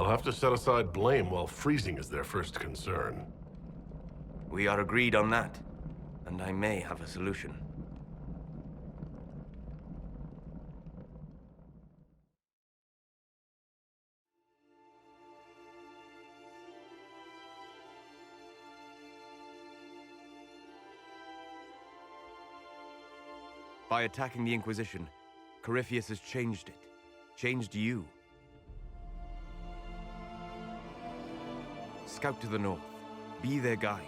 They'll have to set aside blame while freezing is their first concern. We are agreed on that, and I may have a solution. By attacking the Inquisition, Corypheus has changed it. Changed you. Scout to the north. Be their guide.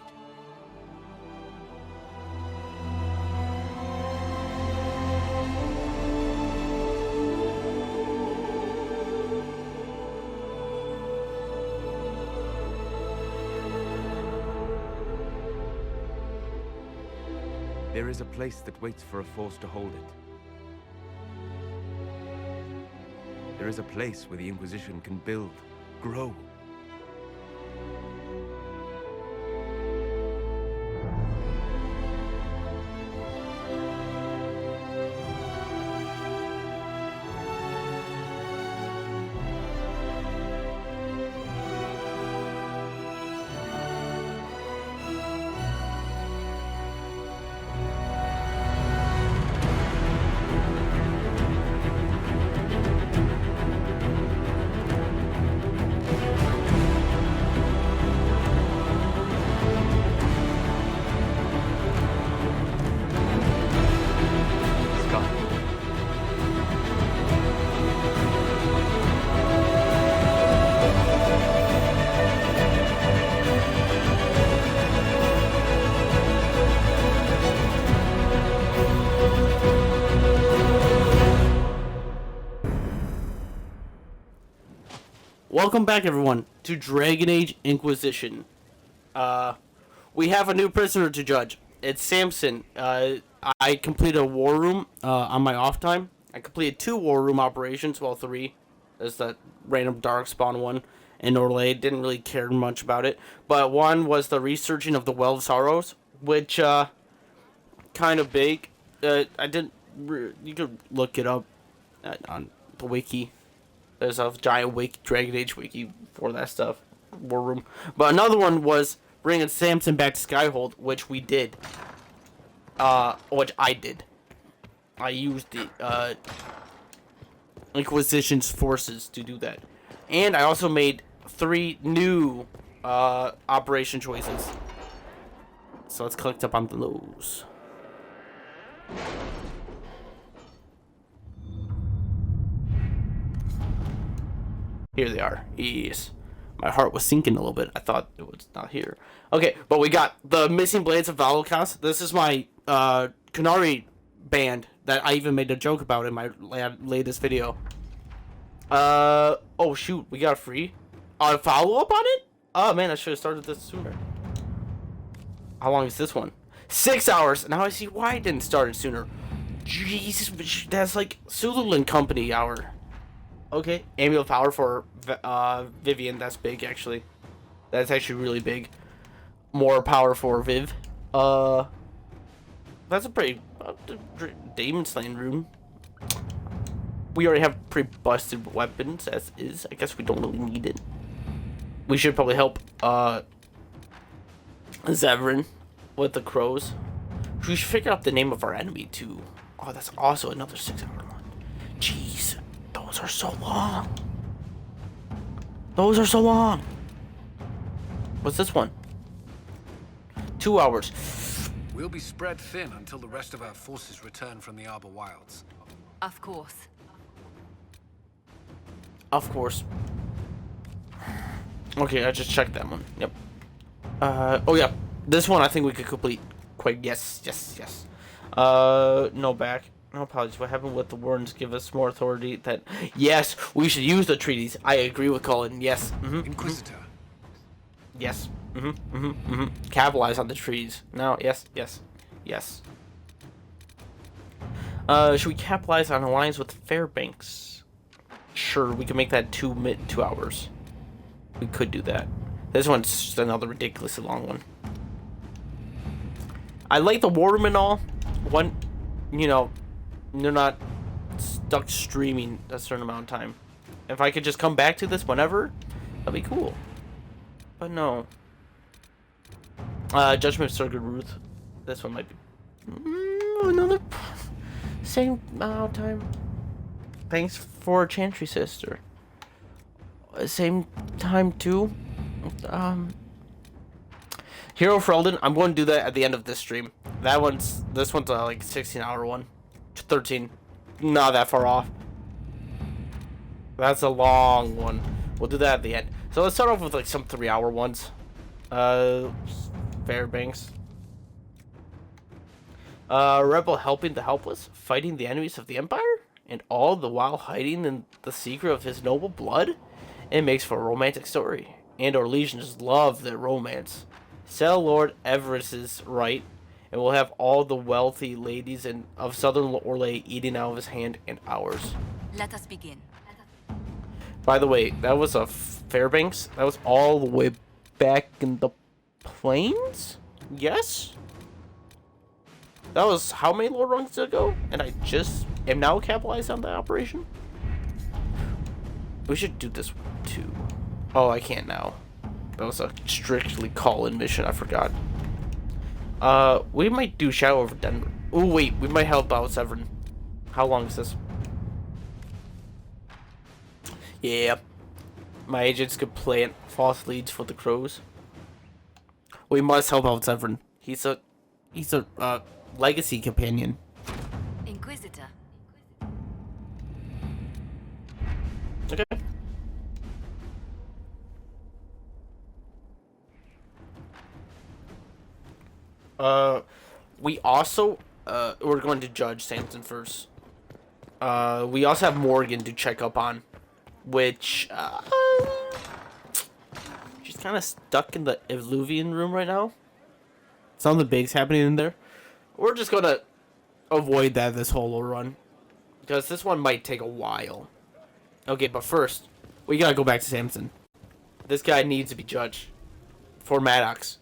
There is a place that waits for a force to hold it. There is a place where the Inquisition can build, grow. Welcome back, everyone, to Dragon Age Inquisition. We have a new prisoner to judge. It's Samson. I completed a war room on my off time. I completed 2 war room operations, well, 3. There's that random dark spawn one in Orlais. Didn't really care much about it. But one was the researching of the Well of Sorrows, which kind of big. I didn't. You could look it up on the wiki. There's a giant wiki, Dragon Age wiki for that stuff. War room. But another one was bringing Samson back to Skyhold, which we did. Which I did. I used the Inquisition's forces to do that. And I also made 3 new operation choices. So let's collect up on those. Here they are. Yes. My heart was sinking a little bit. I thought it was not here. Okay, but we got the Missing Blades of Valocast. This is my Canary band that I even made a joke about in my latest video. Oh shoot, we got a free follow-up on it? Oh man, I should have started this sooner. How long is this one? 6 hours. Now I see why I didn't start it sooner. Jesus, that's like Cthulhu and Company hour. Okay, Amulet Power for Vivian. That's big, actually. That's actually really big. More power for Viv. That's a pretty Demon Slaying room. We already have pretty busted weapons as is. I guess we don't really need it. We should probably help Zevran with the crows. We should figure out the name of our enemy too. Oh, that's also another 6 hour one. Jeez. Those are so long. Those are so long. What's this one? 2 hours. We'll be spread thin until the rest of our forces return from the Arbor Wilds. Of course. Of course. Okay, I just checked that one. Yep. Oh yeah. This one I think we could complete quite. Yes. No back. No apologies. What happened with the Warrens give us more authority that... Yes, we should use the treaties. I agree with Colin. Yes. Inquisitor. Yes. Capitalize on the trees. No, yes. Should we capitalize on alliance with Fairbanks? Sure, we can make that 2 hours. We could do that. This one's just another ridiculously long one. I like the war room and all. One, you know... They're not stuck streaming a certain amount of time. If I could just come back to this whenever, That'd be cool. But no. Judgment of Sir Ruth. This one might be another same amount of time. Thanks for Chantry Sister. Same time too. Hero for Elden. I'm going to do that at the end of this stream. This one's like 16-hour one. 13. Not that far off. That's a long one. We'll do that at the end. So let's start off with like some 3-hour ones. Fairbanks. Rebel helping the helpless, fighting the enemies of the Empire, and all the while hiding in the secret of his noble blood. It makes for a romantic story, and our legions love their romance. Sell Lord Everest's right, and we'll have all the wealthy ladies of Southern Orlais eating out of his hand and ours. Let us begin. By the way, that was a Fairbanks. That was all the way back in the plains? Yes? That was how many Lord Rungs ago? And I just am now capitalized on that operation? We should do this too. Oh, I can't now. That was a strictly call-in mission, I forgot. We might do Shadow over Denver. Oh wait, we might help out Severin. How long is this? Yeah. My agents could plant false leads for the crows. We must help out Severin. He's a legacy companion. Inquisitor. Okay. We also we're going to judge Samson first. We also have Morgan to check up on, which she's kind of stuck in the Eluvian room right now. Something big's happening in there. We're just gonna avoid that this whole run, because this one might take a while. Okay, but first we gotta go back to Samson. This guy needs to be judged for Maddox.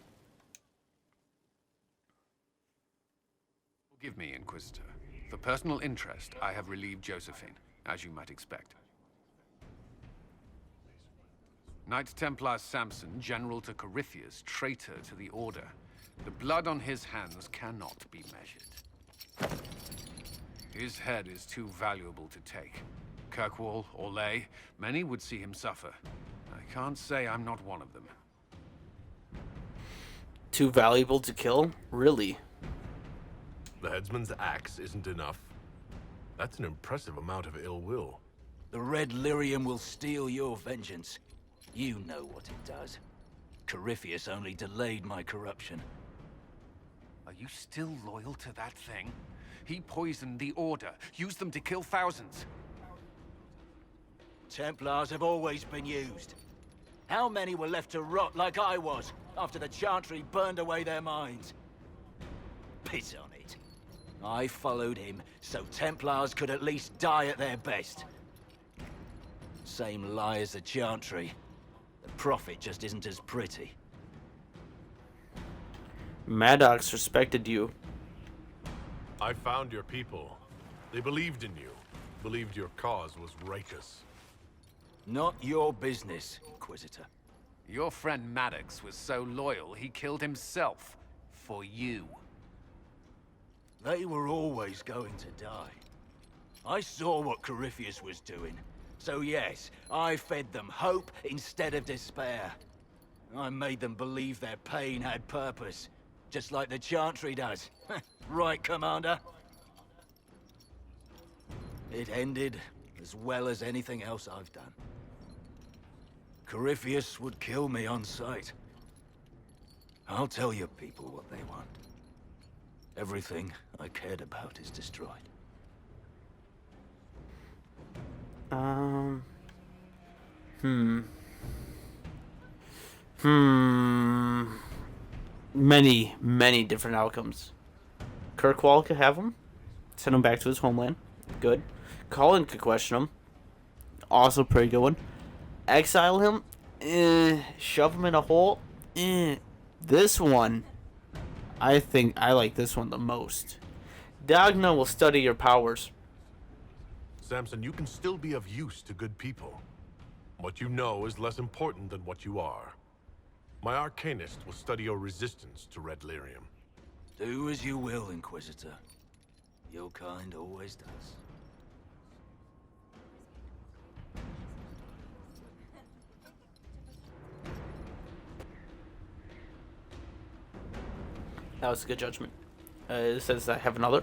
Forgive me, Inquisitor. For personal interest, I have relieved Josephine, as you might expect. Knight Templar Samson, General to Corypheus, traitor to the Order. The blood on his hands cannot be measured. His head is too valuable to take. Kirkwall, Orlais, many would see him suffer. I can't say I'm not one of them. Too valuable to kill? Really? The headsman's axe isn't enough. That's an impressive amount of ill will. The Red Lyrium will steal your vengeance. You know what it does. Corypheus only delayed my corruption. Are you still loyal to that thing? He poisoned the Order, used them to kill thousands. Templars have always been used. How many were left to rot like I was, after the Chantry burned away their minds? Piss on it. I followed him, so Templars could at least die at their best. Same lie as the Chantry. The profit just isn't as pretty. Maddox respected you. I found your people. They believed in you. Believed your cause was righteous. Not your business, Inquisitor. Your friend Maddox was so loyal, he killed himself. For you. They were always going to die. I saw what Corypheus was doing. So yes, I fed them hope instead of despair. I made them believe their pain had purpose. Just like the Chantry does. Right, Commander? It ended as well as anything else I've done. Corypheus would kill me on sight. I'll tell your people what they want. Everything I cared about is destroyed. Many different outcomes. Kirkwall could have him. Send him back to his homeland. Good. Colin could question him. Also pretty good one. Exile him. Shove him in a hole. This one, I think I like this one the most. Dagna will study your powers. Samson, you can still be of use to good people. What you know is less important than what you are. My Arcanist will study your resistance to red lyrium. Do as you will, Inquisitor. Your kind always does. That was a good judgment. It says I have another.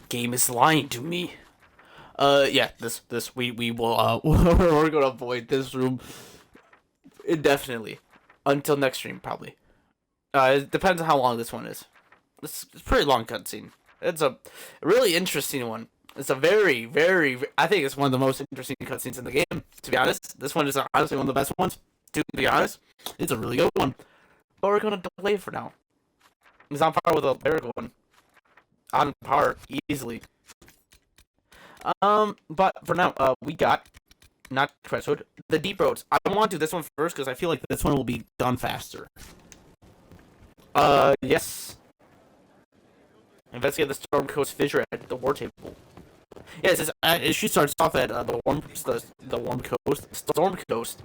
Game is lying to me. Yeah, we will, we're gonna avoid this room indefinitely. Until next stream, probably. It depends on how long this one is. It's a pretty long cutscene. It's a really interesting one. It's a very, I think it's one of the most interesting cutscenes in the game, to be honest. This one is honestly one of the best ones, to be honest. It's a really good one. But we're gonna delay it for now. It's on par with a lyrical one. On par, easily. But for now, we got, not Crestwood, the Deep Roads. I want to do this one first, because I feel like this one will be done faster. Yes. Investigate the Storm Coast fissure at the war table. Yes, she starts off at the warm coast, Storm Coast.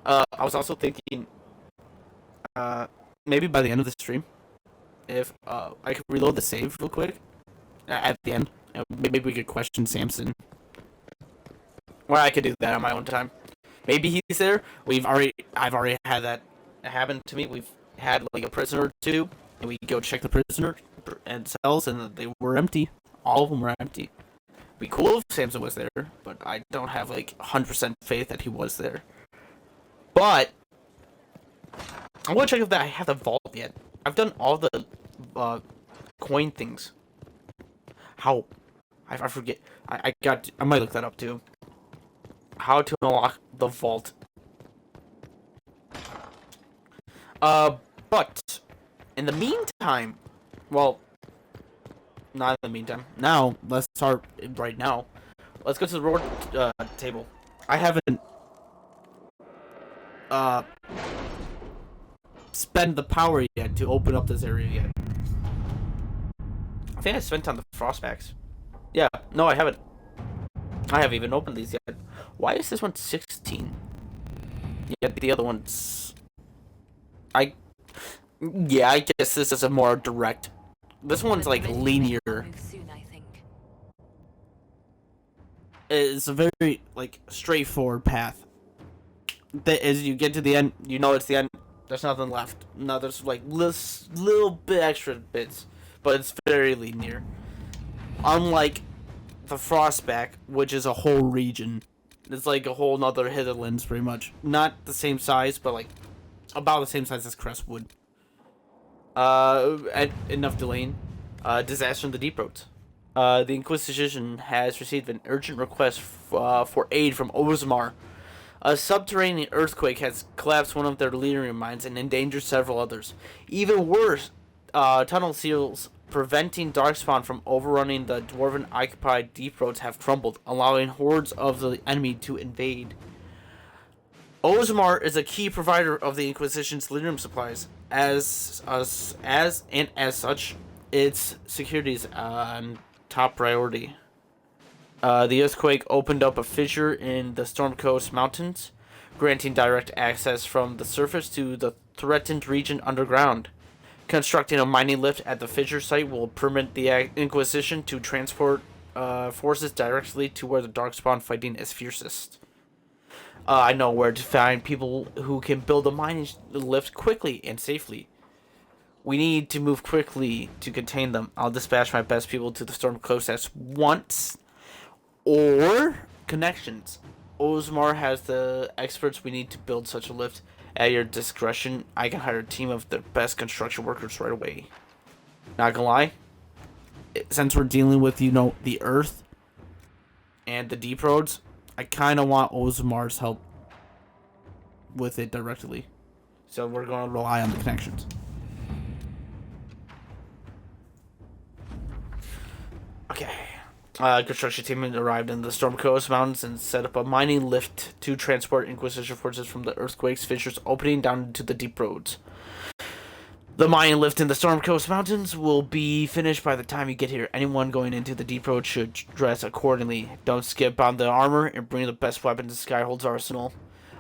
I was also thinking, maybe by the end of the stream, if I could reload the save real quick at the end, maybe we could question Samson. Or I could do that on my own time. Maybe he's there. I've already had that happen to me. We've had like a prisoner or two, and we go check the prisoner and cells, and they were empty. All of them were empty. It'd be cool if Samson was there, but I don't have like 100% faith that he was there. But I'm gonna check if I have the vault yet. I've done all the coin things. How? I forget. I might look that up too. How to unlock the vault. But in the meantime, well, not in the meantime. Now let's start right now. Let's go to the road table. I haven't spend the power yet to open up this area yet. I think I spent on the frostbacks. Yeah, no, I haven't. I haven't even opened these yet. Why is this one 16? Yet the other one's... I guess this is a more direct... This one's like linear. Soon, I think. It's a very like straightforward path. As you get to the end, you know it's the end. There's nothing left. No, there's like little bit extra bits, but it's very linear. Unlike the Frostback, which is a whole region. It's like a whole nother Hitherlands, pretty much. Not the same size, but like about the same size as Crestwood. Enough delaying. Disaster in the Deep Roads. The Inquisition has received an urgent request for aid from Ozmar. A subterranean earthquake has collapsed one of their lyrium mines and endangered several others. Even worse, tunnel seals preventing Darkspawn from overrunning the Dwarven-occupied Deep Roads have crumbled, allowing hordes of the enemy to invade. Ozmar is a key provider of the Inquisition's lyrium supplies. As such, its security is on top priority. The earthquake opened up a fissure in the Storm Coast Mountains, granting direct access from the surface to the threatened region underground. Constructing a mining lift at the fissure site will permit the Inquisition to transport forces directly to where the Darkspawn fighting is fiercest. I know where to find people who can build a mining lift quickly and safely. We need to move quickly to contain them. I'll dispatch my best people to the Storm Coast at once. Or connections. Ozmar has the experts we need to build such a lift. At your discretion, I can hire a team of the best construction workers right away. Not gonna lie, since we're dealing with, the Earth and the Deep Roads, I kind of want Ozmar's help with it directly. So we're going to rely on the connections. Okay. Construction team arrived in the Storm Coast Mountains and set up a mining lift to transport Inquisition forces from the earthquake's fissures opening down into the Deep Roads. The Mayan lift in the Storm Coast Mountains will be finished by the time you get here. Anyone going into the Deep Road should dress accordingly. Don't skip on the armor and bring the best weapons in Skyhold's arsenal.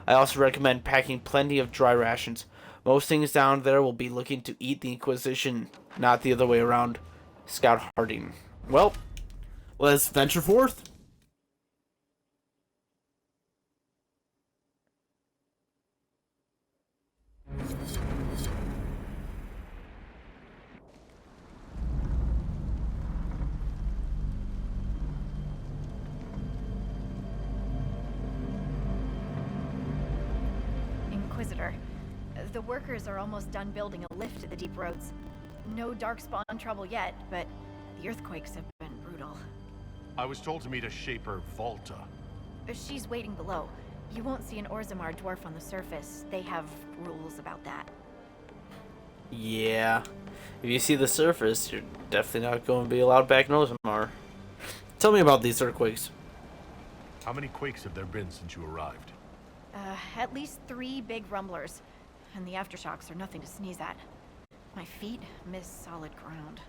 I also recommend packing plenty of dry rations. Most things down there will be looking to eat the Inquisition, not the other way around. Scout Harding. Well, let's venture forth. Inquisitor, the workers are almost done building a lift to the deep roads. No darkspawn trouble yet, but the earthquakes have been brutal. I was told to meet a Shaper Volta. She's waiting below. You won't see an Orzammar dwarf on the surface. They have rules about that. Yeah. If you see the surface, you're definitely not going to be allowed back in Orzammar. Tell me about these earthquakes. How many quakes have there been since you arrived? At least 3 big rumblers. And the aftershocks are nothing to sneeze at. My feet miss solid ground.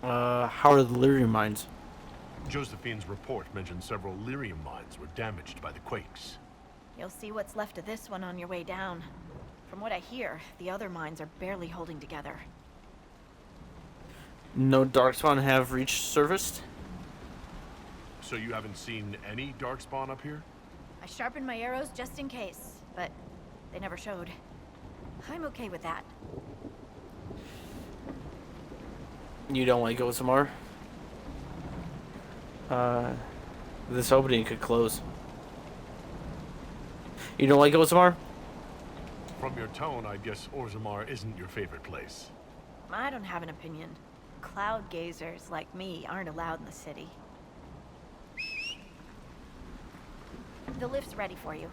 How are the lyrium mines? Josephine's report mentioned several lyrium mines were damaged by the quakes. You'll see what's left of this one on your way down. From what I hear, the other mines are barely holding together. No darkspawn have reached surface? So you haven't seen any darkspawn up here? I sharpened my arrows just in case, but they never showed. I'm okay with that. You don't want to go somewhere? This opening could close. You don't like Orzammar? From your tone, I guess Orzammar isn't your favorite place. I don't have an opinion. Cloud gazers like me aren't allowed in the city. The lift's ready for you.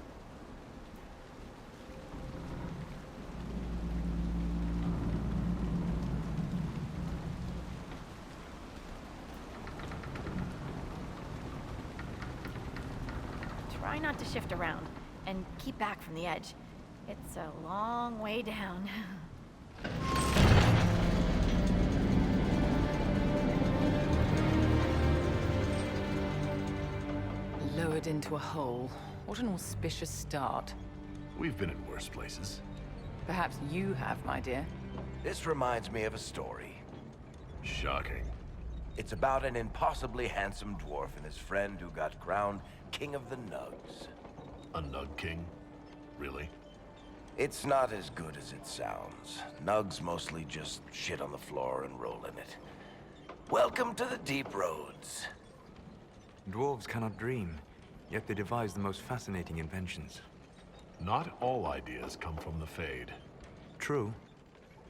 Try not to shift around, and keep back from the edge. It's a long way down. Lowered into a hole. What an auspicious start. We've been in worse places. Perhaps you have, my dear. This reminds me of a story. Shocking. It's about an impossibly handsome dwarf and his friend who got crowned King of the Nugs. A Nug King? Really? It's not as good as it sounds. Nugs mostly just shit on the floor and roll in it. Welcome to the deep roads. Dwarves cannot dream, yet they devise the most fascinating inventions. Not all ideas come from the Fade. True,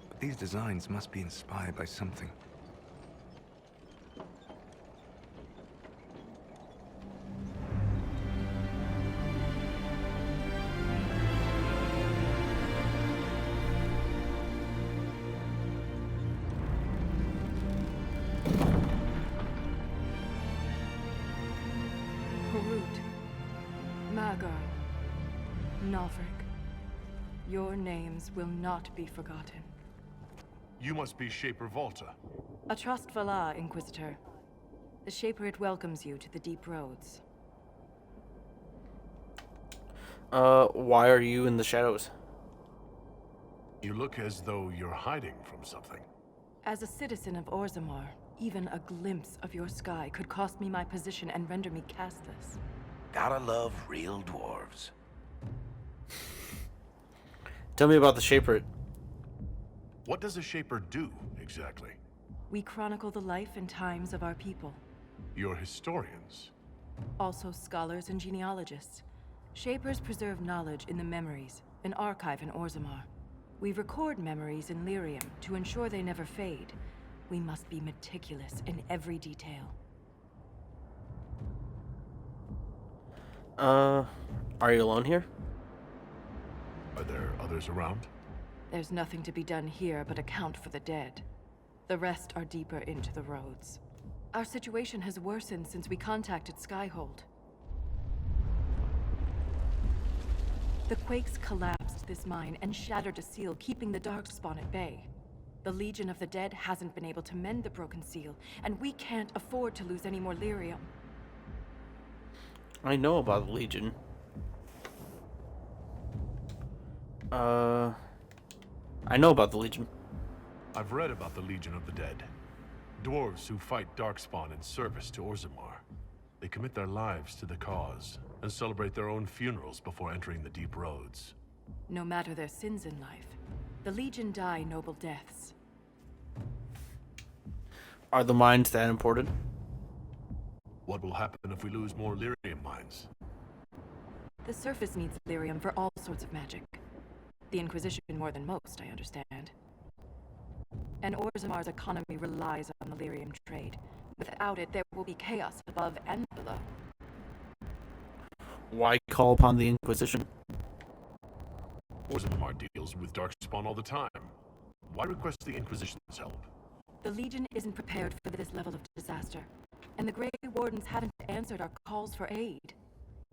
but these designs must be inspired by something. Your names will not be forgotten. You must be Shaper Volta. A trust Valar, Inquisitor. The Shaperate welcomes you to the deep roads. Why are you in the shadows? You look as though you're hiding from something. As a citizen of Orzammar, even a glimpse of your sky could cost me my position and render me castless. Gotta love real dwarves. Tell me about the Shaperate. What does a Shaper do, exactly? We chronicle the life and times of our people. You're historians. Also scholars and genealogists. Shapers preserve knowledge in the memories, an archive in Orzammar. We record memories in lyrium to ensure they never fade. We must be meticulous in every detail. Are you alone here? Are there others around? There's nothing to be done here but account for the dead. The rest are deeper into the roads. Our situation has worsened since we contacted Skyhold. The quakes collapsed this mine and shattered a seal, keeping the Darkspawn at bay. The Legion of the Dead hasn't been able to mend the broken seal, and we can't afford to lose any more lyrium. I know about the Legion. I know about the Legion. I've read about the Legion of the Dead. Dwarves who fight Darkspawn in service to Orzammar. They commit their lives to the cause and celebrate their own funerals before entering the deep roads. No matter their sins in life, the Legion die noble deaths. Are the mines that important? What will happen if we lose more lyrium mines? The surface needs lyrium for all sorts of magic. The Inquisition more than most, I understand. And Orzammar's economy relies on the lyrium trade. Without it, there will be chaos above and below. Why call upon the Inquisition? Orzammar deals with Darkspawn all the time. Why request the Inquisition's help? The Legion isn't prepared for this level of disaster, and the Grey Wardens haven't answered our calls for aid.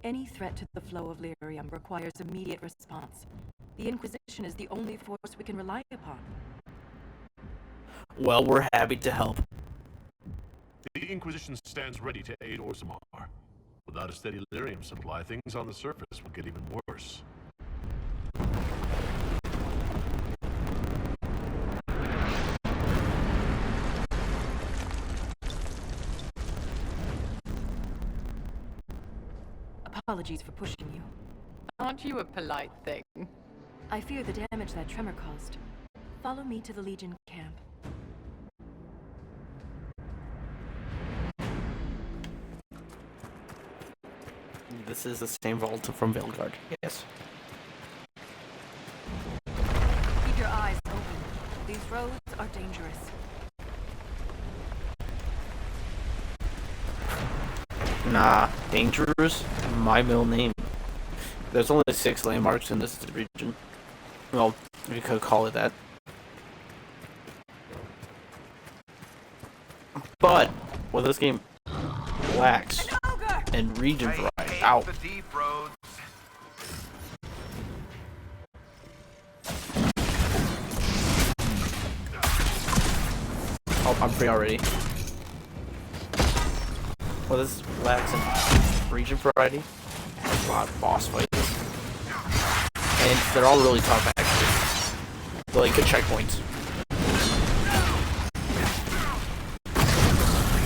Any threat to the flow of lyrium requires immediate response. The Inquisition is the only force we can rely upon. Well, we're happy to help. The Inquisition stands ready to aid Orzammar. Without a steady lyrium supply, things on the surface will get even worse. Apologies for pushing you. Aren't you a polite thing? I fear the damage that tremor caused. Follow me to the Legion camp. This is the same vault from Veilguard. Yes. Keep your eyes open. These roads are dangerous. Nah, dangerous? My middle name. There's only 6 landmarks in this region. Well, we could call it that. But, what this game lacks in region variety. Ow. The deep roads. Oh, I'm free already. Well, this lacks in region variety. A lot of boss fights. And they're all really tough, actually. They're like good checkpoints.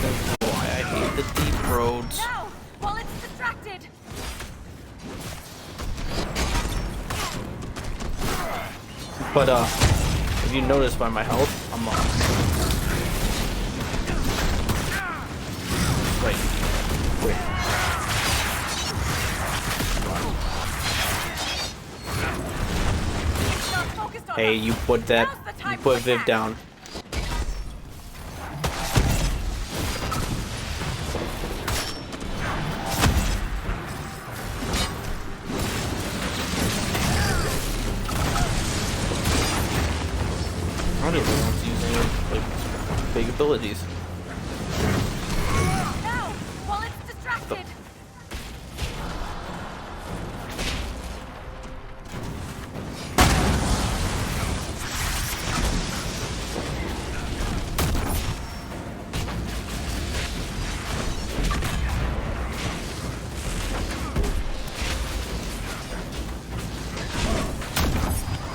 That's why I hate the deep roads. Now, while it's distracted. But, if you notice by my health, I'm right. Wait. Hey, you put Viv down. I don't even want to use any like big abilities. Now, while it's distracted.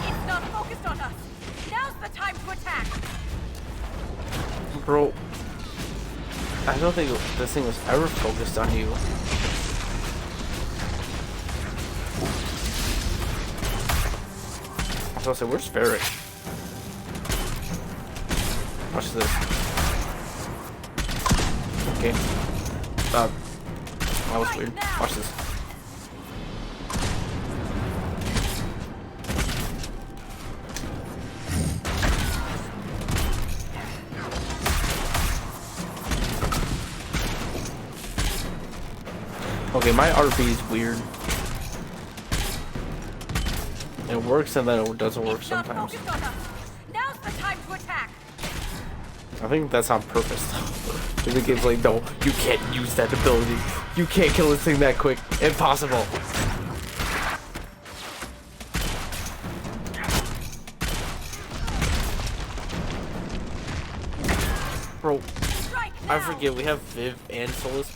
It's not focused on us. Now's the time to attack. Bro, I don't think this thing was ever focused on you. I was gonna say, where's Ferric? Watch this. Okay. That was weird. Watch this. Okay, my RP is weird. It works and then it doesn't work sometimes. Now's the time to attack. I think that's on purpose though. The game's like, no, you can't use that ability. You can't kill this thing that quick. Impossible. I forget, we have Viv and Solus.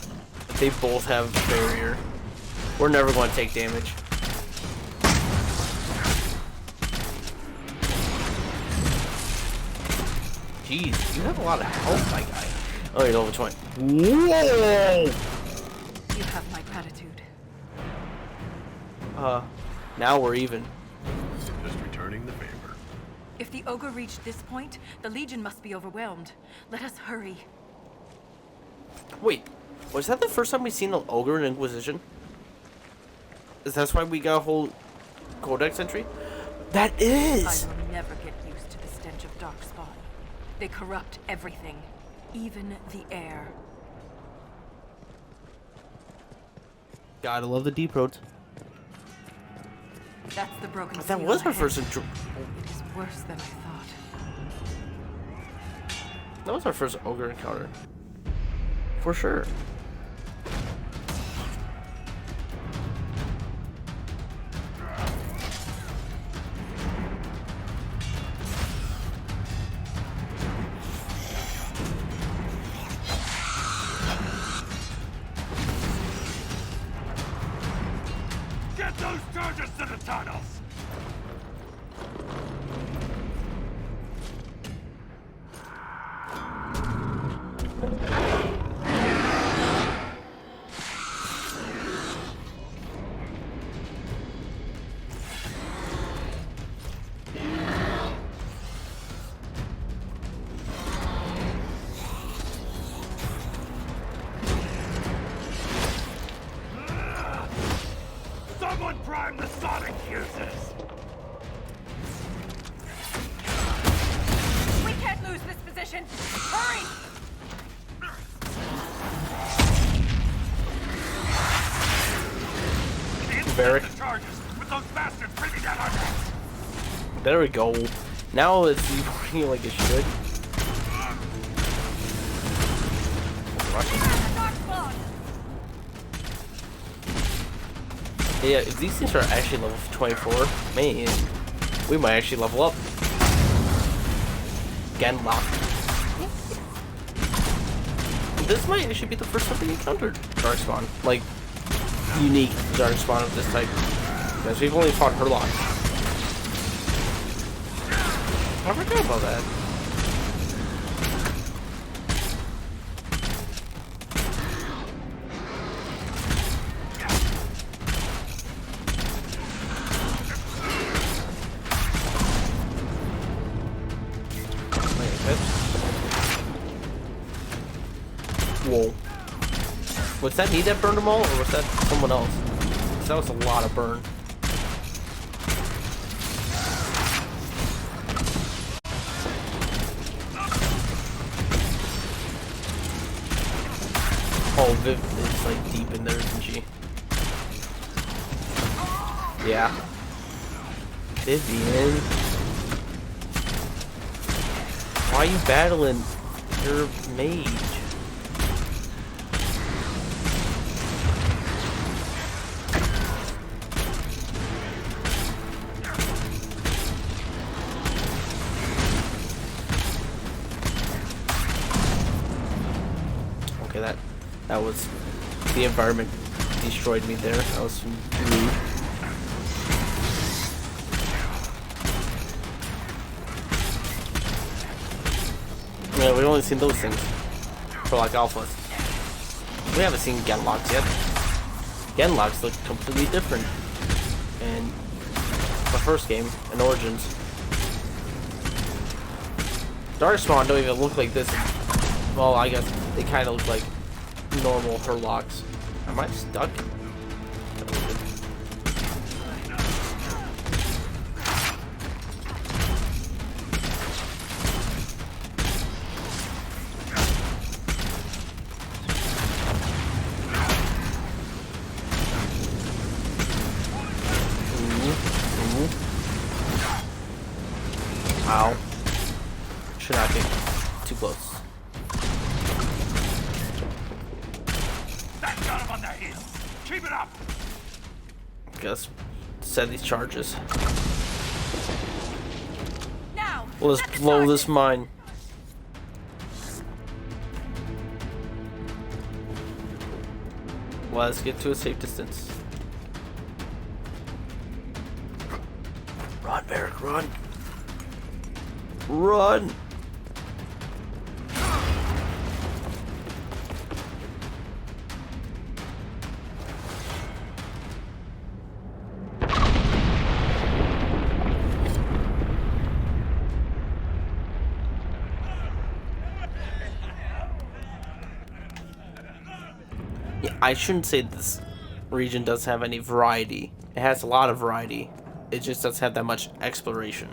They both have barrier. We're never going to take damage. Jeez, you have a lot of health, my guy. Oh, you're level 20. Whoa! You have my gratitude. Now we're even. Just returning the favor. If the ogre reached this point, the Legion must be overwhelmed. Let us hurry. Wait, was that the first time we seen the ogre in Inquisition? Is that why we got a whole codex entry? That is! I will never get used to the stench of Darkspawn. They corrupt everything, even the air. Gotta love the deep roads. That's the broken But that seal was our ahead. first It is worse than I thought. That was our first ogre encounter. For sure. Get those charges to the tunnels! Someone prime the sonic fuses! We can't lose this position! Hurry! Barrack. The charges with those bastards breathing down our necks! There we go. Now it's working like it should. Yeah, if these things are actually level 24, man, we might actually level up. Genlock. This might actually be the first time we encountered Darkspawn. Like, unique Darkspawn of this type. Because we've only fought Herlock. I forgot about that. Whoa. Was that me that burned them all, or was that someone else? 'Cause that was a lot of burn. Oh, Viv is like deep in there, isn't she? Yeah. Vivian. Why are you battling your mage? Okay, that was the environment destroyed me there. That was rude. Yeah, we've only seen those things for like alphas. We haven't seen Genlocks yet. Genlocks look completely different in the first game, in Origins. Darkspawn don't even look like this. Well, I guess they kind of look like normal Herlocks. Am I stuck? Ow. Should not get too close. That got him on their heels! Keep it up! Guess set these charges. Now, Let's blow this mine. Let's get to a safe distance. Run, Varric, run! Run! Yeah, I shouldn't say this region doesn't have any variety. It has a lot of variety. It just doesn't have that much exploration.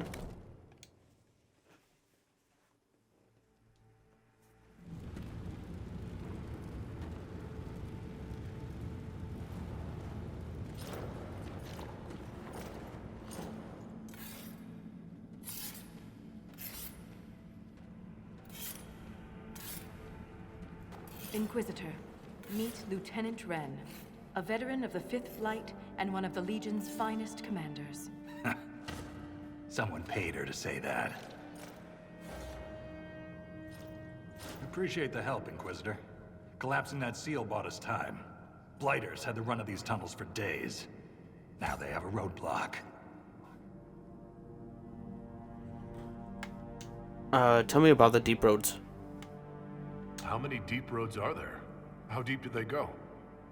Inquisitor, meet Lieutenant Wren, a veteran of the 5th Flight and one of the Legion's finest commanders. Someone paid her to say that. Appreciate the help, Inquisitor. Collapsing that seal bought us time. Blighters had the run of these tunnels for days. Now they have a roadblock. Tell me about the deep roads. How many deep roads are there? How deep do they go?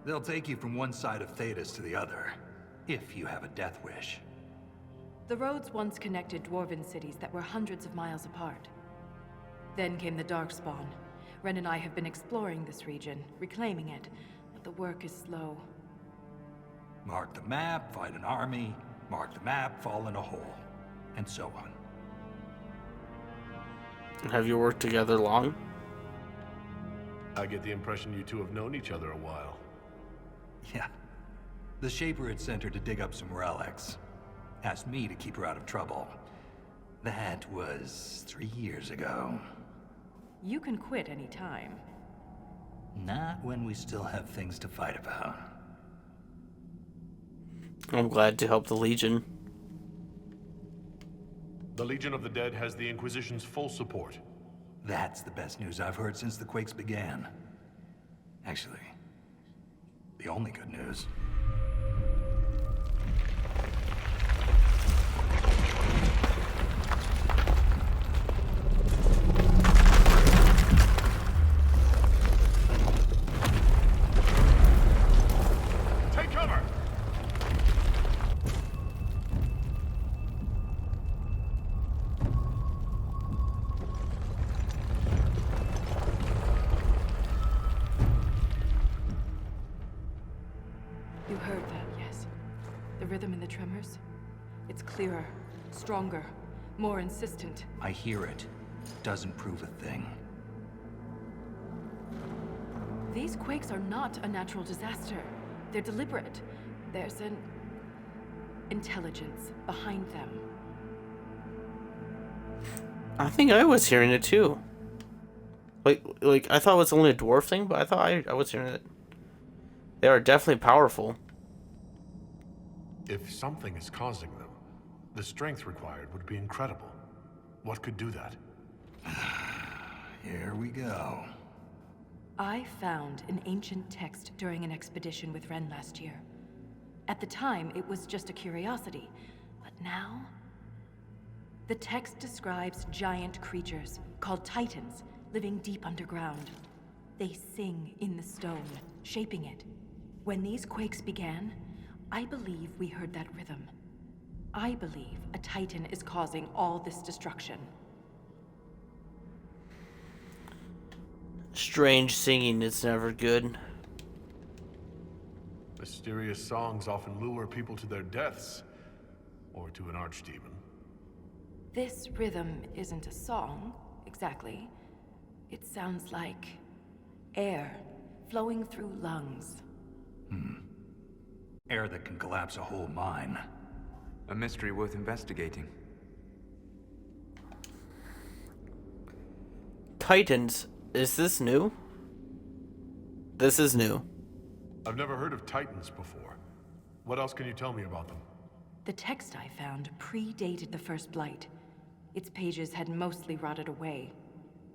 They'll take you from one side of Thetis to the other, if you have a death wish. The roads once connected dwarven cities that were hundreds of miles apart. Then came the Darkspawn. Ren and I have been exploring this region, reclaiming it, but the work is slow. Mark the map, fight an army. Mark the map, fall in a hole. And so on. Have you worked together long? I get the impression you two have known each other a while. Yeah. The Shaper had sent her to dig up some relics. Asked me to keep her out of trouble. That was 3 years ago. You can quit any time. Not when we still have things to fight about. I'm glad to help the Legion. The Legion of the Dead has the Inquisition's full support. That's the best news I've heard since the Quakes began. Actually, the only good news. Take cover! You heard that, yes? The rhythm in the tremors? It's clearer, stronger, more insistent. I hear it. Doesn't prove a thing. These quakes are not a natural disaster. They're deliberate. There's an intelligence behind them. I think I was hearing it too. Like I thought it was only a dwarf thing, but I thought I was hearing it. They are definitely powerful. If something is causing them, the strength required would be incredible. What could do that? Here we go. I found an ancient text during an expedition with Ren last year. At the time, it was just a curiosity, but now... The text describes giant creatures, called Titans, living deep underground. They sing in the stone, shaping it. When these quakes began, I believe we heard that rhythm. I believe a Titan is causing all this destruction. Strange singing is never good. Mysterious songs often lure people to their deaths, or to an archdemon. This rhythm isn't a song, exactly. It sounds like air flowing through lungs. Air that can collapse a whole mine. A mystery worth investigating. Titans, is this new? This is new. I've never heard of Titans before. What else can you tell me about them? The text I found predated the First Blight. Its pages had mostly rotted away.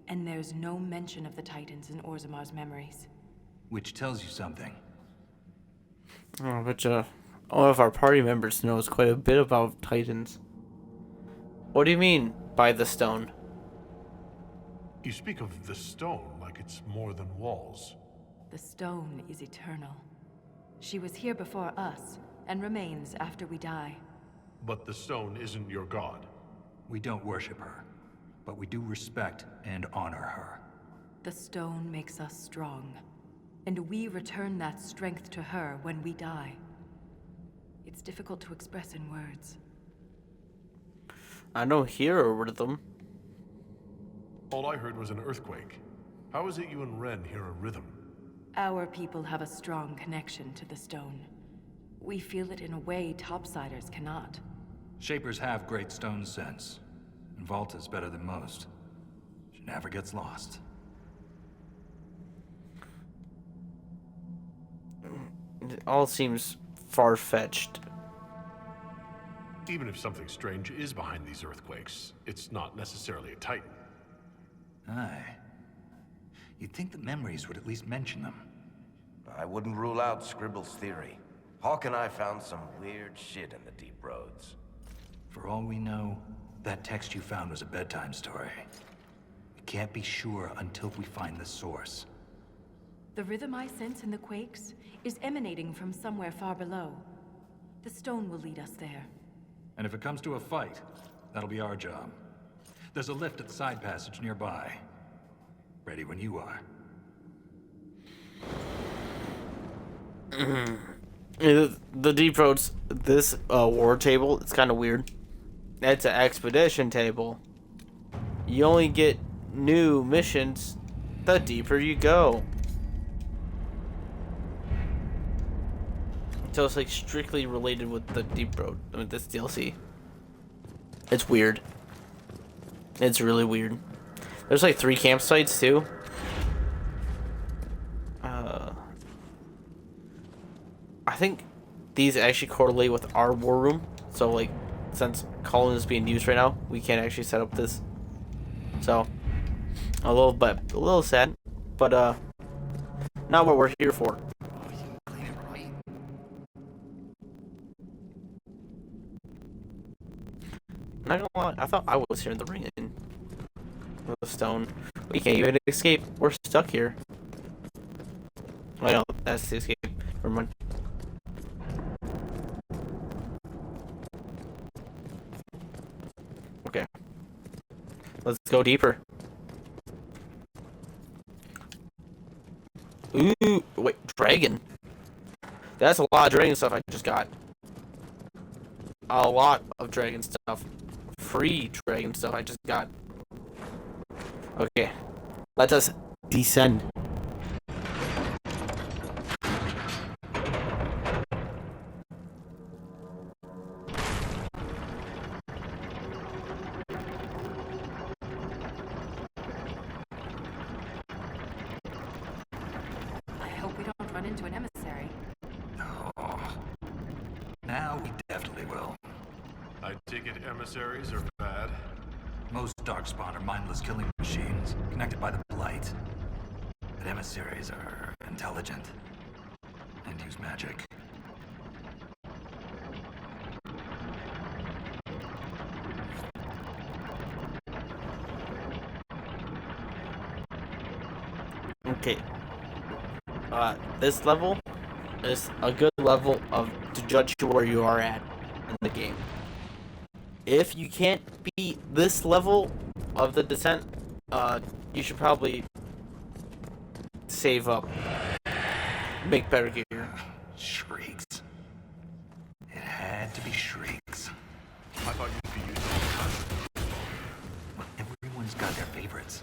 And there's no mention of the Titans in Orzamar's memories. Which tells you something. Oh, but all of our party members knows quite a bit about Titans. What do you mean by the stone? You speak of the stone like it's more than walls. The stone is eternal. She was here before us, and remains after we die. But the stone isn't your god. We don't worship her, but we do respect and honor her. The stone makes us strong, and we return that strength to her when we die. It's difficult to express in words. I don't hear a rhythm. All I heard was an earthquake. How is it you and Ren hear a rhythm? Our people have a strong connection to the stone. We feel it in a way topsiders cannot. Shapers have great stone sense, and Vault is better than most. She never gets lost. It all seems far-fetched. Even if something strange is behind these earthquakes, it's not necessarily a Titan. Aye. You'd think the memories would at least mention them. I wouldn't rule out Scribble's theory. Hawk and I found some weird shit in the deep roads. For all we know, that text you found was a bedtime story. We can't be sure until we find the source. The rhythm I sense in the quakes is emanating from somewhere far below. The stone will lead us there. And if it comes to a fight, that'll be our job. There's a lift at the side passage nearby. Ready when you are. The deep roads, this war table, it's kind of weird. It's an expedition table. You only get new missions the deeper you go. So it's like strictly related with the deep road. I mean, this DLC. It's weird. It's really weird. There's like 3 campsites too. I think these actually correlate with our war room. So like, since Colin is being used right now, we can't actually set up this. So a little sad, but not what we're here for. Not gonna lie, I thought I was hearing the ringing of the stone. We can't even escape. We're stuck here. I know, that's the escape. Never mind. Okay. Let's go deeper. Ooh, wait, dragon. That's a lot of dragon stuff I just got. A lot of dragon stuff. Free dragon stuff I just got. Okay. Let us descend. I hope we don't run into an emissary. Oh. Now we definitely will. I take it emissaries are bad. Most Darkspawn are mindless killing machines, connected by the Blight. But emissaries are intelligent and use magic. Okay. This level is a good level to judge where you are at in the game. If you can't beat this level of the descent, you should probably save up, make better gear. Shrieks. It had to be shrieks. I thought you'd be using Well, everyone's got their favorites.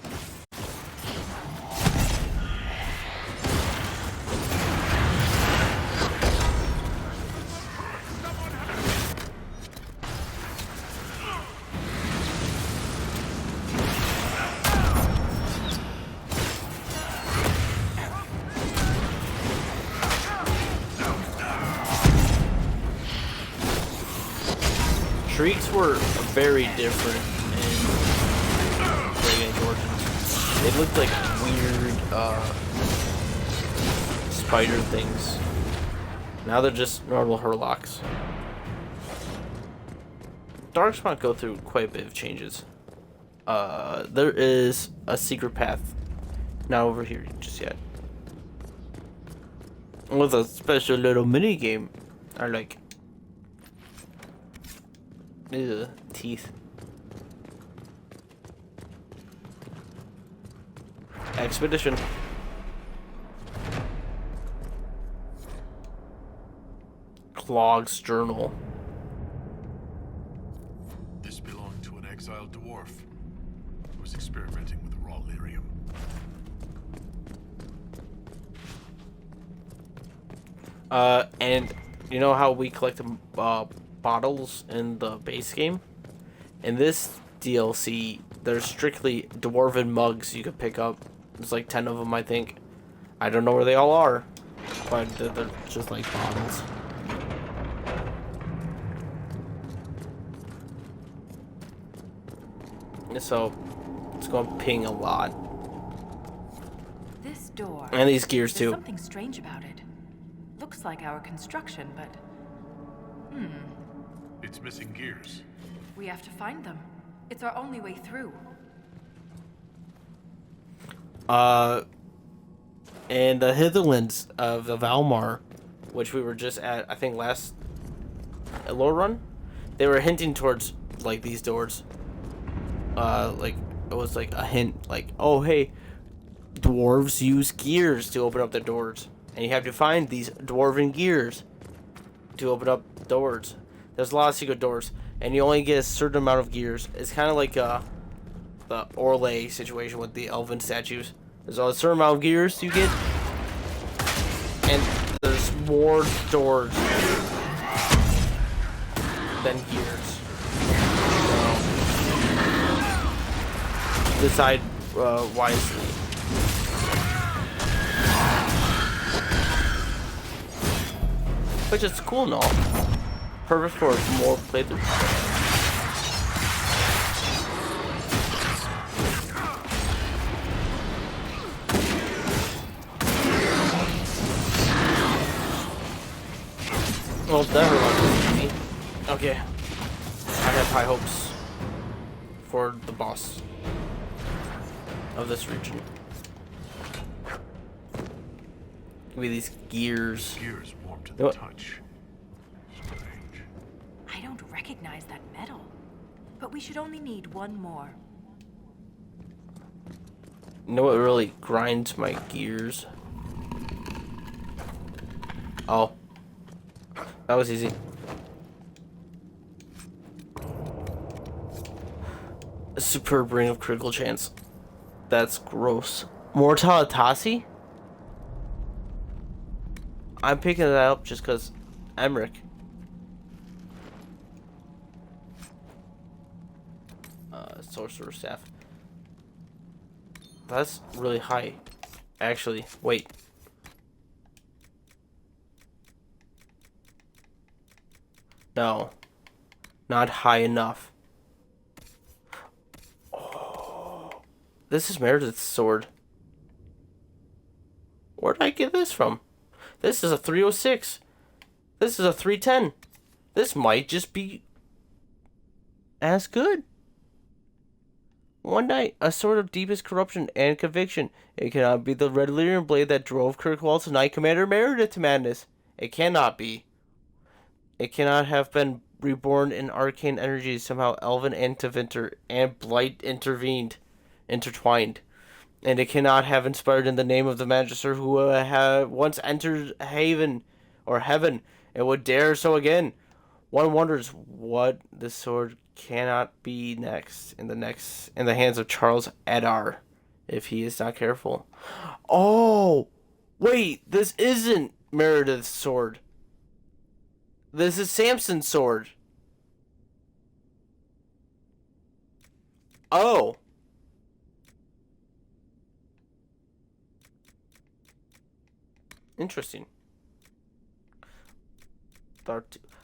Shrieks were very different in Dragon Age Origins. They looked like weird spider things. Now they're just normal Hurlocks. Darkspawn go through quite a bit of changes. There is a secret path. Not over here just yet. With a special little mini game. I like. Ew, teeth. Expedition. Clog's journal. This belonged to an exiled dwarf who was experimenting with raw lyrium. And you know how we collect bottles in the base game? In this DLC, there's strictly dwarven mugs you could pick up. There's like 10 of them, I think. I don't know where they all are, but they're just like bottles. So it's going to ping a lot. This door. And these gears There's too. Something strange about it. Looks like our construction, but It's missing gears. we have to find them. It's our only way through. And the Hitherlands of the Valmar, which we were just at, I think last lore run, they were hinting towards like these doors. Like it was like a hint, like, oh hey, dwarves use gears to open up their doors, and you have to find these dwarven gears to open up doors. There's a lot of secret doors, and you only get a certain amount of gears. It's kind of like the Orlais situation with the elven statues. There's a certain amount of gears you get, and there's more doors than gears. So, decide wisely. Which is cool and all. Perfect for more playthroughs. Well, that was easy. Okay. I have high hopes for the boss of this region. Give me these gears. Gears warm to the touch. Strange. I don't recognize that metal. But we should only need one more. You know what really grinds my gears? Oh. That was easy. A superb ring of critical chance. That's gross. Mortalitasi? I'm picking that up just because Emmerich. Sorcerer staff. That's really high. Actually, wait. No. Not high enough. Oh. This is Meredith's sword. Where did I get this from? This is a 306. This is a 310. This might just be as good. One night, a sword of deepest corruption and conviction. It cannot be the red lyrium blade that drove Kirkwall's Knight Commander Meredith to madness. It cannot be. It cannot have been reborn in arcane energies. Somehow Elven and Tevinter and Blight intertwined. And it cannot have inspired in the name of the Magister who had once entered heaven, and would dare so again. One wonders what the sword cannot be next in the hands of Charles Adar, if he is not careful. Oh, wait, this isn't Meredith's sword. This is Samson's sword. Oh. Interesting.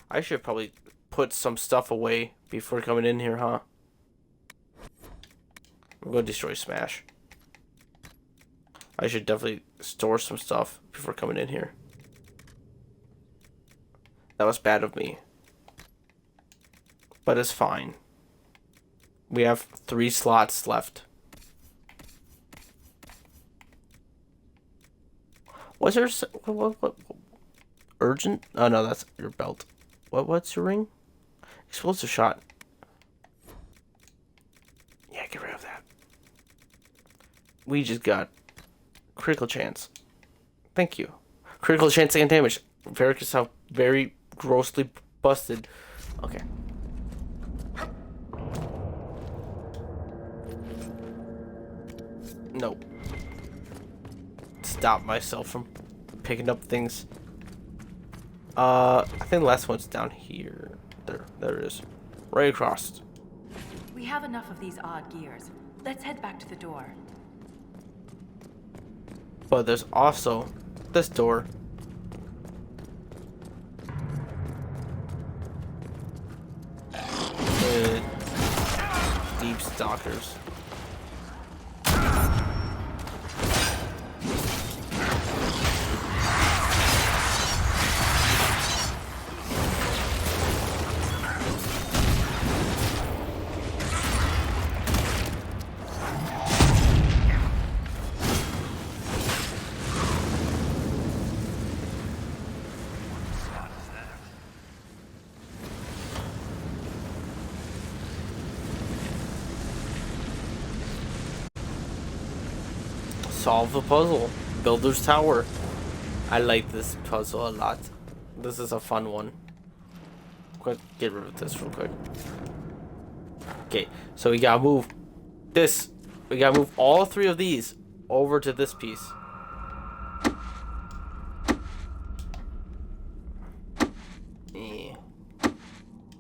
I should probably put some stuff away before coming in here, huh? I'm going to destroy Smash. I should definitely store some stuff before coming in here. That was bad of me. But it's fine. We have 3 slots left. Was there what urgent? Oh no, that's your belt. What's your ring? Explosive shot. Yeah, get rid of that. We just got critical chance. Thank you. Critical chance and damage. Varric is how very grossly busted. Okay. Nope. Stop myself from picking up things. I think the last one's down here. There it is. Right across. We have enough of these odd gears. Let's head back to the door. But there's also this door. Deep stalkers. Solve the puzzle. Builder's Tower. I like this puzzle a lot. This is a fun one. Quick, get rid of this real quick. Okay, so we gotta move this. We gotta move all 3 of these over to this piece.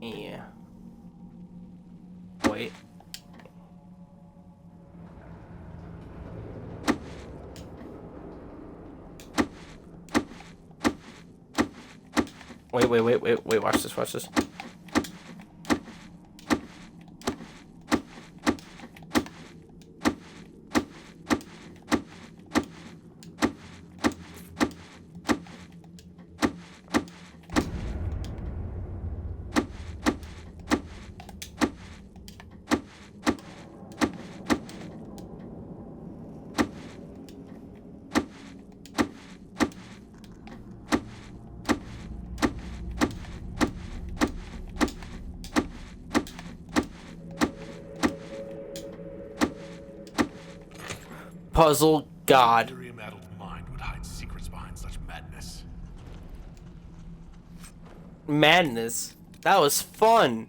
Yeah. Wait. Wait, watch this. Puzzle God. Addled mind would hide secrets behind such madness. Madness? That was fun.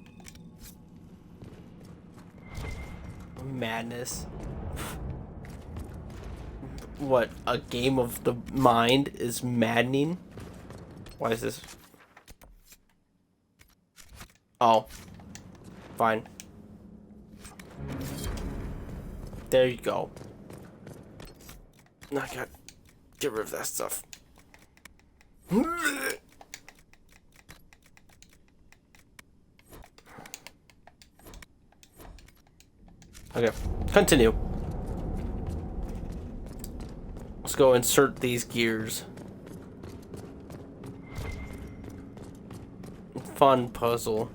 Madness. What, a game of the mind is maddening? Why is this? Oh. Fine. There you go. I gotta get rid of that stuff. Okay, continue. Let's go insert these gears. Fun puzzle.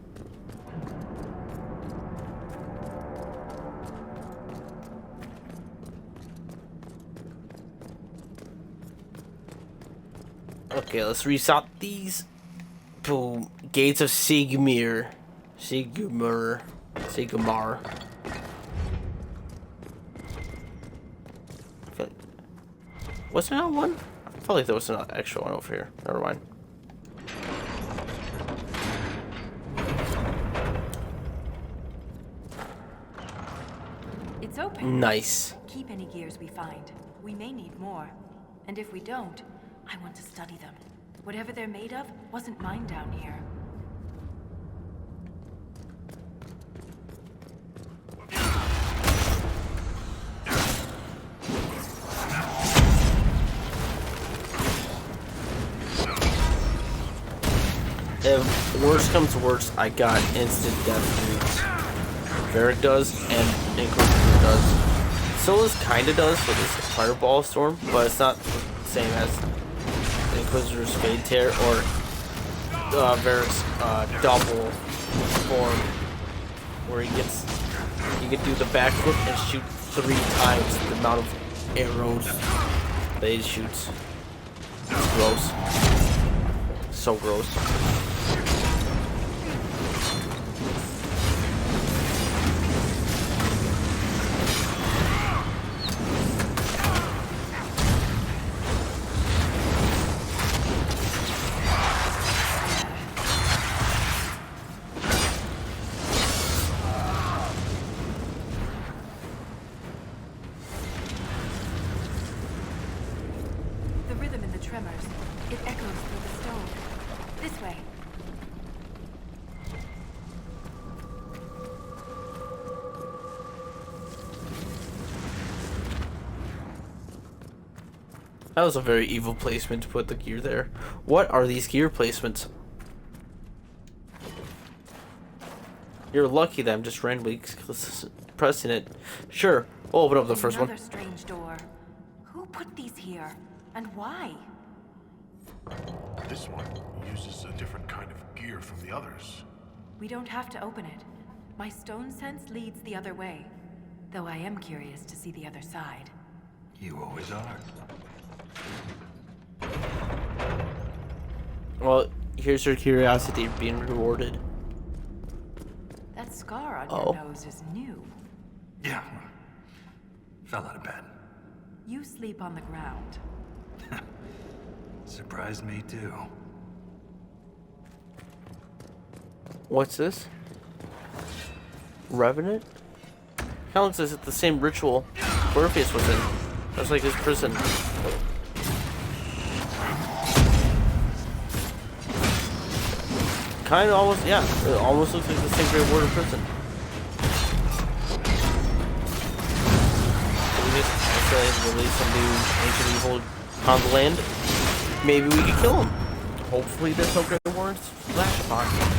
Okay, let's reset these. Boom. Gates of Sigmar. Was there not one? I felt like there was an extra one over here. Never mind. It's open. Nice. Keep any gears we find. We may need more. And if we don't, I want to study them. Whatever they're made of wasn't mine down here. If worst comes to worst, I got instant death moves. Varric does, and Inquisitor does. Solus kinda does for this Fireball Storm, but it's not the same as Inquisitor's Fade Tear or Varric's double form, where he can do the backflip and shoot 3 times the amount of arrows that he shoots. It's gross. So gross. The rhythm in the tremors. It echoes through the stone. This way. That was a very evil placement to put the gear there. What are these gear placements? You're lucky that I'm just randomly pressing it. Sure, we'll open up the first one. Another strange door. Who put these here? And why? This one uses a different kind of gear from the others. We don't have to open it. My stone sense leads the other way. Though I am curious to see the other side. You always are. Well, here's your curiosity being rewarded. That scar on Oh. your nose is new. Yeah. Fell out of bed. You sleep on the ground. Surprised me too. What's this? Revenant? Counts as the same ritual Orpheus was in. That's like his prison. Kind of almost, yeah. It almost looks like the same Great Warden prison. We just actually release some new ancient evil on the land. Maybe we could kill him. Hopefully there's no Great Wardens flash upon him.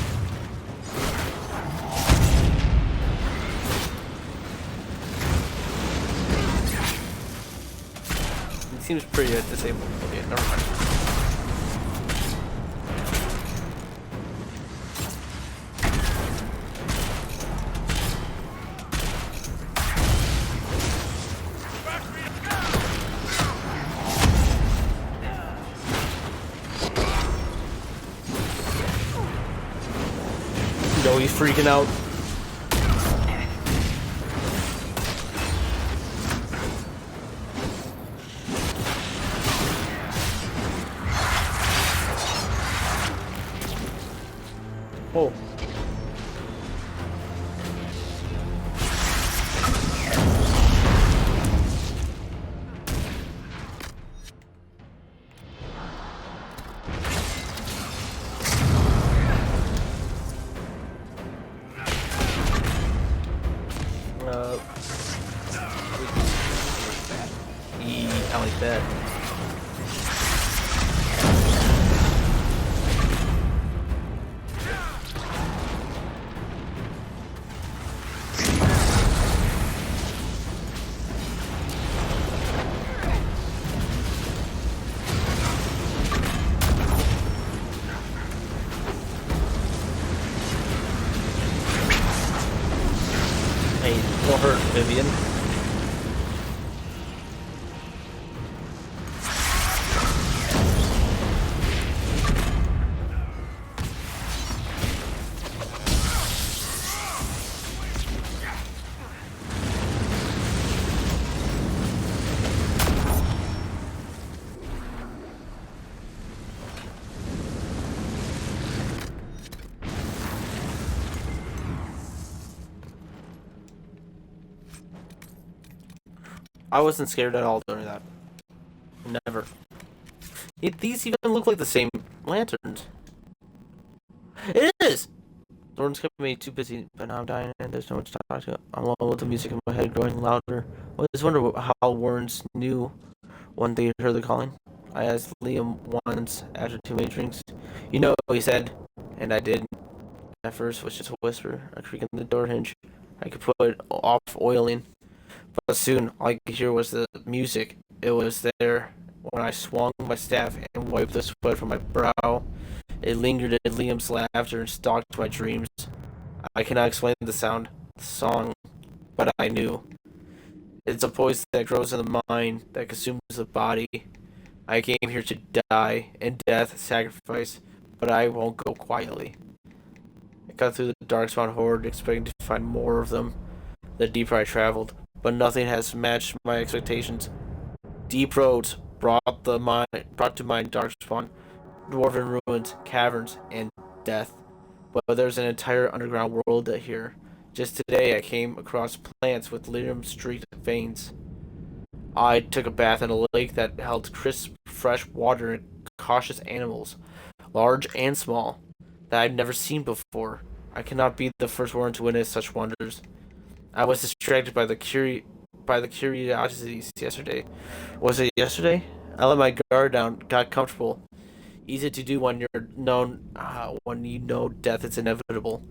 He seems pretty disabled. Okay, never mind. No, he's freaking out. Oh. I like that. Hey, don't hurt, Vivian. I wasn't scared at all during that. Never. These even look like the same lanterns. It is! Thorns kept me too busy, but now I'm dying and there's no one to talk to. I'm alone with the music in my head growing louder. I always wonder how Warrens knew when they heard the calling. I asked Liam once after 2 many drinks. You know, he said, and I did. At first it was just a whisper, a creak in the door hinge. I could put off oiling. But soon, all I could hear was the music. It was there when I swung my staff and wiped the sweat from my brow. It lingered in Liam's laughter and stalked my dreams. I cannot explain the song, but I knew. It's a poison that grows in the mind, that consumes the body. I came here to die, in death, sacrifice, but I won't go quietly. I cut through the Darkspawn horde, expecting to find more of them the deeper I traveled, but nothing has matched my expectations. Deep roads brought to mind Darkspawn, dwarven ruins, caverns, and death. But there's an entire underground world here. Just today I came across plants with lyrium streaked veins. I took a bath in a lake that held crisp, fresh water and cautious animals, large and small, that I'd never seen before. I cannot be the first one to witness such wonders. I was distracted by the curiosities yesterday. Was it yesterday? I let my guard down, got comfortable. Easy to do when when you know death is inevitable.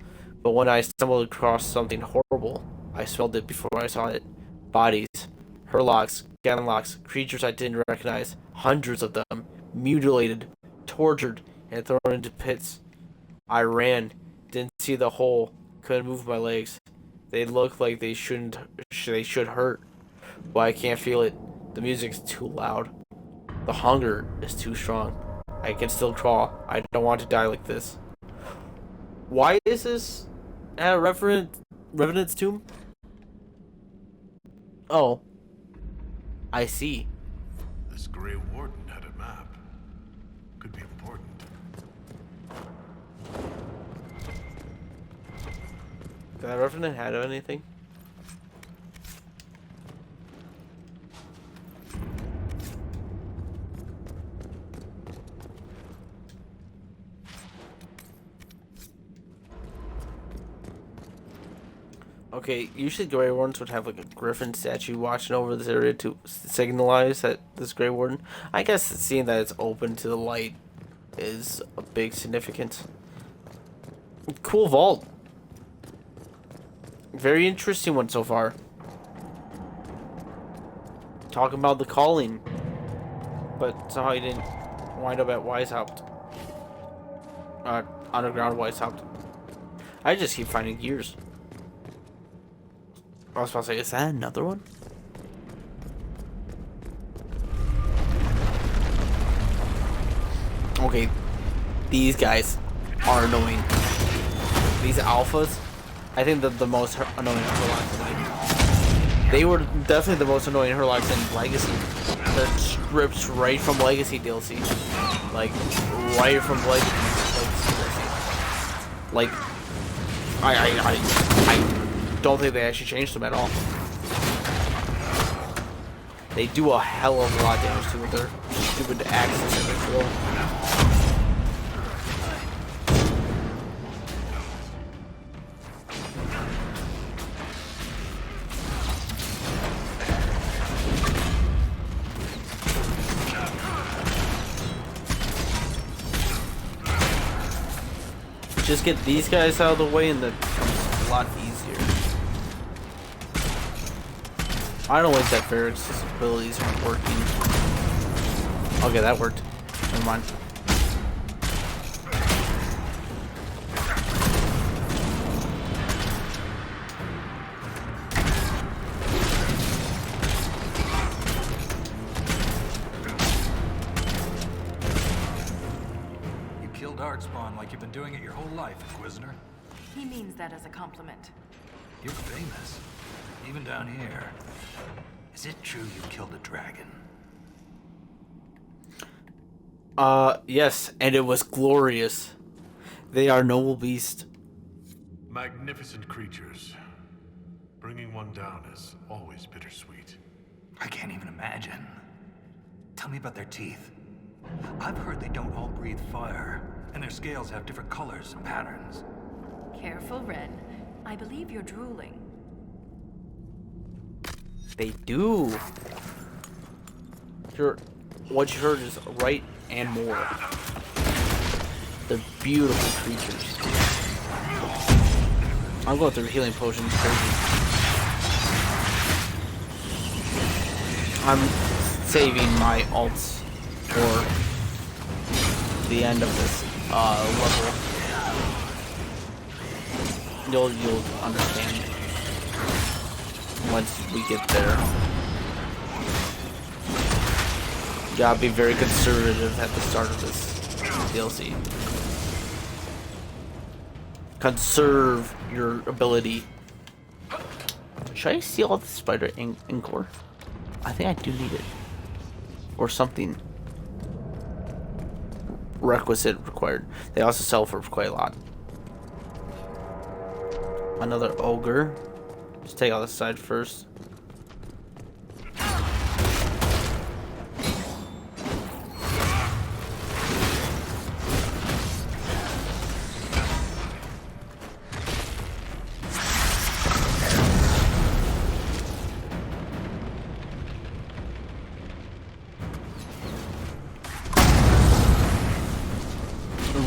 But when I stumbled across something horrible, I smelled it before I saw it. Bodies, Hurlocks, Ganlocks, creatures I didn't recognize, hundreds of them, mutilated, tortured, and thrown into pits. I ran, didn't see the hole, couldn't move my legs. They look like they should hurt, but I can't feel it. The music's too loud. The hunger is too strong. I can still crawl. I don't want to die like this. Why is this at a Revenant's tomb? Oh, I see. This Grey Warden had a map. Could be important. Did that Revenant have anything? Okay, usually Grey Wardens would have like a griffin statue watching over this area to signalize that this Grey Warden. I guess seeing that it's open to the light is a big significance. Cool vault. Very interesting one so far. Talking about the calling. But somehow he didn't wind up at Weishaupt. Underground Weishaupt. I just keep finding gears. I was about to say, is that another one? Okay, these guys are annoying. These alphas, I think the most annoying Hurlocks. They were definitely the most annoying Hurlocks in Legacy. They're stripped right from Legacy DLC. Like, right from Legacy DLC. Like, I don't think they actually changed them at all. They do a hell of a lot of damage to with their stupid axes that they throw. Just get these guys out of the way and that becomes a lot easier. I don't like that Varric's abilities aren't working. Okay, that worked. Never mind. You killed Darkspawn like you've been doing it your whole life, Inquisitor. He means that as a compliment. You're famous, even down here. Is it true you killed a dragon? Yes, and it was glorious. They are noble beasts. Magnificent creatures. Bringing one down is always bittersweet. I can't even imagine. Tell me about their teeth. I've heard they don't all breathe fire, and their scales have different colors and patterns. Careful, Ren. I believe you're drooling. They do. What you heard is right and more. They're beautiful creatures. I'm going through healing potions crazy. I'm saving my alts for to the end of this level, you'll understand once we get there. You gotta be very conservative at the start of this DLC. Conserve your ability. Should I steal all the spider ink? I think I do need it. Or something. Required. They also sell for quite a lot. Another ogre. Just take out the side first.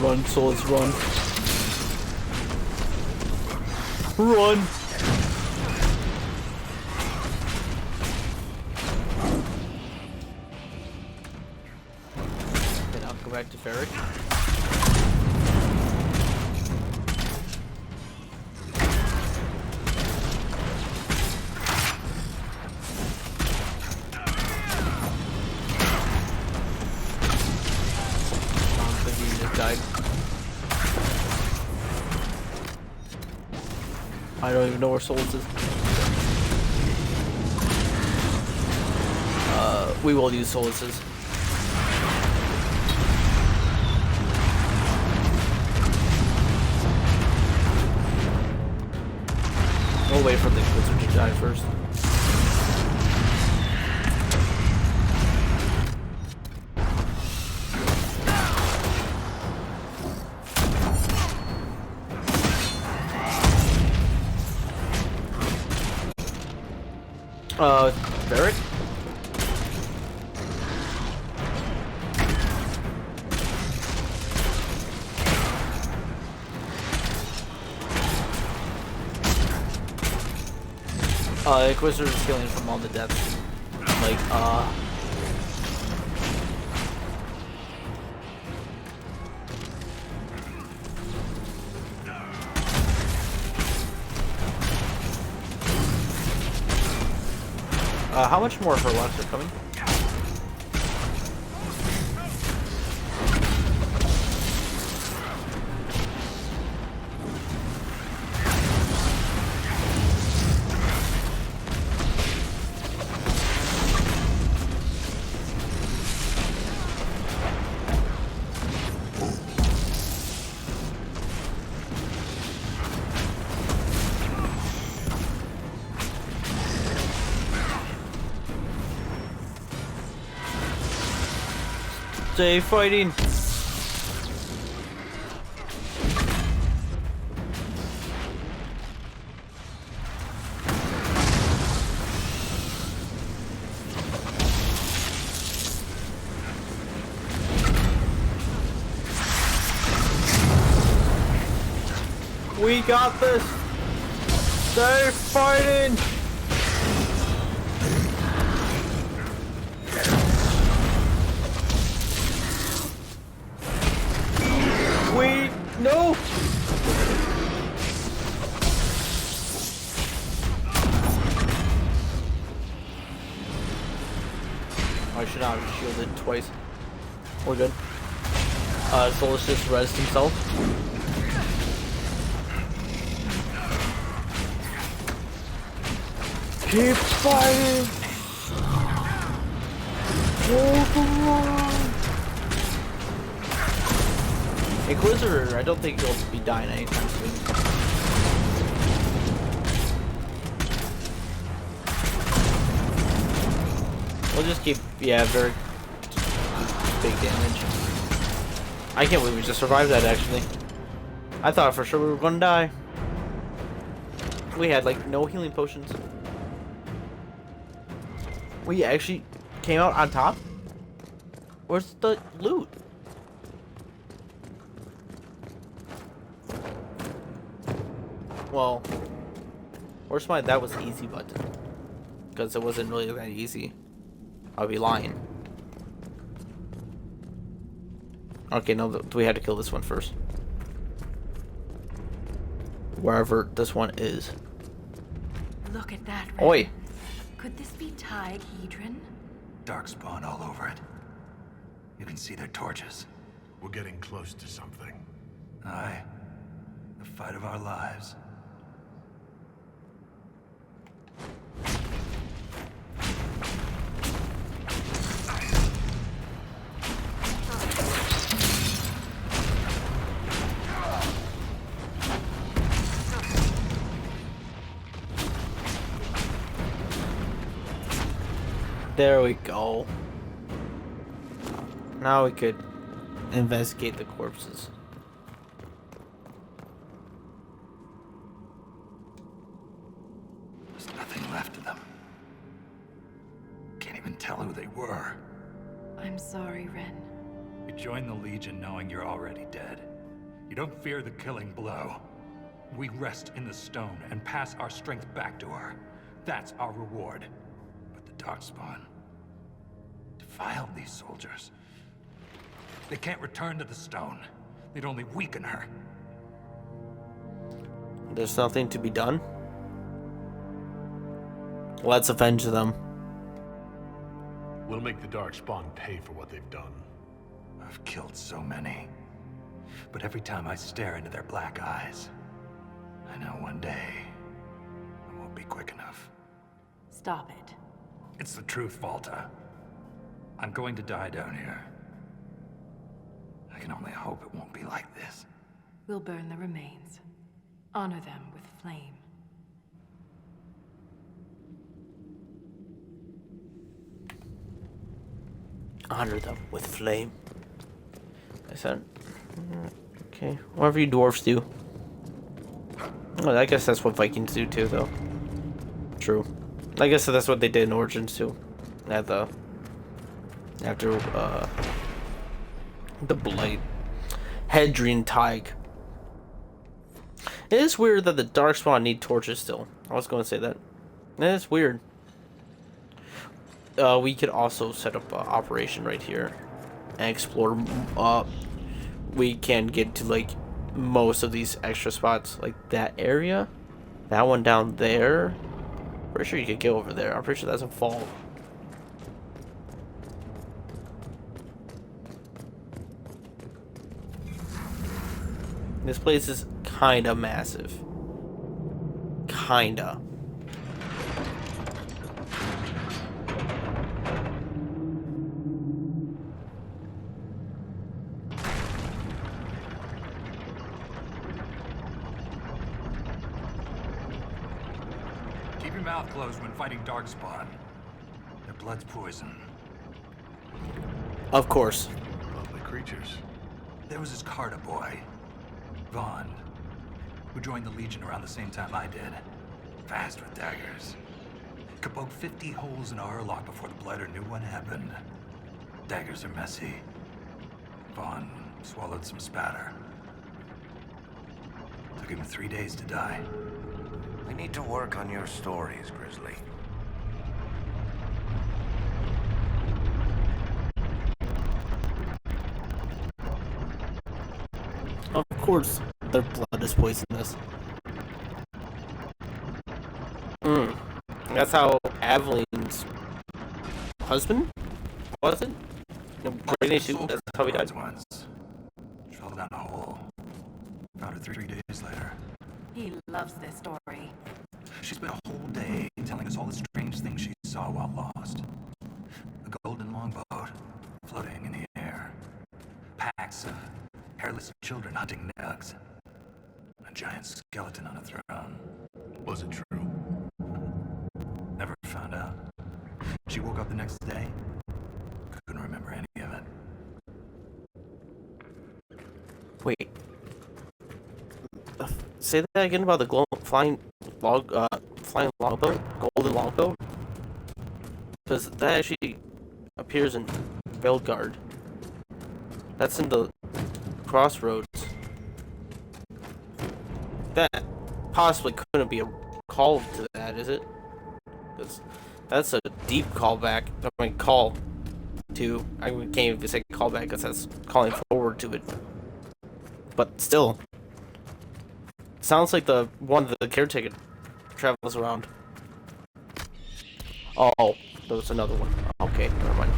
Run, souls, run. Run! Then I'll go back to Ferric. I don't even know where Souls is. We will use Souls'. We'll wait for the Inquisitor to die first. Barrett? Inquisitor is healing from all the deaths. Like, how much more Herlocks are coming? Stay fighting. We got this. Stay fighting. No! I should not have shielded twice. We're good. Solus just rezzed himself. Keep fighting! Inquisitor, I don't think he'll be dying anytime soon. We'll just keep, yeah, very big damage. I can't believe we just survived that, actually. I thought for sure we were gonna die. We had, like, no healing potions. We actually came out on top? Where's the loot? Well, where's my that was easy button? Because it wasn't really that easy. I'll be lying. Okay, no, we had to kill this one first. Wherever this one is. Look at that. Oi! Could this be Hedron? Darkspawn all over it. You can see their torches. We're getting close to something. Aye. The fight of our lives. There we go. Now we could investigate the corpses. There's nothing left of them. Can't even tell who they were. I'm sorry, Ren. You join the Legion knowing you're already dead. You don't fear the killing blow. We rest in the stone and pass our strength back to her. That's our reward. But the Darkspawn defiled these soldiers. They can't return to the stone. They'd only weaken her. There's nothing to be done. Let's avenge them. We'll make the Darkspawn pay for what they've done. I've killed so many. But every time I stare into their black eyes, I know one day I won't be quick enough. Stop it. It's the truth, Volta. I'm going to die down here. I can only hope it won't be like this. We'll burn the remains. Honor them with flame. Honor them with flame. I said, okay, whatever you dwarves do. Oh, I guess that's what Vikings do too, though. True. I guess that's what they did in Origins too. After the Blight. Hedron Tig. It is weird that the Darkspawn need torches still. I was going to say that. It is weird. We could also set up an operation right here and explore. We can get to like most of these extra spots, like that area, that one down there. Pretty sure you could get over there. I'm pretty sure that's a fall. This place is kinda massive. Kinda. Keep your mouth closed when fighting Darkspawn. Their blood's poison. Of course. Lovely creatures. There was this Carter boy, Vaughn, who joined the Legion around the same time I did. Fast with daggers. Could poke 50 holes in a Hurlock before the Blighter knew what happened. Daggers are messy. Vaughn swallowed some spatter. Took him 3 days to die. We need to work on your stories, Grizzly. Of course, their blood is poisonous. That's how Avelin's husband was it? No, that's how he died. Once. Fell down a hole. Found her 3 days later. He loves this story. She spent a whole day telling us all the strange things she saw while lost. A golden longboat floating in the air. Packs of hairless children hunting nugs. A giant skeleton on a throne. Was it true? Never found out. She woke up the next day. Couldn't remember any of it. Wait. Say that again about the flying longboat, golden longboat. Because that actually appears in Belgard. That's in the crossroads. That possibly couldn't be a call to that, is it? That's a deep callback. I mean, call. to. I can't even say callback because that's calling forward to it. But still. Sounds like the one that the caretaker travels around. Oh, there was another one. Okay, never mind.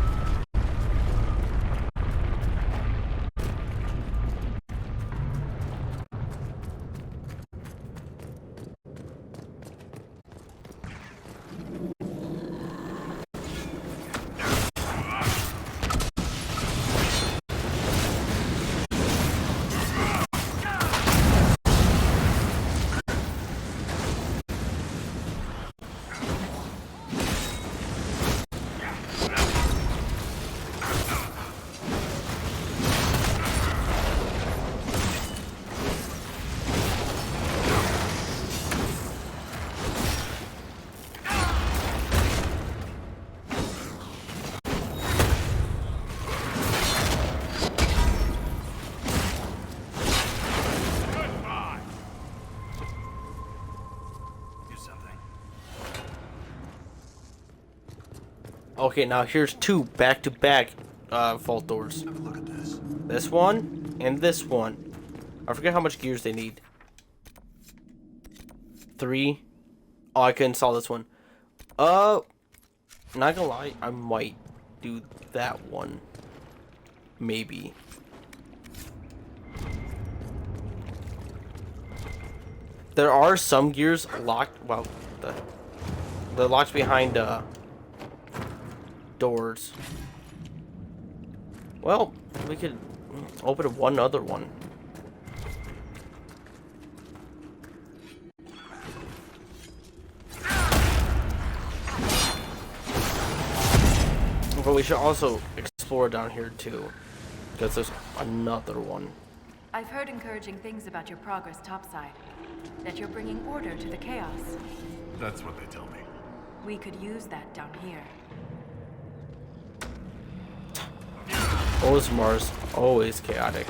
Okay, now here's two back-to-back vault doors. Have a look at this. This one and this one. I forget how much gears they need. 3. Oh, I can install this one. Not gonna lie, I might do that one. Maybe. There are some gears locked. Well, they're locked behind doors. Well, we could open one other one. But we should also explore down here too, because there's another one. I've heard encouraging things about your progress topside. That you're bringing order to the chaos. That's what they tell me. We could use that down here. Orzamar's always chaotic.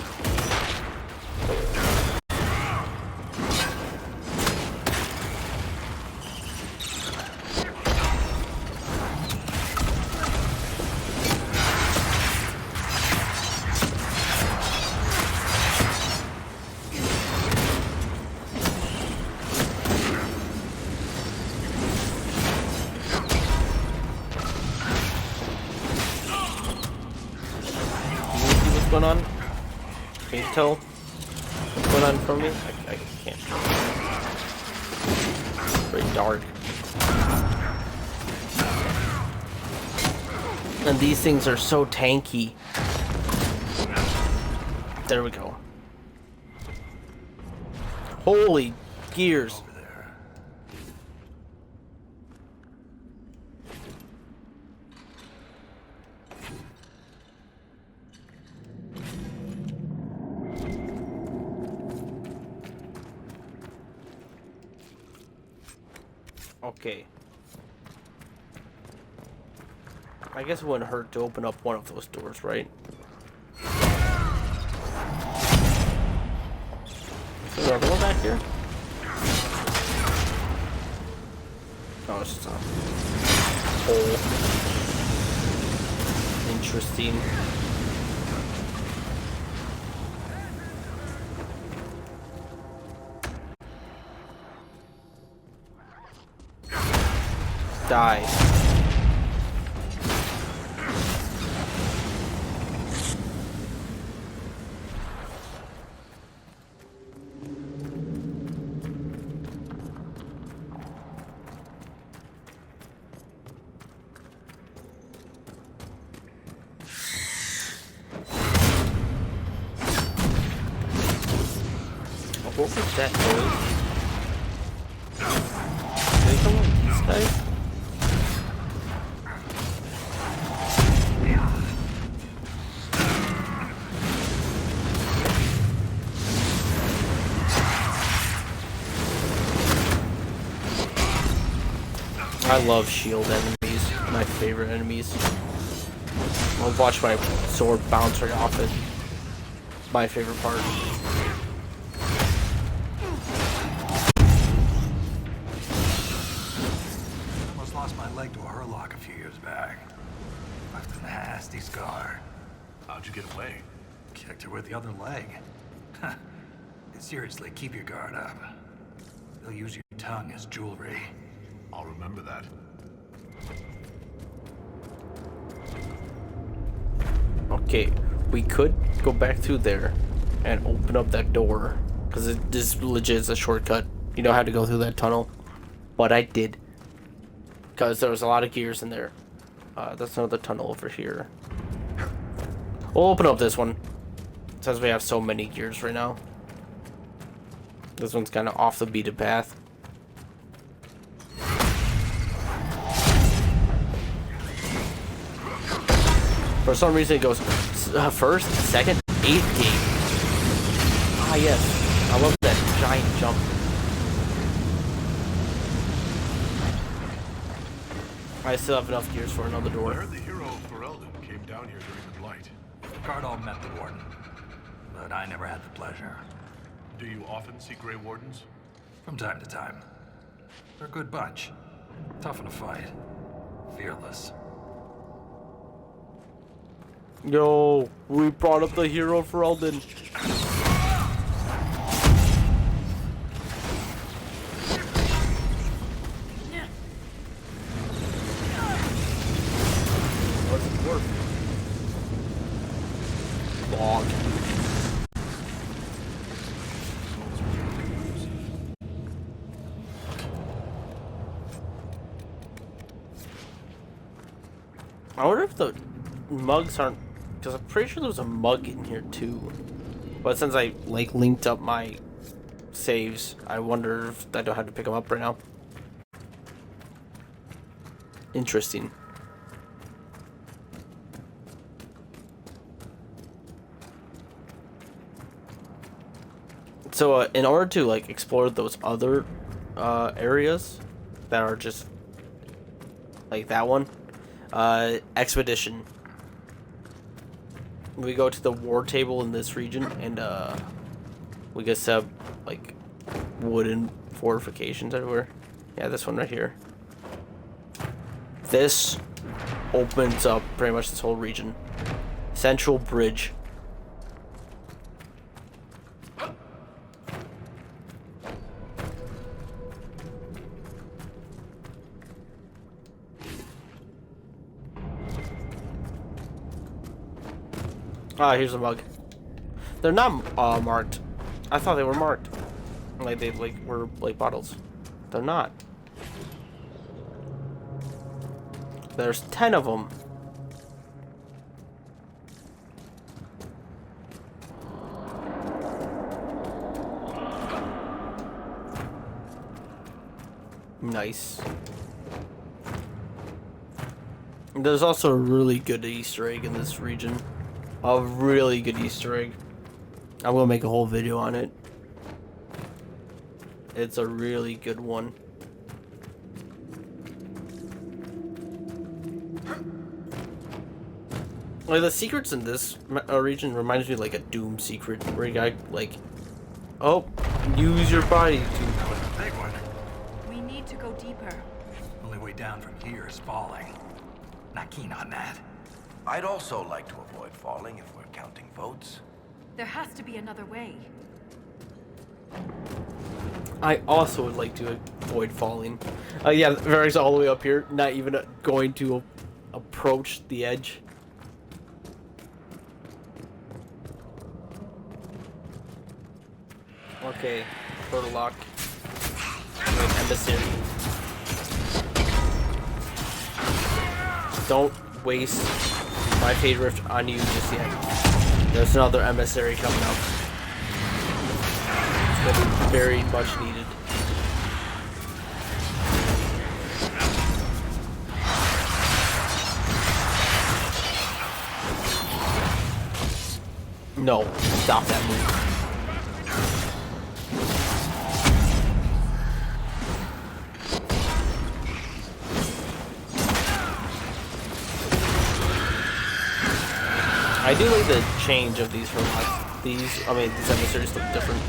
Going on? Can you tell what's going on from me? I can't. It's very dark. And these things are so tanky. There we go. Holy gears. Okay. I guess it wouldn't hurt to open up one of those doors, right? Is there another one back here? Oh, it's just a hole. Interesting. Die. What was that noise? Did they come with these guys? I love shield enemies, my favorite enemies. I'll watch my sword bounce right off it. My favorite part. Almost lost my leg to a hurlock a few years back. Left a nasty scar. How'd you get away? Kicked her with the other leg. Seriously, keep your guard up. They'll use your tongue as jewelry. I'll remember that. Okay, we could go back through there and open up that door, because this legit is a shortcut. You know how to go through that tunnel. But I did, because there was a lot of gears in there. That's another tunnel over here. We'll open up this one, since we have so many gears right now. This one's kind of off the beaten path. For some reason it goes first, second, 8th gate. Ah yes, I love that giant jump. I still have enough gears for another door. I heard the hero of Ferelden came down here during the Blight. Cardall met the Warden, but I never had the pleasure. Do you often see Grey Wardens? From time to time. They're a good bunch. Tough in a fight. Fearless. Yo, we brought up the hero of Ferelden. What's it worth? Log. I wonder if the mugs aren't, because I'm pretty sure there was a mug in here too. But since I like linked up my saves, I wonder if I don't have to pick them up right now. Interesting. So in order to like explore those other areas that are just like that one, expedition, we go to the war table in this region, and we get set up like wooden fortifications everywhere. Yeah, this one right here. This opens up pretty much this whole region. Central Bridge. Ah, here's a mug. They're not marked. I thought they were marked. Like they were like bottles. They're not. There's 10 of them. Nice. There's also a really good Easter egg in this region. A really good Easter egg. I'm gonna make a whole video on it. It's a really good one. Like the secrets in this region reminds me of like a Doom secret where you got like, oh, use your body to. That was a big one. We need to go deeper. Only way down from here is falling. Not keen on that. I'd also like to avoid falling if we're counting votes. There has to be another way. I also would like to avoid falling. Yeah, Varric's all the way up here, not even going to approach the edge. Okay, portal lock. Wait, emissary. Don't waste my fate rift on you just yet. There's another emissary coming up. It's gonna be very much needed. No, stop that move. I do like the change of these from these. I mean, these emissaries look different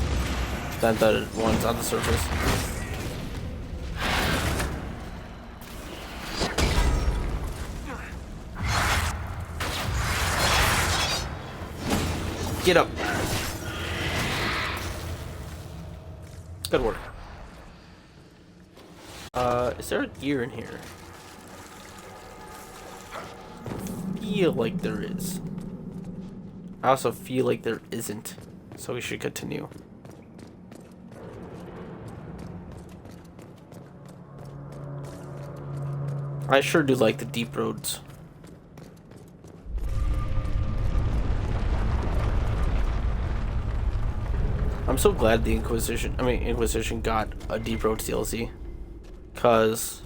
than the ones on the surface. Get up. Good work. Is there a gear in here? Feel like there is. I also feel like there isn't. So we should continue. I sure do like the deep roads. I'm so glad the Inquisition got a Deep Roads DLC. Cause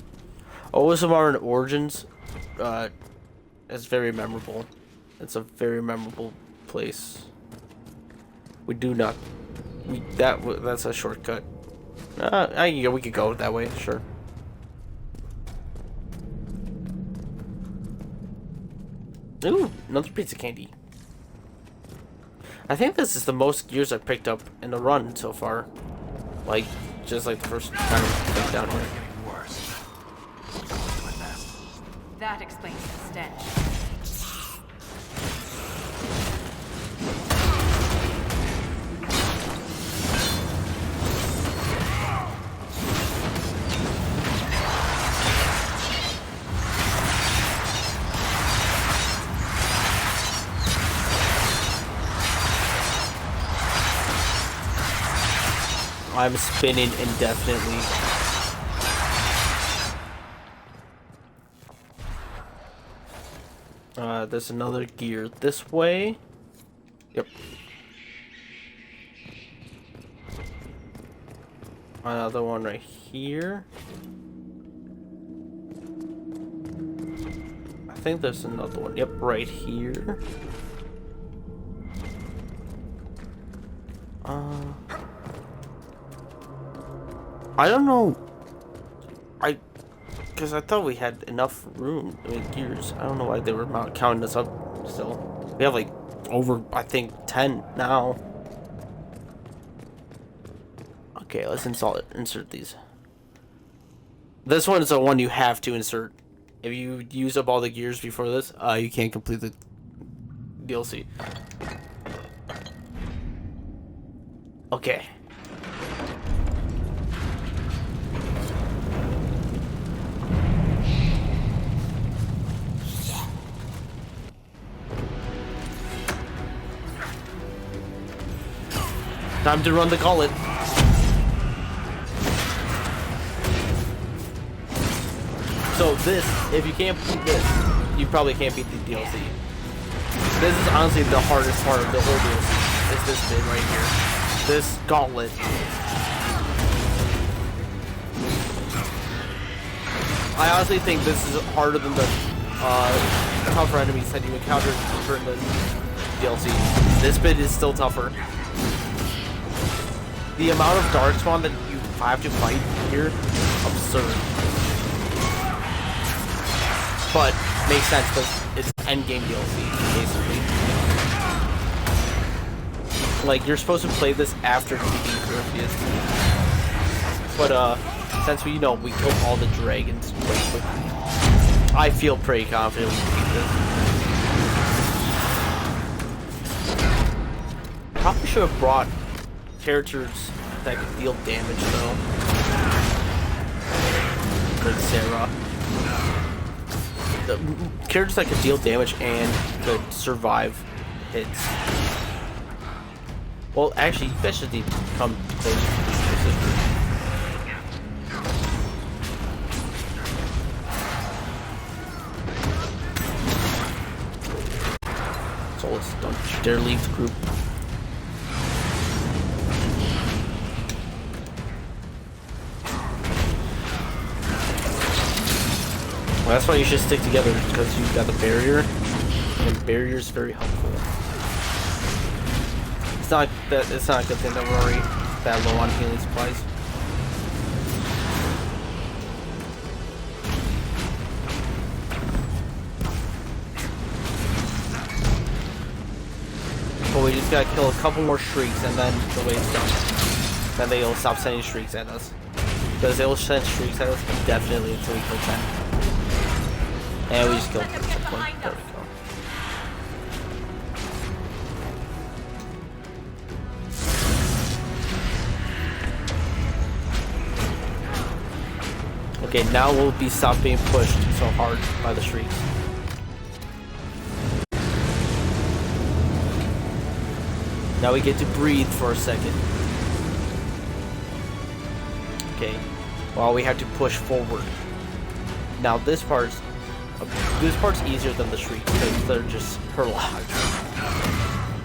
Orzammar and Origins is very memorable. It's a very memorable place. We do not that's a shortcut. We could go that way, sure. Ooh, another piece of candy. I think this is the most gears I've picked up in the run so far. Like, just like the first time I picked down here. That explains the stench. I'm spinning indefinitely. There's another gear this way. Yep. Another one right here. I think there's another one. Yep, right here. I don't know. Because I thought we had enough room with gears. I don't know why they were not counting us up still. We have like over, I think, 10 now. Okay, let's insert these. This one is the one you have to insert. If you use up all the gears before this, you can't complete the DLC. Okay. Time to run the gauntlet. So this, if you can't beat this, you probably can't beat the DLC. This is honestly the hardest part of the whole DLC. Is this bit right here. This gauntlet. I honestly think this is harder than the tougher enemies that you encountered during the DLC. This bit is still tougher. The amount of darkspawn that you have to fight here, absurd. But makes sense because it's endgame DLC, basically. Like, you're supposed to play this after defeating Corypheus. But since we we killed all the dragons pretty quickly, I feel pretty confident we can beat this. Probably should have brought characters that could deal damage though. Like Sarah. The characters that could deal damage and could survive hits. Well, actually, you guys should need to come close to your sister. So let's don't you dare leave the group. Well, that's why you should stick together, because you've got the barrier, and barrier is very helpful. It's not a good thing that we're already that low on healing supplies. But we just gotta kill a couple more shrieks, and then the wave's done. Then they'll stop sending shrieks at us. Because they'll send shrieks at us indefinitely until we kill 10. And we just killed 10 at some point. There we go. Okay, now we'll be stopped being pushed so hard by the streets. Now we get to breathe for a second. Okay, well, we have to push forward. Now this part's easier than the streets because they're just herlocked.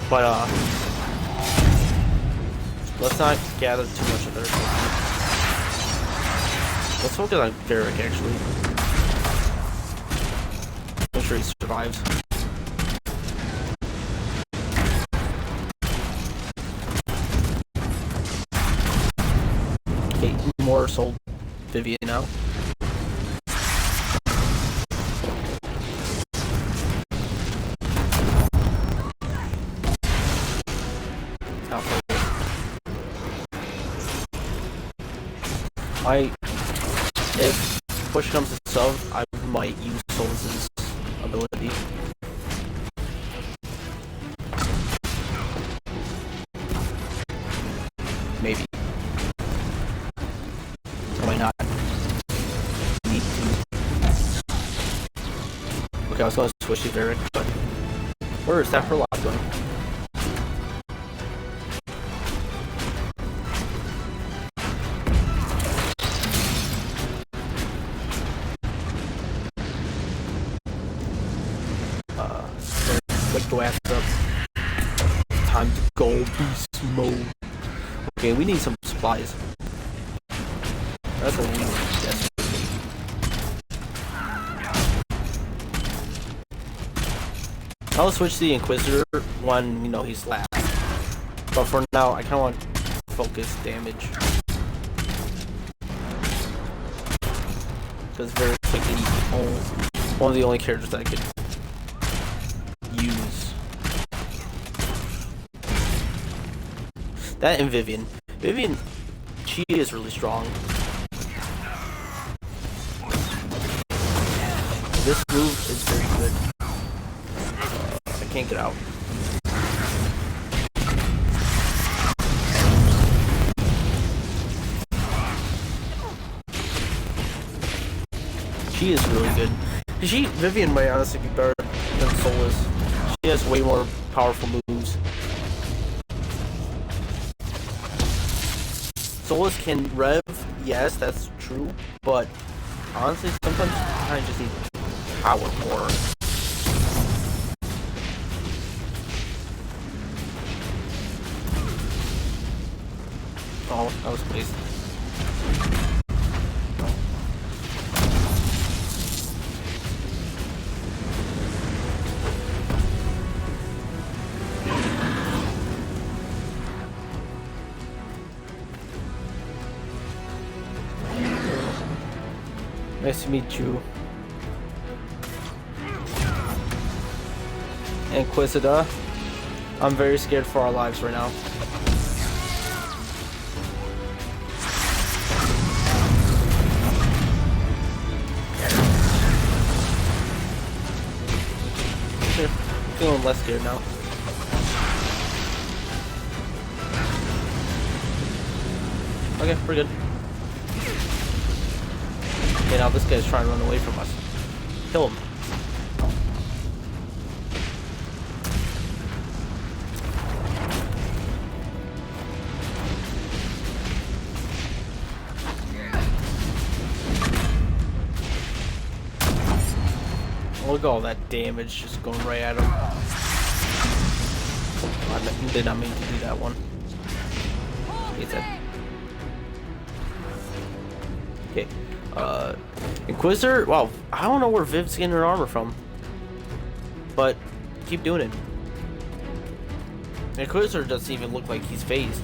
But let's not gather too much of their attention. Let's focus on Varric actually. Make sure he survives. Okay, more sold Vivian now. If push comes to shove, I might use Solus's ability. Maybe. I might not need to. Okay, I was going to switch to Varric, but where is that Herlock going? Go after him. Time to go beast mode. Okay, we need some supplies. That's what we need desperately. I'll switch to the Inquisitor when, you know, he's last. But for now, I kind of want focus damage. Because very quickly, one of the only characters that I could use. That and Vivian. Vivian, she is really strong. This move is very good. I can't get out. She is really good. Vivian might honestly be better than Solus. She has way more powerful moves. Solus can rev, yes, that's true, but honestly, sometimes you kind of just need power more. Oh, that was wasted. Nice to meet you. Inquisitor. I'm very scared for our lives right now. I'm feeling less scared now. Okay, we're good. Okay, now this guy's trying to run away from us. Kill him. Look at all that damage just going right at him. I did not mean to do that one. He's dead. Okay. Inquisitor? Wow, I don't know where Viv's getting her armor from. But, keep doing it. Inquisitor doesn't even look like he's phased.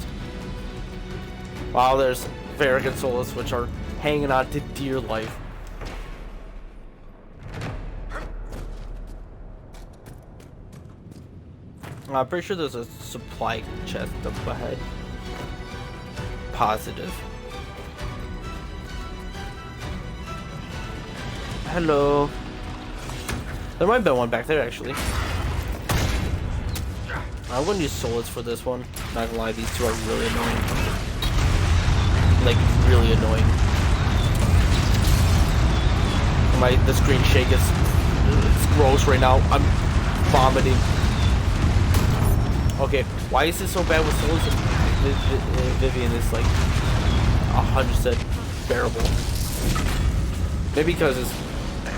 Wow, there's Varric and Solus, which are hanging on to dear life. I'm pretty sure there's a supply chest up ahead. Positive. Hello. There might be one back there, actually. I'm gonna use Solus for this one. Not gonna lie, these two are really annoying. Like, really annoying. making the screen shake. It's gross right now. I'm vomiting. Okay, why is it so bad with Solus and Vivian is like 100% bearable? Maybe because it's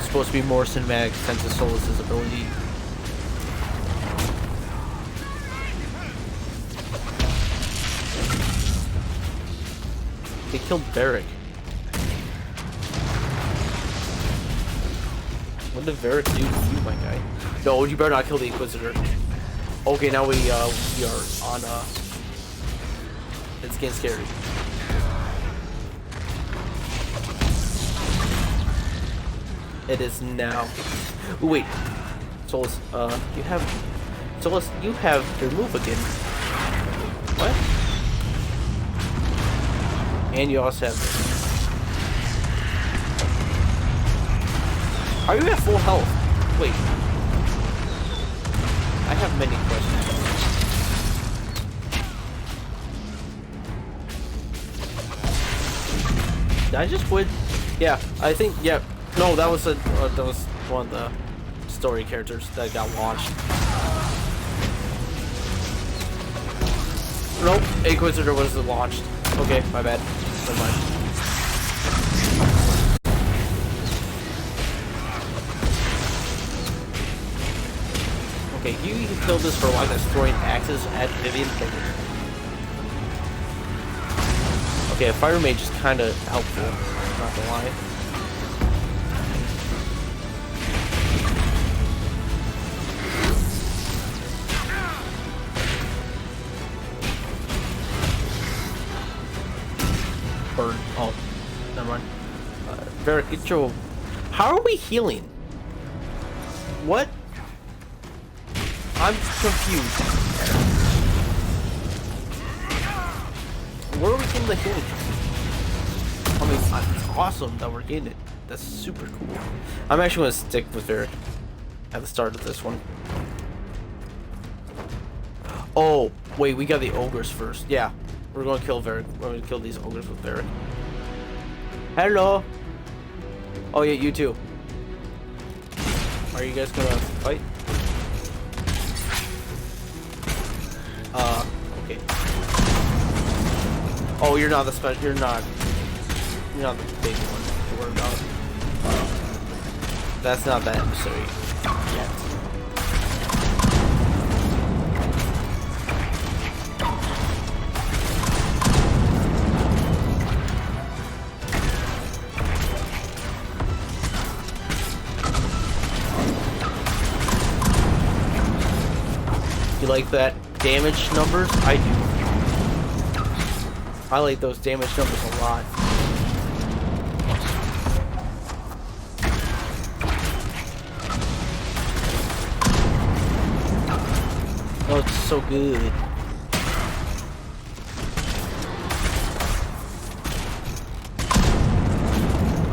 supposed to be more cinematic sense of Solus's ability. They killed Varric. What did Varric do to you, my guy? No, you better not kill the Inquisitor. Okay, now we are on it's getting scary. It is now. Ooh, wait. Solus, you have your move again. What? And you also have this. Are you at full health? Wait. I have many questions. Did I just win? Yeah, I think, yeah. No, that was one of the story characters that got launched. Nope, Inquisitor was launched. Okay, my bad. Never mind. Okay, you can kill this for like throwing axes at Vivian. Okay, a fire mage is kind of helpful, not gonna lie. Burn. Oh, never mind. Varric, get your... How are we healing? What? I'm confused. Where are we getting the healing from? I mean, it's awesome that we're getting it. That's super cool. I'm actually going to stick with Varric at the start of this one. Oh, wait, we got the ogres first. Yeah, we're going to kill Varric. We're going to kill these ogres with Varric. Hello. Oh, yeah, you too. Are you guys going to fight? Okay. Oh, you're not the special. You're not the big one to worry about. That's not that emissary yet. You like that damage numbers? I do. I like those damage numbers a lot. Oh, it's so good.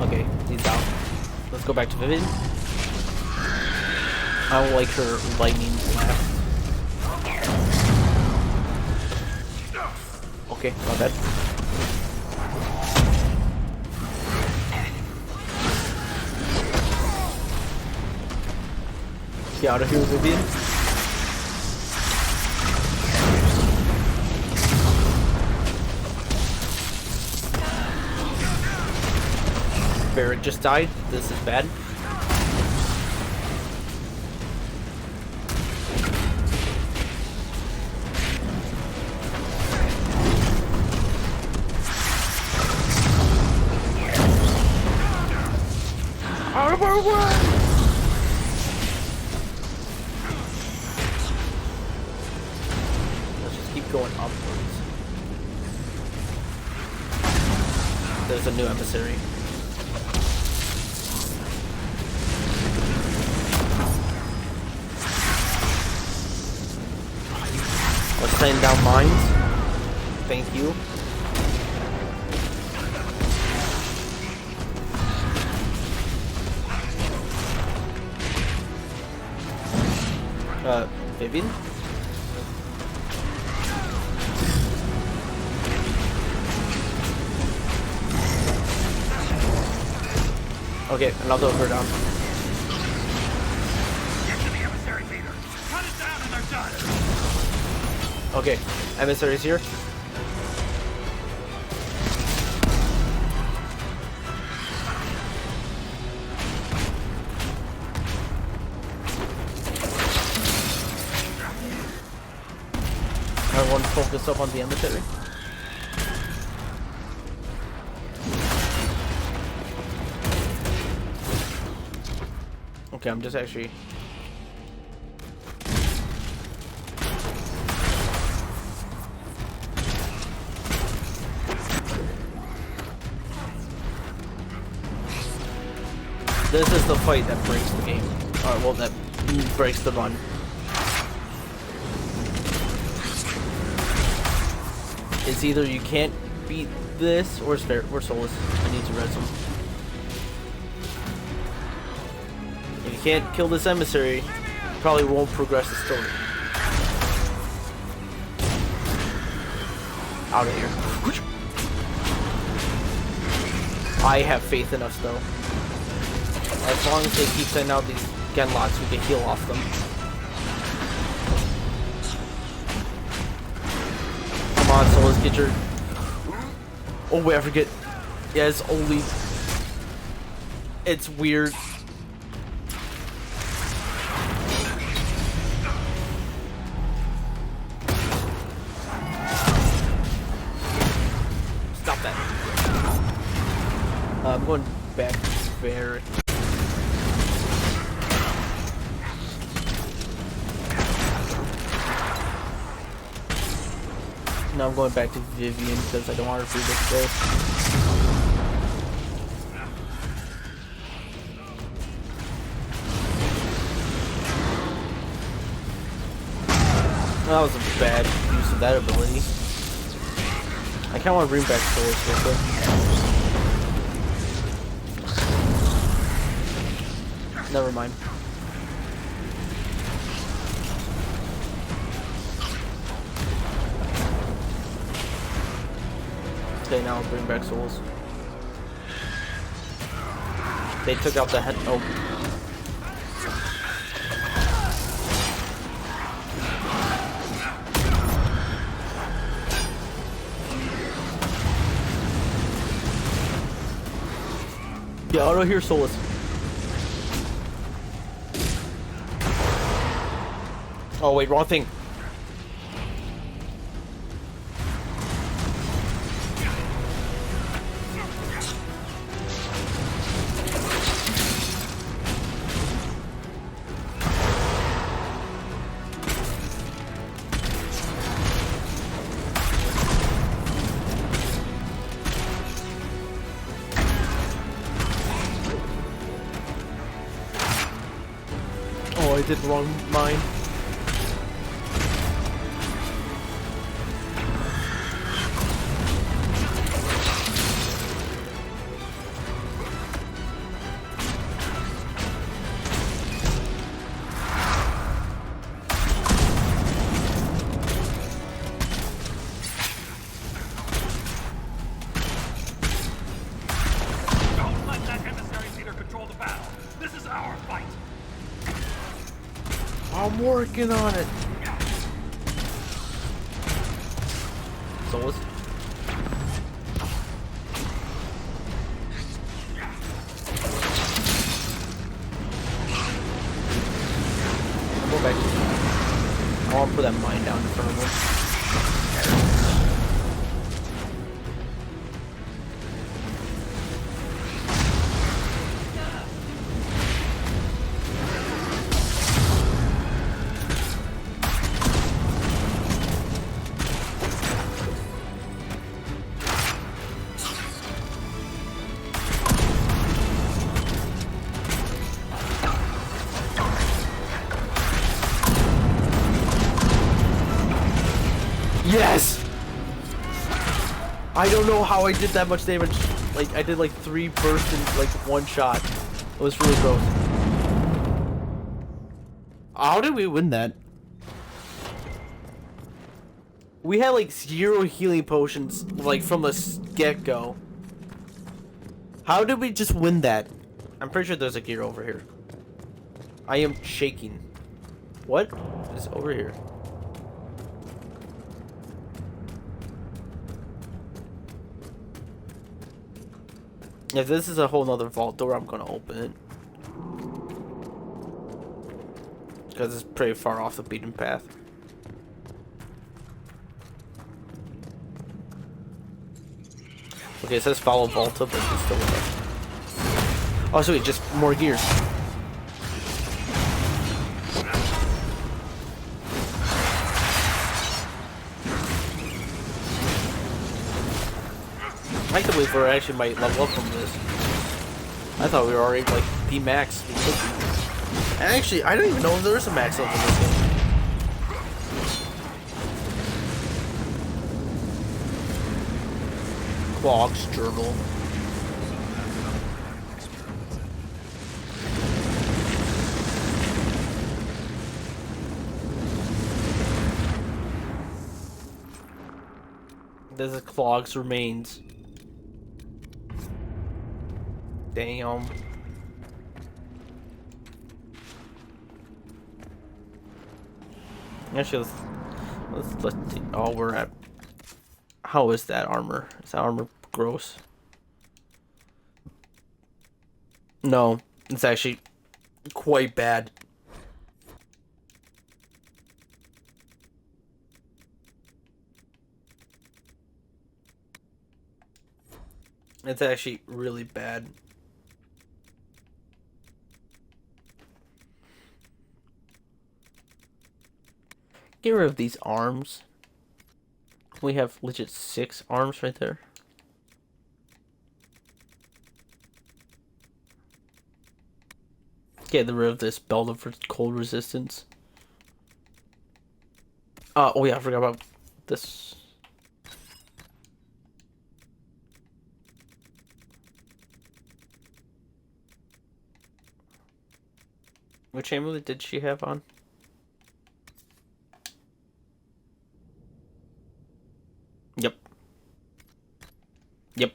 Okay, he's out. Let's go back to Vivian. I don't like her lightning blast. Okay, my bad. Get out of here, Vivian. Varric just died. This is bad. Let's just keep going upwards. There's a new emissary. Let's send down mines. Thank you. Vivian? Oh, Okay, and I'll throw her down. Get to the emissary leader. Cut it down and they're done. Okay, emissary's here. Everyone focus up on the emissary. Okay, I'm just actually... This is the fight that breaks the game. Alright, well, that breaks the run. It's either you can't beat this or Solus. I need to res him. If you can't kill this emissary, you probably won't progress the story. Out of here. I have faith in us though. As long as they keep sending out these Genlots, we can heal off them. Come on, Solus, get your... Oh wait, I forget. Yeah, it's only... It's weird. Stop that. I'm going back to Barrett. Now I'm going back to Vivian because I don't want her to do this day. That was a bad use of that ability. I kind of want to bring back Solus real quick. Never mind. Okay, now I'll bring back Souls. They took out the head. Oh. Yeah, auto here, Solus. Oh wait, wrong thing. Oh, I did the wrong mine. Don't let that emissary leader control the battle. This is our fight. I'm working on it. Solus. Go back. I'll put that mine down in front of him. Yes! I don't know how I did that much damage. Like, I did like 3 bursts in like 1 shot. It was really gross. How did we win that? We had like 0 healing potions like from the get-go. How did we just win that? I'm pretty sure there's a gear over here. I am shaking. What is over here? If this is a whole nother vault door, I'm gonna open it. Because it's pretty far off the beaten path. Okay, it says follow Volta, but it's still with us. Oh, sweet, just more gears. I like the way we actually might level up from this. I thought we were already like the max we could be. And actually, I don't even know if there is a max level in this game. Clog's journal. There's a Clog's remains. Damn. Actually, let's see. Oh, we're at. How is that armor? Is that armor gross? No, it's actually quite bad. It's actually really bad. Get rid of these arms. We have legit 6 arms right there. Get rid of this belt of cold resistance. Oh yeah, I forgot about this. Which amulet did she have on? Yep. Yep.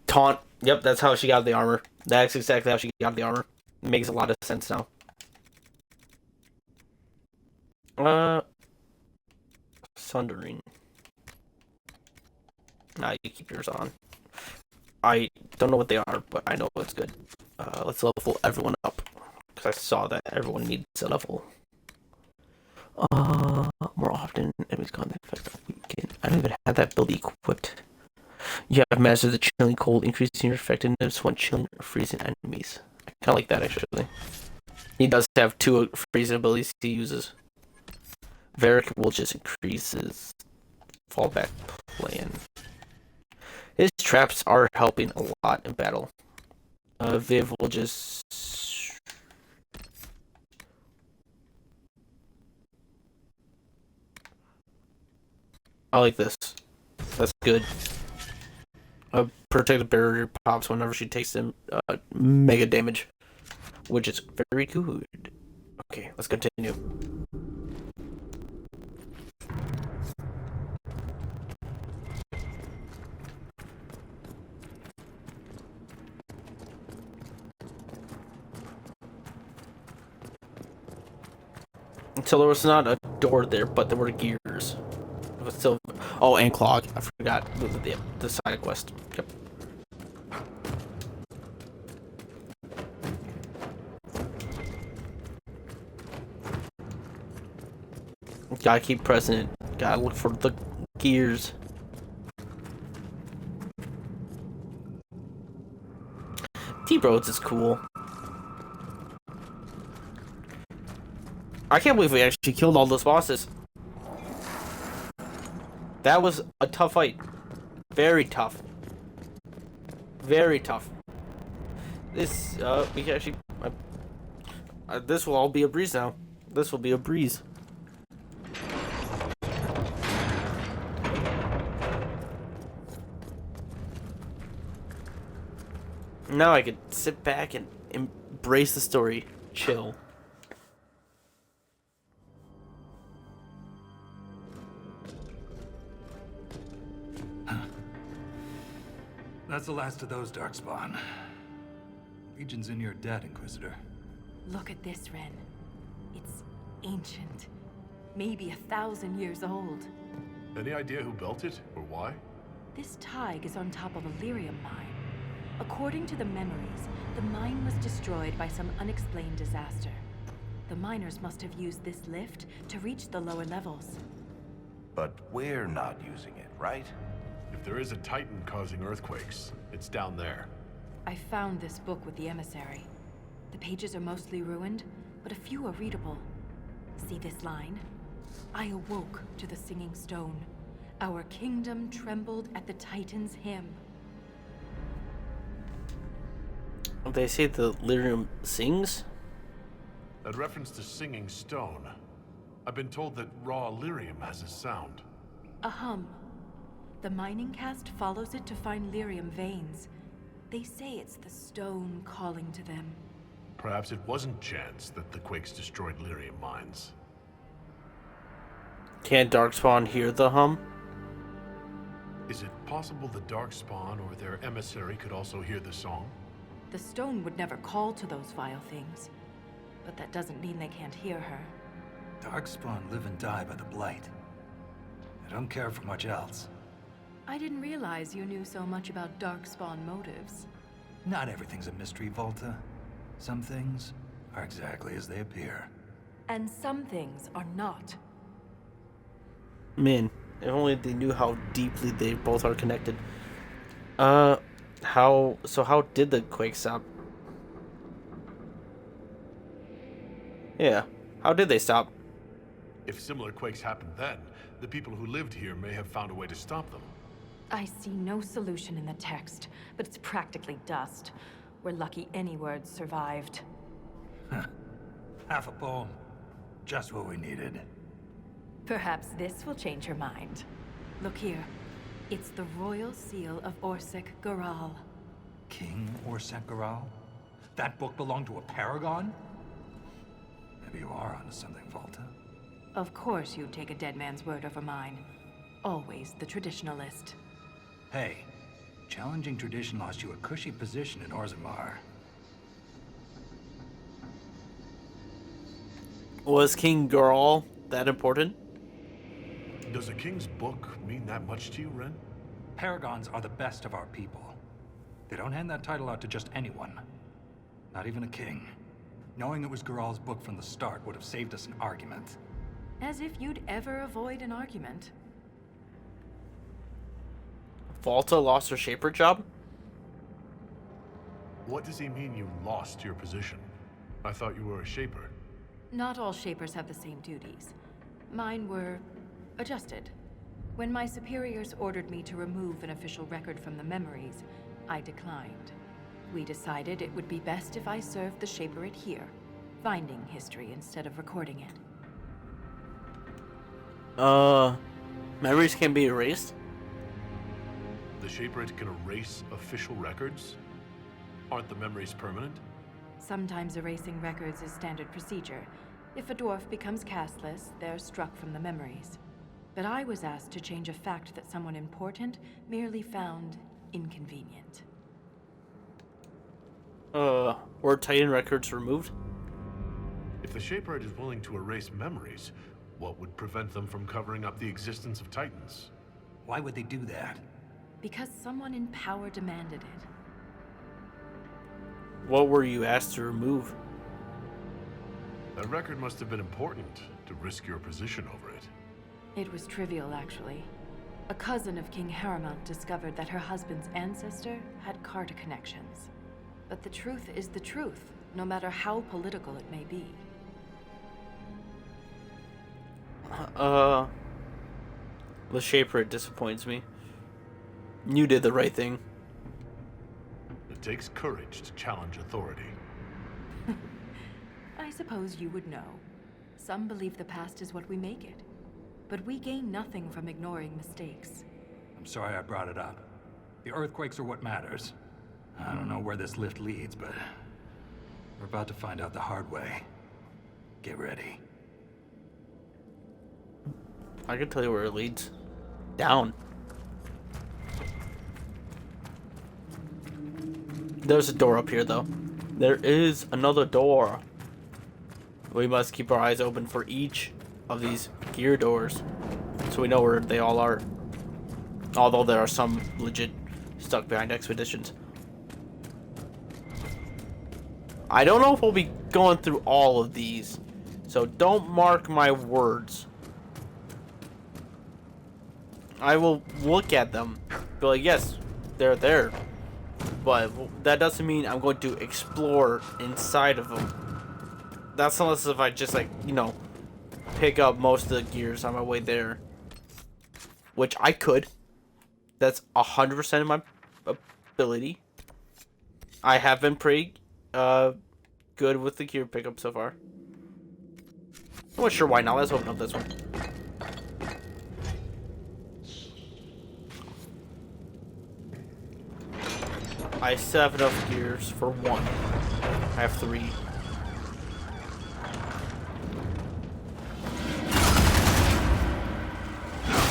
Taunt. Yep, that's how she got the armor. That's exactly how she got the armor. It makes a lot of sense now. Sundering. Nah, you keep yours on. I don't know what they are, but I know it's good. Let's level everyone up. Because I saw that everyone needs a level. More often, enemies contact effects are weakened. I don't even have that ability equipped. You have mastered the chilling cold, increasing your effectiveness when chilling or freezing enemies. I kind of like that, actually. He does have 2 freezing abilities he uses. Varric will just increase his fallback plan. His traps are helping a lot in battle. Viv will just... I like this. That's good. Protective barrier pops whenever she takes them mega damage, which is very good. Okay, let's continue. Until there was not a door there, but there were gears. It was still. Oh, and Clog. I forgot the side quest. Yep. Gotta keep pressing it. Gotta look for the gears. Deep Roads is cool. I can't believe we actually killed all those bosses. That was a tough fight. Very tough. Very tough. This, we can actually... this will all be a breeze now. This will be a breeze. Now I could sit back and embrace the story. Chill. That's the last of those, Darkspawn. Legion's in your debt, Inquisitor. Look at this, Ren. It's ancient. Maybe 1,000 years old. Any idea who built it, or why? This Tig is on top of a lyrium mine. According to the memories, the mine was destroyed by some unexplained disaster. The miners must have used this lift to reach the lower levels. But we're not using it, right? If there is a Titan causing earthquakes, it's down there. I found this book with the emissary. The pages are mostly ruined, but a few are readable. See this line? I awoke to the singing stone. Our kingdom trembled at the Titan's hymn. They say the lyrium sings? That reference to singing stone. I've been told that raw lyrium has a sound. A hum. The mining cast follows it to find lyrium veins. They say it's the stone calling to them. Perhaps it wasn't chance that the quakes destroyed lyrium mines. Can't Darkspawn hear the hum? Is it possible the Darkspawn or their emissary could also hear the song? The stone would never call to those vile things. But that doesn't mean they can't hear her. Darkspawn live and die by the Blight. They don't care for much else. I didn't realize you knew so much about Darkspawn motives. Not everything's a mystery, Volta. Some things are exactly as they appear. And some things are not. Man, if only they knew how deeply they both are connected. How did the quake stop? Yeah, how did they stop? If similar quakes happened then, the people who lived here may have found a way to stop them. I see no solution in the text, but it's practically dust. We're lucky any words survived. Half a poem. Just what we needed. Perhaps this will change her mind. Look here. It's the royal seal of Orsec Garal. King Orsec Garal? That book belonged to a paragon? Maybe you are onto something, Volta. Of course you'd take a dead man's word over mine. Always the traditionalist. Hey, challenging tradition lost you a cushy position in Orzammar. Was King Garal that important? Does a king's book mean that much to you, Ren? Paragons are the best of our people. They don't hand that title out to just anyone. Not even a king. Knowing it was Garal's book from the start would have saved us an argument. As if you'd ever avoid an argument. Volta lost her Shaper job? What does he mean you lost your position? I thought you were a Shaper. Not all Shapers have the same duties. Mine were adjusted. When my superiors ordered me to remove an official record from the memories, I declined. We decided it would be best if I served the Shaperate here, finding history instead of recording it. Memories can be erased? The Shaperate can erase official records? Aren't the memories permanent? Sometimes erasing records is standard procedure. If a dwarf becomes castless, they're struck from the memories. But I was asked to change a fact that someone important merely found inconvenient. Were Titan records removed? If the Shaperate is willing to erase memories, what would prevent them from covering up the existence of Titans? Why would they do that? Because someone in power demanded it. What were you asked to remove? That record must have been important to risk your position over it. It was trivial, actually. A cousin of King Haramount discovered that her husband's ancestor had Carta connections. But the truth is the truth, no matter how political it may be. The Shaperate disappoints me. You did the right thing. It takes courage to challenge authority. I suppose you would know. Some believe the past is what we make it. But we gain nothing from ignoring mistakes. I'm sorry I brought it up. The earthquakes are what matters. I don't know where this lift leads, but we're about to find out the hard way. Get ready. I can tell you where it leads. Down. There's a door up here, though. There is another door. We must keep our eyes open for each of these gear doors, so we know where they all are. Although there are some legit stuck behind expeditions. I don't know if we'll be going through all of these, so don't mark my words. I will look at them, be like, yes, they're there, but that doesn't mean I'm going to explore inside of them. That's unless if I just, like, you know, pick up most of the gears on my way there, which I could. That's 100% of my ability. I have been pretty good with the gear pickup so far. I'm not sure why not. Let's open up this one. I still have enough gears for one. I have 3.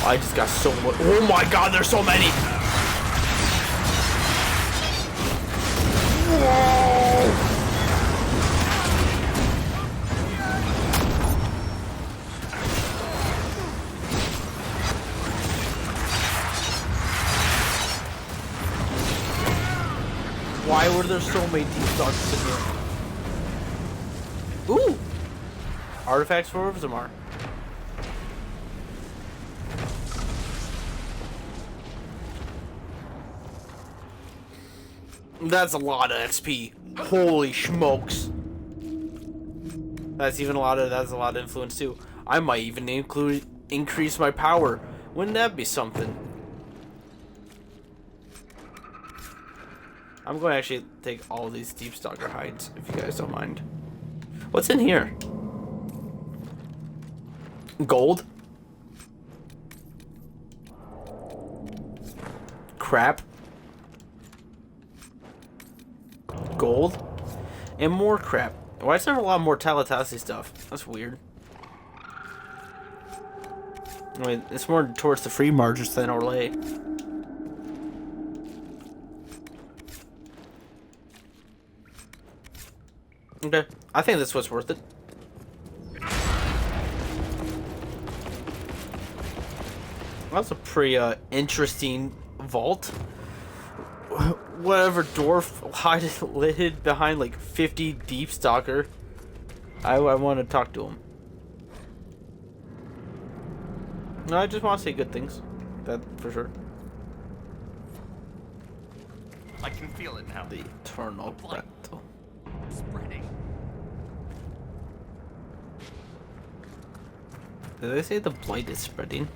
I just got so much. Oh my god, there's so many! Whoa! Why were there so many deep darks in here? Ooh! Artifacts for Orzammar. That's a lot of XP. Holy smokes. That's a lot of influence too. I might even increase my power. Wouldn't that be something? I'm going to actually take all these deep stalker hides, if you guys don't mind. What's in here? Gold? Crap. Gold? And more crap. Why is there a lot more Talatasi stuff? That's weird. I mean, it's more towards the free margins than Orlais. Okay, I think this was worth it. That's a pretty interesting vault. Whatever dwarf hid behind like 50 deep stalker. I want to talk to him. No, I just want to say good things. That for sure. I can feel it now. The eternal battle. Spreading. Did they say the blight is spreading?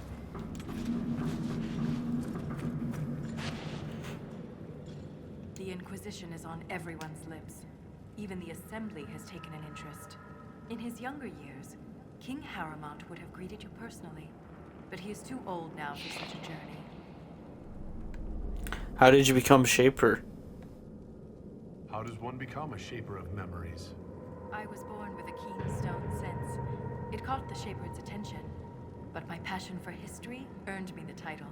The Inquisition is on everyone's lips. Even the Assembly has taken an interest. In his younger years, King Harrowmont would have greeted you personally, but he is too old now for such a journey. How did you become Shaper? How does one become a shaper of memories? I was born with a keen stone sense. It caught the Shaper's attention, but my passion for history earned me the title.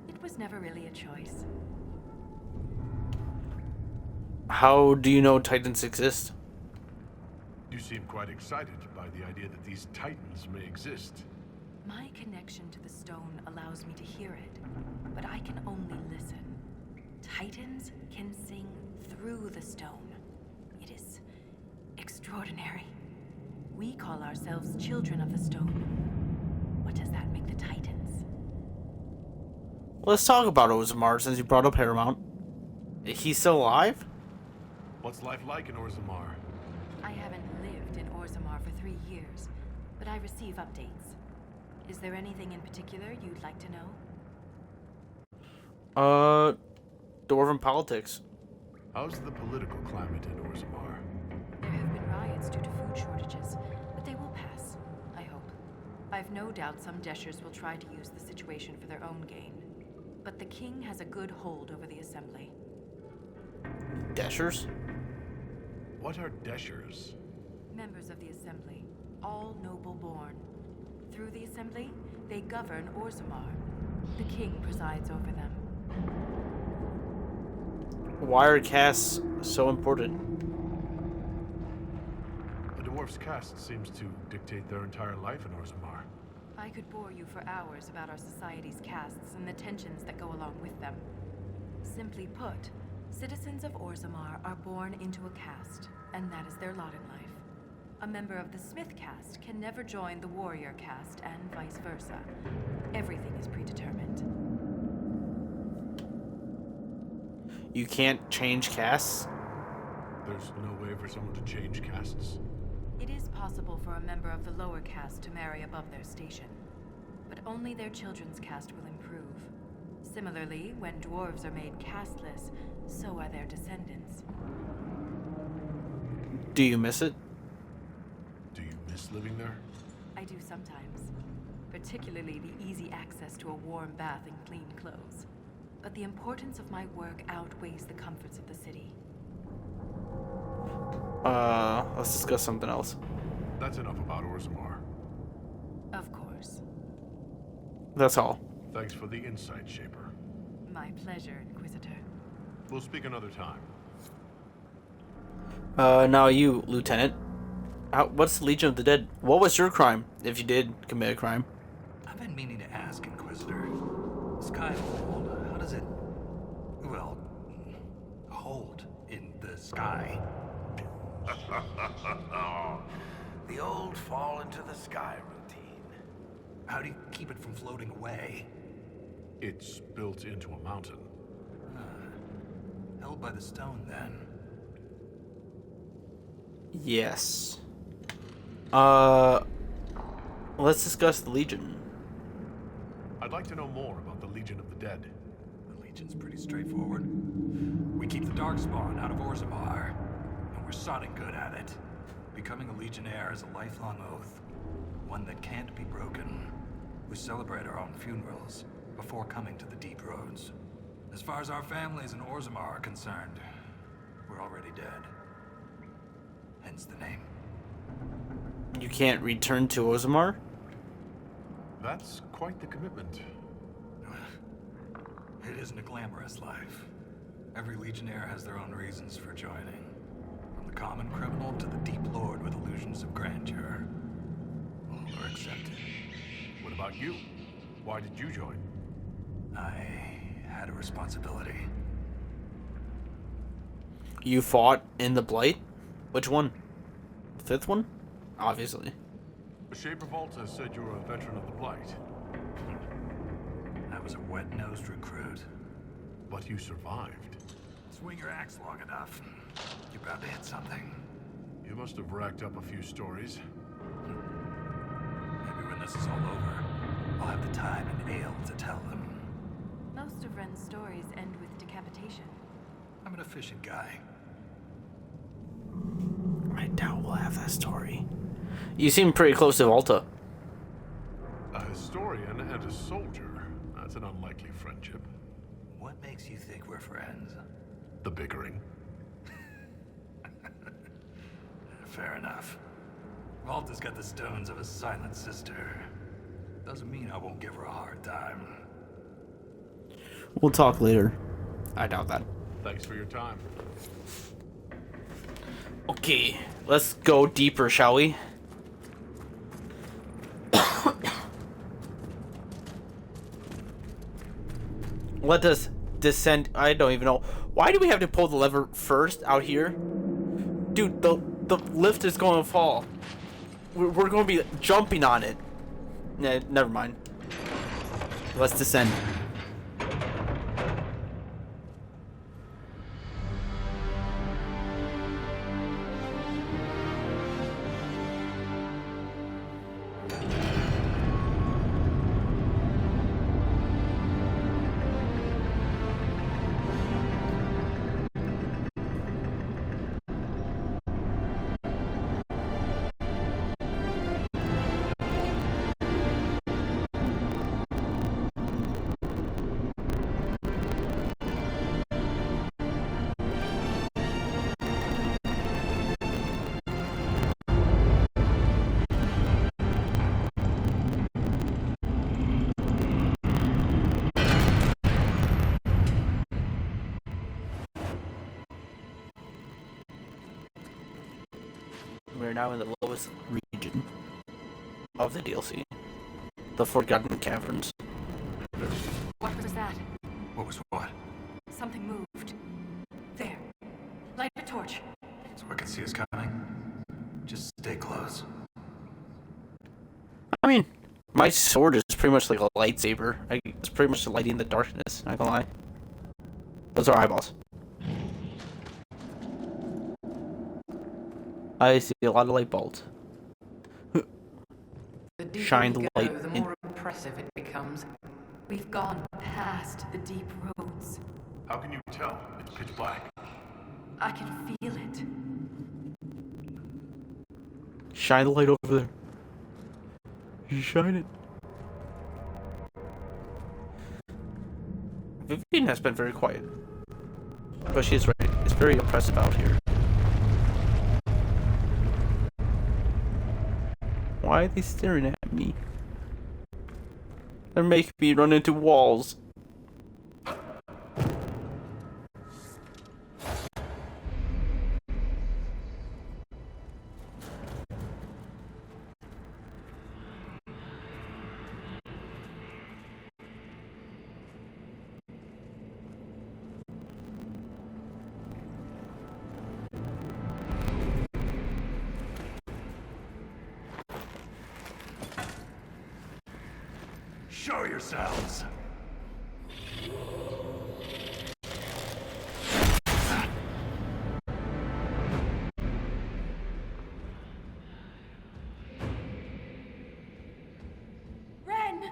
It was never really a choice. How do you know Titans exist? You seem quite excited by the idea that these Titans may exist. My connection to the stone allows me to hear it, but I can only listen. Titans can sing through the stone. It is extraordinary. We call ourselves children of the stone. What does that make the Titans? Let's talk about Orzammar since you brought up Paramount. He's still alive? What's life like in Orzammar? I haven't lived in Orzammar for 3 years, but I receive updates. Is there anything in particular you'd like to know? Dwarven politics. How's the political climate in Orzammar? There have been riots due to food shortages, but they will pass, I hope. I've no doubt some Deshers will try to use the situation for their own gain. But the king has a good hold over the Assembly. Deshers? What are Deshers? Members of the Assembly, all noble born. Through the Assembly, they govern Orzammar. The king presides over them. Why are casts so important? dwarf's caste seems to dictate their entire life in Orzammar. I could bore you for hours about our society's castes and the tensions that go along with them. Simply put, citizens of Orzammar are born into a caste, and that is their lot in life. A member of the Smith caste can never join the warrior caste, and vice versa. Everything is predetermined. You can't change castes? There's no way for someone to change castes? It is possible for a member of the lower caste to marry above their station, but only their children's caste will improve. Similarly, when dwarves are made casteless, so are their descendants. Do you miss it? Do you miss living there? I do sometimes, particularly the easy access to a warm bath and clean clothes. But the importance of my work outweighs the comforts of the city. Let's discuss something else. That's enough about Orzammar. Of course. That's all. Thanks for the insight, Shaper. My pleasure, Inquisitor. We'll speak another time. Now you, Lieutenant. What's the Legion of the Dead? What was your crime, if you did commit a crime? I've been meaning to ask, Inquisitor. Skyhold, how does it, well, hold in the sky? The old fall into the sky routine. How do you keep it from floating away? It's built into a mountain. Held by the stone, then. Yes. Let's discuss the Legion. I'd like to know more about the Legion of the Dead. The Legion's pretty straightforward. We keep the Darkspawn out of Orzammar, and we're sodding good at it. Becoming a Legionnaire is a lifelong oath, one that can't be broken. We celebrate our own funerals before coming to the deep roads. As far as our families in Orzammar are concerned, we're already dead. Hence the name. You can't return to Orzammar? That's quite the commitment. It isn't a glamorous life. Every Legionnaire has their own reasons for joining. From the common criminal to the deep lord with illusions of grandeur. All are accepted. What about you? Why did you join? I had a responsibility. You fought in the Blight? Which one? The fifth one? Obviously. Shaper Volta said you were a veteran of the Blight. I was a wet-nosed recruit. But you survived. Swing your axe long enough, you're bound to hit something. You must have racked up a few stories. Maybe when this is all over, I'll have the time and ale to tell them. Most of Ren's stories end with decapitation. I'm an efficient guy. I doubt we'll have that story. You seem pretty close to Volta. A historian and a soldier. That's an unlikely friendship. What makes you think we're friends? The bickering. Fair enough. Volta's got the stones of a silent sister. Doesn't mean I won't give her a hard time. We'll talk later. I doubt that. Thanks for your time. Okay, let's go deeper, shall we? Let us descend. I don't even know. Why do we have to pull the lever first out here? Dude, the lift is going to fall. We're going to be jumping on it. Nah, never mind. Let's descend. are now in the lowest region of the DLC. The Forgotten Caverns. What was that? What was what? Something moved. There. Light a torch. So I can see us coming? Just stay close. I mean, my sword is pretty much like a lightsaber. It's pretty much lighting the darkness, not gonna lie. Those are eyeballs. I see a lot of light bulbs. The deeper Shine we the go, light the in. more impressive it becomes. We've gone past the deep roads. How can you tell? It's pitch black. I can feel it. Shine the light over there. Shine it. Vivian has been very quiet. But she's right. It's very oppressive out here. Why are they staring at me? They're making me run into walls. Show yourselves! Ren!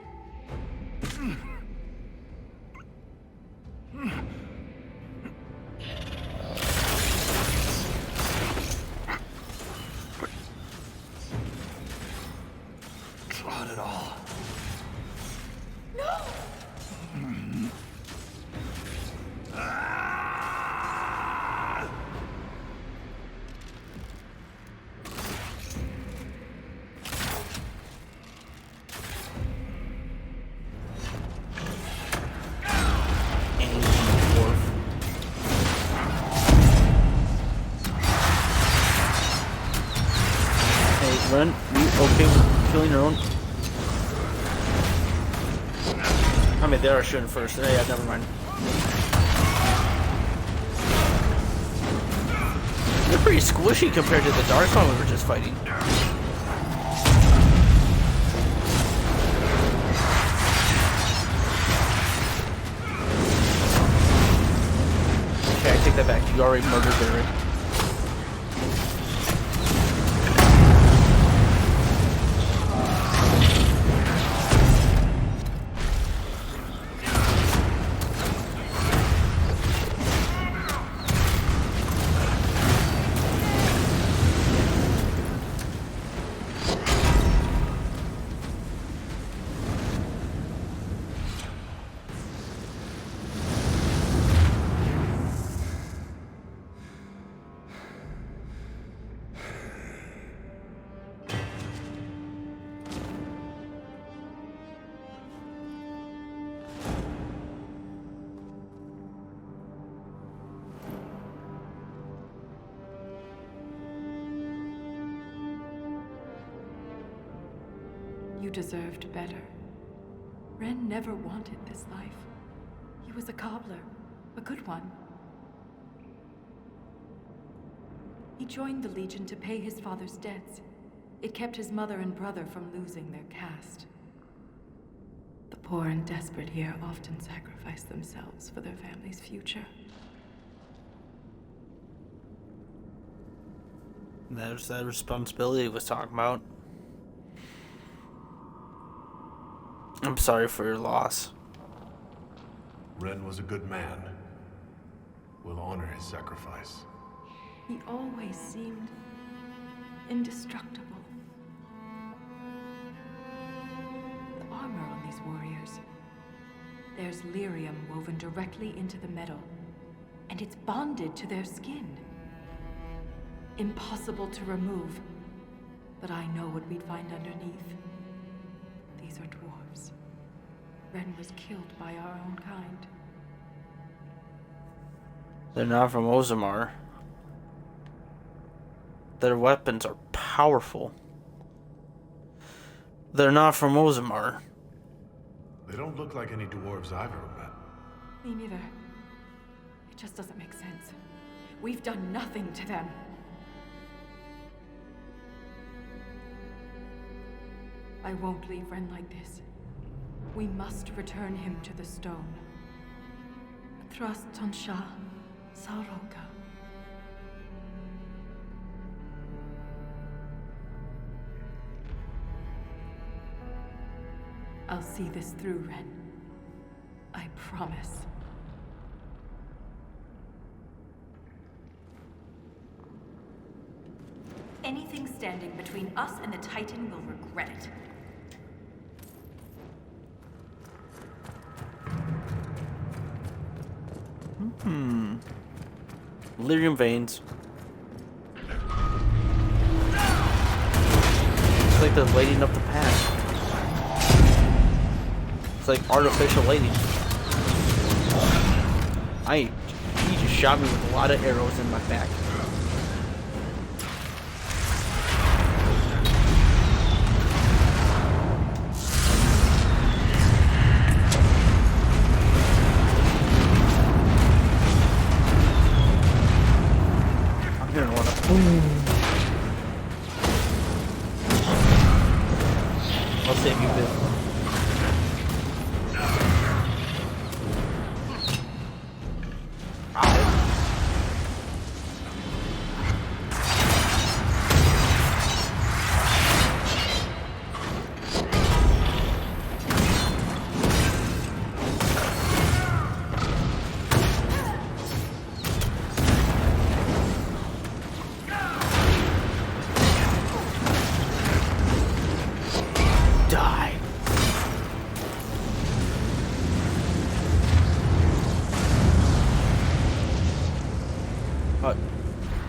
Not at all. Hey, Ren, you okay with killing your own? I mean, they are shooting first. Yeah, never mind. They're pretty squishy compared to the Darkspawn we were just fighting. Okay, I take that back. You already murdered Barry. You deserved better. Ren never wanted this life. He was a cobbler, a good one. He joined the Legion to pay his father's debts. It kept his mother and brother from losing their caste. The poor and desperate here often sacrifice themselves for their family's future. There's that responsibility he was talking about. I'm sorry for your loss. Ren was a good man. We'll honor his sacrifice. He always seemed indestructible. The armor on these warriors. There's lyrium woven directly into the metal, and it's bonded to their skin. Impossible to remove, but I know what we'd find underneath. These are dwarves. Ren was killed by our own kind. They're not from Orzammar. Their weapons are powerful. They're not from Orzammar. They don't look like any dwarves I've ever met. Me neither. It just doesn't make sense. We've done nothing to them. I won't leave Ren like this. We must return him to the stone. Trust Tonsha Saroka. I'll see this through, Ren. I promise. Anything standing between us and the Titan will regret it. Lyrium veins. It's like they're lighting up the path. It's like artificial lighting. He just shot me with a lot of arrows in my back. I'm gonna wanna boom. I'll save you, Bill.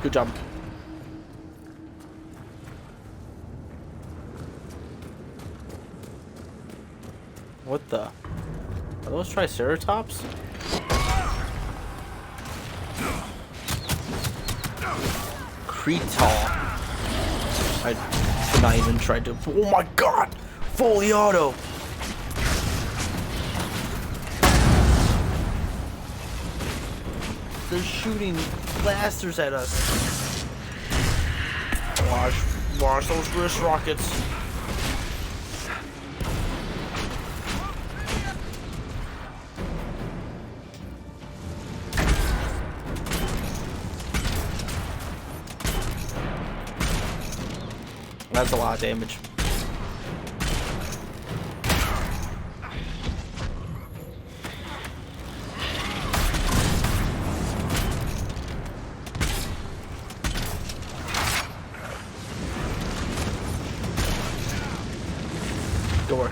Good job. What the? Are those Triceratops? Cretal. I should not even try to. Oh my god! Fully auto! They're shooting blasters at us. Watch those wrist rockets. That's a lot of damage. Door.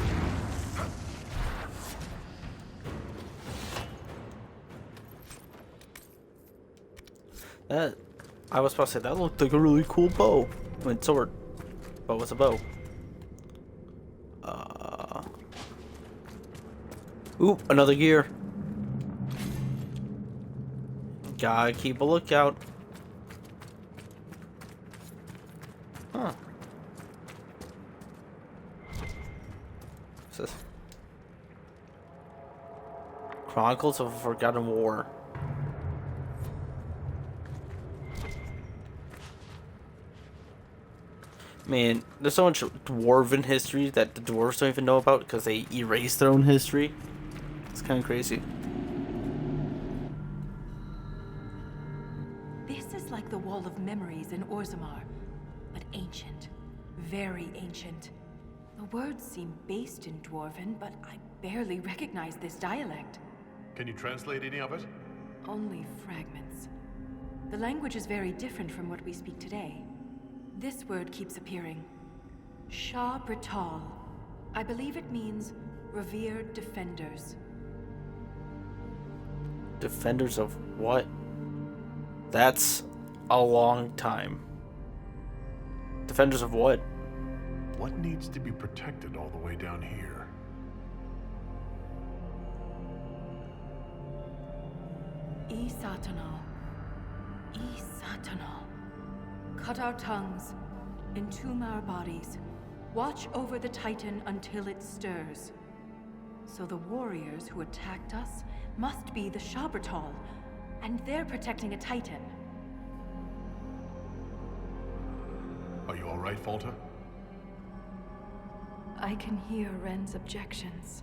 That I was supposed to say that looked like a really cool bow. I mean sword. But what's a bow? Ooh, another gear. Gotta keep a lookout. Huh. What's this? Chronicles of a Forgotten War. Man, there's so much dwarven history that the dwarves don't even know about because they erase their own history. It's kind of crazy. This is like the Wall of Memories in Orzammar, but ancient. Very ancient. The words seem based in Dwarven, but I barely recognize this dialect. Can you translate any of it? Only fragments. The language is very different from what we speak today. This word keeps appearing. Shah Brital. I believe it means revered defenders. Defenders of what? That's a long time. Defenders of what? What needs to be protected all the way down here? Satanal. Satanal. Cut our tongues, Entomb our bodies. Watch over the Titan until it stirs. So the warriors who attacked us must be the Shabertal, and they're protecting a Titan. Are you all right, Falter? I can hear Ren's objections.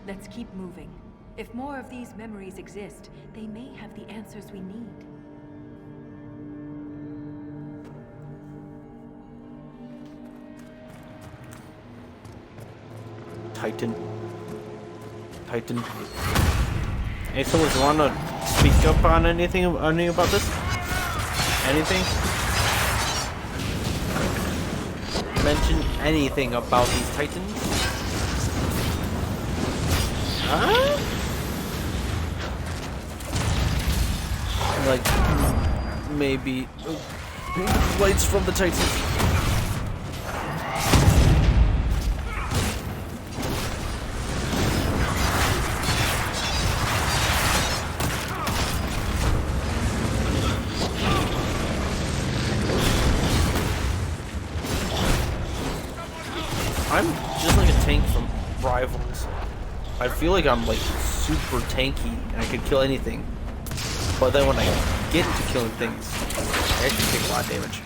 Let's keep moving. If more of these memories exist, they may have the answers we need. Titan. Hey, someone want to speak up on anything about this? Anything? Mention anything about these Titans? Huh? Like, maybe lights from the Titans. I'm just like a tank from Rivals. I feel like I'm like super tanky and I could kill anything. But then when I get into killing things, I actually take a lot of damage.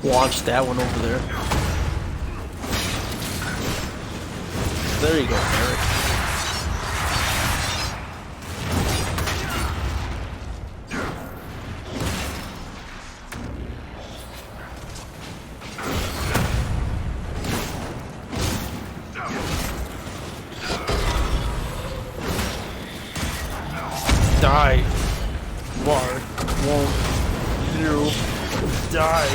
Launch that one over there. There you go, Eric. Die. Won't you die?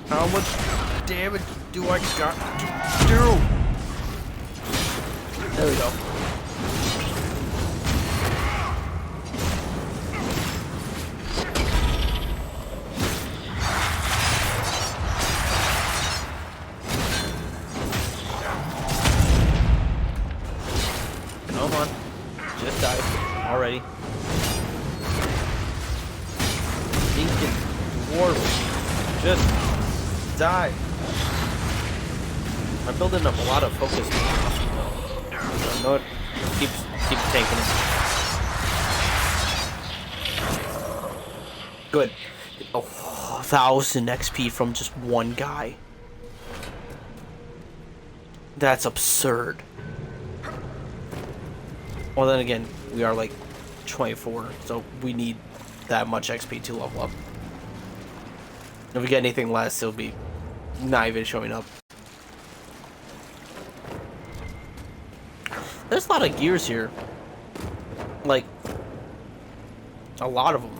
How much damage do I got to do? There we go. Come on. Just die already. Stinking dwarf. Just die. I'm building up a lot of focus. No, keep tanking it. Good. Oh, 1,000 XP from just one guy. That's absurd. Well, then again, we are like 24, so we need that much XP to level up. If we get anything less, it'll be not even showing up. There's a lot of gears here. Like, a lot of them.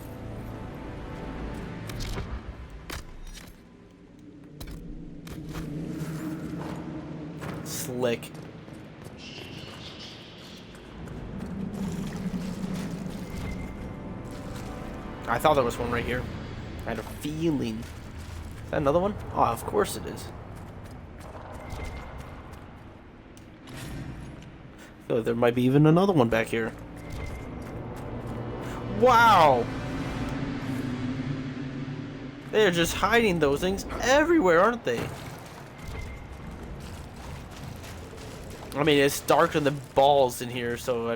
Slick. I thought there was one right here. I had a feeling. Is that another one? Oh, of course it is. Oh, there might be even another one back here. Wow! They're just hiding those things everywhere, aren't they? I mean, it's darker than balls in here, so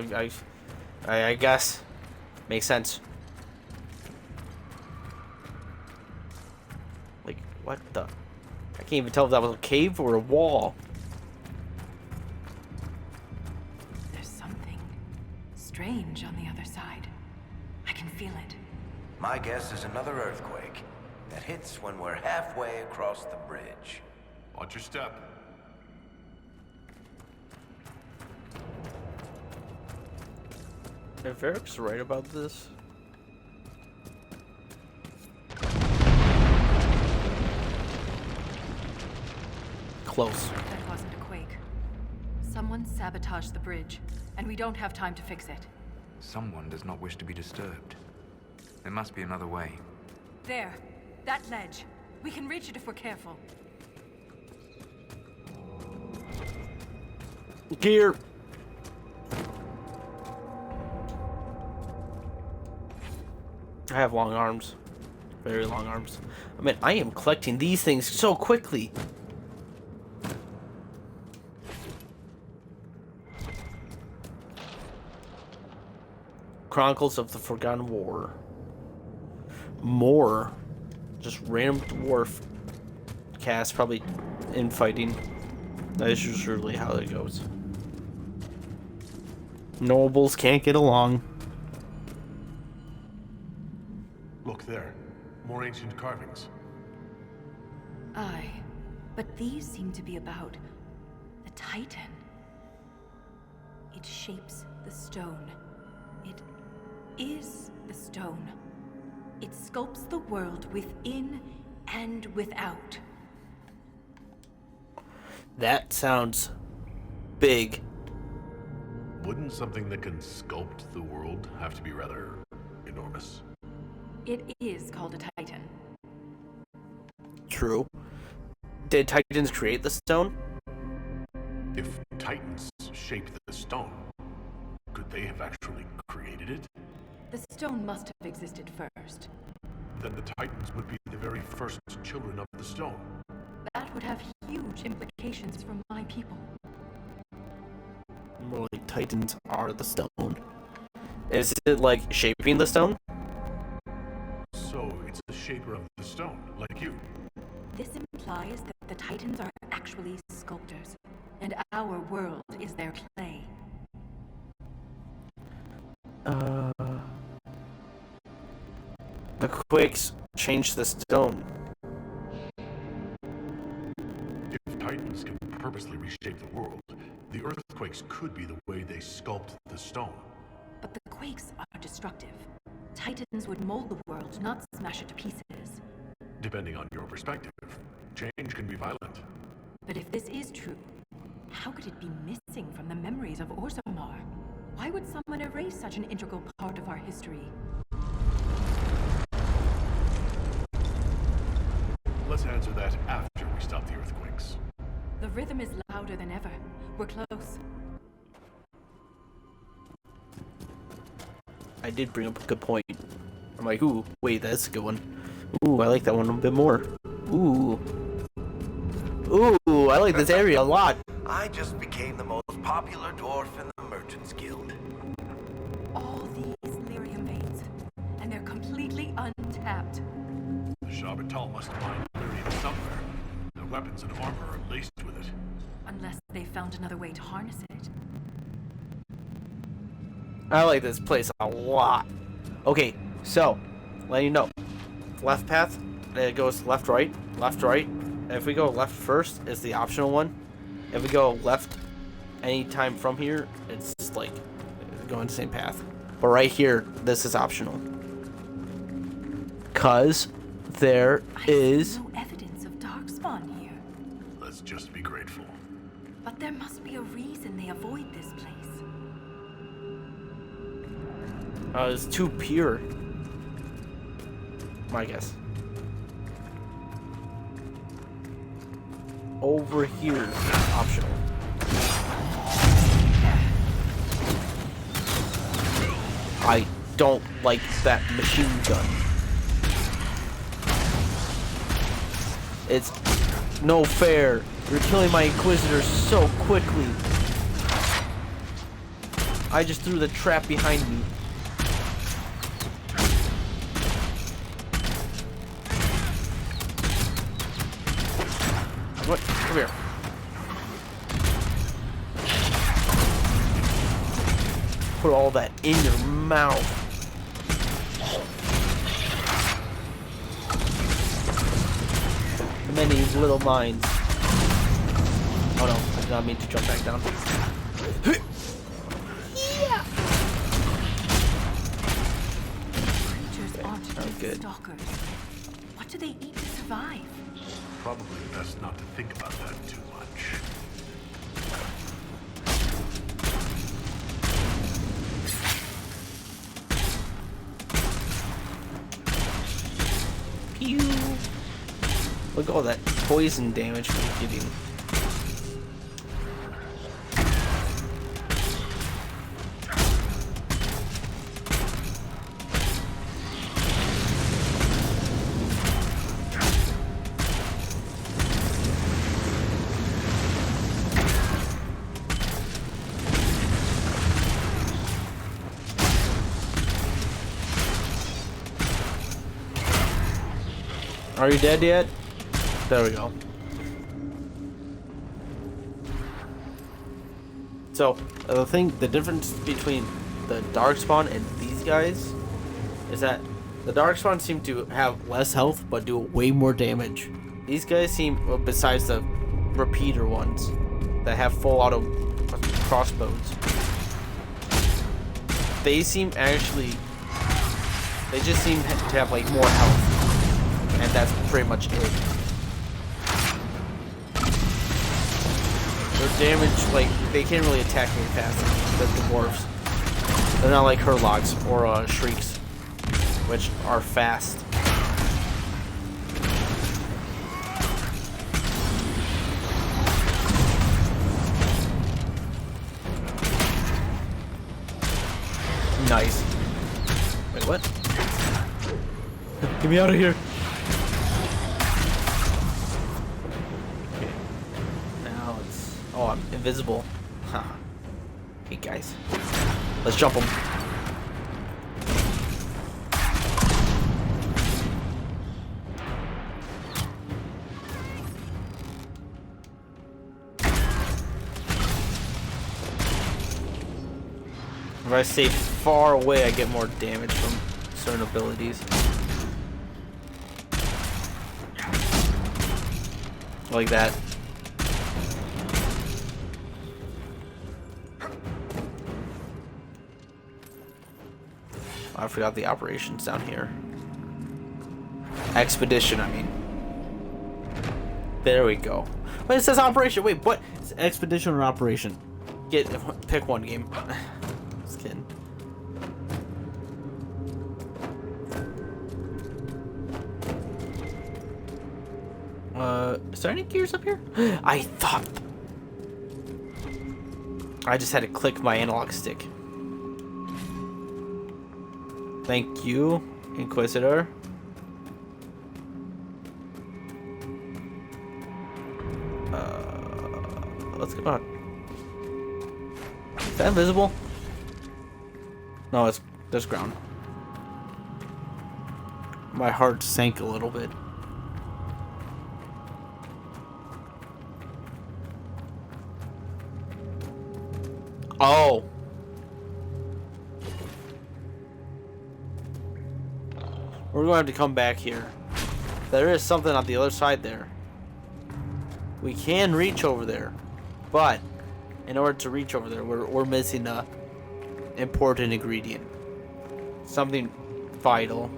I guess makes sense. Like, what the? I can't even tell if that was a cave or a wall. There's something strange on the other side. I can feel it. My guess is another earthquake that hits when we're halfway across the bridge. Watch your step. If Eric's right about this. close. That wasn't a quake. Someone sabotaged the bridge, and we don't have time to fix it. Someone does not wish to be disturbed. There must be another way. There. That ledge. We can reach it if we're careful. Gear. I have long arms. Very long arms. I mean, I am collecting these things so quickly. Chronicles of the Forgotten War. More. Just random dwarf cast, probably infighting. That is usually how it goes. Nobles can't get along. Look there. More ancient carvings. Aye. But these seem to be about the Titan. It shapes the stone. It is the stone. It sculpts the world within and without. That sounds big. Wouldn't something that can sculpt the world have to be rather enormous? It is called a Titan. True. Did Titans create the stone? If Titans shaped the stone, could they have actually created it? The stone must have existed first. Then the Titans would be the very first children of the stone. That would have huge implications for my people. More like Titans are the stone. Is it like shaping the stone? So it's the shaper of the stone, like you. This implies that the Titans are actually sculptors, and our world is their clay. The quakes changed the stone. If Titans can purposely reshape the world, the earthquakes could be the way they sculpt the stone. But the quakes are destructive. Titans would mold the world, not smash it to pieces. Depending on your perspective, change can be violent. But if this is true, how could it be missing from the memories of Orzammar? Why would someone erase such an integral part of our history? Let's answer that after we stop the earthquakes. The rhythm is louder than ever. We're close. I did bring up a good point. I'm like, ooh, wait, that's a good one. Ooh, I like that one a bit more. Ooh. Ooh, I like this area a lot. I just became the most popular dwarf in the Merchants Guild. All these lyrium veins, and they're completely untapped. The Shabatal must have mined lyrium somewhere. Their weapons and armor are laced with it. Unless they found another way to harness it. I like this place a lot. Okay, so, letting you know. Left path, it goes left, right. If we go left first, it's the optional one. If we go left anytime from here, it's like going the same path. But right here, this is optional. Cause there is no evidence of darkspawn here. Let's just be grateful. But there must be a reason they avoid this place. It's too pure. My guess. Over here, optional. I don't like that machine gun. It's no fair. You're killing my Inquisitors so quickly. I just threw the trap behind me. What? Come here. Put all that in your mouth. Many little mines. Oh no, I did not mean to jump back down. Yeah. Creatures aren't just good. stalkers. What do they eat to survive? Probably best not to think about that too much. Pew! Look at all that poison damage we're getting. Are you dead yet? There we go. So, the difference between the Darkspawn and these guys is that the Darkspawn seem to have less health but do way more damage. These guys seem, well, besides the repeater ones that have full auto crossbows, they seem actually, they just seem to have like more health. And that's pretty much it. Their damage, like, they can't really attack very fast, the dwarves. They're not like Herlogs or Shrieks, which are fast. Nice. Wait, what? Get me out of here. Oh, I'm invisible. Huh. Hey guys, let's jump them. If I stay far away, I get more damage from certain abilities. Like that. I forgot the operations down here. Expedition, I mean. There we go. Wait, it says operation. Wait, what? It's expedition or operation? Pick one game. Just kidding. Is there any gears up here? I thought. I just had to click my analog stick. Thank you, Inquisitor. Let's go on. Is that invisible? No, there's ground. My heart sank a little bit. Oh. We're going to have to come back here. There is something on the other side there. We can reach over there, but in order to reach over there, we're missing a important ingredient. Something vital.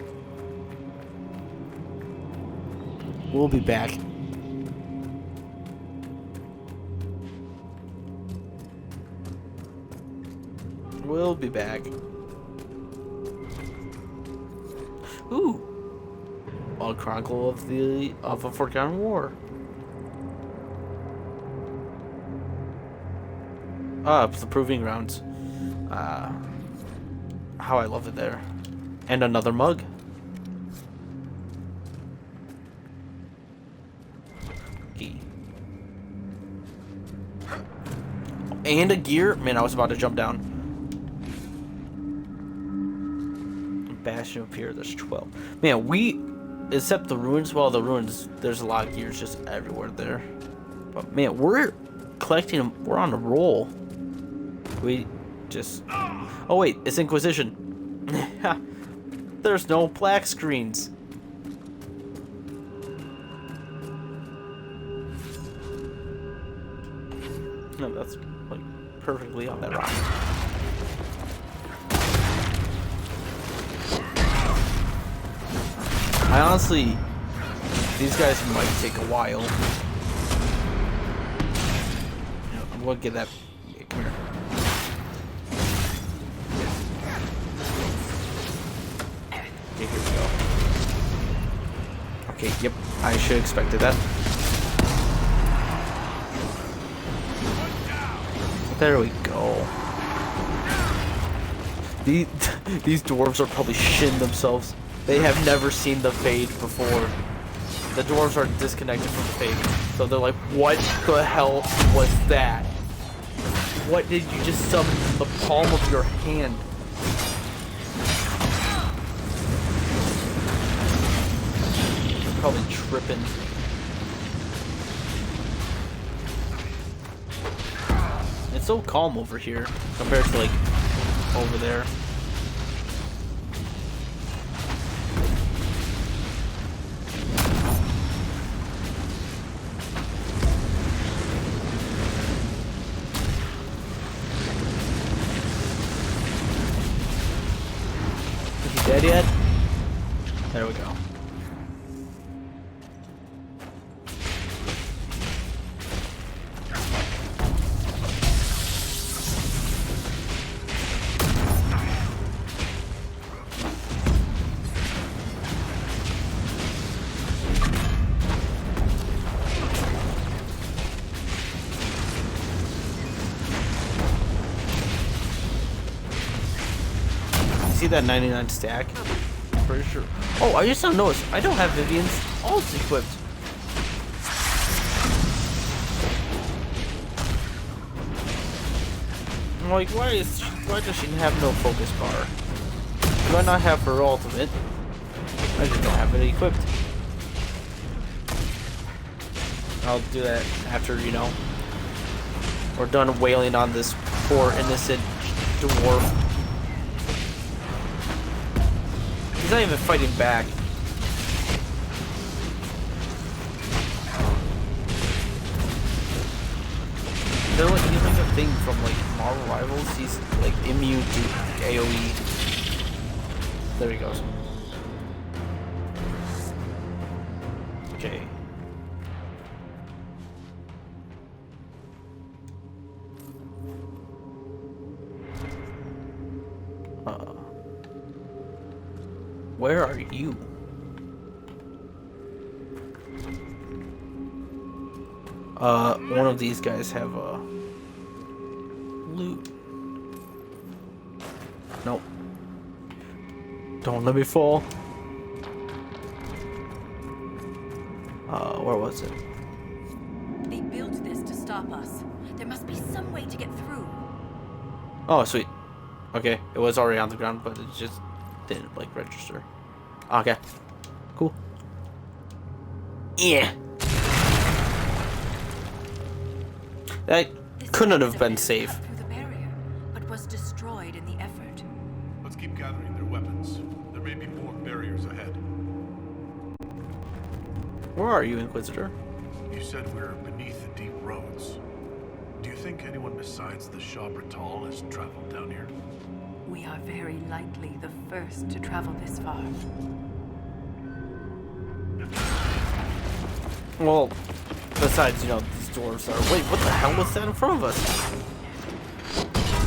We'll be back. We'll be back. Ooh. A Chronicle of a Forgotten War. Ah, it's the Proving Grounds. How I love it there. And another mug. Key. And a gear. Man, I was about to jump down. Bastion of Fear, there's 12. Man, except the ruins, well, the ruins, there's a lot of gears just everywhere there. But man, we're collecting them, we're on a roll. We just, oh wait, it's Inquisition. There's no black screens. No, that's like perfectly on that rock. I honestly, these guys might take a while. we'll get that. Yeah, come here. Okay, here we go. Okay, yep, I should have expected that. There we go. These dwarves are probably shitting themselves. They have never seen the Fade before. The dwarves are disconnected from the Fade. So they're like, what the hell was that? What did you just summon from the palm of your hand? They're probably tripping. It's so calm over here compared to like over there. Is he dead yet? There we go. See that 99 stack? I'm pretty sure. Oh, I just don't notice. I don't have Vivian's ult equipped. I'm like, why does she have no focus bar? Do I not have her ultimate? I just don't have it equipped. I'll do that after, you know, we're done wailing on this poor innocent dwarf. He's not even fighting back. He's like a thing from like Marvel Rivals. He's like immune to AoE. There he goes. Okay. Where are you? One of these guys have a loot. Nope. Don't let me fall. Where was it? They built this to stop us. There must be some way to get through. Oh, sweet. Okay, it was already on the ground, but it just didn't like register. Okay, cool. Yeah. That couldn't have been safe. Through the barrier, but was destroyed in the effort. Let's keep gathering their weapons. There may be more barriers ahead. Where are you, Inquisitor? You said we're beneath the deep roads. Do you think anyone besides the Shah Bratal has traveled down here? We are very likely the first to travel this far. Well, besides, you know, these dwarves are... Wait, what the hell was that in front of us?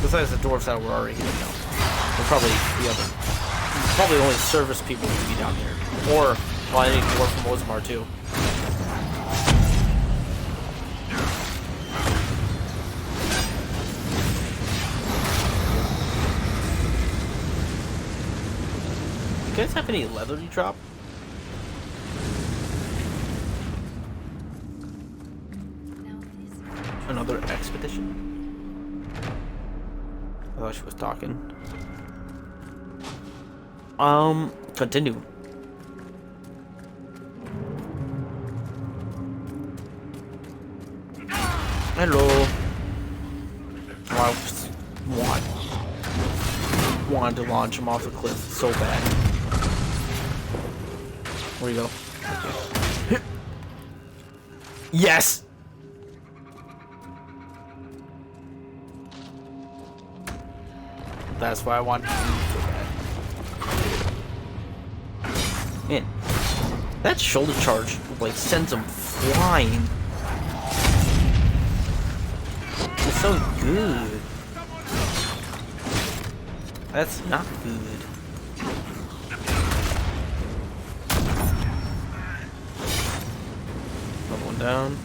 Besides the dwarves that were already here, you know. They're probably the other... Probably only service people to be down here. Or, well, any dwarf from Orzammar, too. You guys have any leather you drop? Another expedition? I thought she was talking. Continue. Hello. Oh, I just wanted to launch him off the cliff so bad. Where you go? Okay. Yes! That's why I want to do so bad. Man, that shoulder charge like sends him flying. so good. That's not good. Another one down.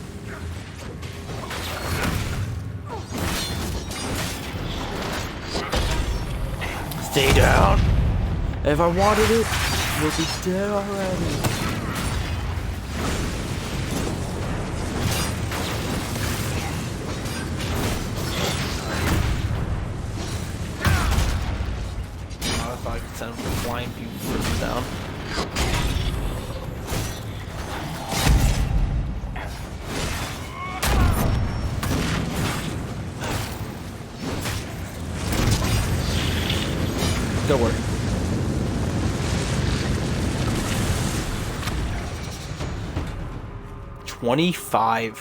Stay down. If I wanted it, we'll be dead already. I thought I could send flying people down. Good work. $25.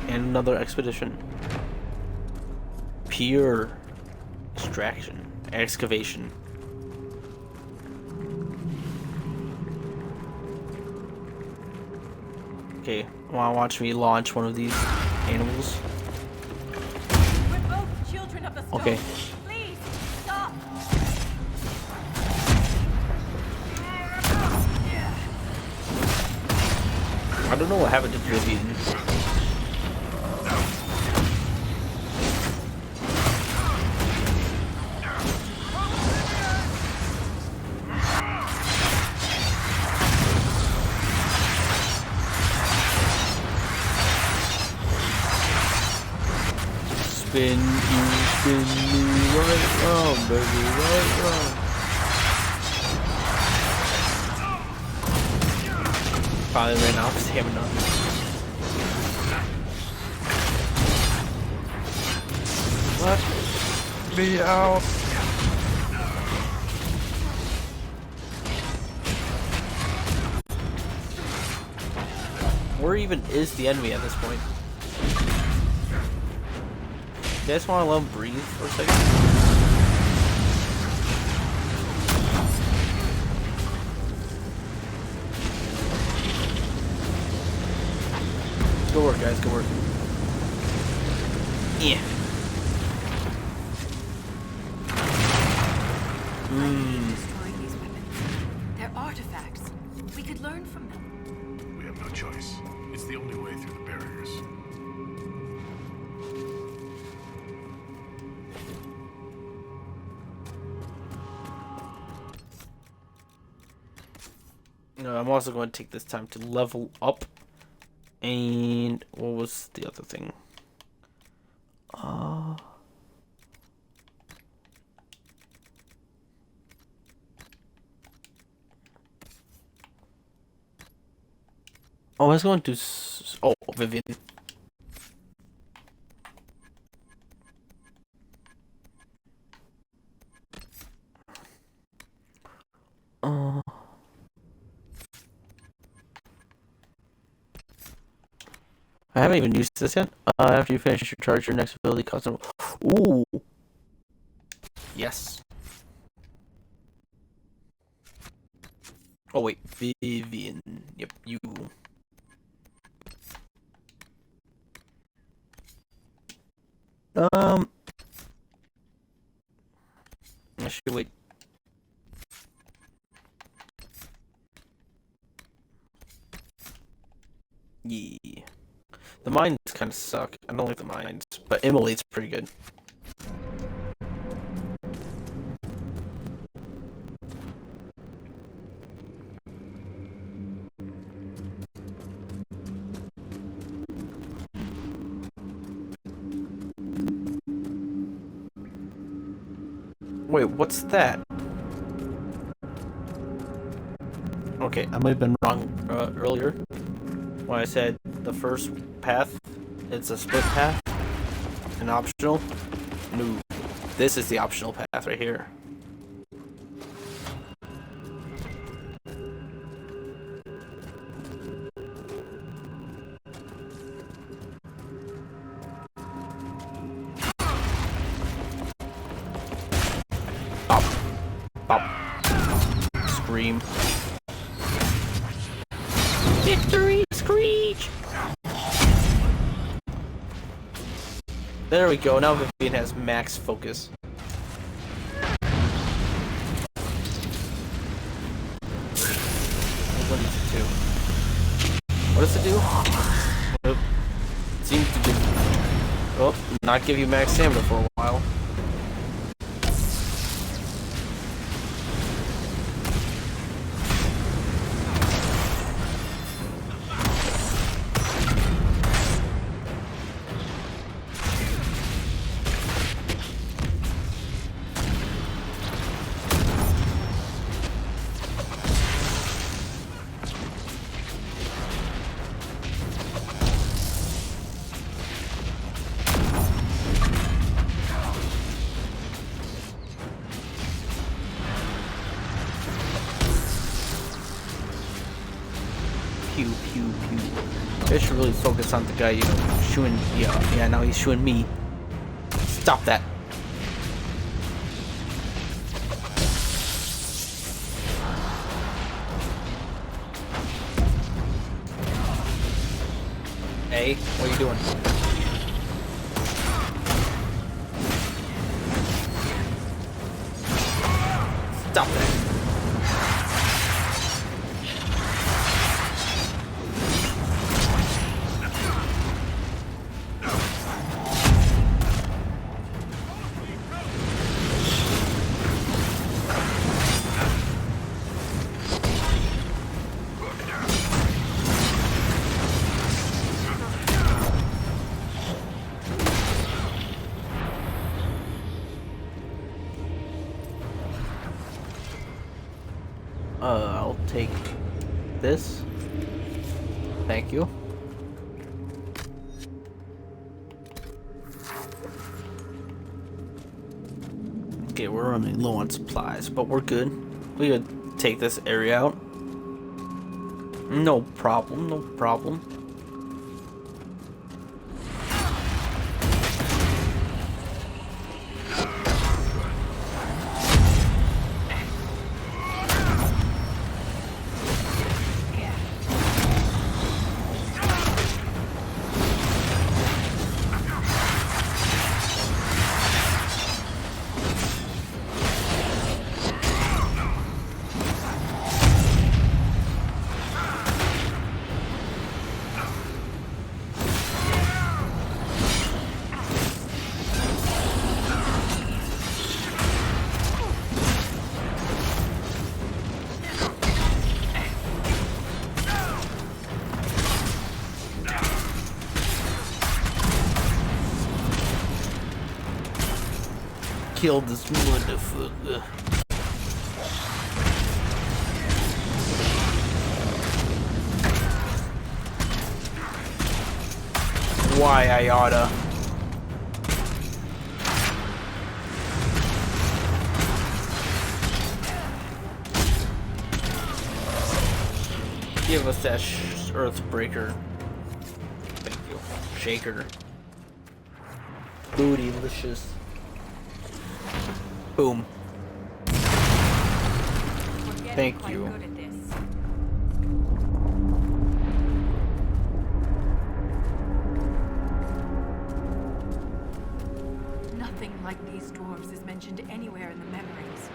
And another expedition. Pure extraction. Excavation. Okay, wanna watch me launch one of these animals? We're both children of the storm. Okay. Please, stop. I don't know what happened to Vivian. Spin me right round, baby, right round. Probably ran out of stamina. Let me out. Where even is the enemy at this point? You guys want to let him breathe for a second? Good work, guys. Good work. Yeah. Destroying these weapons. They're artifacts. We could learn from them. We have no choice. It's the only way through the barriers. I'm also going to take this time to level up. And what was the other thing? I was going to. Oh, Vivian. I haven't even used this yet. After you finish your charge, your next ability custom. Ooh. Yes. Oh wait, Vivian. Yep, you. I should wait. Yeah. The mines kind of suck. I don't like the mines, but Emily's pretty good. Wait, what's that? Okay, I might have been wrong earlier when I said the first path, it's a split path, an optional. No, this is the optional path right here. Bop. Bop. Scream. Victory screech! There we go, now Vivian has max focus. What does it do? Nope. Seems to give... Oh, not give you max stamina for a while. Pew, pew, pew. I should really focus on the guy, you know, shooting. Yeah, now he's shooting me. Stop that. Hey, what are you doing? Stop that. I'll take this. Thank you. Okay, we're running low on supplies, but we're good. We could take this area out. No problem, no problem. Kill this motherfucker. Why I oughta. Give us that Earthbreaker. Thank you. Shaker. Bootylicious. Boom. Thank you. Nothing like these dwarves is mentioned anywhere in the memories.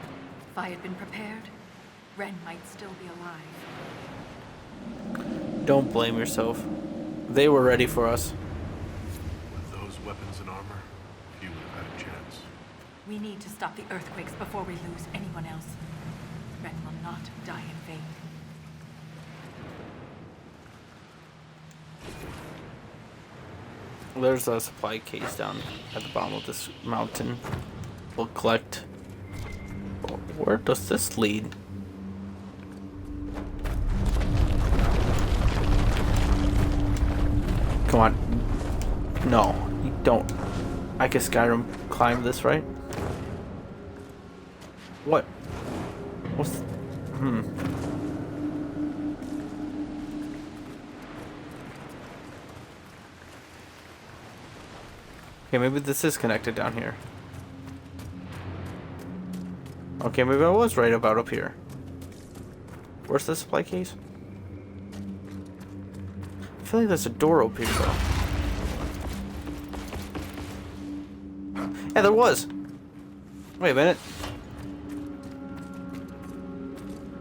If I had been prepared, Ren might still be alive. Don't blame yourself. They were ready for us. With those weapons and armor, you would have had a chance. We need to stop the earthquakes before we lose anyone else. Ren will not die in vain. There's a supply case down at the bottom of this mountain. We'll collect. Where does this lead? Come on. No, you don't. I can Skyrim climb this, right? What? What's... Okay, maybe this is connected down here. Okay, maybe I was right about up here. Where's the supply case? feel like there's a door open here, though. Yeah, there was. Wait a minute.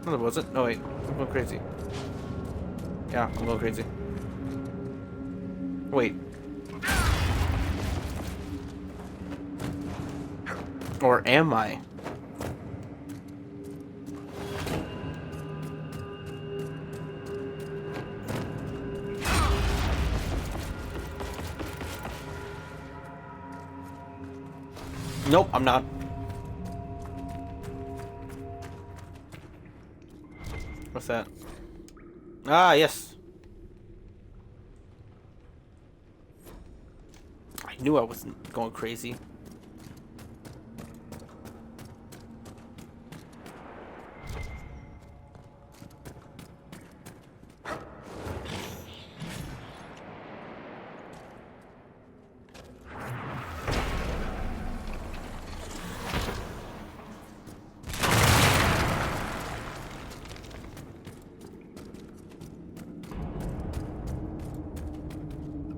No, there wasn't. No, wait. I'm going crazy. Yeah, I'm going crazy. Wait. Or am I? Nope, I'm not. What's that? Ah, yes. I knew I wasn't going crazy.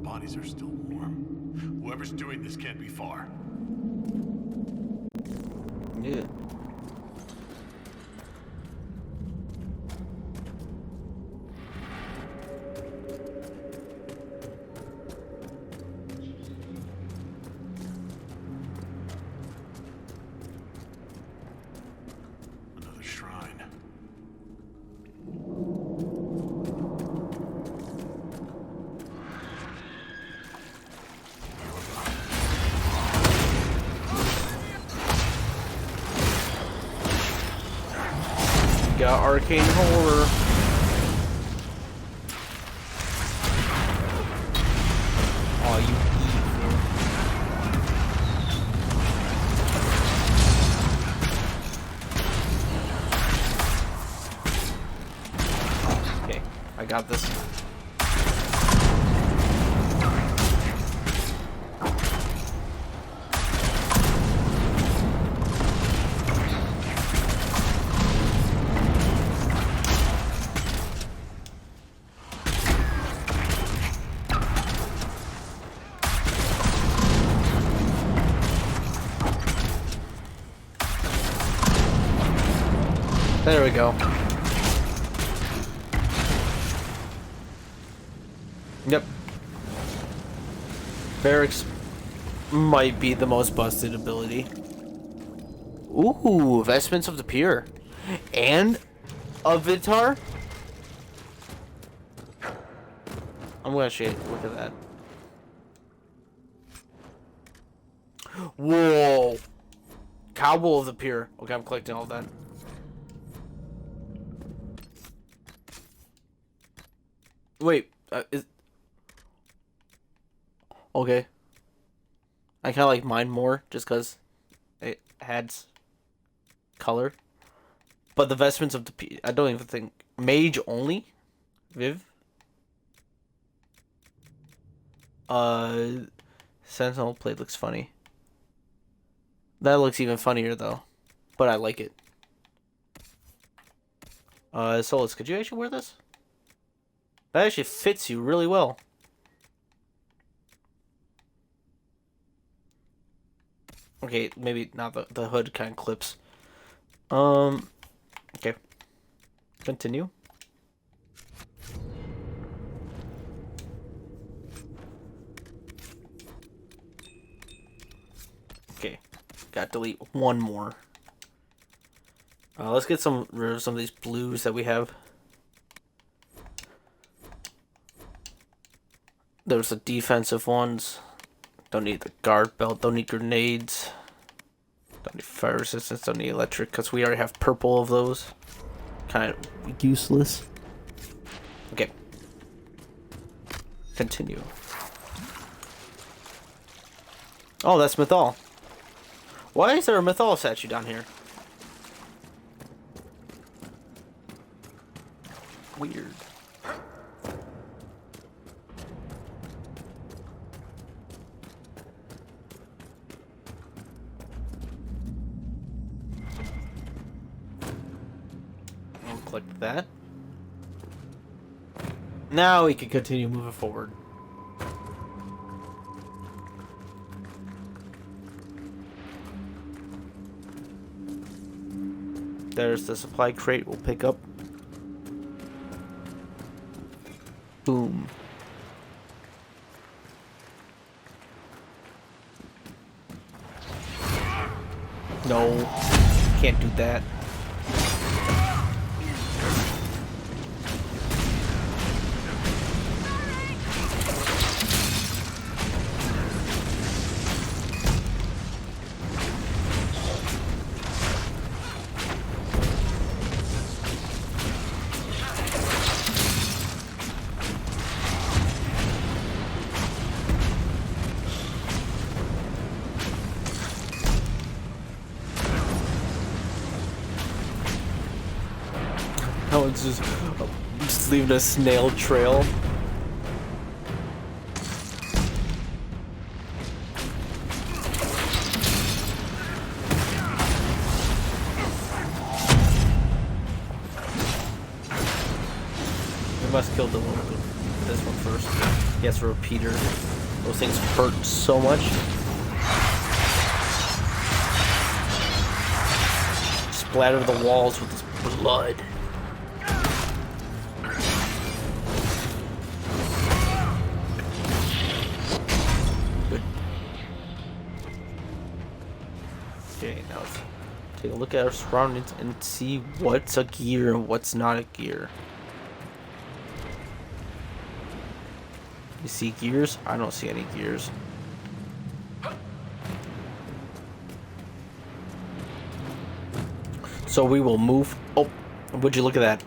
Bodies are still warm. Whoever's doing this can't be far. Yeah. Another shrine. Got arcane horror. Oh, you evil. Okay, I got this. There we go. Yep. Barracks might be the most busted ability. Ooh, Vestments of the Pure. And a Vitar? I'm gonna shade. Look at that. Whoa. Cowboy of the Pure. Okay, I'm collecting all that. Wait, is... Okay. I kind of like mine more, just because it adds color. But the Vestments of the... I don't even think... Mage only? Viv? Sentinel plate looks funny. That looks even funnier, though. But I like it. Solus, could you actually wear this? That actually fits you really well. Okay, maybe not the hood kind of clips. Okay. Continue. Okay. Got to delete one more. Let's get rid of some of these blues that we have. There's the defensive ones. Don't need the guard belt. Don't need grenades. Don't need fire resistance. Don't need electric because we already have purple of those. Kind of useless. Okay. Continue. Oh, that's Mythal. Why is there a Mythal statue down here? Weird. I'll click that. Now we can continue moving forward. There's the supply crate we'll pick up. Boom. No, can't do that. Oh, it's just leaving a snail trail. We must kill this one first. Yes, a repeater. Those things hurt so much. Splatter the walls with this blood. Okay, now let's take a look at our surroundings and see what's a gear and what's not a gear. You see gears? I don't see any gears. So we will move. Oh, would you look at that?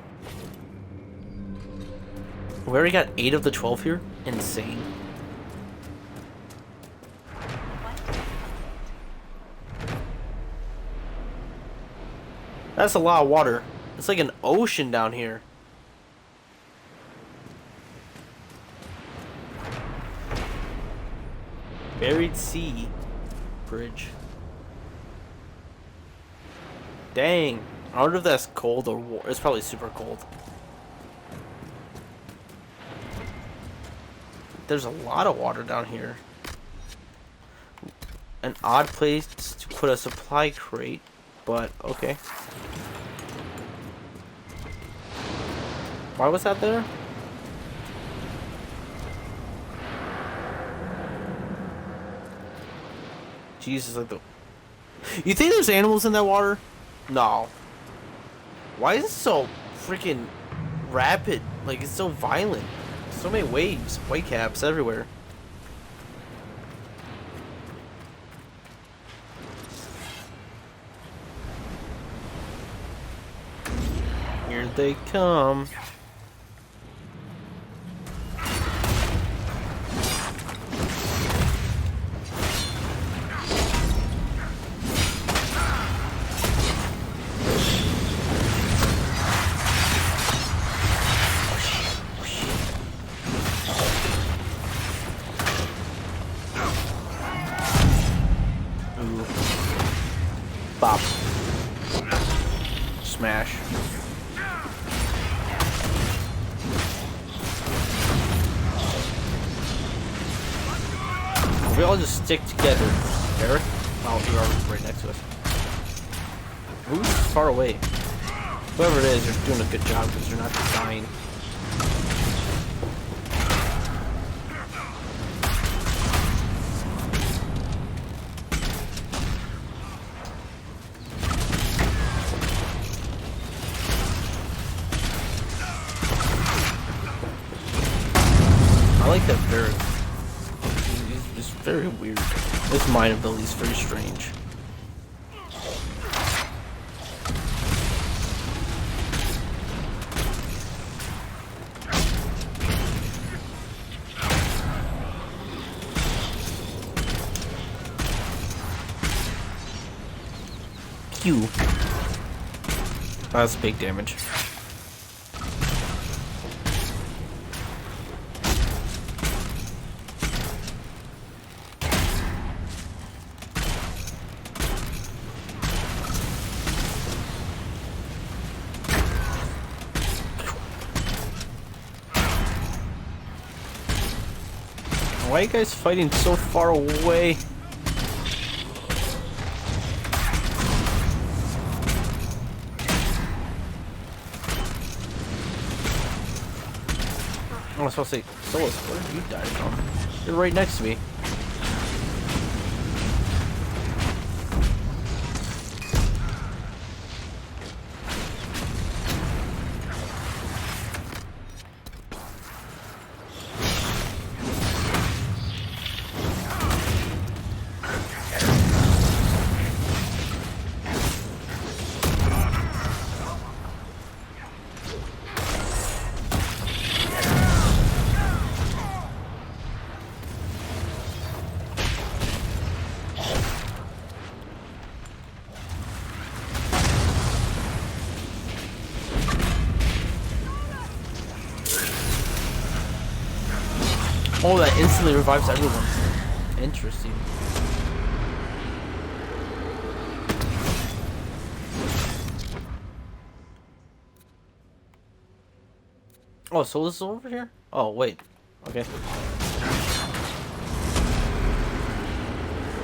We already got 8 of the 12 here. Insane. That's a lot of water. It's like an ocean down here. Buried Sea Bridge. Dang. I wonder if that's cold or warm. It's probably super cold. There's a lot of water down here. An odd place to put a supply crate, but okay. Why was that there? Jesus, like the... You think there's animals in that water? No. Why is it so freaking rapid? Like, it's so violent. So many waves. Whitecaps everywhere. Here they come. Bop. Smash. We all just stick together. Eric? Oh, you're right next to us. Who's far away? Whoever it is, you're doing a good job because you're not dying. I like that bird. It's very weird. This mind ability is very strange. Pew. That's big damage. Why are you guys fighting so far away? I was supposed to say, Solus, where did you die from? You're right next to me. Oh, that instantly revives everyone. Interesting. Oh, so this is over here? Oh, wait. Okay.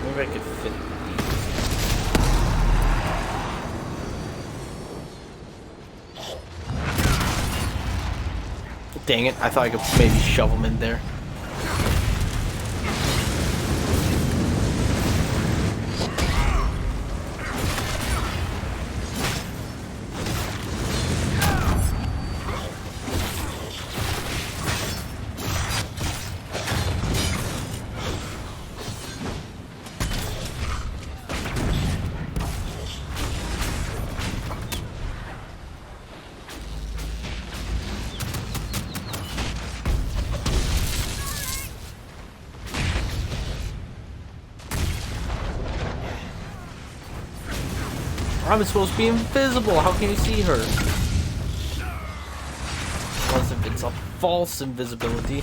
Maybe I could fit these. Dang it, I thought I could maybe shove them in there. I'm supposed to be invisible. How can you see her? Unless if it's a false invisibility.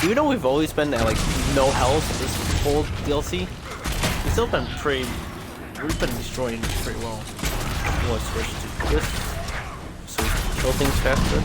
Even though we've always been at like no health this whole DLC, we've still been we've been destroying pretty well. We'll switch to this so we can kill things faster.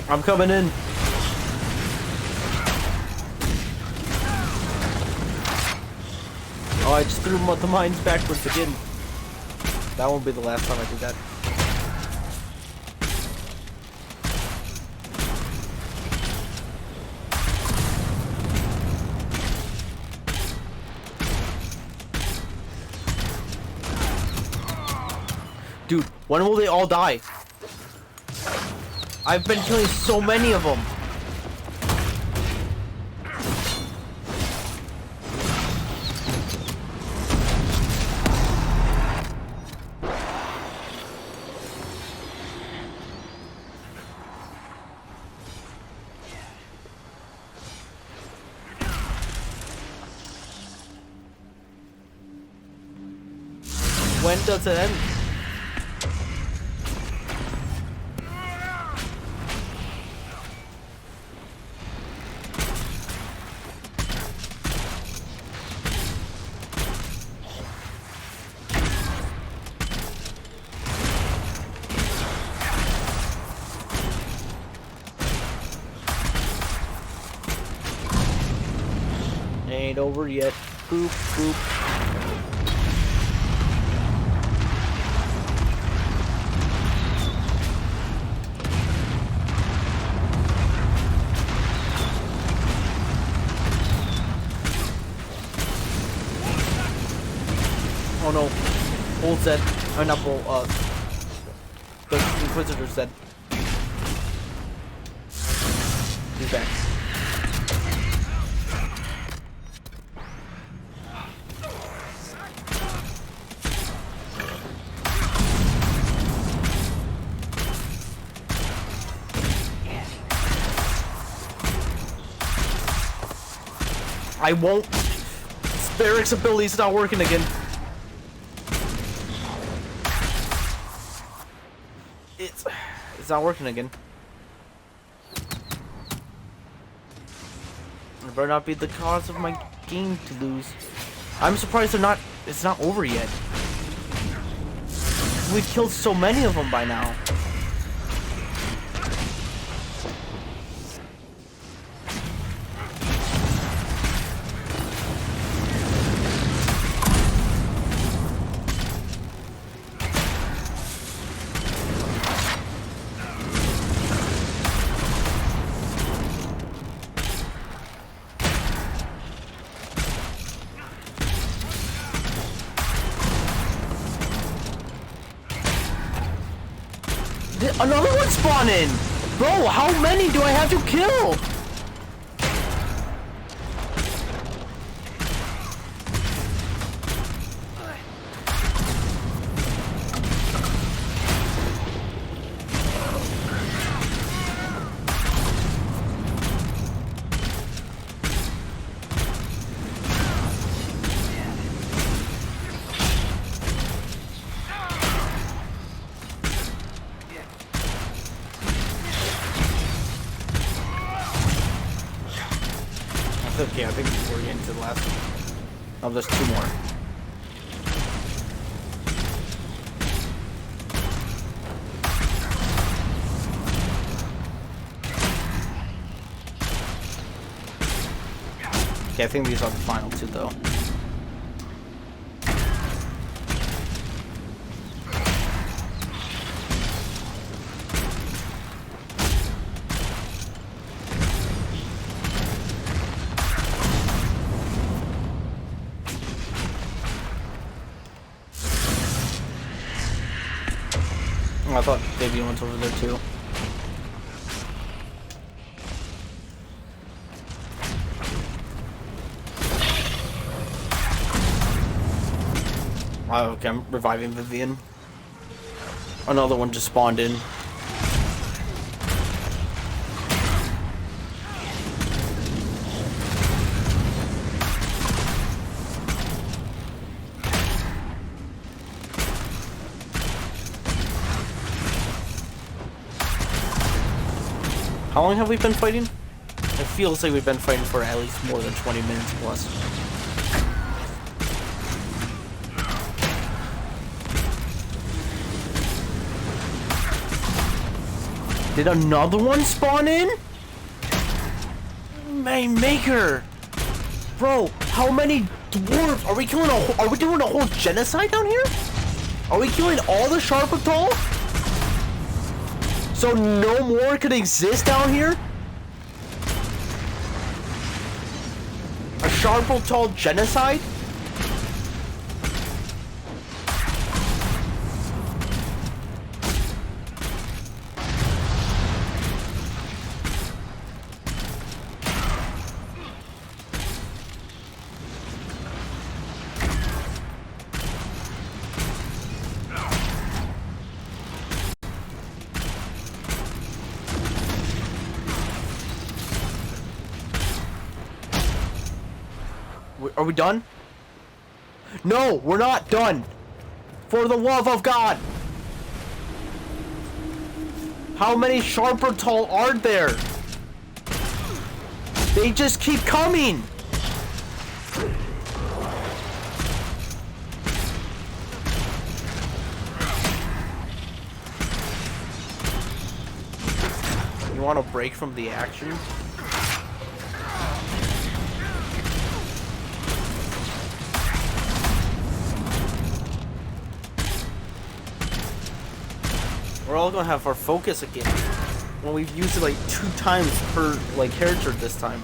I'm coming in. Oh, I just threw the mines backwards again. That won't be the last time I do that. Dude, when will they all die? I've been killing so many of them. When does it end? Ain't over yet. Boop, boop. Oh no. Bull said. Not Bull, the Inquisitor said. He's back. I won't. Barrick's ability's not working again. It's not working again. It better not be the cause of my game to lose. I'm surprised it's not over yet. We've killed so many of them by now. Another one spawned in! Bro, how many do I have to kill? Okay, I think we're getting to the last one. Oh, there's two more. Okay, I think these are the final two, though. I thought maybe one's over there too. Oh, okay, I'm reviving Vivian. Another one just spawned in. How long have we been fighting? It feels like we've been fighting for at least more than 20 minutes plus. Did another one spawn in? My maker! Bro, how many dwarves? Are we killing are we doing a whole genocide down here? Are we killing all the Sharpatal? So no more could exist down here? A Sharpatal genocide? Are we done? No, we're not done. For the love of God. How many Sharpertol are there? They just keep coming. You want a break from the action? We're all gonna have our focus again when we've used it like 2 times per like character this time.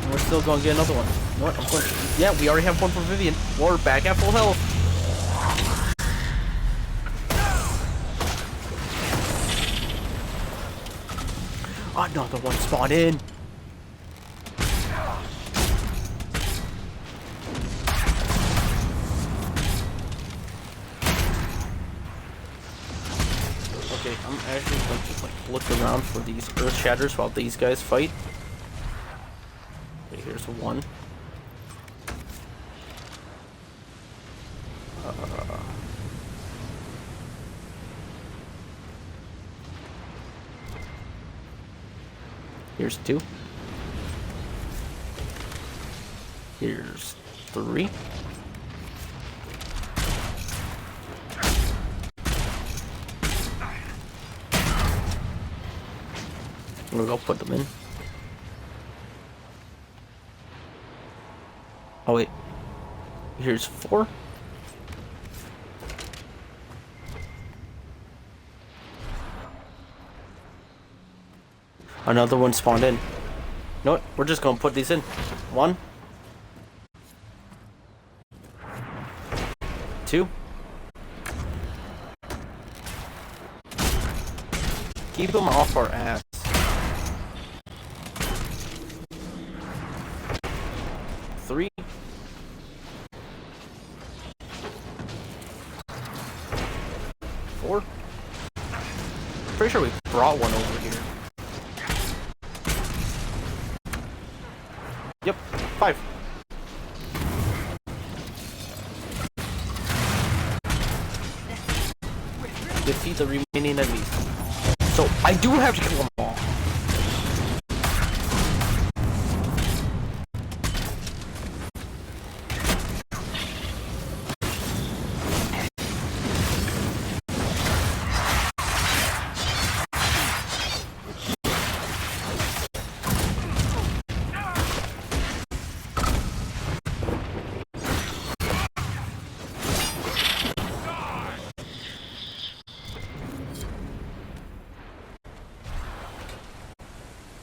And we're still gonna get another one. You know what? I'm going to, yeah, we already have one for Vivian. We're back at full health. Another one spawned in. Okay, I'm actually going to like look around for these earth shatters while these guys fight. Okay, here's one. Here's 2. Here's 3. We'll go put them in. Oh wait. Here's 4. Another one spawned in. You know what? We're just gonna put these in. 1. 2. Keep them off our ass. 3. 4. Pretty sure we brought one over here. Yep, 5. Defeat the remaining enemies. So I do have to kill them all.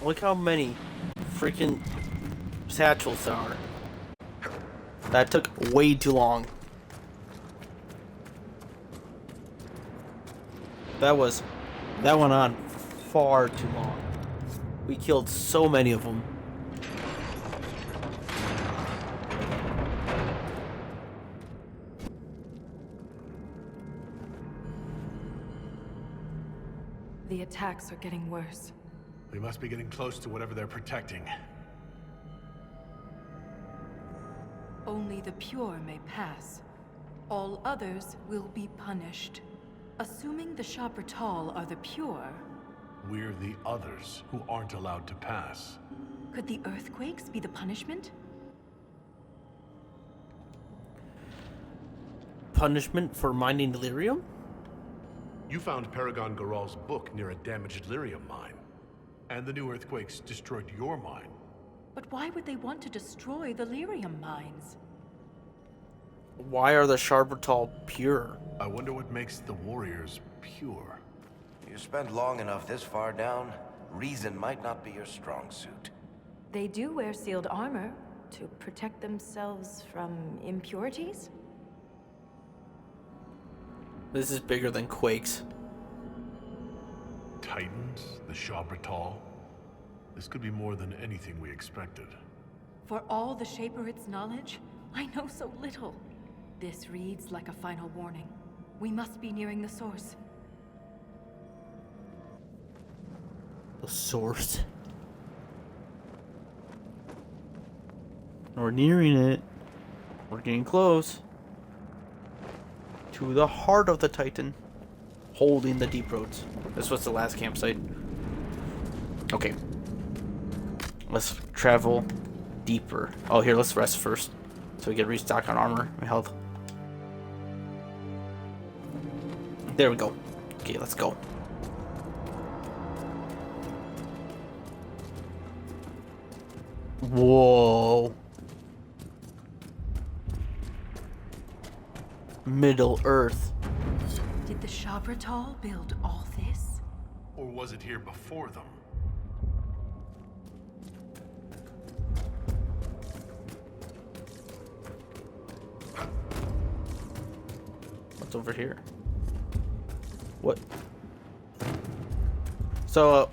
Look how many freaking satchels there are. That took way too long. That went on far too long. We killed so many of them. The attacks are getting worse. We must be getting close to whatever they're protecting. Only the pure may pass. All others will be punished. Assuming the Sharpertol are the pure... We're the others who aren't allowed to pass. Could the earthquakes be the punishment? Punishment for mining delirium? You found Paragon Garal's book near a damaged lyrium mine. And the new earthquakes destroyed your mine. But why would they want to destroy the lyrium mines? Why are the Sharpertol pure? I wonder what makes the warriors pure. You spent long enough this far down, reason might not be your strong suit. They do wear sealed armor to protect themselves from impurities? This is bigger than Quakes. Titans, the Sharpertol. This could be more than anything we expected. For all the Shaperit's knowledge, I know so little. This reads like a final warning. We must be nearing the source. The source? We're nearing it. We're getting close. To the heart of the Titan. Holding the deep roads. This was the last campsite. Okay. Let's travel deeper. Oh, here, let's rest first. So we get restock on armor and health. There we go. Okay, let's go. Whoa. Middle Earth. Did the Shabratal build all this? Or was it here before them? What's over here? What? So,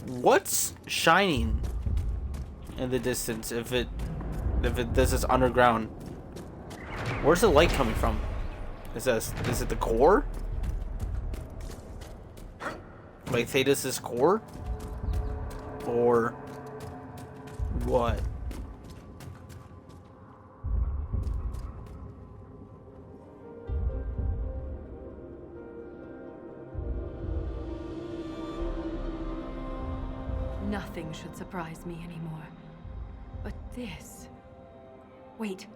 what's shining in the distance? If this is underground, where's the light coming from? Is it the core? Like Thetis' core? Or what? Nothing should surprise me anymore. But this... Wait.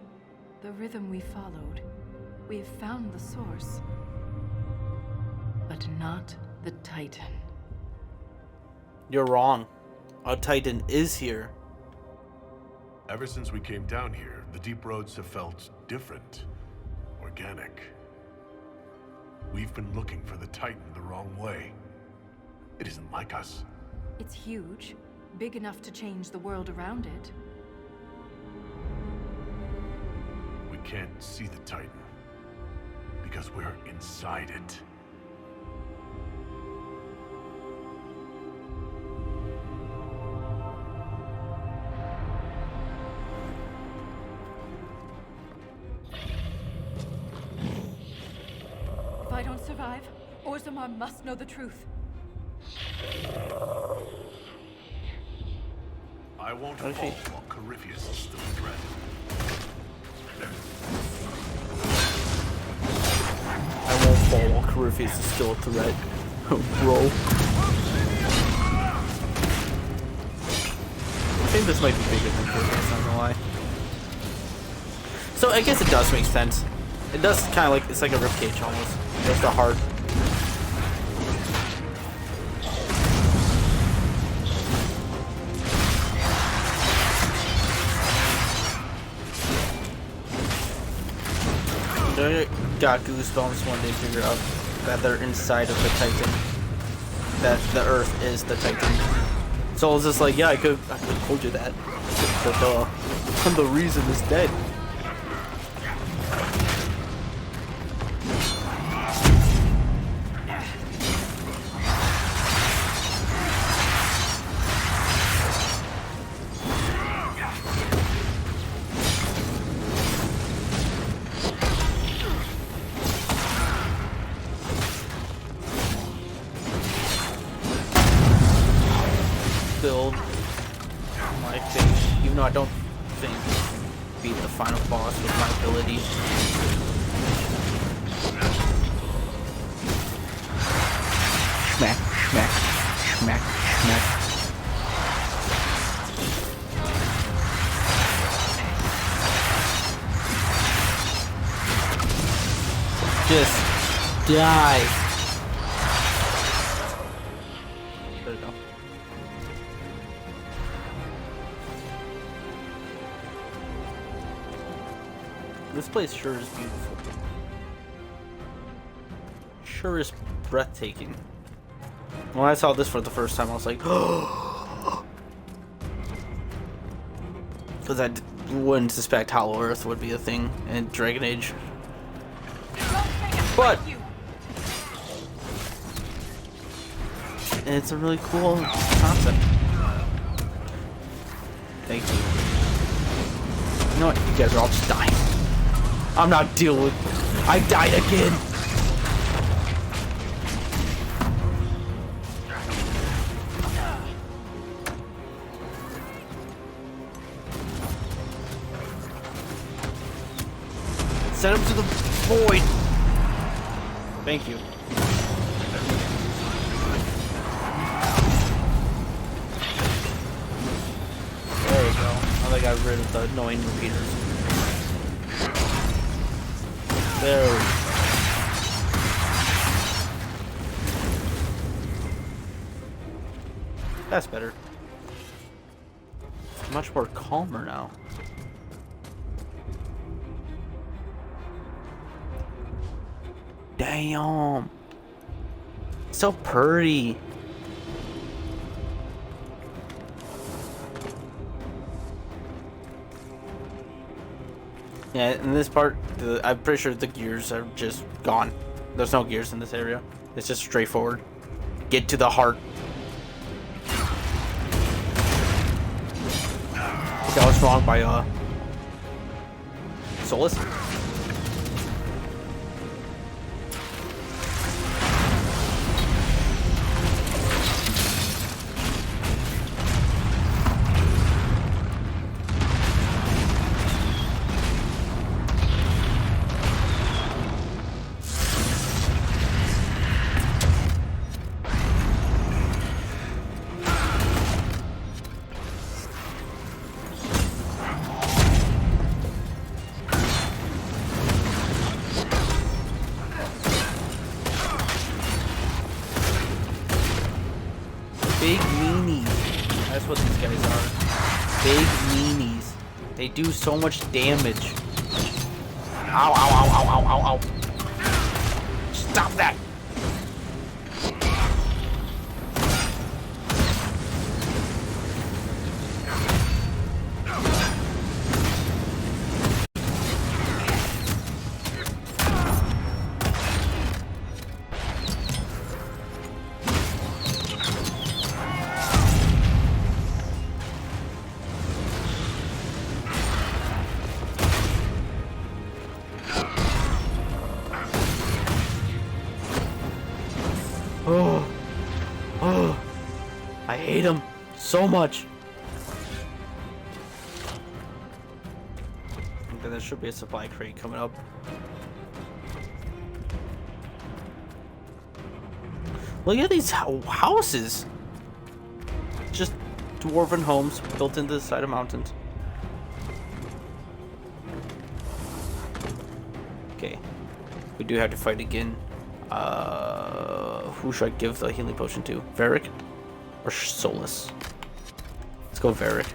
The rhythm we followed. We have found the source. But not the Titan. You're wrong. A Titan is here. Ever since we came down here, the deep roads have felt different. Organic. We've been looking for the Titan the wrong way. It isn't like us. It's huge. Big enough to change the world around it. We can't see the Titan. Because we're inside it. If I don't survive, Orzammar must know the truth. I won't fall while Corypheus is still a threat. I won't fall while Corypheus is still a threat. Bro. I think this might be bigger than Corypheus, I'm not gonna lie. So I guess it does make sense. It does kind of like, it's like a ribcage almost. Just the heart. I got goosebumps when they figure out that they're inside of the Titan. That the Earth is the Titan. So I was just like, yeah, I could have told you that. But the reason is dead. Build my face, even though I don't think beat the final boss with my ability. Smack, smack, smack, smack. Just die. There we go. This place sure is beautiful. Sure is breathtaking. When I saw this for the first time, I was like, because I wouldn't suspect Hollow Earth would be a thing in Dragon Age. But it's a really cool concept. Thank you. You know what? You guys are all just dying. I'm not dealing with... I died again! Send him to the void. Thank you. There we go. Now they got rid of the annoying repeaters. There we go. That's better. It's much more calmer now. Damn. So pretty. Yeah, in this part, I'm pretty sure the gears are just gone. There's no gears in this area. It's just straightforward. Get to the heart. That was wrong by Solus. Big meanies. That's what these guys are. Big meanies. They do so much damage. Ow, ow, ow, ow, ow, ow, ow. Stop that! I hate him so much. Okay, there should be a supply crate coming up. Look at these houses. Just dwarven homes built into the side of mountains. Okay, we do have to fight again. Who should I give the healing potion to? Varric or Solus? Let's go Varric.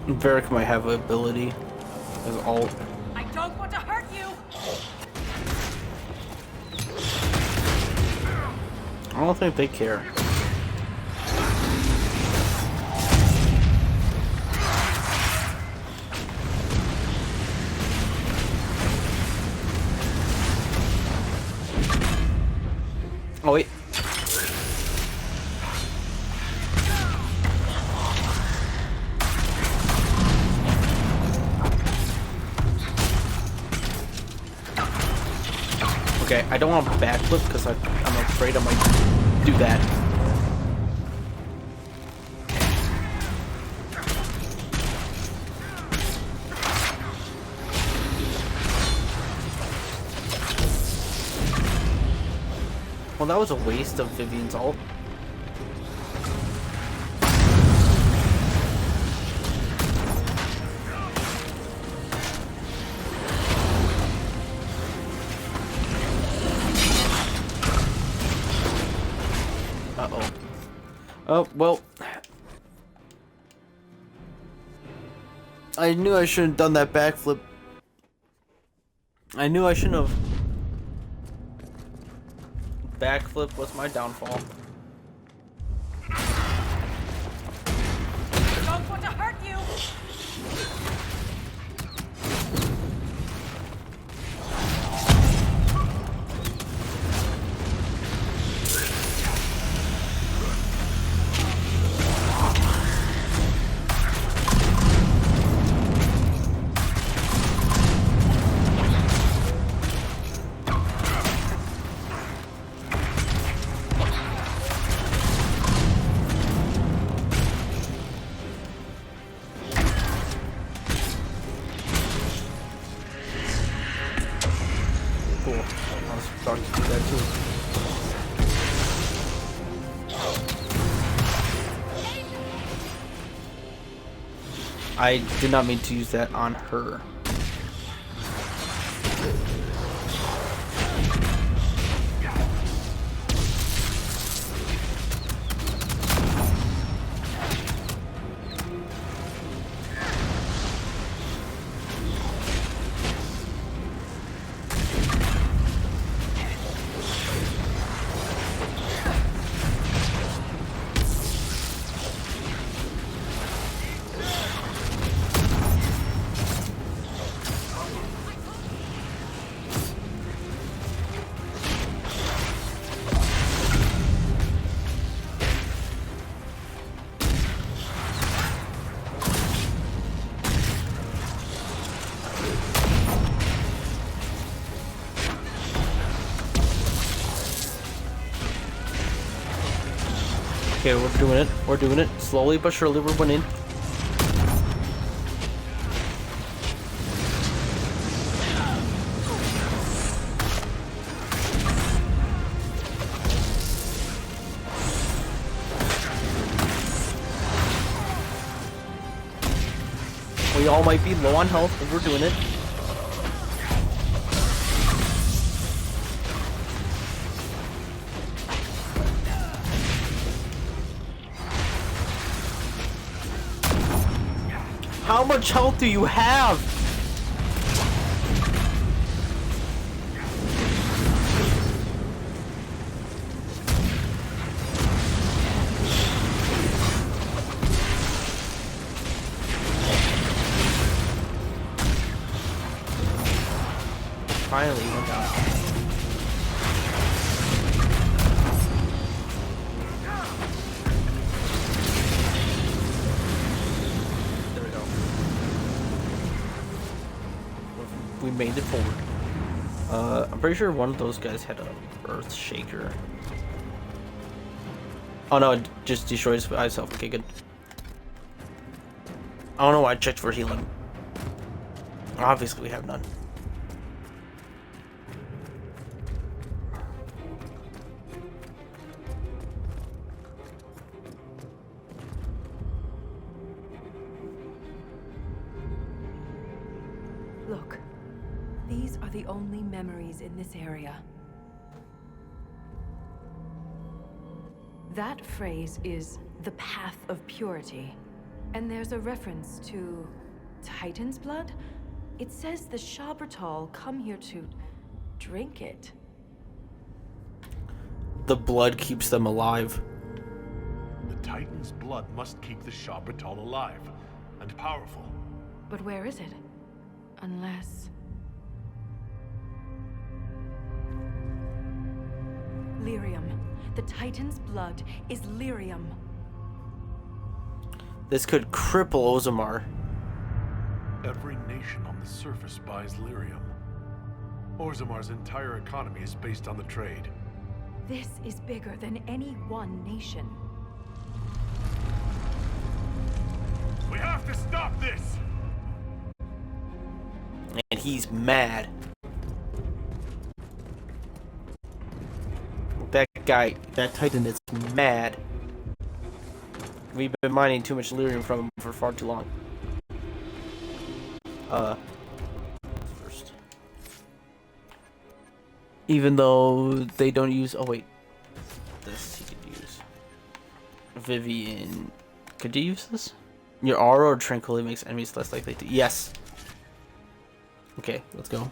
Varric might have an ability as alt. I don't want to hurt you. I don't think they care. Oh wait. Okay, I don't want to backflip because I'm afraid I might do that. Well, that was a waste of Vivian's ult. Uh-oh. Oh, well. I knew I shouldn't have done that backflip. I knew I shouldn't have. Backflip was my downfall. I don't want to hurt you. I did not mean to use that on her. Okay, we're doing it. We're doing it. Slowly but surely, we're winning. We all might be low on health, but we're doing it. How much health do you have? Finally, went down. There we go. We made it forward. I'm pretty sure one of those guys had a earth shaker. Oh no, it just destroys itself. Okay, good. I don't know why I checked for healing. Obviously we have none. Look, these are the only memories in this area. That phrase is the path of purity. And there's a reference to Titan's blood. It says the Shabratal come here to drink it. The blood keeps them alive. The Titan's blood must keep the Shabratal alive and powerful. But where is it? Unless... Lyrium. The Titan's blood is lyrium. This could cripple Orzammar. Every nation on the surface buys lyrium. Orzammar's entire economy is based on the trade. This is bigger than any one nation. We have to stop this! And he's mad. That guy, that Titan is mad. We've been mining too much lyrium from him for far too long. First. Even though they don't use... Oh, wait. This he could use. Vivian... Could you use this? Your aura or tranquility makes enemies less likely to... Yes! Okay, let's go.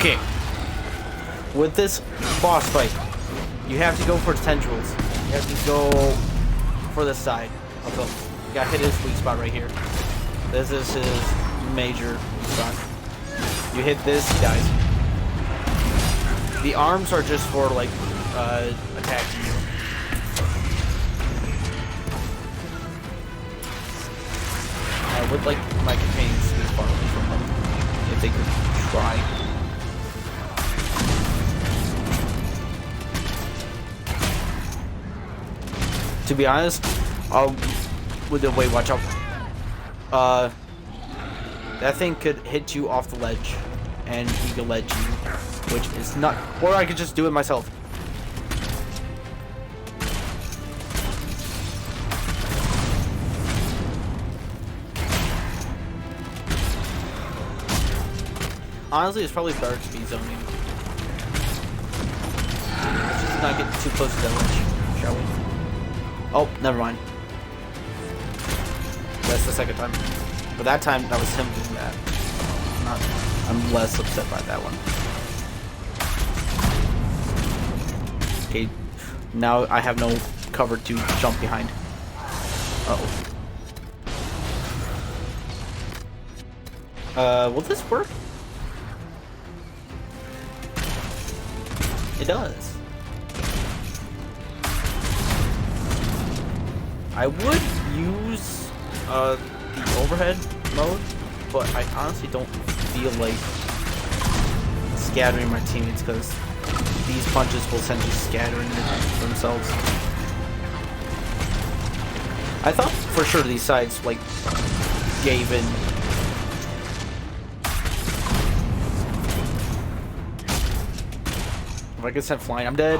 Okay. With this boss fight, you have to go for tendrils. You have to go for the side of him. You gotta hit his weak spot right here. This is his major weak spot. You hit this, he dies. The arms are just for like attacking you. I would like my companions to be far away from him if they could try. To be honest, with the way, watch out. That thing could hit you off the ledge, and he could ledge you, which is not. Or I could just do it myself. Honestly, it's probably better to be zoning. Let's just not get too close to that ledge, shall we? Oh, never mind. That's the second time. But that time, that was him doing that. I'm less upset by that one. Okay, now I have no cover to jump behind. Uh-oh. Will this work? It does. I would use the overhead mode, but I honestly don't feel like scattering my teammates because these punches will essentially scatter themselves. I thought for sure these sides like gave in. If I get sent flying, I'm dead.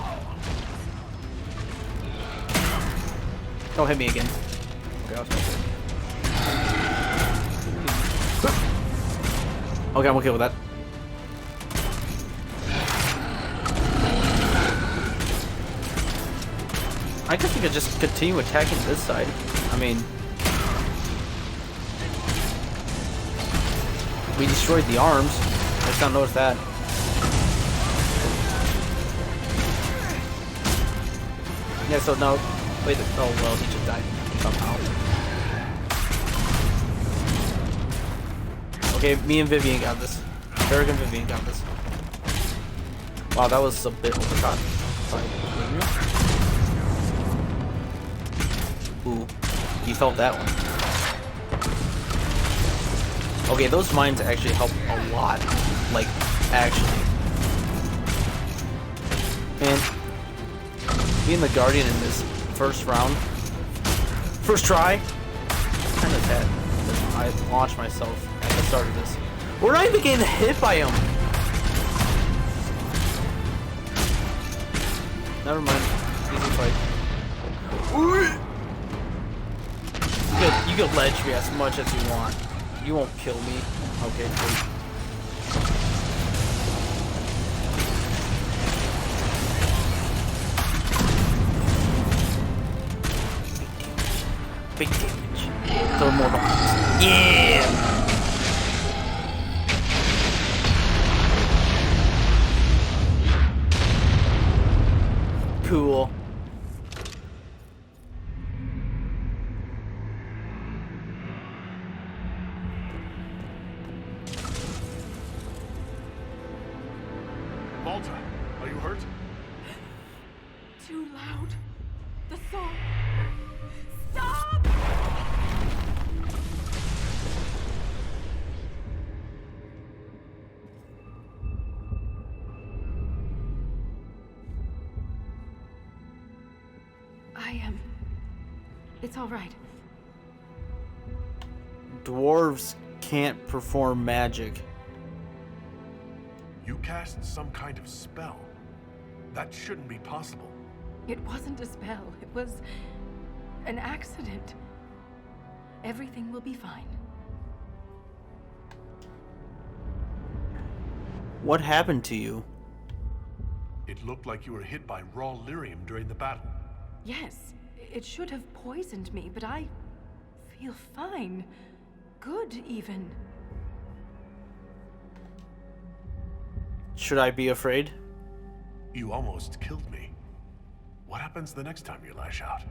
Don't hit me again. Okay, I was okay. Okay, I'm okay with that. I guess we could just continue attacking this side. I mean, we destroyed the arms. I just don't notice that. Yeah, so no. Wait, oh well, he just died somehow. Okay, me and Vivian got this. Derek and Vivian got this. Wow, that was a bit overshot. Sorry. Ooh, he felt that one. Okay, those mines actually help a lot. Like, actually. And being the Guardian in this first round, first try, kind of sad. I launched myself at the start of this. We're not even getting hit by him. Never mind. Easy fight. You can ledge me as much as you want. You won't kill me. Okay, please. Big damage. Throw more bombs. Yeah! Cool. Malta, are you hurt? Too loud. The song. Stop! It's all right. Dwarves can't perform magic. You cast some kind of spell. That shouldn't be possible. It wasn't a spell. It was an accident. Everything will be fine. What happened to you? It looked like you were hit by raw lyrium during the battle. Yes, it should have poisoned me, but I feel fine. Good, even. Should I be afraid? You almost killed me. What happens the next time you lash out?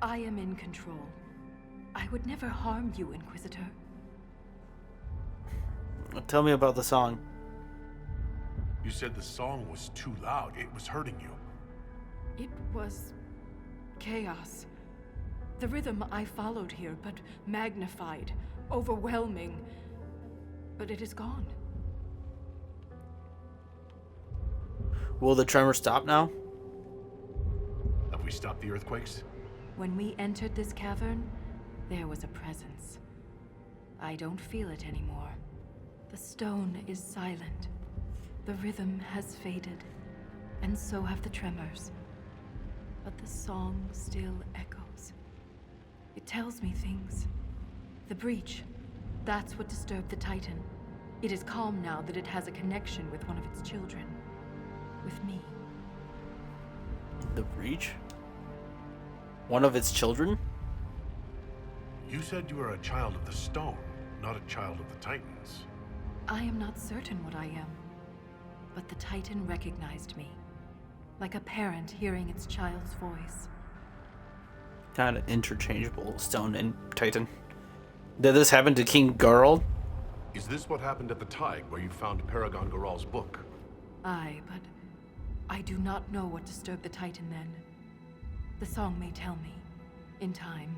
I am in control. I would never harm you, Inquisitor. Tell me about the song. You said the song was too loud. It was hurting you. It was chaos. The rhythm I followed here, but magnified, overwhelming. But it is gone. Will the tremor stop now? Have we stopped the earthquakes? When we entered this cavern, there was a presence. I don't feel it anymore. The stone is silent. The rhythm has faded, and so have the tremors. But the song still echoes. It tells me things. The breach, that's what disturbed the Titan. It is calm now that it has a connection with one of its children. With me. The breach? One of its children? You said you were a child of the stone, not a child of the Titans. I am not certain what I am. But the Titan recognized me. Like a parent hearing its child's voice. Kind of interchangeable, stone and Titan. Did this happen to King Garl? Is this what happened at the Tig, where you found Paragon Garal's book? Aye, but I do not know what disturbed the Titan then. The song may tell me, in time.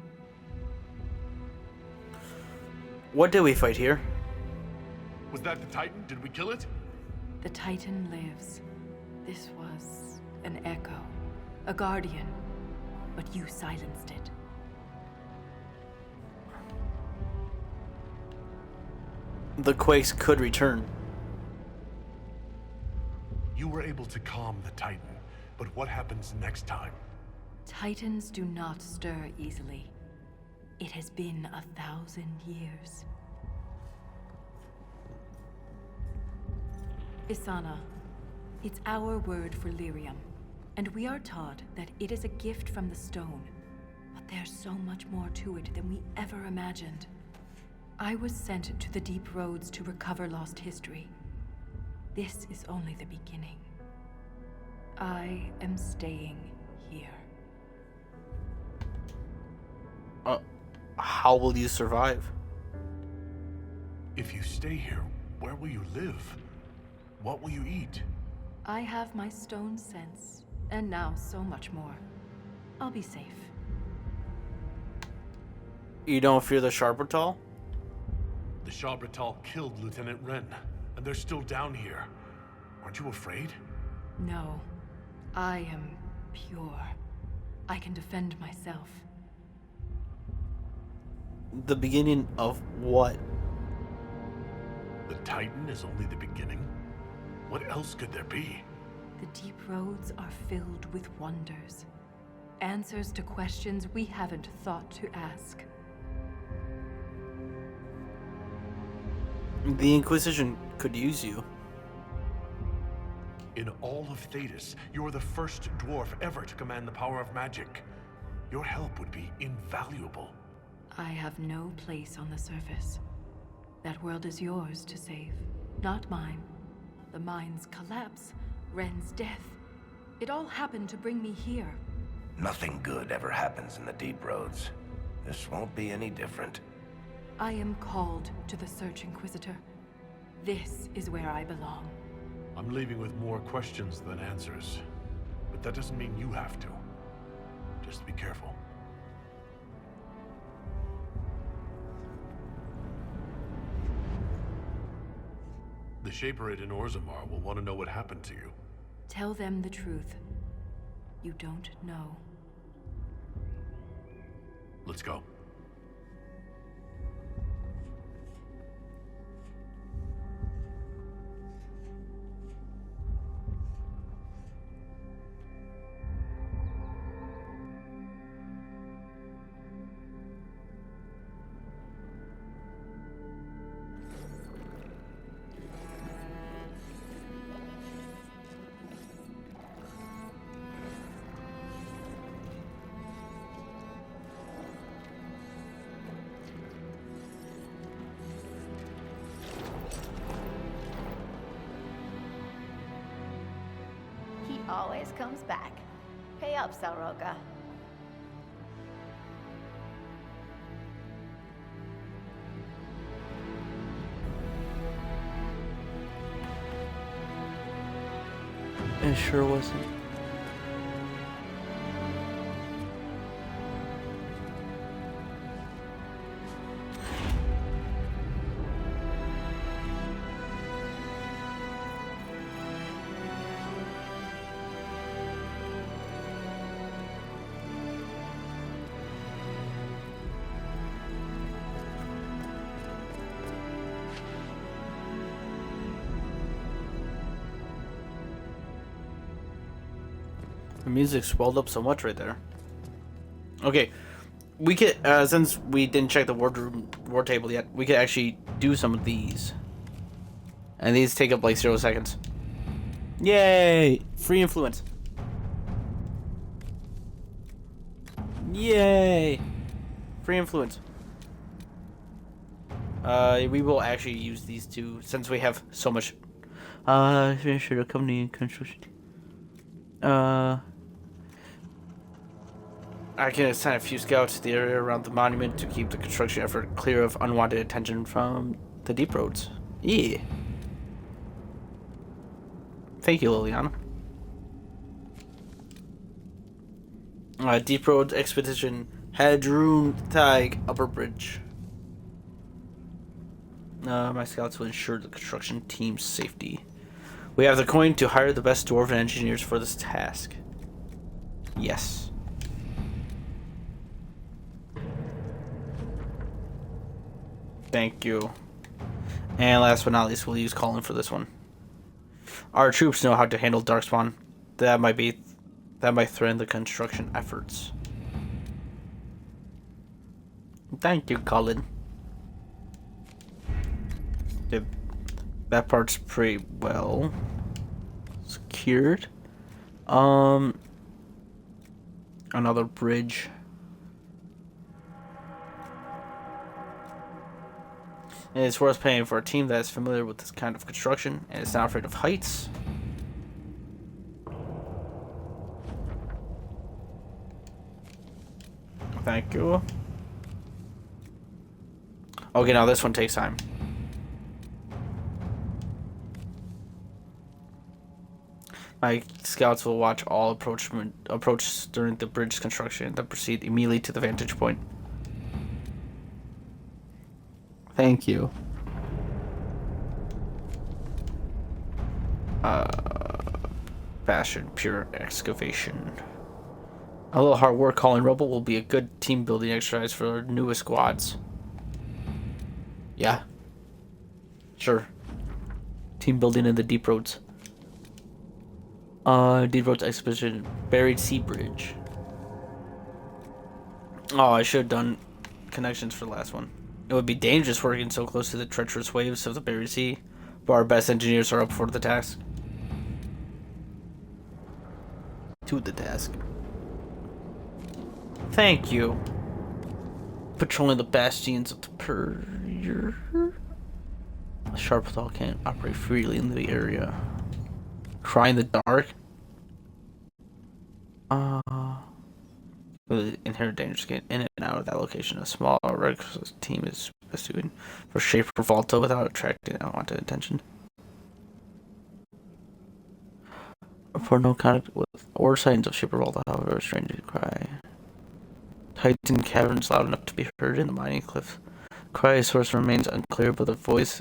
What did we fight here? Was that the Titan? Did we kill it? The Titan lives. This was an echo, a guardian, but you silenced it. The quakes could return. You were able to calm the Titan, but what happens next time? Titans do not stir easily. It has been 1,000 years. Isana, it's our word for lyrium, and we are taught that it is a gift from the stone. But there's so much more to it than we ever imagined. I was sent to the deep roads to recover lost history. This is only the beginning. I am staying here. How will you survive? If you stay here, where will you live? What will you eat? I have my stone sense, and now so much more. I'll be safe. You don't fear the Sharpertal? The Shabratal killed Lieutenant Wren, and they're still down here. Aren't you afraid? No. I am pure. I can defend myself. The beginning of what? The Titan is only the beginning? What else could there be? The deep roads are filled with wonders. Answers to questions we haven't thought to ask. The Inquisition could use you. In all of Thetis, you're the first dwarf ever to command the power of magic. Your help would be invaluable. I have no place on the surface. That world is yours to save, not mine. The mine's collapse, Wren's death. It all happened to bring me here. Nothing good ever happens in the deep roads. This won't be any different. I am called to the search, Inquisitor. This is where I belong. I'm leaving with more questions than answers. But that doesn't mean you have to. Just be careful. The Shaperid in Orzammar will want to know what happened to you. Tell them the truth. You don't know. Let's go. Always comes back. Pay up, Salroka. It sure wasn't. The music swelled up so much right there. Okay, we could, since we didn't check the war table yet, we could actually do some of these. And these take up like 0 seconds. Yay! Free influence. Yay! Free influence. We will actually use these two since we have so much. Should accompany construction. I can assign a few scouts to the area around the monument to keep the construction effort clear of unwanted attention from the deep roads. Yeah. Thank you, Liliana. Deep Road Expedition, Hadroon Thaig Upper Bridge. My scouts will ensure the construction team's safety. We have the coin to hire the best dwarven engineers for this task. Yes. Thank you. And last but not least, we'll use Colin for this one. Our troops know how to handle Darkspawn. That might threaten the construction efforts. Thank you, Colin. That part's pretty well secured. Another bridge. And it's worth paying for a team that is familiar with this kind of construction and is not afraid of heights. Thank you. Okay, now this one takes time. My scouts will watch all approach during the bridge construction and then proceed immediately to the vantage point. Thank you. Fashion, pure excavation. A little hard work hauling rubble will be a good team building exercise for our newest squads. Yeah. Sure. Team building in the deep roads. Deep roads expedition, buried sea bridge. Oh, I should have done connections for the last one. It would be dangerous working so close to the treacherous waves of the buried sea, but our best engineers are up for the task. To the task. Thank you. Patrolling the bastions of the Purger. A sharp thought can't operate freely in the area. Cry in the dark. With inherent dangers get in and out of that location. A small reckless team is pursuing for Shaper Volta without attracting unwanted attention. For no contact with or signs of Shaper Volta, however, a stranger cry. Titan caverns loud enough to be heard in the mining cliff. Cry source remains unclear, but the voice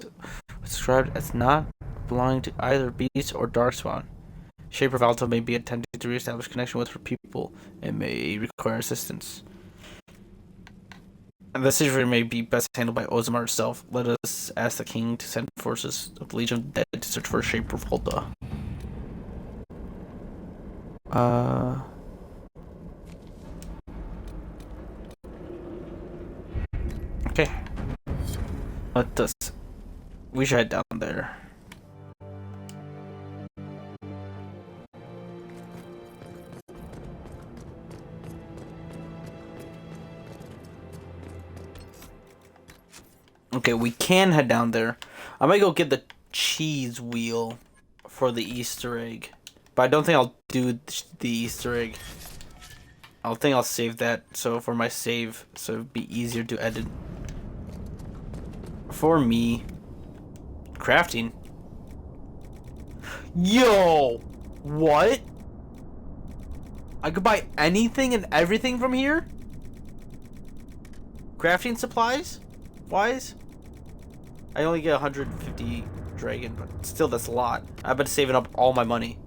was described as not belonging to either beast or darkspawn. Shaper Valta may be attempting to reestablish connection with her people and may require assistance. And the situation may be best handled by Ozamar itself. Let us ask the king to send forces of the Legion of the Dead to search for Shaper Valta. Okay. Let us. We should head down there. Okay, we can head down there. I might go get the cheese wheel for the Easter egg, but I don't think I'll do the Easter egg. I think I'll save that so for my save, so it'd be easier to edit. For me, crafting. Yo, what? I could buy anything and everything from here? Crafting supplies? Wise? I only get 150 dragon, but still that's a lot. I've been saving up all my money.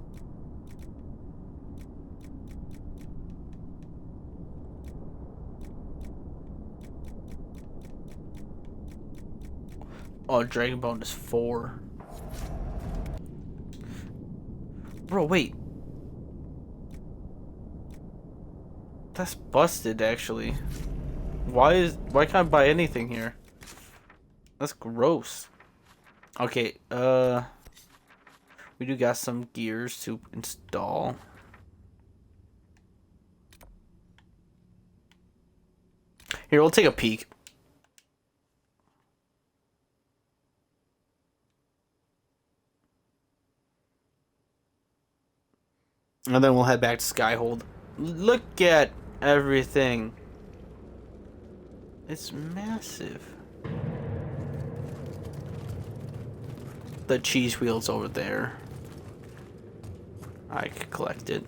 Oh, Dragon Bone is 4. Bro, wait. That's busted, actually. Why can't I buy anything here? That's gross. Okay, we do got some gears to install. Here, we'll take a peek. And then we'll head back to Skyhold. Look at everything. It's massive. The cheese wheel's over there. I could collect it.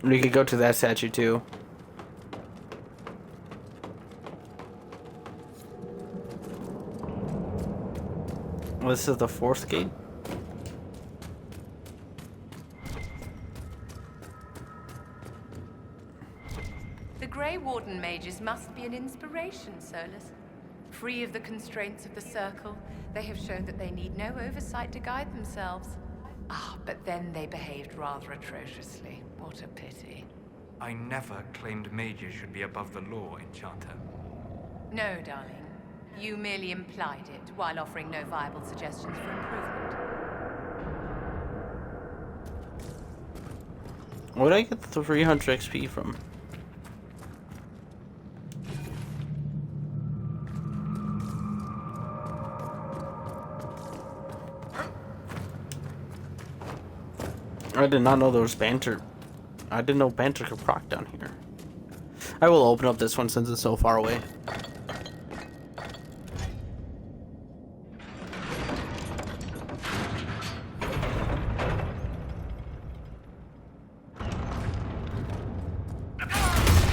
We could go to that statue too. This is the 4th gate. The Grey Warden mages must be an inspiration, Solus. Free of the constraints of the Circle, they have shown that they need no oversight to guide themselves. Ah, but then they behaved rather atrociously. What a pity. I never claimed mages should be above the law, Enchanter. No, darling. You merely implied it, while offering no viable suggestions for improvement. Where did I get the 300 XP from? I did not know there was banter. I didn't know banter could proc down here. I will open up this one since it's so far away.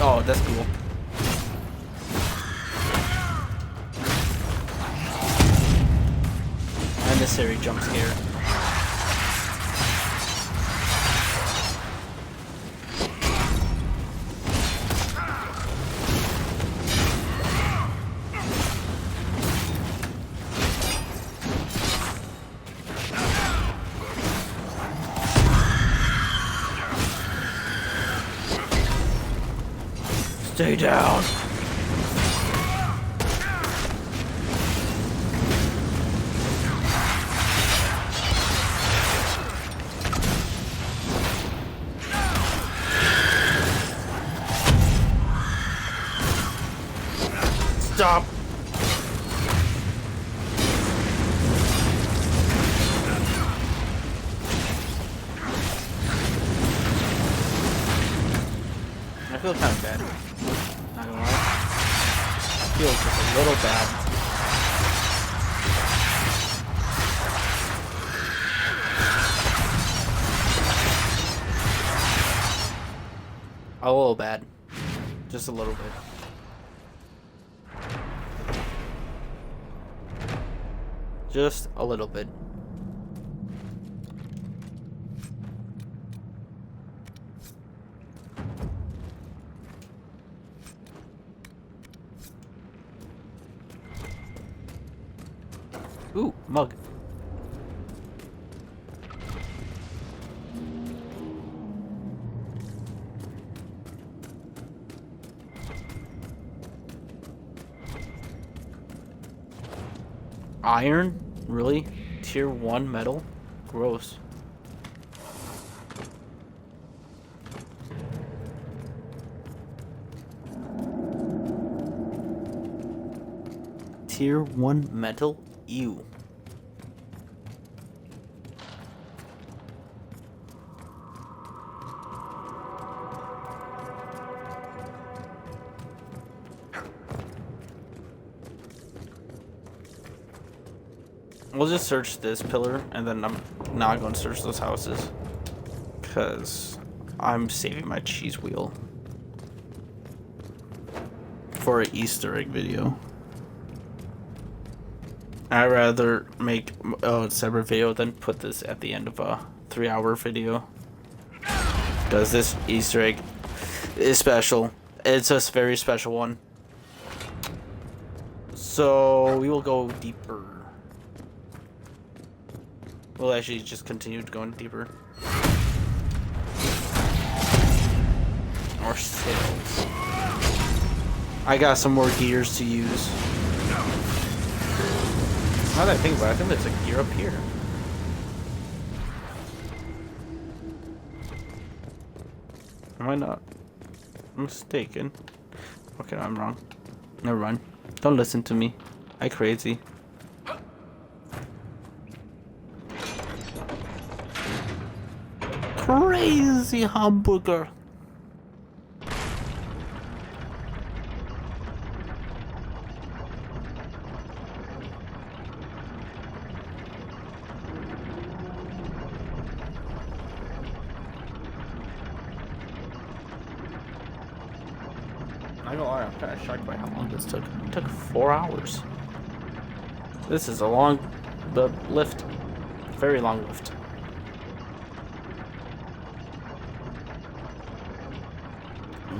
Oh, that's cool. Unnecessary jump scare. Stay down. Stop. I feel kind of bad. Not gonna lie. Feels just a little bad. A little bad. Just a little bit. Just a little bit. Ooh, mug. Iron? Really? Tier 1 metal? Gross. Tier 1 metal? Ew. We'll just search this pillar, and then I'm not going to search those houses. Because I'm saving my cheese wheel for an Easter egg video. I'd rather make a separate video than put this at the end of a 3-hour video. Because this Easter egg is special. It's a very special one. So we will go deeper. We'll actually just continue going deeper. More sales. I got some more gears to use. Now that I think about it, I think there's a gear up here. Am I not mistaken? Okay, no, I'm wrong. Never mind. Don't listen to me. I crazy. Crazy hamburger. I'm kind of shocked by how long this took. It took 4 hours. This is a long lift. Very long lift.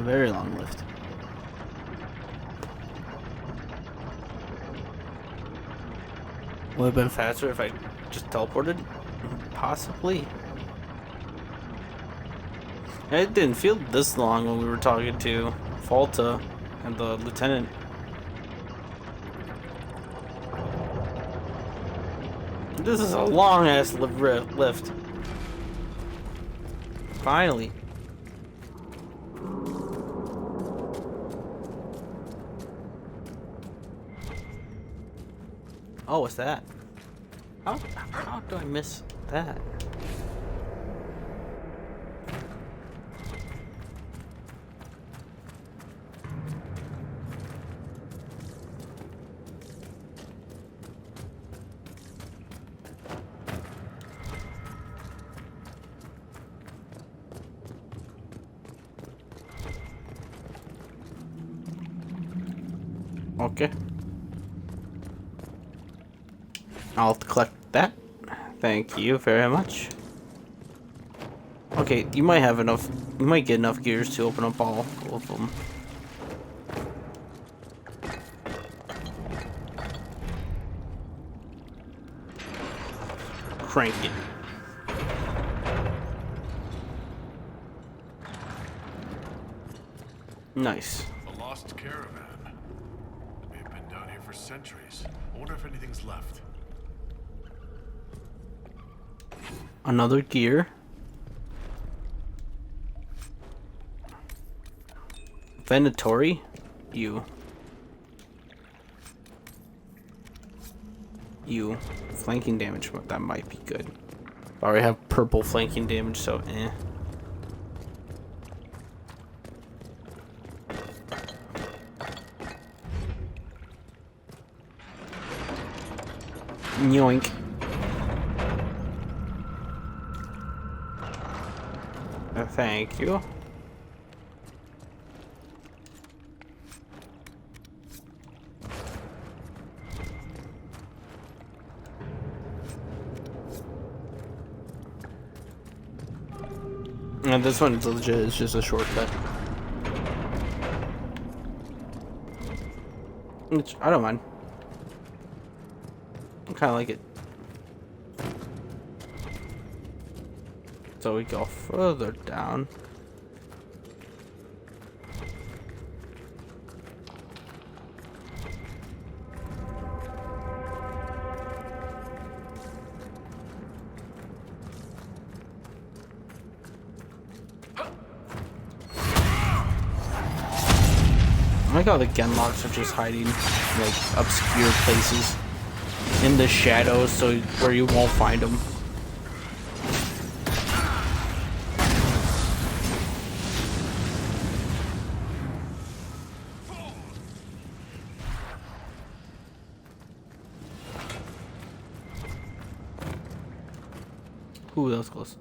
Very long lift. Would it have been faster if I just teleported? Possibly. It didn't feel this long when we were talking to Falta and the lieutenant. This is a long ass lift. Finally. Oh, what's that? How do I miss that? Okay. I'll collect that. Thank you very much. Okay, you might have enough. You might get enough gears to open up all of them. Crank it. Nice. A lost caravan. They've been down here for centuries. I wonder if anything's left. Another gear. Venatori? You. Flanking damage, but that might be good. I already have purple flanking damage, so eh. Yoink. Thank you. And this one is legit, it's just a shortcut. Which, I don't mind. I kinda like it. So we go further down. I like how the Genlocks are just hiding in, like, obscure places in the shadows, so where you won't find them. Ooh, that was close.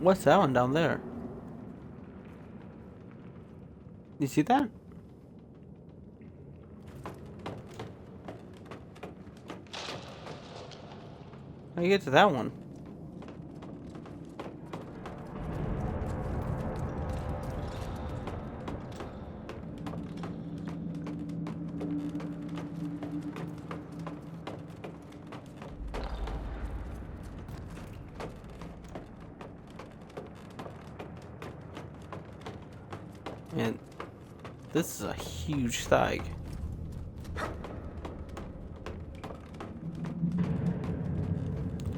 What's that one down there? You see that? How do you get to that one? Man, this is a huge thag.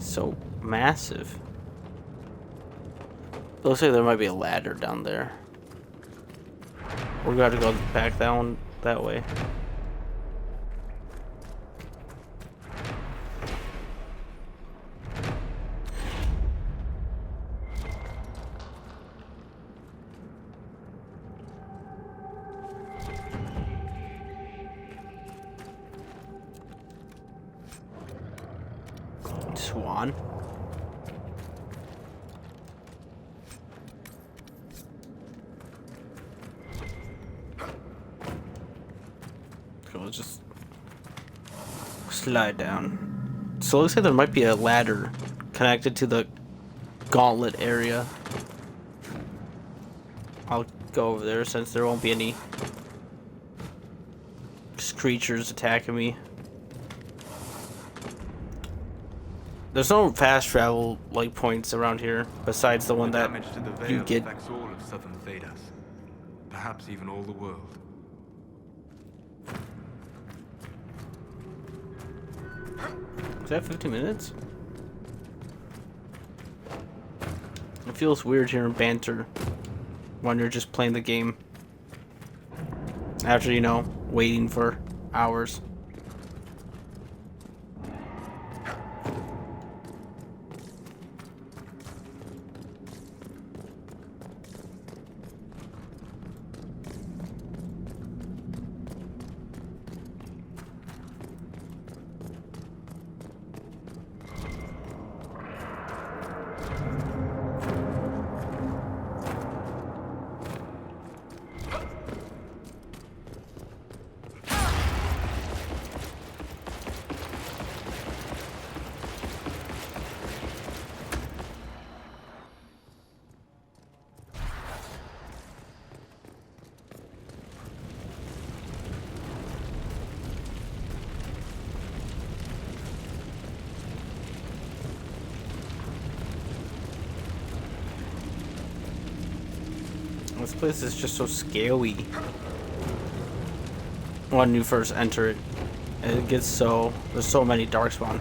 So massive. Looks like there might be a ladder down there. We're gonna go back that one that way. Swan. We'll just slide down. So it looks like there might be a ladder connected to the gauntlet area. I'll go over there since there won't be any creatures attacking me. There's no fast travel like points around here besides the one that damage to the veil you get. affects all of southern Thedas, perhaps even all the world. Is that 15 minutes? It feels weird hearing banter when you're just playing the game after, you know, waiting for hours. This place is just so scaly when you first enter it. It gets so... there's so many darkspawn.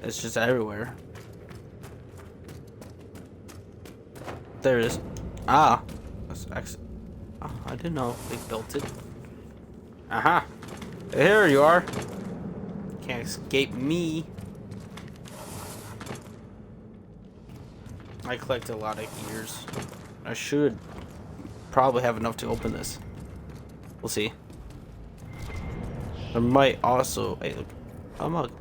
It's just everywhere. There it is. Ah! That's oh, I didn't know they built it. Aha! Here you are! Can't escape me. I collect a lot of gears. I should probably have enough to open this. We'll see. There might also... hey, look. A mug.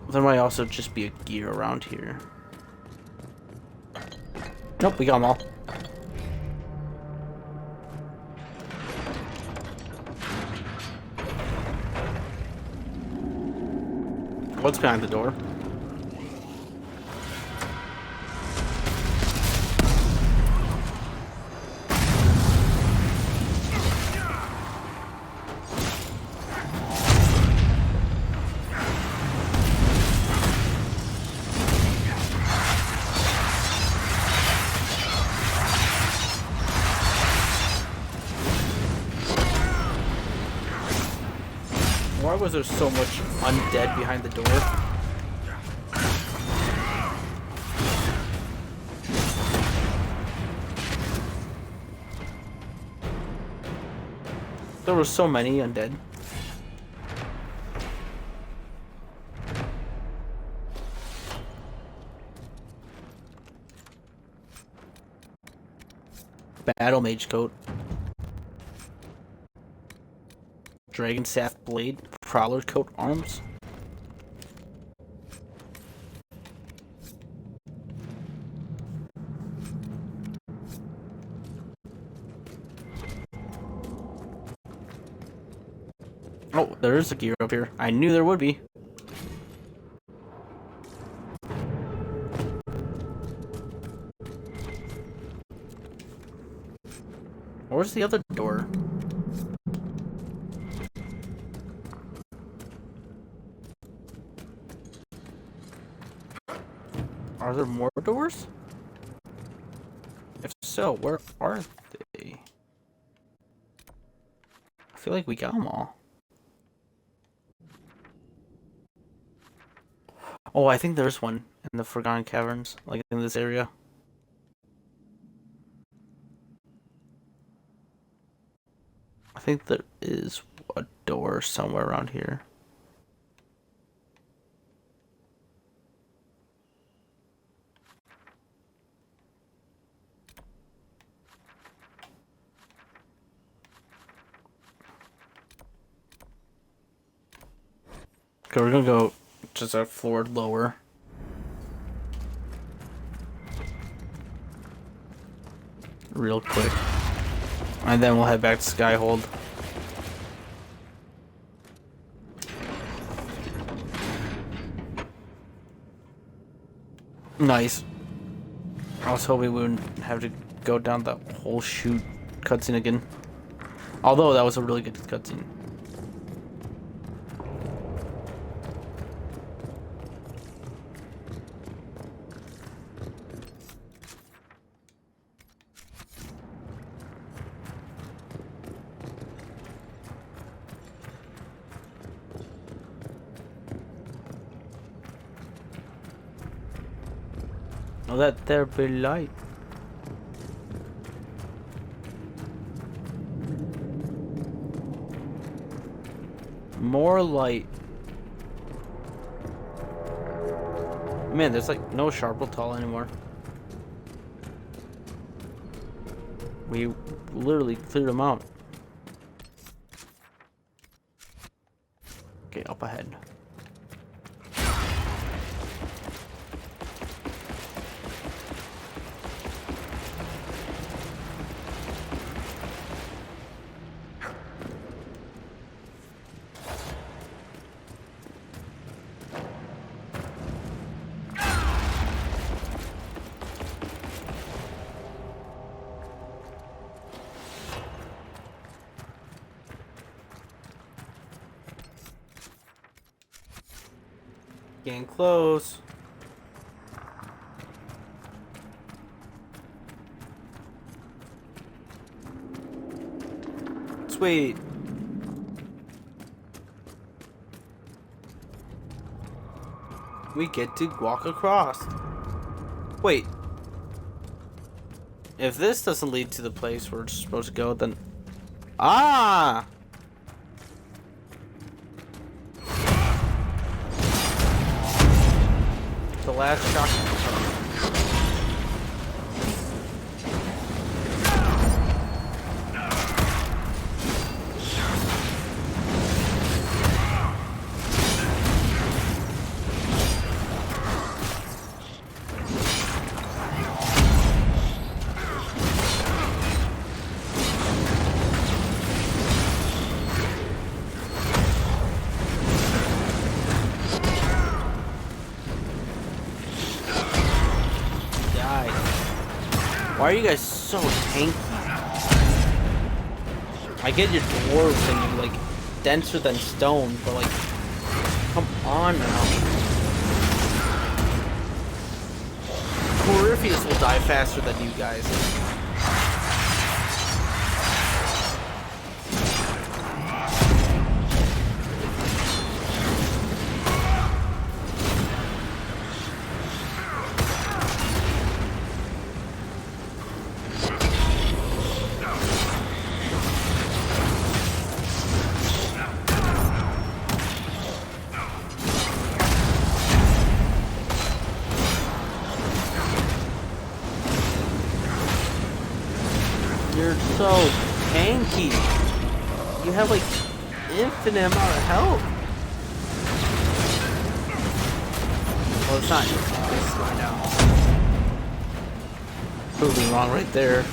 There might also just be a gear around here. Nope, we got them all. What's behind the door? was there so much undead behind the door? There were so many undead. Battle mage coat. Dragon staff blade. Prowler coat arms. Oh, there is a gear up here. I knew there would be. Where's the other door? Are there more doors? If so, where are they? I feel like we got them all. Oh, I think there's one in the Forgotten Caverns, like in this area. I think there is a door somewhere around here. Okay, we're gonna go just a floor lower. Real quick. And then we'll head back to Skyhold. Nice. I was hoping we wouldn't have to go down that whole shoot cutscene again. Although that was a really good cutscene. Let there be light. More light. Man, there's like no Sharpletal anymore. We literally cleared them out. Okay, up ahead. Getting close. Sweet. We get to walk across. Wait. If this doesn't lead to the place we're supposed to go, then... Ah! The last shot. Why are you guys so tanky? I get your dwarves and you're like denser than stone, but like, come on now. Corypheus will die faster than you guys. so tanky. You have like infinite amount of health. Well, it's not. It's right now. Proving wrong right there.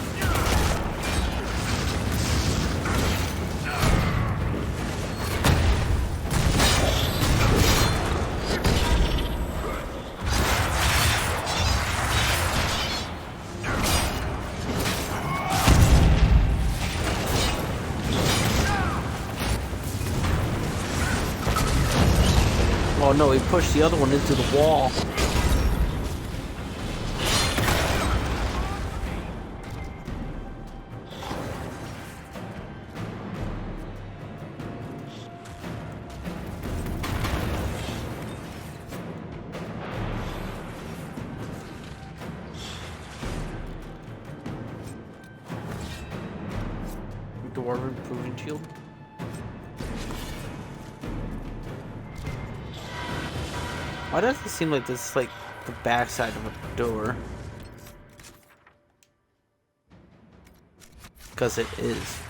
Oh no, he pushed the other one into the wall. Dwarven proving shield. Why does it seem like this is like the backside of a door? Because it is.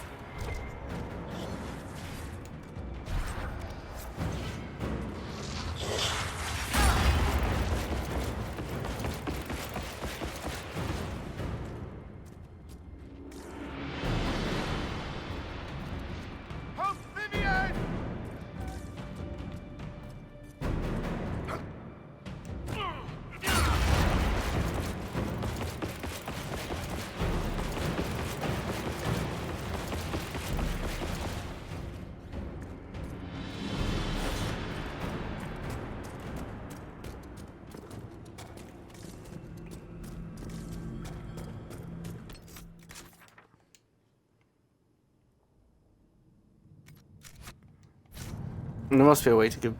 There must be a way to get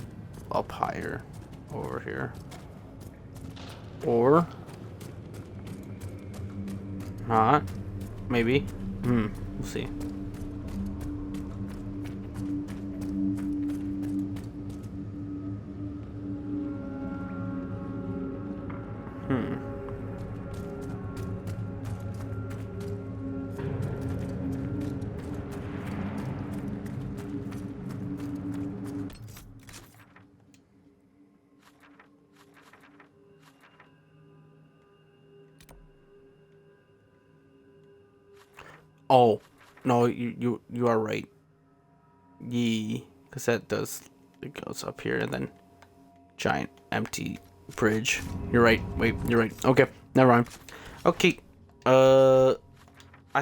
up higher over here. Or not. Maybe. We'll see. Oh, no, you are right. Because that does, it goes up here and then giant empty bridge. You're right. Wait, you're right. Okay, never mind. Okay, I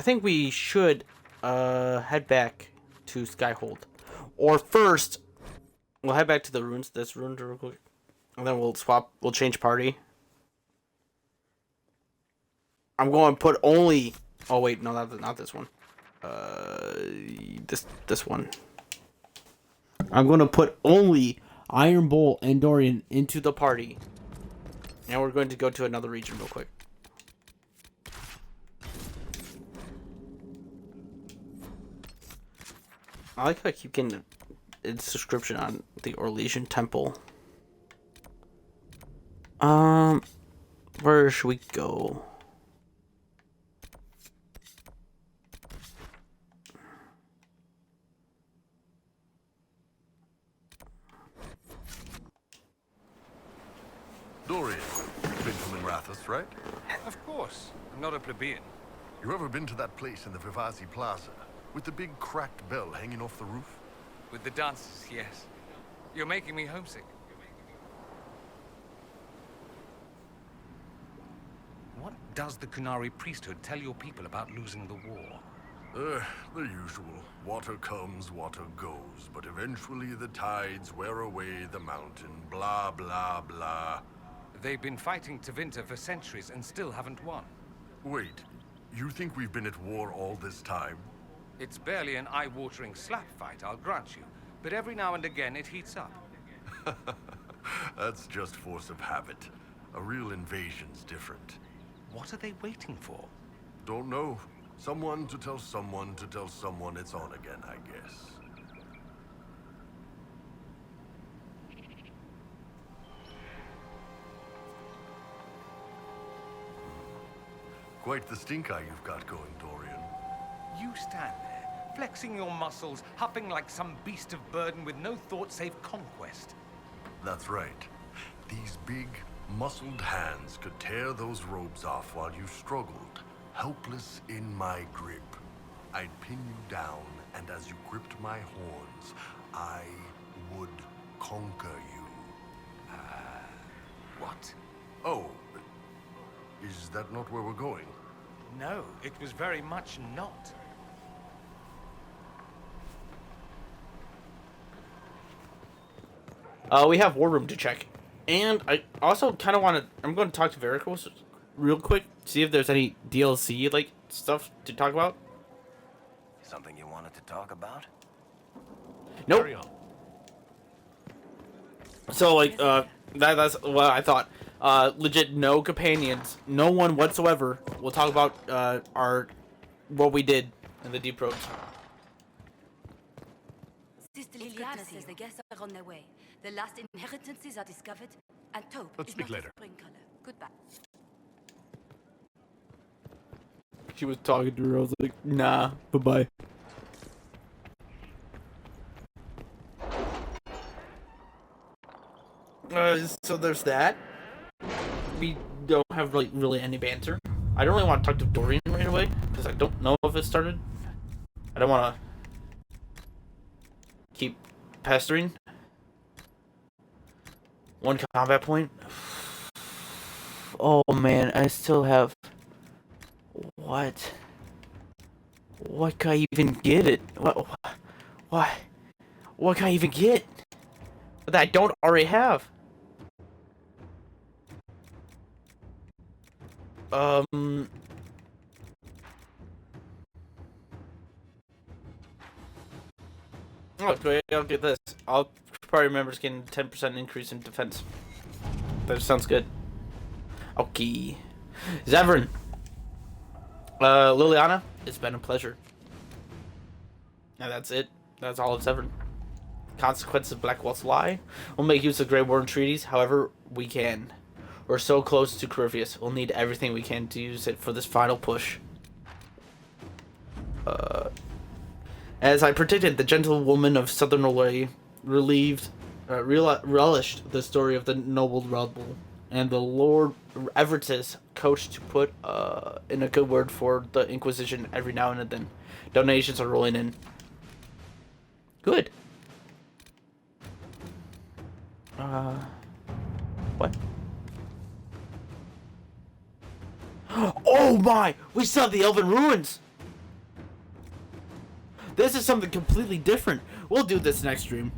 think we should head back to Skyhold, or first we'll head back to the ruins. This ruin real quick, and then we'll swap. We'll change party. I'm going to put only. Oh wait, no, not this one. This one. I'm gonna put only Iron Bull and Dorian into the party. Now we're going to go to another region real quick. I like how I keep getting its description on the Orlesian Temple. Where should we go? Dorian, you've been from Rathus, right? Of course. I'm not a plebeian. You ever been to that place in the Vivasi Plaza? With the big cracked bell hanging off the roof? With the dances, yes. You're making me homesick. What does the Kunari priesthood tell your people about losing the war? The usual. Water comes, water goes, but eventually the tides wear away the mountain, blah, blah, blah. They've been fighting Tevinter for centuries and still haven't won. Wait, you think we've been at war all this time? It's barely an eye-watering slap fight, I'll grant you, but every now and again it heats up. That's just force of habit. A real invasion's different. What are they waiting for? Don't know. Someone to tell someone to tell someone it's on again, I guess. Quite the stink eye you've got going, Dorian. you stand there, flexing your muscles, huffing like some beast of burden with no thought save conquest. That's right. These big, muscled hands could tear those robes off while you struggled, helpless in my grip. I'd pin you down, and as you gripped my horns, I would conquer you. What? Oh, is that not where we're going? No, it was very much not. We have War Room to check. And I also kind of want to... I'm going to talk to Veracruz real quick, see if there's any DLC, like, stuff to talk about. Something you wanted to talk about? Nope. Carry on. So, like, that's what I thought. Legit, no companions, no one whatsoever. We'll talk about, what we did in the Deep Roads. Sister Liliana says the guests are on their way. The last inheritances are discovered, and taupe Let's is speak not later. a spring color. Goodbye. She was talking to her, I was like, nah, bye-bye. So there's that. We don't have really any banter. I don't really want to talk to Dorian right away, because I don't know if it started. I don't want to keep pestering. One combat point. Oh man, I still have... What? What can I even get it? What can I even get that I don't already have? Okay, I'll get this. I'll probably remember just getting 10% increase in defense. That sounds good. Okay. Zevran. Liliana, it's been a pleasure. And that's it. That's all of Zevran. Consequences of Blackwell's lie. We'll make use of Grey Warden treaties however we can. We're so close to Corypheus. We'll need everything we can to use it for this final push. As I predicted, the gentlewoman of Southern Olay relished the story of the noble rebel, and the Lord Everett's coach to put in a good word for the Inquisition every now and then. Donations are rolling in. Good. What? Oh my! We saw the Elven Ruins! This is something completely different. We'll do this next stream.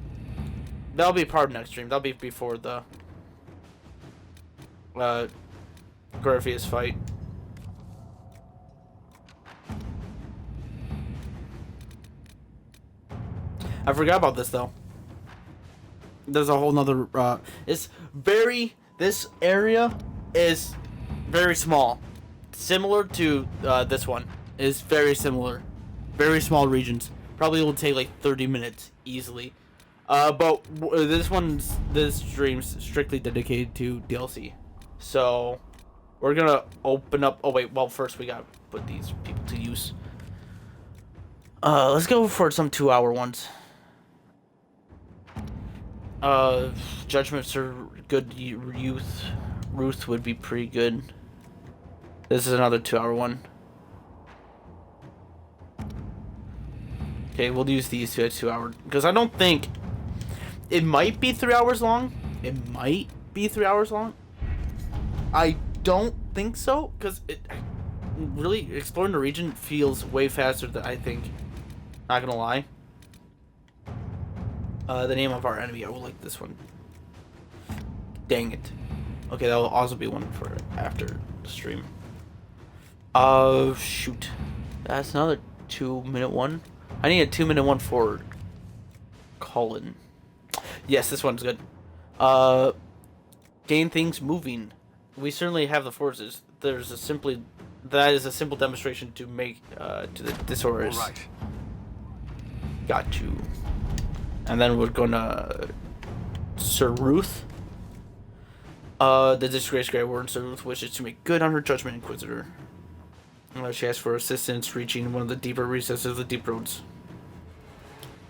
That'll be part of next stream. That'll be before the Corypheus fight. I forgot about this though. There's a whole nother this area is very small. Similar to this one. Is very similar. Very small regions. Probably will take like 30 minutes easily. But this stream's strictly dedicated to DLC. So we're gonna open up. Oh wait, well first we gotta put these people to use. Let's go for some 2-hour ones. Judgments are good. Ruth would be pretty good. This is another 2-hour one. Okay, we'll use these two at 2 hours because I don't think it might be 3 hours long. It might be 3 hours long. I don't think so because really exploring the region feels way faster than I think. Not gonna lie. The name of our enemy. I will like this one. Dang it. Okay, that will also be one for after the stream. Shoot. That's another 2-minute one. I need a 2-minute one for Colin. Yes, this one's good. Gain things moving. We certainly have the forces. That is a simple demonstration to make to the disorders. All right. Got you. And then we're gonna Sir Ruth. The disgraced Grey Warden Sir Ruth wishes to make good on her judgment, Inquisitor. She asks for assistance reaching one of the deeper recesses of the deep roads.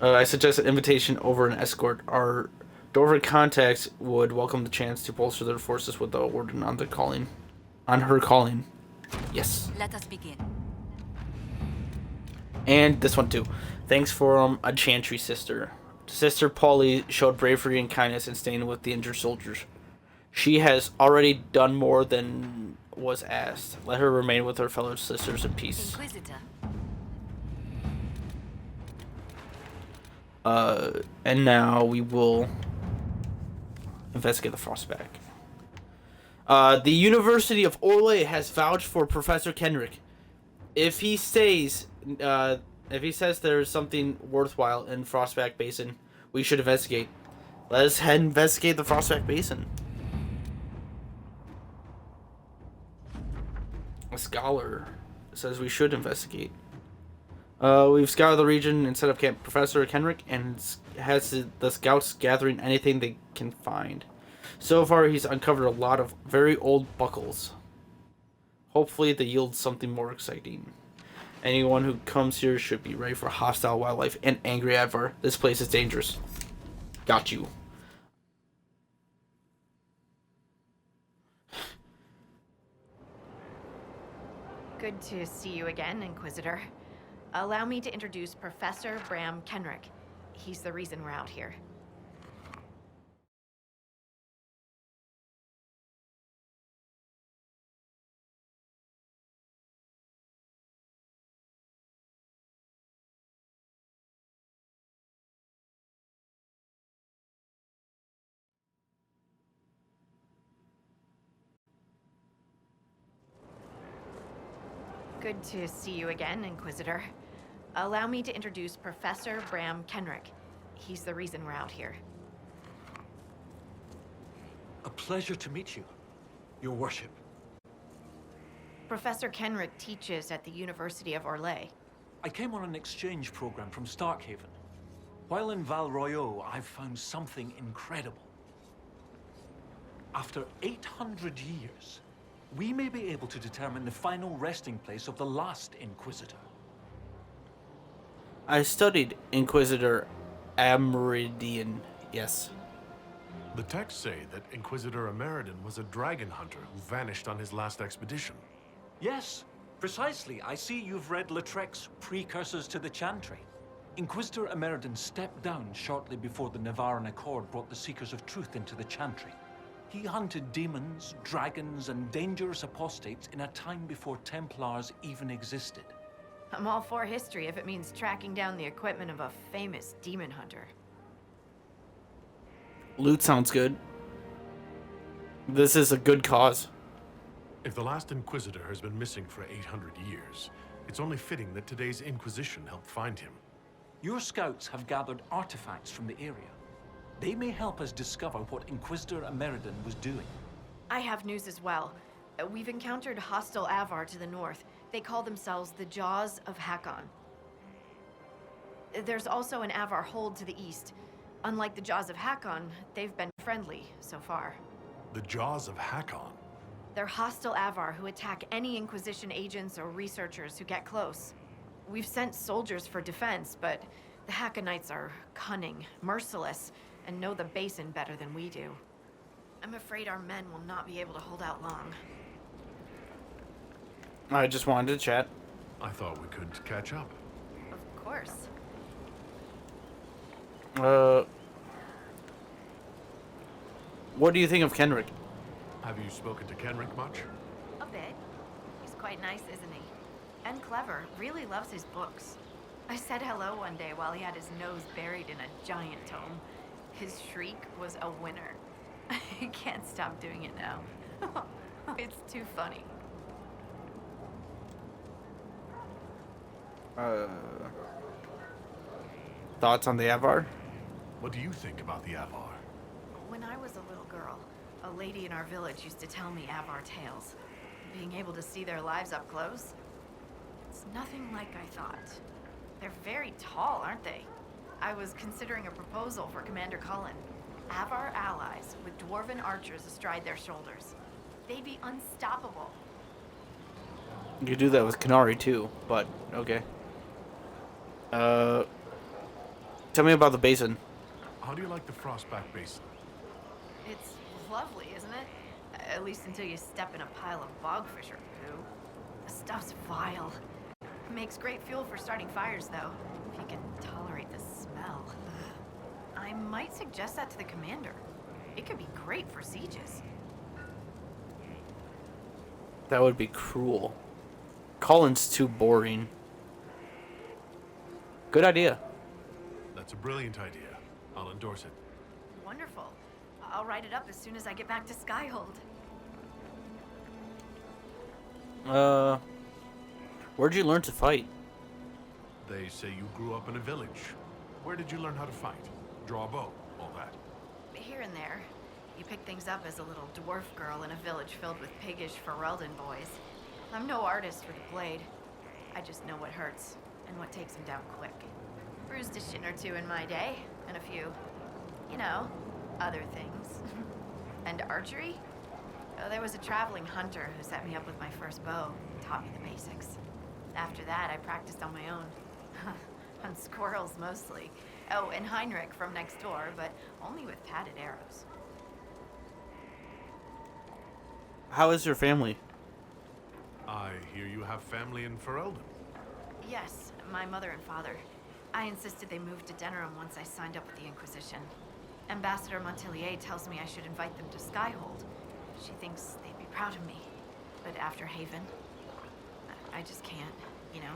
I suggest an invitation over an escort. Our Dover contacts would welcome the chance to bolster their forces with the warden on her calling. Yes. Let us begin. And this one too. Thanks for a chantry sister. Sister Polly showed bravery and kindness in staying with the injured soldiers. She has already done more than was asked. Let her remain with her fellow sisters in peace. Inquisitor. And now we will investigate the Frostback. The University of Orlais has vouched for Professor Kenrick. If he says there is something worthwhile in Frostback Basin, we should investigate. Let us head investigate the Frostback Basin. A scholar says we should investigate. We've scoured the region and set up camp. Professor Kenrick and has the scouts gathering anything they can find. So far, he's uncovered a lot of very old buckles. Hopefully, they yield something more exciting. Anyone who comes here should be ready for hostile wildlife and angry Advar. This place is dangerous. Got you. Good to see you again, Inquisitor. Allow me to introduce Professor Bram Kenrick. He's the reason we're out here. Good to see you again, Inquisitor. Allow me to introduce Professor Bram Kenrick. He's the reason we're out here. A pleasure to meet you, Your Worship. Professor Kenrick teaches at the University of Orlais. I came on an exchange program from Starkhaven. While in Val Royeaux, I've found something incredible. After 800 years, we may be able to determine the final resting place of the last Inquisitor. I studied Inquisitor Ameridian, yes. The texts say that Inquisitor Ameridan was a dragon hunter who vanished on his last expedition. Yes, precisely. I see you've read Lautrec's Precursors to the Chantry. Inquisitor Ameridan stepped down shortly before the Nevarran Accord brought the Seekers of Truth into the Chantry. He hunted demons, dragons, and dangerous apostates in a time before Templars even existed. I'm all for history if it means tracking down the equipment of a famous demon hunter. Loot sounds good. This is a good cause. If the last Inquisitor has been missing for 800 years, it's only fitting that today's Inquisition helped find him. Your scouts have gathered artifacts from the area. They may help us discover what Inquisitor Ameridan was doing. I have news as well. We've encountered hostile Avar to the north. They call themselves the Jaws of Hakon. There's also an Avar hold to the east. Unlike the Jaws of Hakon, they've been friendly so far. The Jaws of Hakon? They're hostile Avar who attack any Inquisition agents or researchers who get close. We've sent soldiers for defense, but the Hakonites are cunning, merciless, and know the basin better than we do. I'm afraid our men will not be able to hold out long. I just wanted to chat. I thought we could catch up. Of course. What do you think of Kenrick? Have you spoken to Kenrick much? A bit. He's quite nice, isn't he? And clever. Really loves his books. I said hello one day while he had his nose buried in a giant tome. His shriek was a winner. I can't stop doing it now. It's too funny. Thoughts on the Avar? What do you think about the Avar? When I was a little girl, a lady in our village used to tell me Avar tales. Being able to see their lives up close, it's nothing like I thought. They're very tall, aren't they? I was considering a proposal for Commander Cullen. Avar allies with dwarven archers astride their shoulders. They'd be unstoppable. You could do that with Canary too, but okay. Tell me about the basin. How do you like the Frostback Basin? It's lovely, isn't it? At least until you step in a pile of bogfish or poo. The stuff's vile. Makes great fuel for starting fires, though, if you can tolerate the smell. I might suggest that to the commander. It could be great for sieges. That would be cruel. Colin's too boring. Good idea. That's a brilliant idea. I'll endorse it. Wonderful. I'll write it up as soon as I get back to Skyhold. Where'd you learn to fight? They say you grew up in a village. Where did you learn how to fight? Draw a bow, all that. Here and there. You pick things up as a little dwarf girl in a village filled with piggish Ferelden boys. I'm no artist with a blade. I just know what hurts and what takes them down quick. Bruised a shin or two in my day, and a few, you know, other things. And archery? Oh, there was a traveling hunter who set me up with my first bow and taught me the basics. After that, I practiced on my own. On squirrels, mostly. Oh, and Heinrich from next door, but only with padded arrows. How is your family? I hear you have family in Ferelden. Yes, my mother and father. I insisted they moved to Denerim once I signed up with the Inquisition. Ambassador Montilier tells me I should invite them to Skyhold. She thinks they'd be proud of me. But after Haven, I just can't, you know?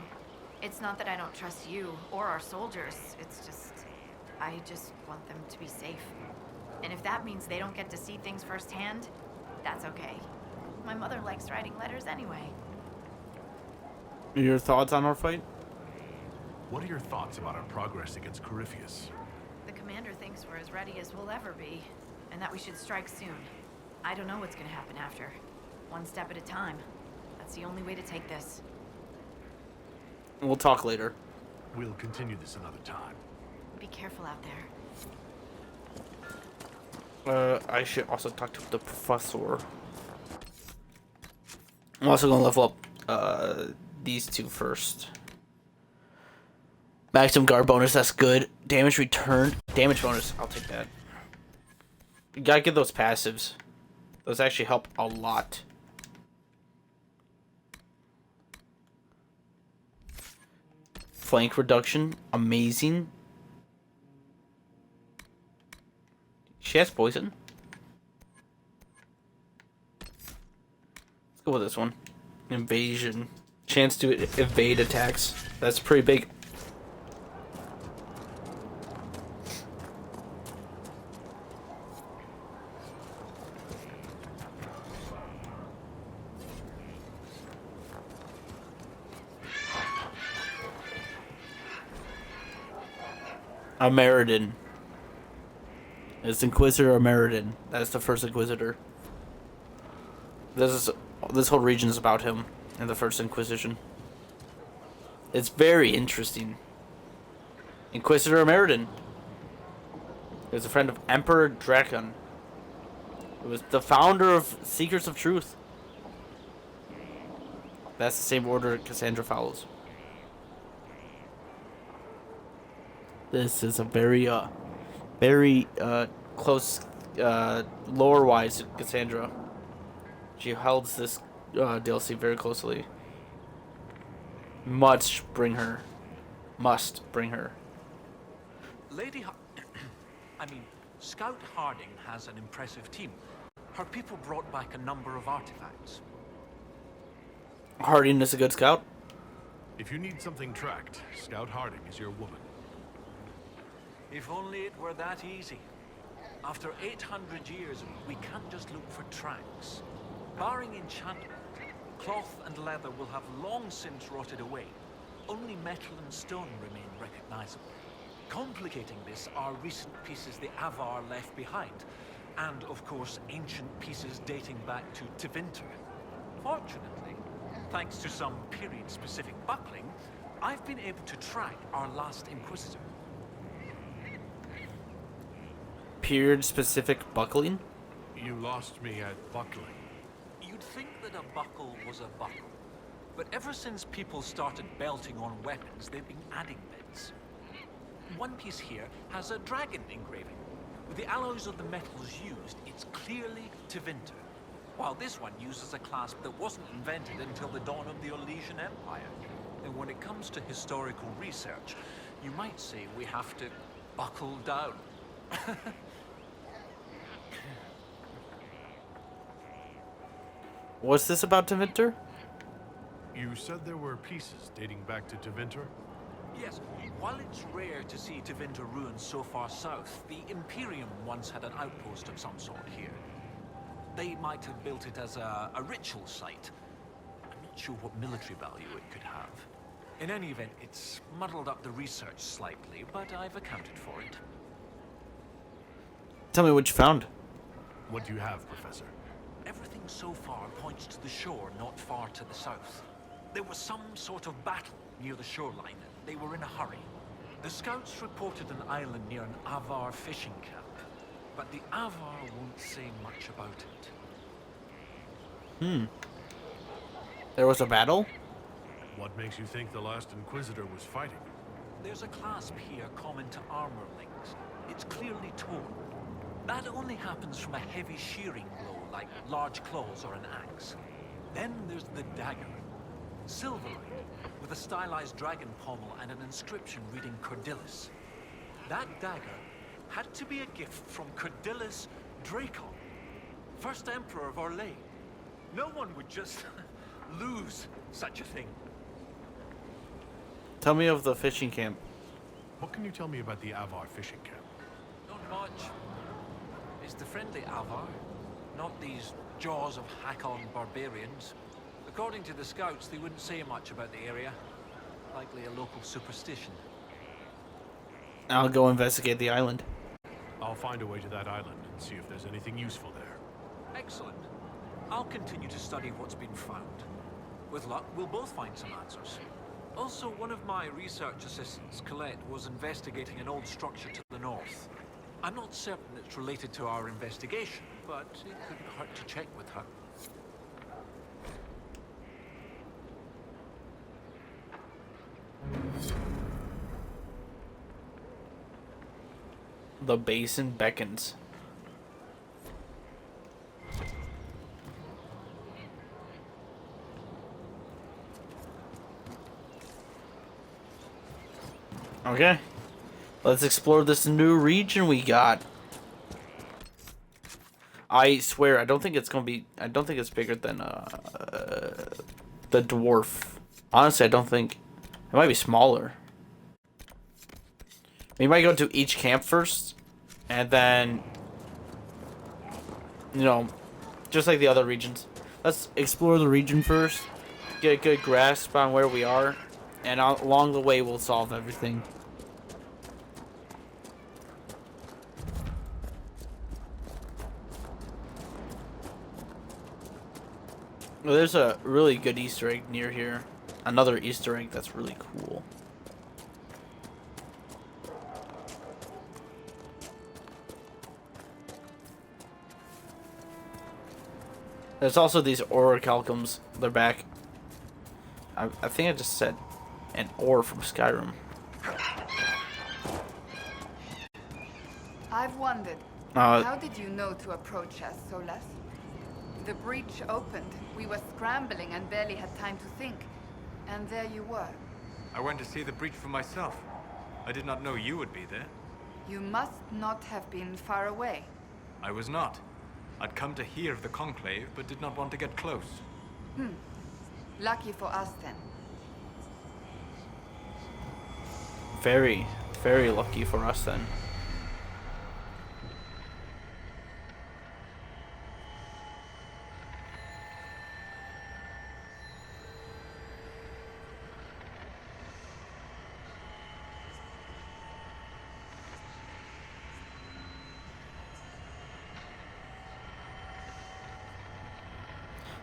It's not that I don't trust you or our soldiers. It's just, I just want them to be safe. And if that means they don't get to see things firsthand, that's okay. My mother likes writing letters anyway. Your thoughts on our fight? What are your thoughts about our progress against Corypheus? The commander thinks we're as ready as we'll ever be, and that we should strike soon. I don't know what's gonna happen after. One step at a time. That's the only way to take this. We'll talk later. We'll continue this another time. Be careful out there. I should also talk to the professor. I'm also gonna level up these two first. Maximum guard bonus, that's good. Damage return, damage bonus, I'll take that. You gotta get those passives. Those actually help a lot. Flank reduction, amazing. She has poison. Let's go with this one. Invasion. Chance to evade attacks. That's pretty big. Ameridan. It's Inquisitor Ameridan. That's the first Inquisitor. This whole region is about him in the first Inquisition. It's very interesting. Inquisitor Ameridan. He was a friend of Emperor Dragon. He was the founder of Seekers of Truth. That's the same order Cassandra follows. This is a very close lore-wise to Cassandra. She holds this DLC very closely. Must bring her. Scout Harding has an impressive team. Her people brought back a number of artifacts. Harding is a good scout. If you need something tracked, Scout Harding is your woman. If only it were that easy. After 800 years, we can't just look for tracks. Barring enchantment, cloth and leather will have long since rotted away. Only metal and stone remain recognizable. Complicating this are recent pieces the Avar left behind, and of course ancient pieces dating back to Tevinter. Fortunately, thanks to some period-specific buckling, I've been able to track our last Inquisitor. Period-specific buckling? You lost me at buckling. You'd think that a buckle was a buckle, But ever since people started belting on weapons, they've been adding bits. One piece here has a dragon engraving. With the alloys of the metals used, it's clearly Tevinter. While this one uses a clasp that wasn't invented until the dawn of the Elysian Empire. And when it comes to historical research, you might say we have to buckle down. What's this about Tevinter? You said there were pieces dating back to Tevinter? Yes, while it's rare to see Tevinter ruins so far south, the Imperium once had an outpost of some sort here. They might have built it as a ritual site. I'm not sure what military value it could have. In any event, it's muddled up the research slightly, but I've accounted for it. Tell me what you found. What do you have, Professor? Everything so far points to the shore not far to the south. There was some sort of battle near the shoreline. They were in a hurry. The scouts reported an island near an Avar fishing camp, but the Avar won't say much about it. There was a battle? What makes you think the last Inquisitor was fighting? There's a clasp here common to armor links. It's clearly torn. That only happens from a heavy shearing blow, like large claws or an axe. Then there's the dagger. Silver, with a stylized dragon pommel and an inscription reading Cordilis. That dagger had to be a gift from Cordilis Dracon, first Emperor of Orlais. No one would just lose such a thing. Tell me of the fishing camp. What can you tell me about the Avar fishing camp? Not much. It's the friendly Avar, not these jaws of Hakon barbarians. According to the scouts, they wouldn't say much about the area. Likely a local superstition. I'll go investigate the island. I'll find a way to that island and see if there's anything useful there. Excellent. I'll continue to study what's been found. With luck, we'll both find some answers. Also, one of my research assistants, Colette, was investigating an old structure to the north. I'm not certain it's related to our investigation, but it couldn't hurt to check with her. The basin beckons. Okay. Let's explore this new region we got. I swear, I don't think it's bigger than the dwarf. Honestly, I don't think. It might be smaller. We might go to each camp first, and then, you know, just like the other regions. Let's explore the region first, get a good grasp on where we are, and along the way we'll solve everything. Well, there's a really good Easter egg near here. Another Easter egg that's really cool. There's also these orichalcums. They're back. I think I just said an ore from Skyrim. I've wondered. How did you know to approach us, Solas? The breach opened. We were scrambling and barely had time to think. And there you were. I went to see the breach for myself. I did not know you would be there. You must not have been far away. I was not. I'd come to hear of the conclave, but did not want to get close. Lucky for us, then. Very, very lucky for us, then.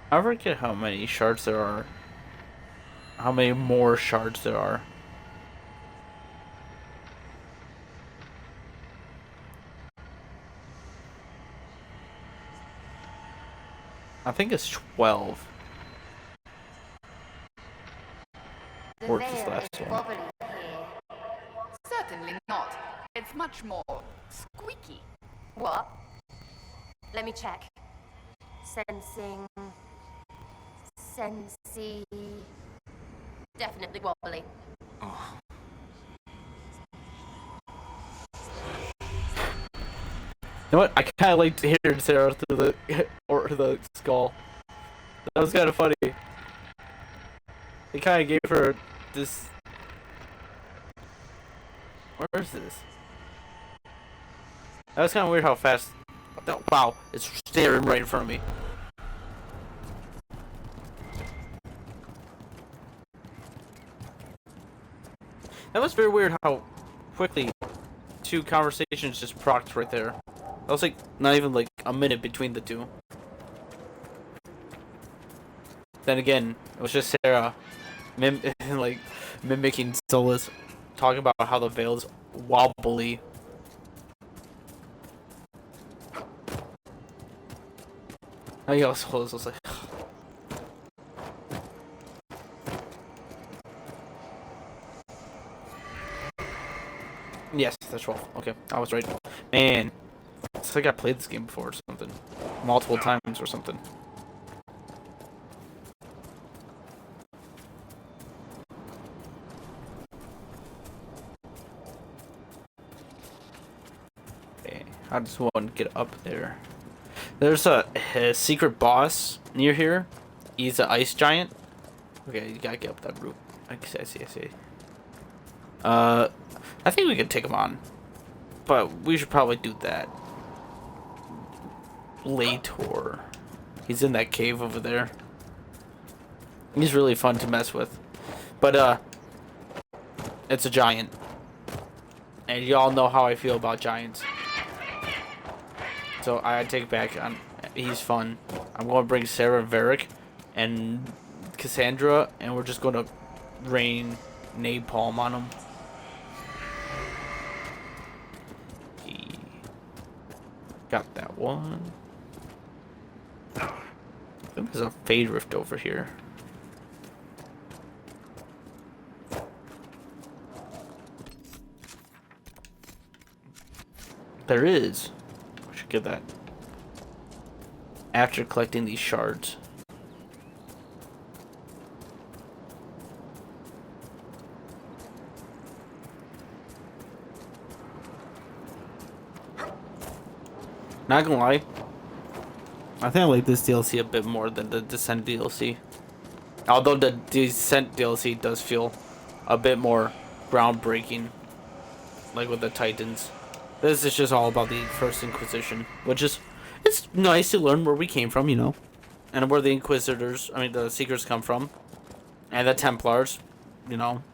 I forget how many shards there are. How many more shards there are. I think it's 12. Or this last one. Certainly not. It's much more squeaky. What? Let me check. Sensing. Sensey. Definitely wobbly. Oh. You know what? I kind of liked hearing Sarah through the or the skull. That was kind of funny. It kind of gave her this. Where is this? That was kind of weird how fast. Wow, it's staring right in front of me. That was very weird how quickly 2 conversations just procced right there. That was like not even like a minute between the 2. Then again, it was just Sarah mimicking Solus, talking about how the veil is wobbly. I also was like, yes, that's 12. Okay, I was right. Man, it's like I played this game before or something, multiple times or something. Okay, how does one get up there? There's a secret boss near here. He's an ice giant. Okay, you gotta get up that route. I see. I think we could take him on, but we should probably do that later. He's in that cave over there. He's really fun to mess with, but it's a giant, and y'all know how I feel about giants. So I take it back. He's fun. I'm going to bring Sarah, Varric, and Cassandra, and we're just going to rain napalm on him. Got that one. I think there's a Fade Rift over here. There is. We should get that after collecting these shards. Not gonna lie, I think I like this DLC a bit more than the Descent DLC. Although the Descent DLC does feel a bit more groundbreaking, like with the Titans. This is just all about the First Inquisition, which is, it's nice to learn where we came from, you know, and where the Inquisitors, I mean the Seekers come from, and the Templars, you know,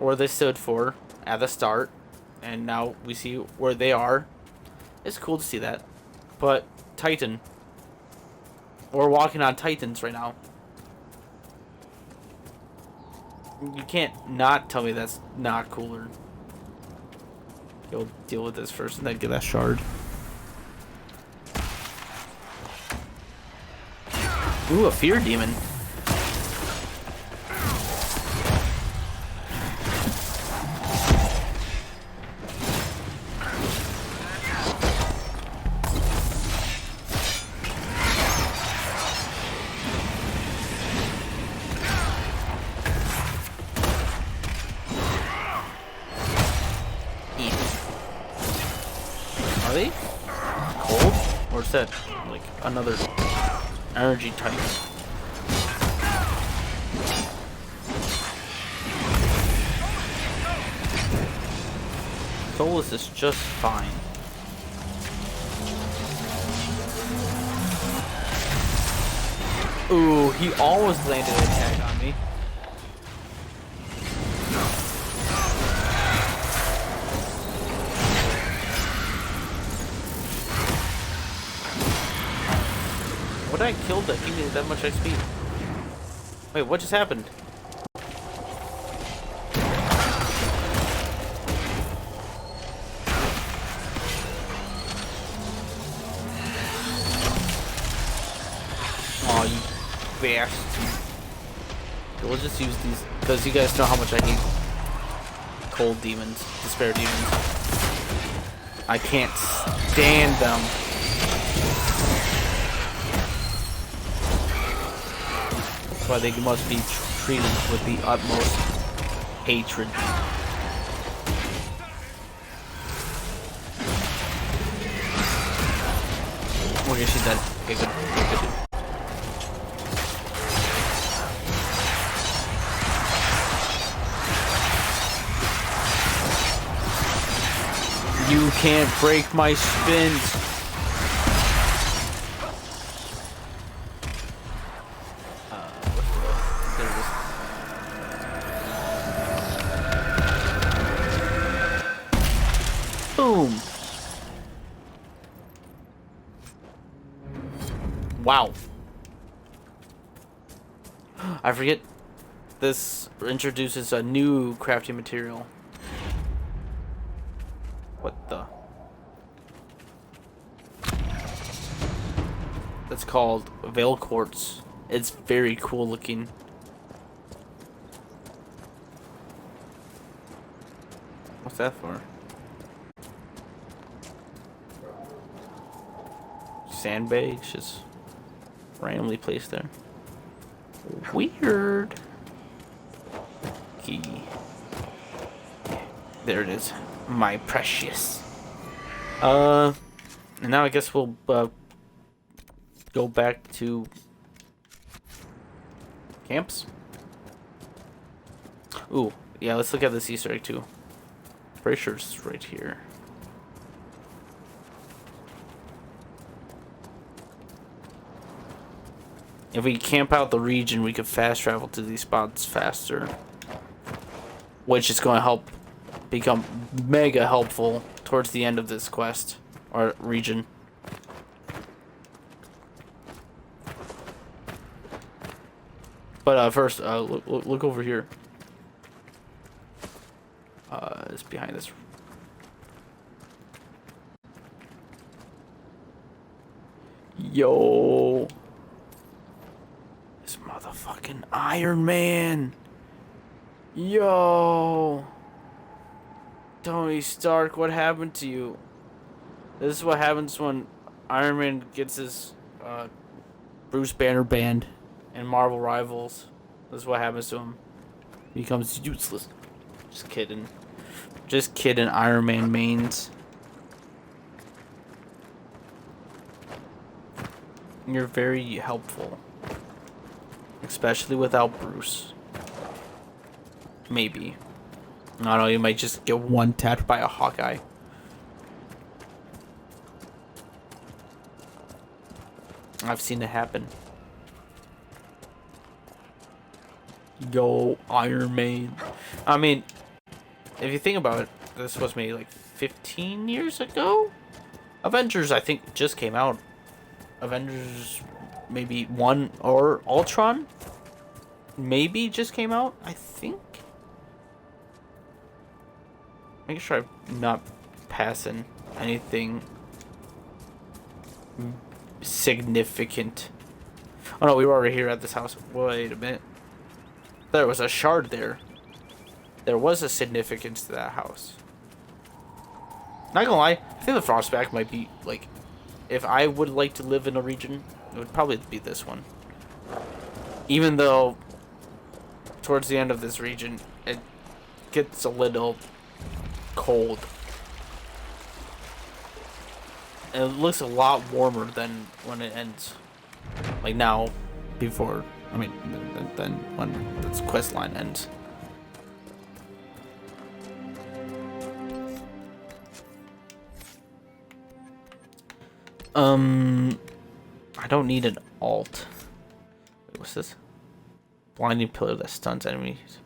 where they stood for at the start, and now we see where they are. It's cool to see that. But Titan, we're walking on Titans right now. You can't not tell me that's not cooler. Go deal with this first and then get that shard. Ooh, a fear demon. Are they cold? Or is that like another energy type? Solus is just fine. Ooh, he almost landed an attack on me. What did I kill that gave me that much XP? Wait, what just happened? Aw, you bastard. We'll just use these because you guys know how much I hate cold demons, despair demons. I can't stand them. That's why they must be treated with the utmost hatred. Okay, she's dead. Okay, good. Good. You can't break my spins. Boom. Wow. I forget. This introduces a new crafting material. What the? That's called Veil Quartz. It's very cool looking. What's that for? Sandbags just randomly placed there. Weird. Key. There it is. My precious. And now I guess we'll go back to camps. Ooh, yeah, let's look at this Easter egg too. Pretty sure it's right here. If we camp out the region, we could fast travel to these spots faster, which is going to help become mega helpful towards the end of this quest or region. But first, look over here. It's behind this. Yo. This motherfucking Iron Man. Yo. Tony Stark, what happened to you? This is what happens when Iron Man gets his Bruce Banner banned in Marvel Rivals. This is what happens to him. He becomes useless. Just kidding. Just kidding, Iron Man mains. You're very helpful. Especially without Bruce. Maybe. I don't know, you might just get one tapped by a Hawkeye. I've seen it happen. Yo, Iron Man. I mean, if you think about it, this was maybe like 15 years ago? Avengers, I think, just came out. Avengers, maybe 1 or Ultron? Maybe just came out, I think. Make sure I'm not passing anything significant. Oh no, we were already here at this house. Wait a minute. There was a shard there. There was a significance to that house. Not gonna lie, I think the Frostback might be, like, if I would like to live in a region, it would probably be this one. Even though, towards the end of this region, it gets a little cold. And it looks a lot warmer than when it ends. Like now, before, I mean, than when this quest line ends. I don't need an alt. Wait, what's this? Blinding pillar that stuns enemies.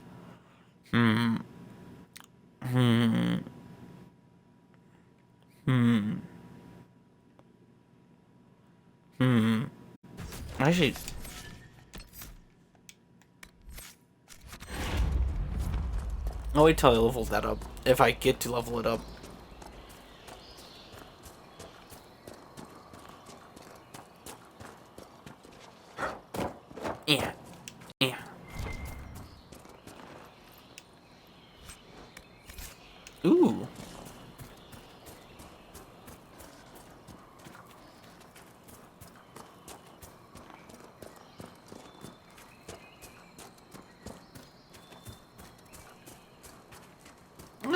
Actually, I'll wait till I level that up. If I get to level it up. Yeah.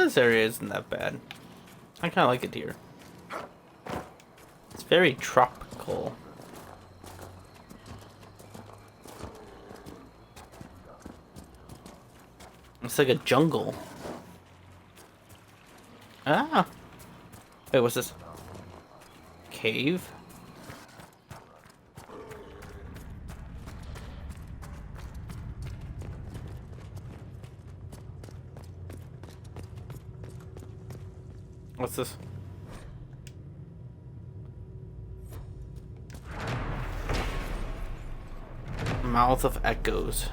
this area isn't that bad. I kind of like it here. It's very tropical. It's like a jungle. Ah! Wait, what's this? Cave? What's this? Mouth of Echoes.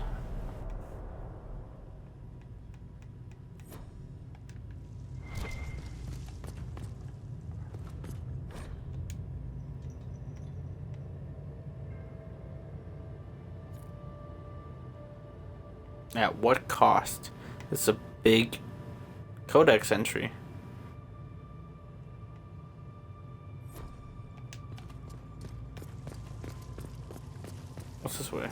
At what cost? It's a big codex entry. What's this way?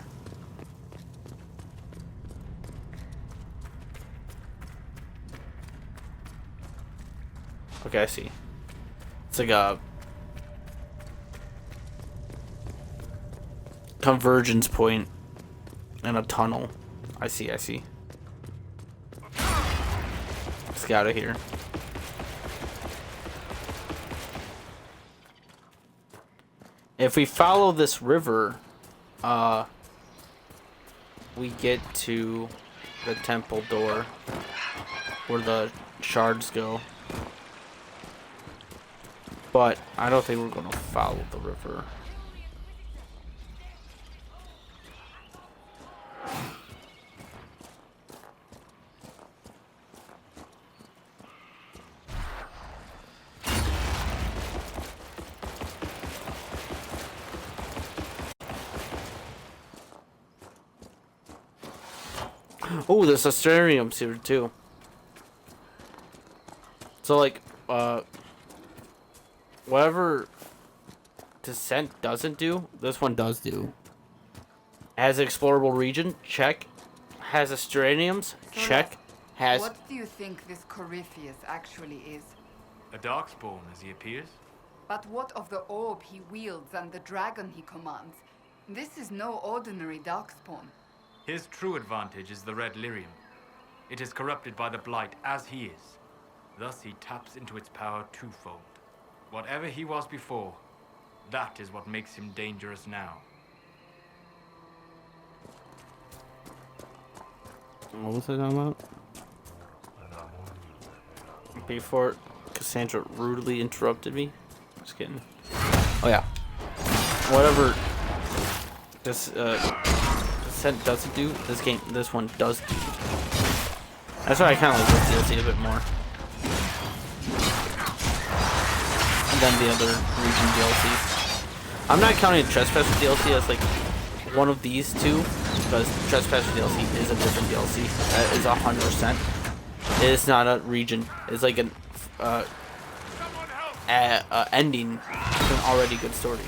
Okay, I see. It's like a convergence point and a tunnel. I see. Let's get out of here. If we follow this river, we get to the temple door where the shards go. But I don't think we're gonna follow the river. Oh, there's astrariums here too. So like, whatever Descent doesn't do, this one does do. Has explorable region, check. Has astrariums, check. Has. What do you think this Corypheus actually is? A darkspawn as he appears? But what of the orb he wields and the dragon he commands? This is no ordinary darkspawn. His true advantage is the red lyrium. It is corrupted by the blight as he is. Thus he taps into its power twofold. Whatever he was before, that is what makes him dangerous now. What was I talking about? Before Cassandra rudely interrupted me. Just kidding. Oh yeah. Whatever this Descent doesn't do, this one does do. That's why I kind of like this DLC a bit more than the other region DLC. I'm not counting Trespasser DLC as like one of these two, because Trespasser DLC is a different DLC. That is 100%. It is not a region. It's like an ending to an already good story.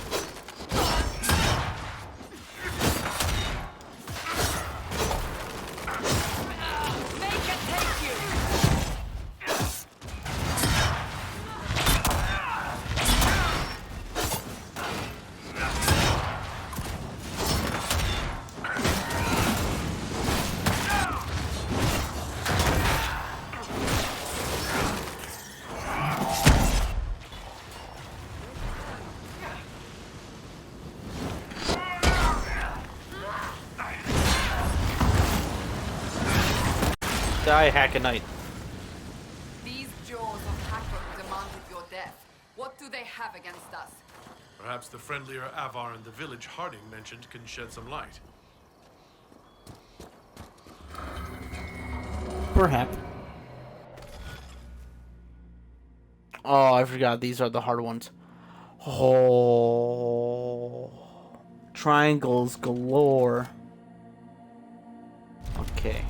Die, Hack a Knight. These jaws of Hacker demanded your death. What do they have against us? Perhaps the friendlier Avar in the village Harding mentioned can shed some light. Perhaps. Oh, I forgot. These are the hard ones. Oh. Triangles galore. Okay.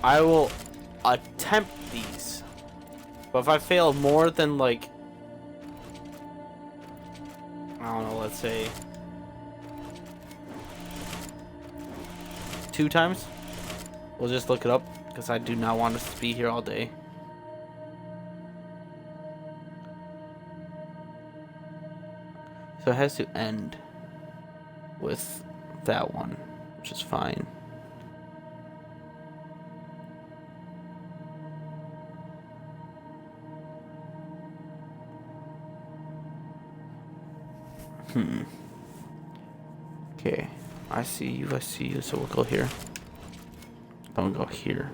I will attempt these. But if I fail more than like, I don't know, let's say 2 times. We'll just look it up. because I do not want us to be here all day. So it has to end with that one, which is fine. Okay, I see you, so we'll go here. Then we'll go here.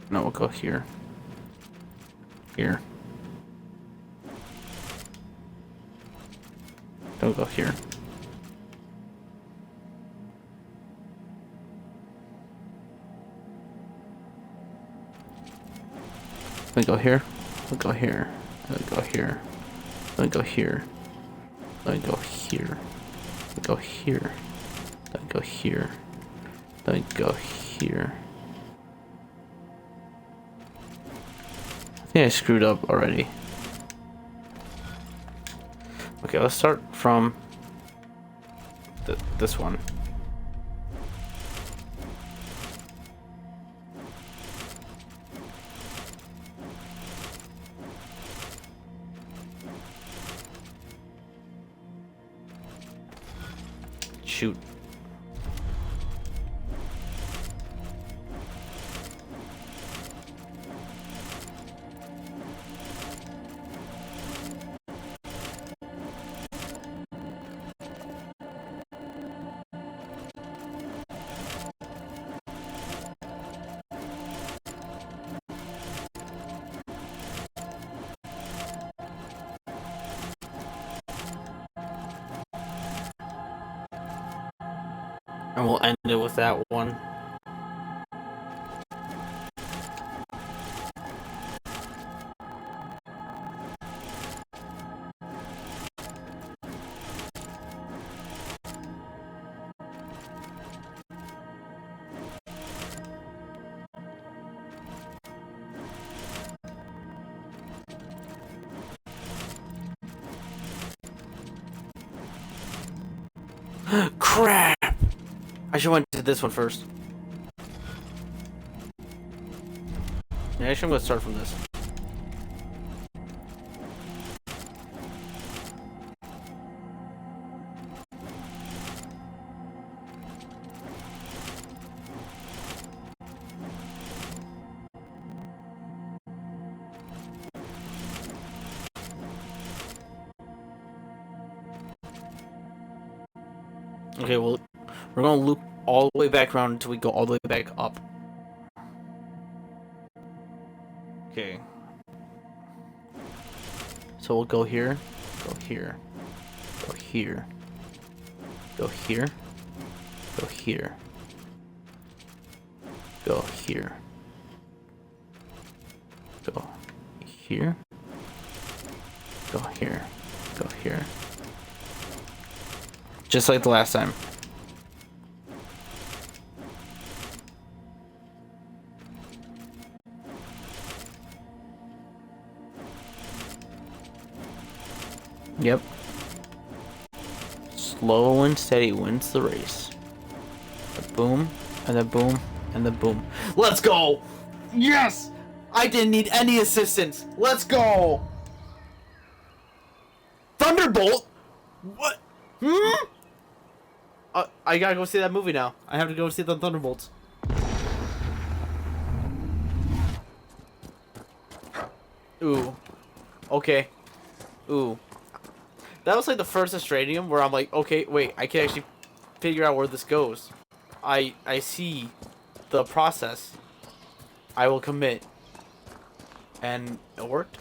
No, we'll go here. Here. Then we'll go here. Then go here. We'll go here. Then go here. Then go here. Then go here. Then go here. Then go here. Then go here. I think I screwed up already. Okay, let's start from this one. Shoot. And we'll end it with that one. Crap! I should went to this one first. Yeah, actually I'm gonna start from this. Okay, well, we're gonna loop all the way back around until we go all the way back up. Okay. So we'll go here, go here, go here, go here, go here, go here, go here, go here, go here. Just like the last time. Yep. Slow and steady wins the race. The boom, and the boom, and the boom. Let's go! Yes! I didn't need any assistance. Let's go! Thunderbolt? What? Hmm? I gotta go see that movie now. I have to go see the Thunderbolts. Ooh. Okay. Ooh. That was like the first Astradium where I'm like, okay, wait, I can actually figure out where this goes. I see the process. I will commit. And it worked.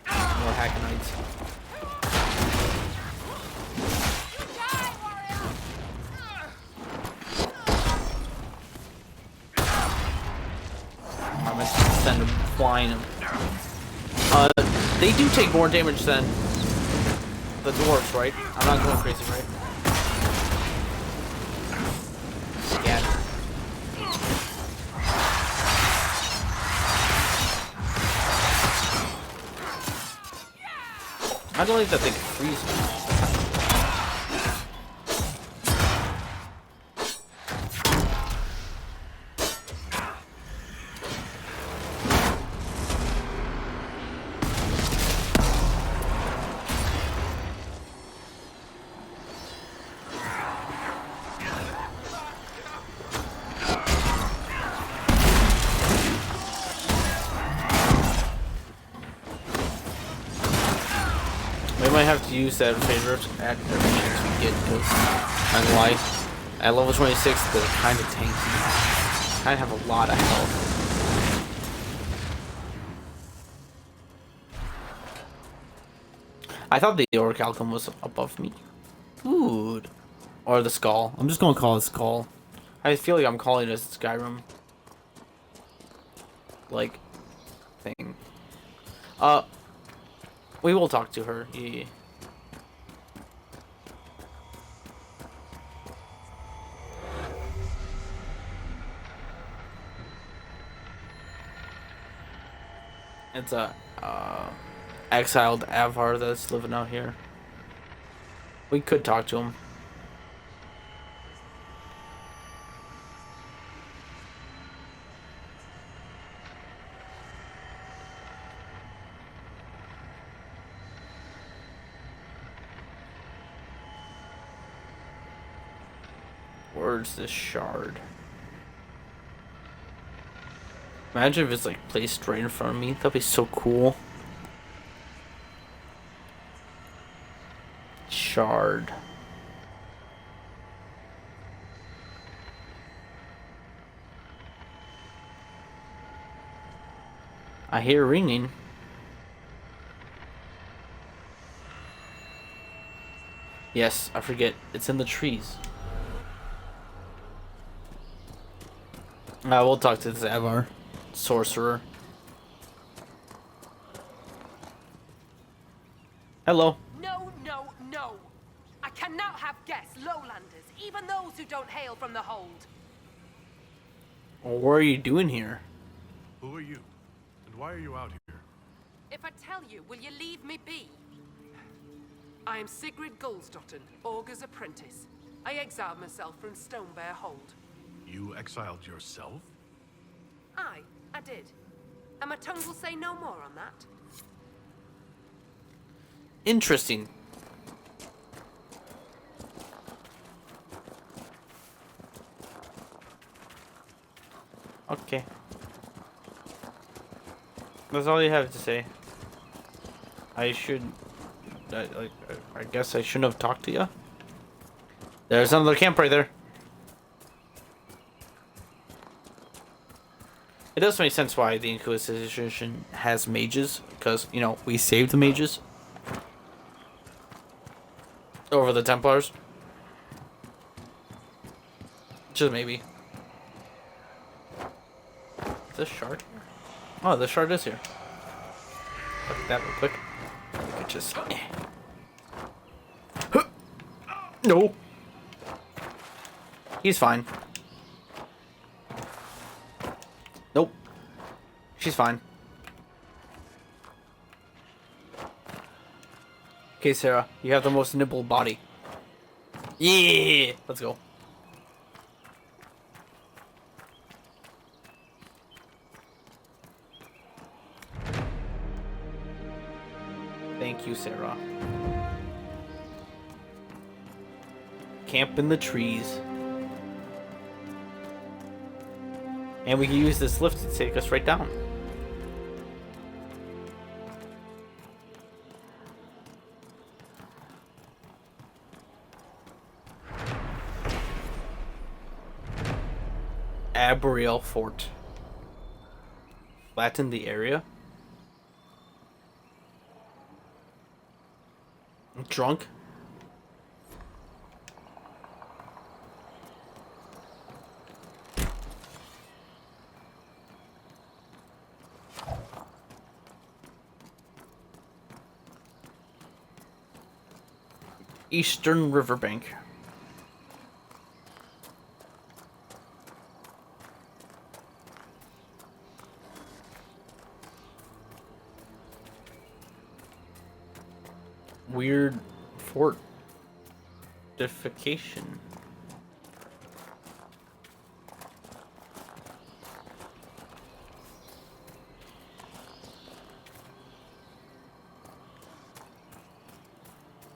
More Hackanites. I'm gonna send them flying. They do take more damage than the dwarves, right? I'm not going crazy, right? Scatter. I don't think that thing can freeze me. We might have to use that favorite at every chance we get, because I'm gonna lie, at level 26 they're kind of tanky. Kind of have a lot of health. I thought the orichalcum was above me. Ooh. Or the skull. I'm just gonna call it skull. I feel like I'm calling it Skyrim. Like, thing. We will talk to her. Yeah. It's a exiled Avar that's living out here. We could talk to him. Where's this shard? Imagine if it's like placed right in front of me. That'd be so cool. Shard. I hear ringing. Yes, I forget. It's in the trees. We'll talk to this Avar. Sorcerer. Hello. No, no, no. I cannot have guests, lowlanders, even those who don't hail from the hold. Well, what are you doing here? Who are you? And why are you out here? If I tell you, will you leave me be? I am Sigrid Gulsdotten, Augur's apprentice. I exiled myself from Stonebear Hold. You exiled yourself? Aye, I did. And my tongue will say no more on that. Interesting. Okay. That's all you have to say. I guess I shouldn't have talked to you. There's another camp right there. It does make sense why the Inquisition has mages, because, you know, we saved the mages over the Templars. Just maybe. Is this shard here? Oh, the shard is here. Look at that real quick. We could just... No! He's fine. Nope. She's fine. Okay, Sarah, you have the most nimble body. Yeah! Let's go. Thank you, Sarah. Camp in the trees. And we can use this lift to take us right down. Arboreal Fort. Flatten the area. Drunk. Eastern Riverbank. Weird fortification.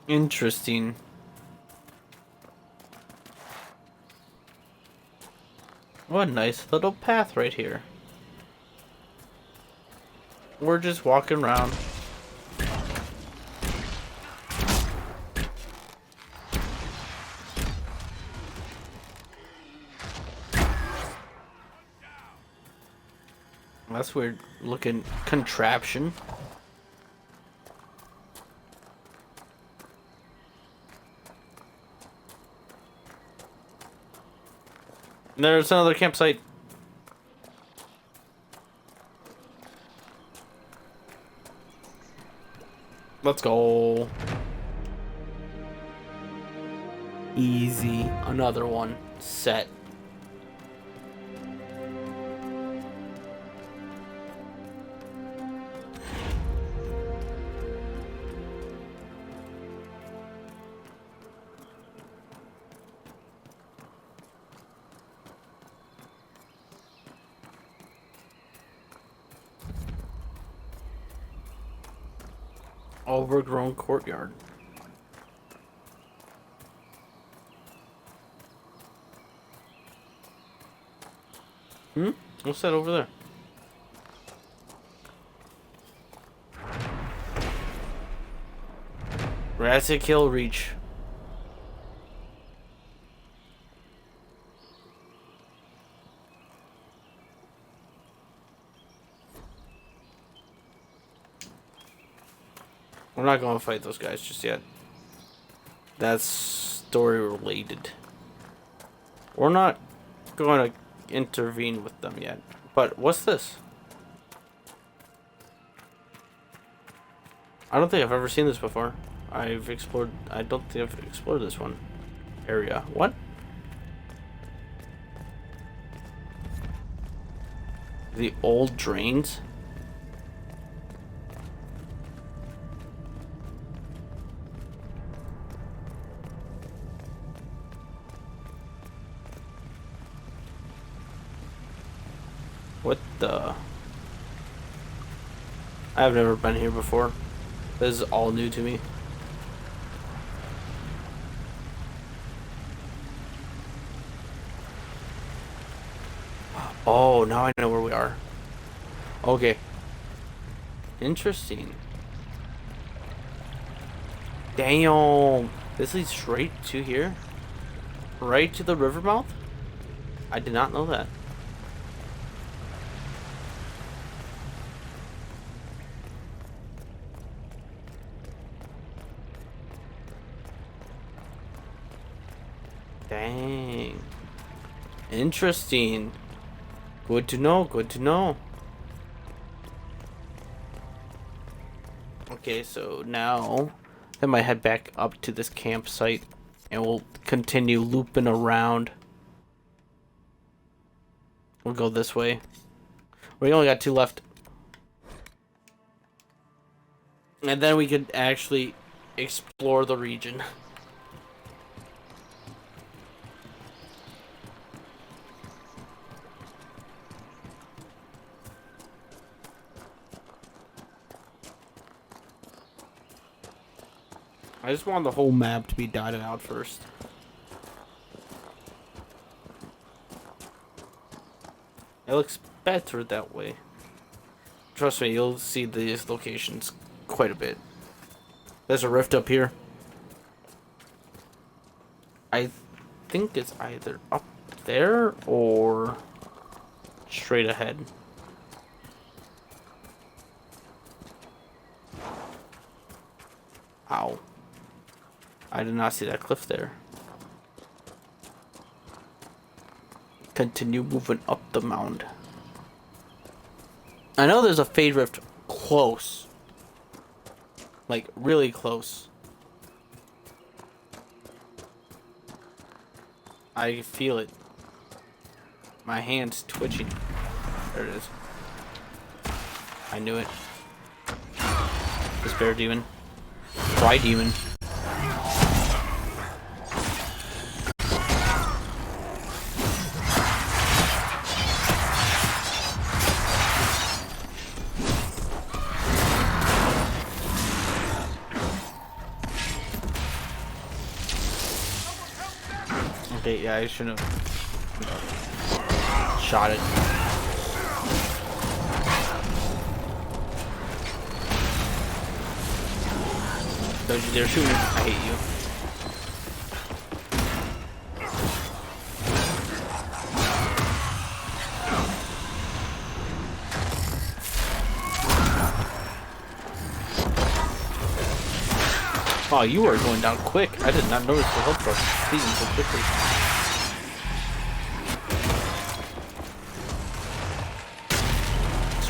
Interesting. What a nice little path right here. We're just walking around. That's weird looking contraption. There's another campsite. Let's go. Easy. Another one. Set. Overgrown courtyard. What's that over there? Jurassic Hill Reach. We're not going to fight those guys just yet. That's story related. We're not going to intervene with them yet. But what's this? I don't think I've ever seen this before. I don't think I've explored this one area. What? The old drains? What the? I've never been here before. This is all new to me. Oh, now I know where we are. Okay. Interesting. Damn. This leads straight to here? Right to the river mouth? I did not know that. Dang. Interesting. Good to know, good to know. Okay, so now I might head back up to this campsite and we'll continue looping around. We'll go this way. We only got 2 left. And then we could actually explore the region. I just want the whole map to be dotted out first. It looks better that way. Trust me, you'll see these locations quite a bit. There's a rift up here. I think it's either up there or straight ahead. Ow. I did not see that cliff there. Continue moving up the mound. I know there's a fade rift close. Like, really close. I feel it. My hand's twitching. There it is. I knew it. This bear demon. Cry demon. Okay, yeah, I shouldn't have shot it. Don't you dare shoot me. I hate you. Oh, you are going down quick. I did not notice the health bar speeding so quickly.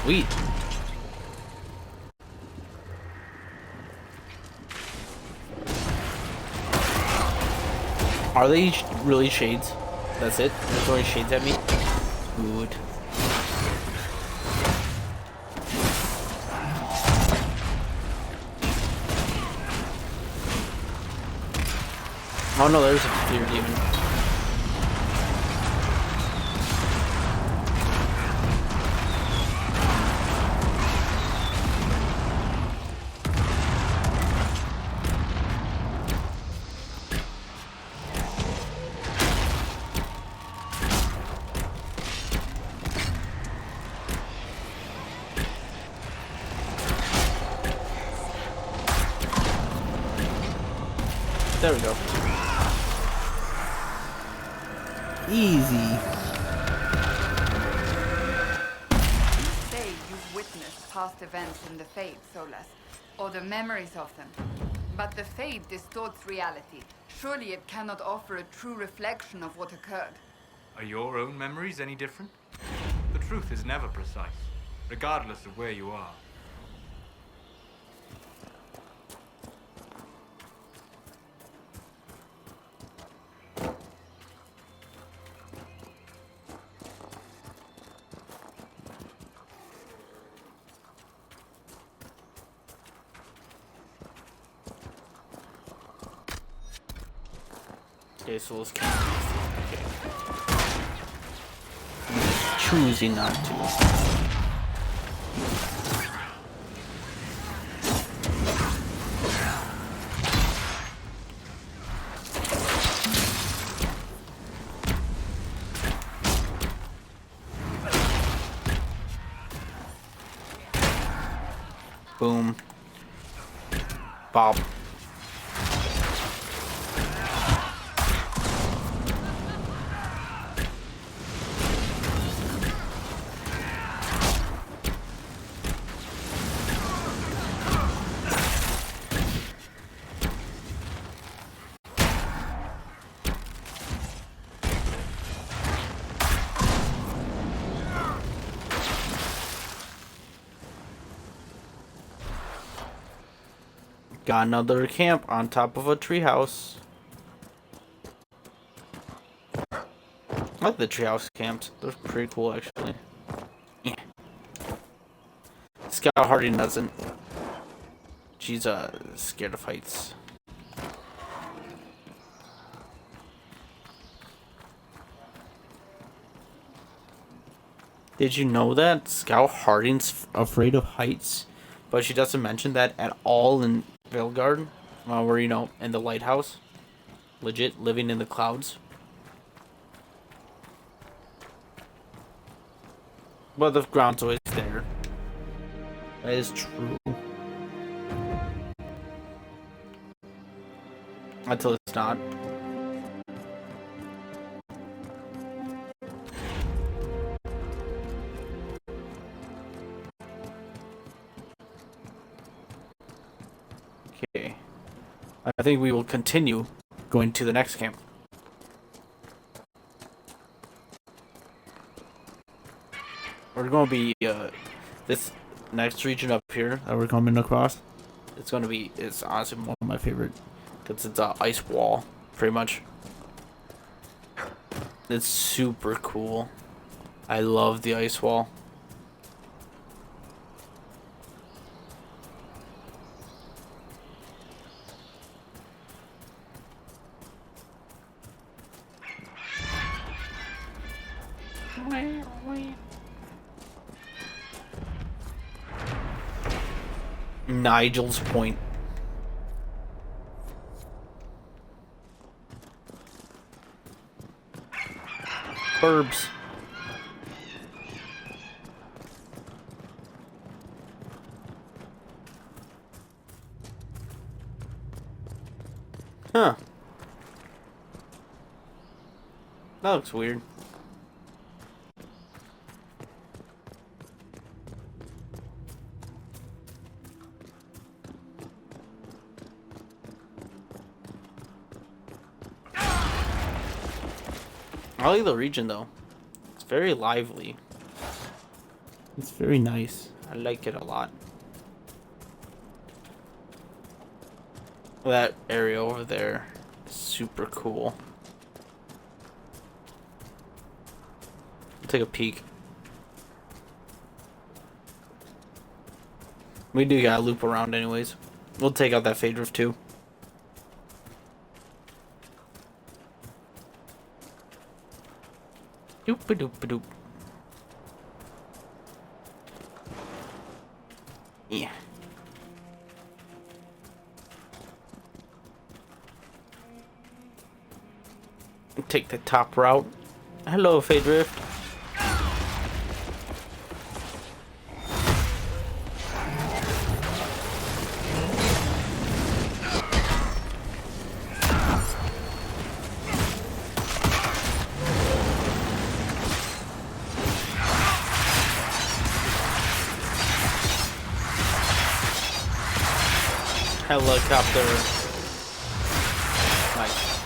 Sweet. Are they really shades? That's it? They're throwing shades at me? Good. Oh no, there's a fear demon. There we go. Easy. Say you've witnessed past events in the Fade, Solus, or the memories of them. But the Fade distorts reality. Surely it cannot offer a true reflection of what occurred. Are your own memories any different? The truth is never precise, regardless of where you are. Okay, so let's count. Okay. Choosing not to. Boom. Bob. Got another camp on top of a treehouse. I like the treehouse camps. They're pretty cool, actually. Yeah. Scout Harding doesn't. She's scared of heights. Did you know that Scout Harding's afraid of heights? But she doesn't mention that at all in Veilguard, where, you know, in the lighthouse. Legit living in the clouds. But the ground's always there. That is true. Until it's not. Okay. I think we will continue going to the next camp. We're going to be, this next region up here that we're coming across, it's honestly one of my favorite, because it's an ice wall, pretty much. It's super cool. I love the ice wall. Nigel's Point. Burbs. Huh. That looks weird. I like the region though. It's very lively. It's very nice. I like it a lot. That area over there is super cool. Take a peek. We do gotta loop around anyways. We'll take out that Fade Rift too. Doop-a-doop-a-doop. Yeah. Take the top route. Hello, Fade Rift. Helicopter. Nice.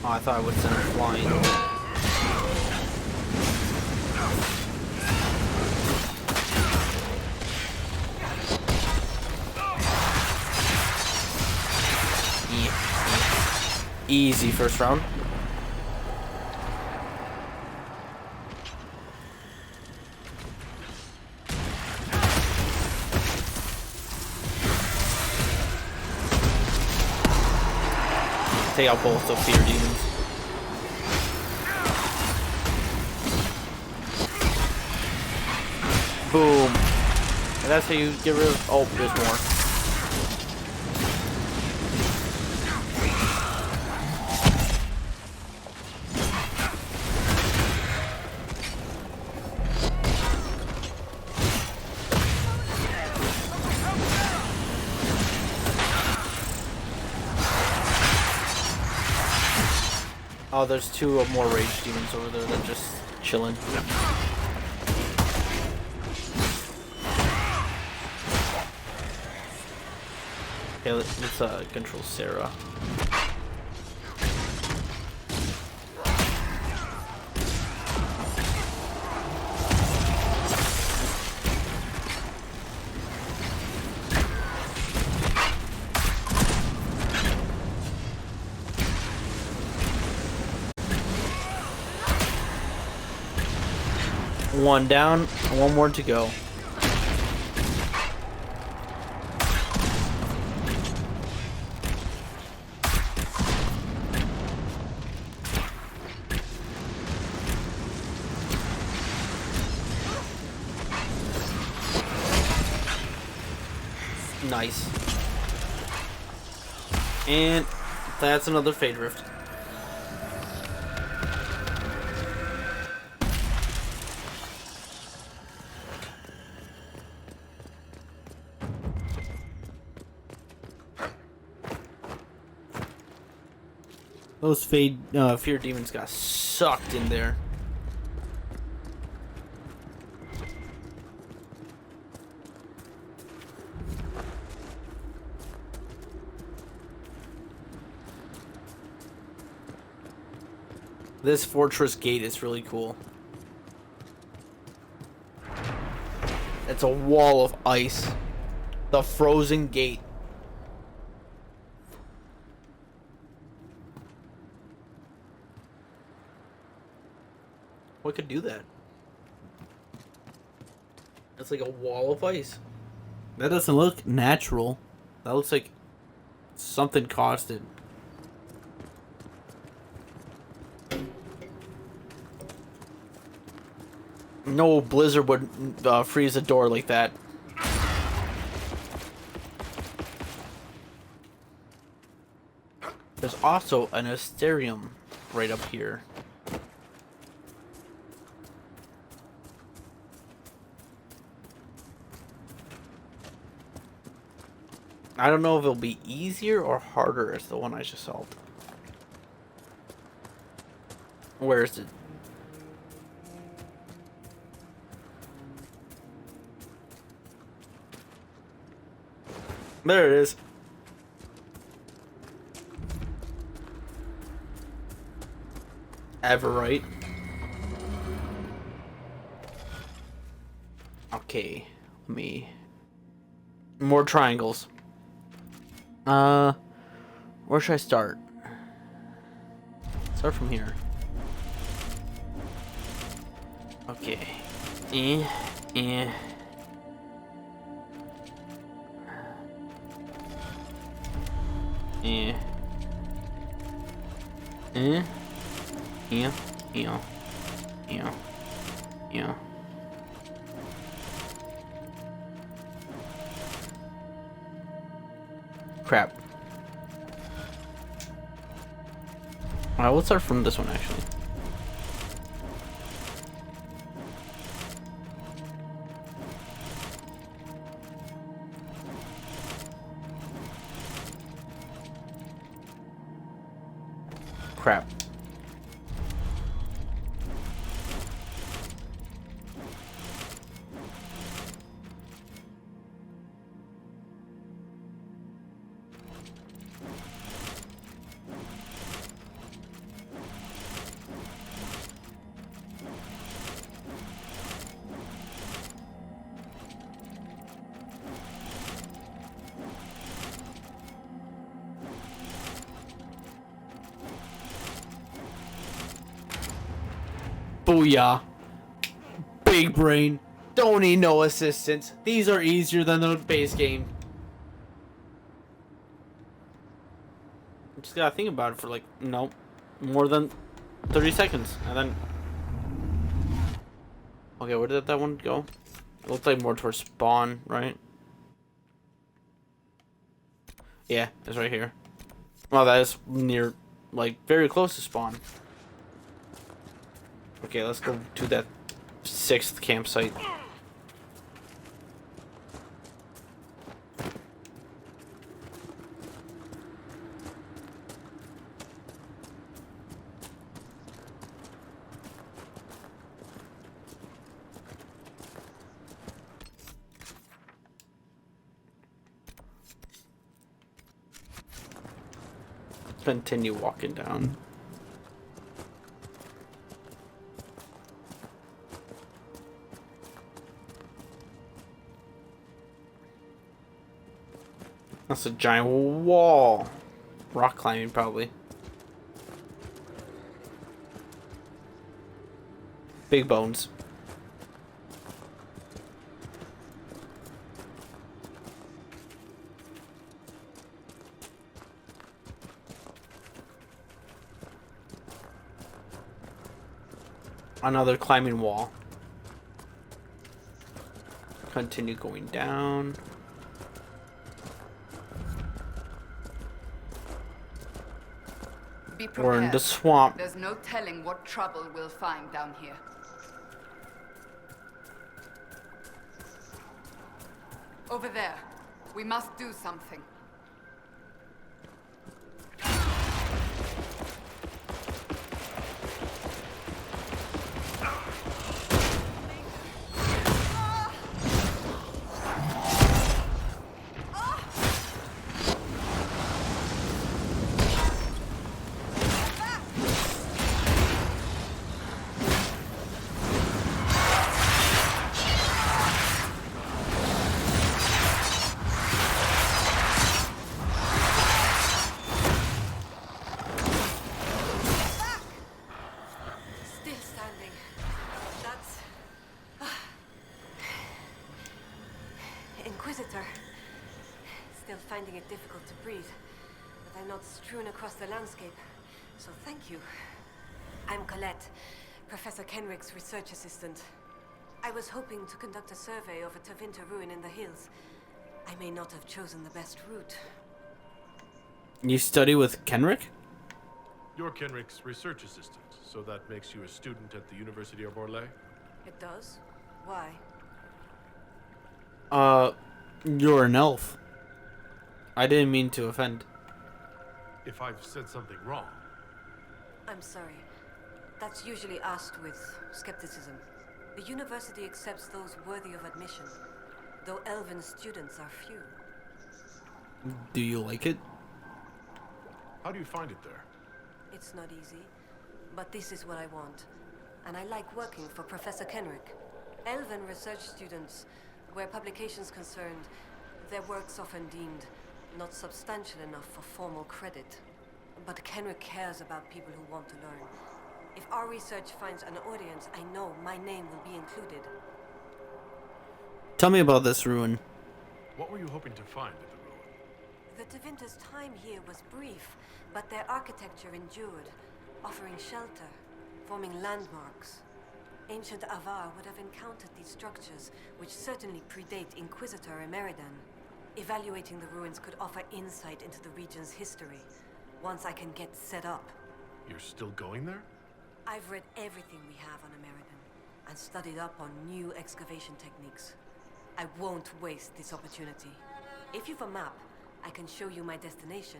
Oh, I thought I would send him flying. Easy first round. Take out both the fear demons. Boom. And that's how you get rid of. Oh, there's more. Oh, there's two more rage demons over there that just chilling. Okay, let's control Sarah. One down, one more to go. Nice. And that's another Fade Rift. Those fear demons got sucked in there. This fortress gate is really cool. It's a wall of ice. The frozen gate. What could do that? It's like a wall of ice. That doesn't look natural. That looks like something caused it. No blizzard would freeze a door like that. There's also an Asterium right up here. I don't know if it'll be easier or harder as the one I just solved. Where is it? There it is. Everite. Okay, let me... More triangles. Where should I start? Start from here. Okay. Eh. Eh. Eh. Eh. Yeah. Yeah. Yeah. Yeah. Crap. Alright, let's start from this one actually. Crap. Booyah. Big brain. Don't need no assistance. These are easier than the base game. Just gotta think about it for like, no, more than 30 seconds. And then... Okay, where did that one go? It looked like more towards spawn, right? Yeah, it's right here. Well, that is near, like, very close to spawn. Okay, let's go to that 6th campsite. Continue walking down. That's a giant wall. Rock climbing, probably. Big bones. Another climbing wall. Continue going down. Be prepared. We're in the swamp. There's no telling what trouble we'll find down here. Over there. We must do something. Inquisitor. Still finding it difficult to breathe, but I'm not strewn across the landscape, so thank you. I'm Colette, Professor Kenrick's research assistant. I was hoping to conduct a survey of a Tevinter ruin in the hills. I may not have chosen the best route. You study with Kenrick? You're Kenrick's research assistant, so that makes you a student at the University of Orlais? It does? Why? You're an elf. I didn't mean to offend. If I've said something wrong. I'm sorry. That's usually asked with skepticism. The university accepts those worthy of admission, though elven students are few. Do you like it? How do you find it there? It's not easy, but this is what I want. And I like working for Professor Kenrick. Elven research students, where publications concerned, their work's often deemed not substantial enough for formal credit. But Kenrick cares about people who want to learn. If our research finds an audience, I know my name will be included. Tell me about this ruin. What were you hoping to find at the ruin? The Tevinter's time here was brief, but their architecture endured, offering shelter, forming landmarks. Ancient Avar would have encountered these structures, which certainly predate Inquisitor Emeridan. Evaluating the ruins could offer insight into the region's history, once I can get set up. You're still going there? I've read everything we have on Emeridan, and studied up on new excavation techniques. I won't waste this opportunity. If you've a map, I can show you my destination,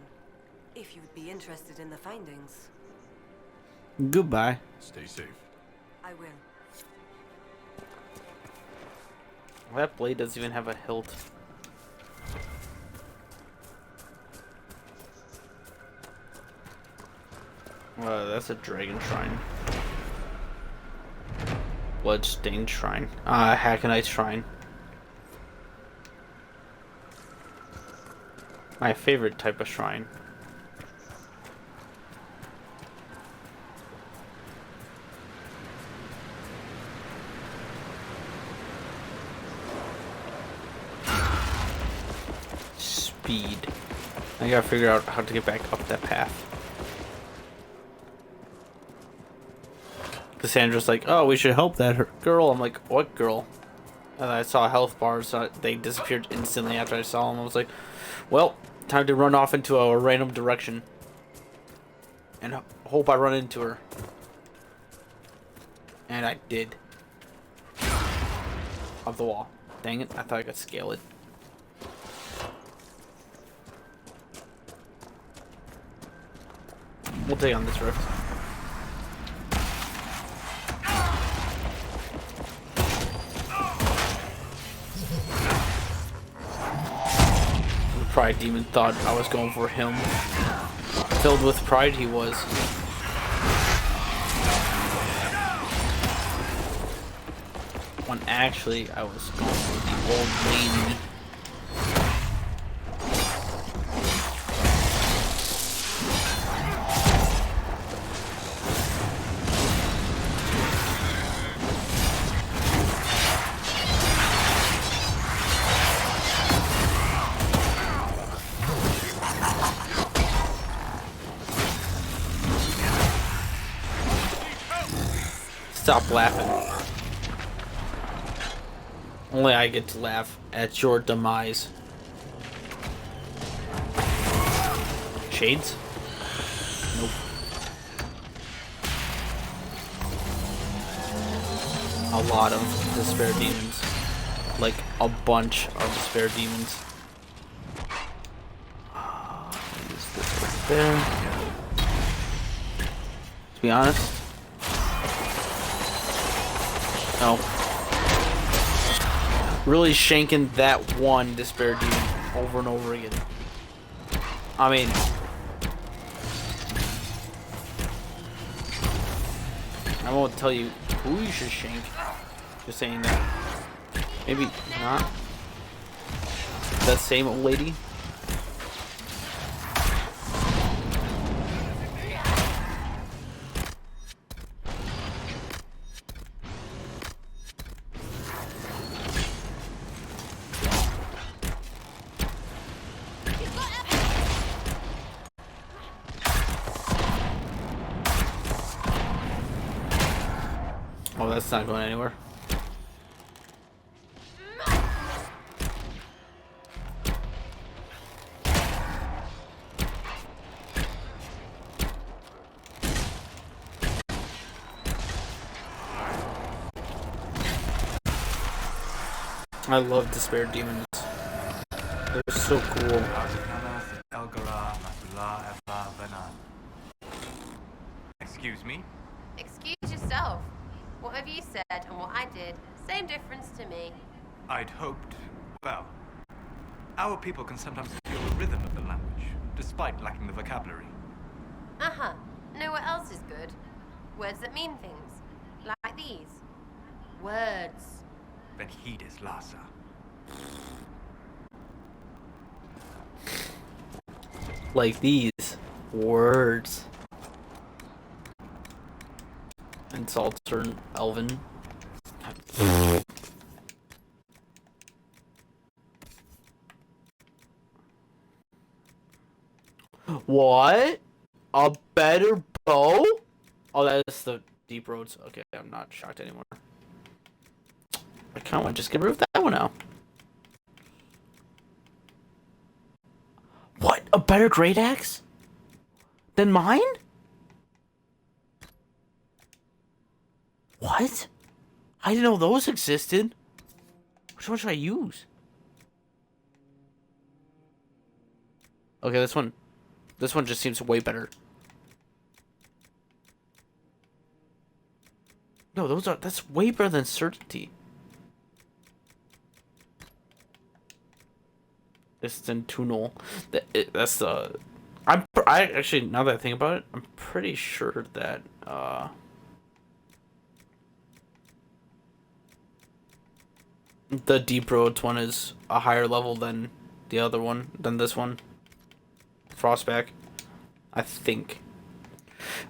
if you'd be interested in the findings. Goodbye. Stay safe. I will. That blade doesn't even have a hilt. That's a dragon shrine. Bloodstained shrine. Hackenite shrine. My favorite type of shrine. Speed. I gotta figure out how to get back up that path. Cassandra's like, oh, we should help that girl. I'm like, what girl? And I saw health bars. So they disappeared instantly after I saw them. I was like, well, time to run off into a random direction. And hope I run into her. And I did. Up the wall. Dang it, I thought I could scale it. We'll take on this rift. The pride demon thought I was going for him. Filled with pride he was. When actually I was going for the old lady. Stop laughing. Only I get to laugh at your demise. Shades? Nope. A lot of despair demons. Like a bunch of despair demons. Use this right there. To be honest. No. Really shanking that one despair demon over and over again. I mean, I won't tell you who you should shank. Just saying that. Maybe not. That same old lady. Oh, that's not going anywhere. I love despair demons. They're so cool. Excuse me? Excuse yourself. What have you said and what I did, same difference to me. I'd hoped, well, Our people can sometimes feel the rhythm of the language, despite lacking the vocabulary. Uh-huh. Know what else is good? Words that mean things. Like these. Words. Then heed is Lhasa. Like these words. Insults are Elven. What? A better bow? Oh, that's the deep roads. Okay, I'm not shocked anymore. I kind of want to just get rid of that one now. What? A better great axe? Than mine? What? I didn't know those existed. Which one should I use? Okay, this one. This one just seems way better. No, that's way better than certainty. This is in Tunal. That's the. I actually, now that I think about it, I'm pretty sure that the Deep Roads one is a higher level than the other one, than this one. Frostback. I think.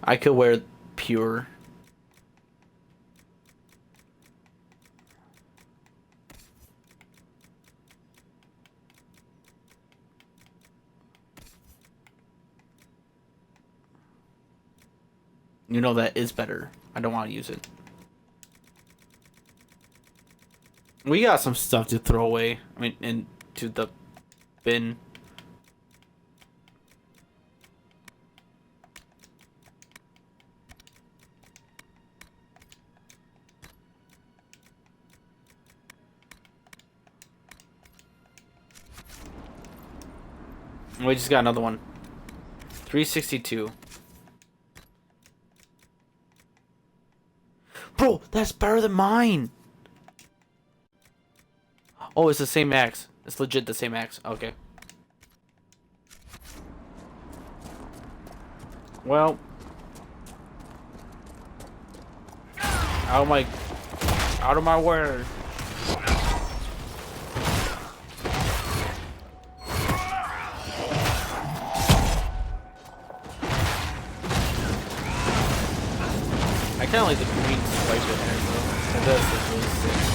I could wear pure. You know that is better. I don't want to use it. We got some stuff to throw away. I mean, into the bin. We just got another one. 362. Bro, that's better than mine. Oh, it's the same axe. It's legit the same axe. Okay. Well. Out of my way. I kind of like the green stripe in there, though. It does look really sick.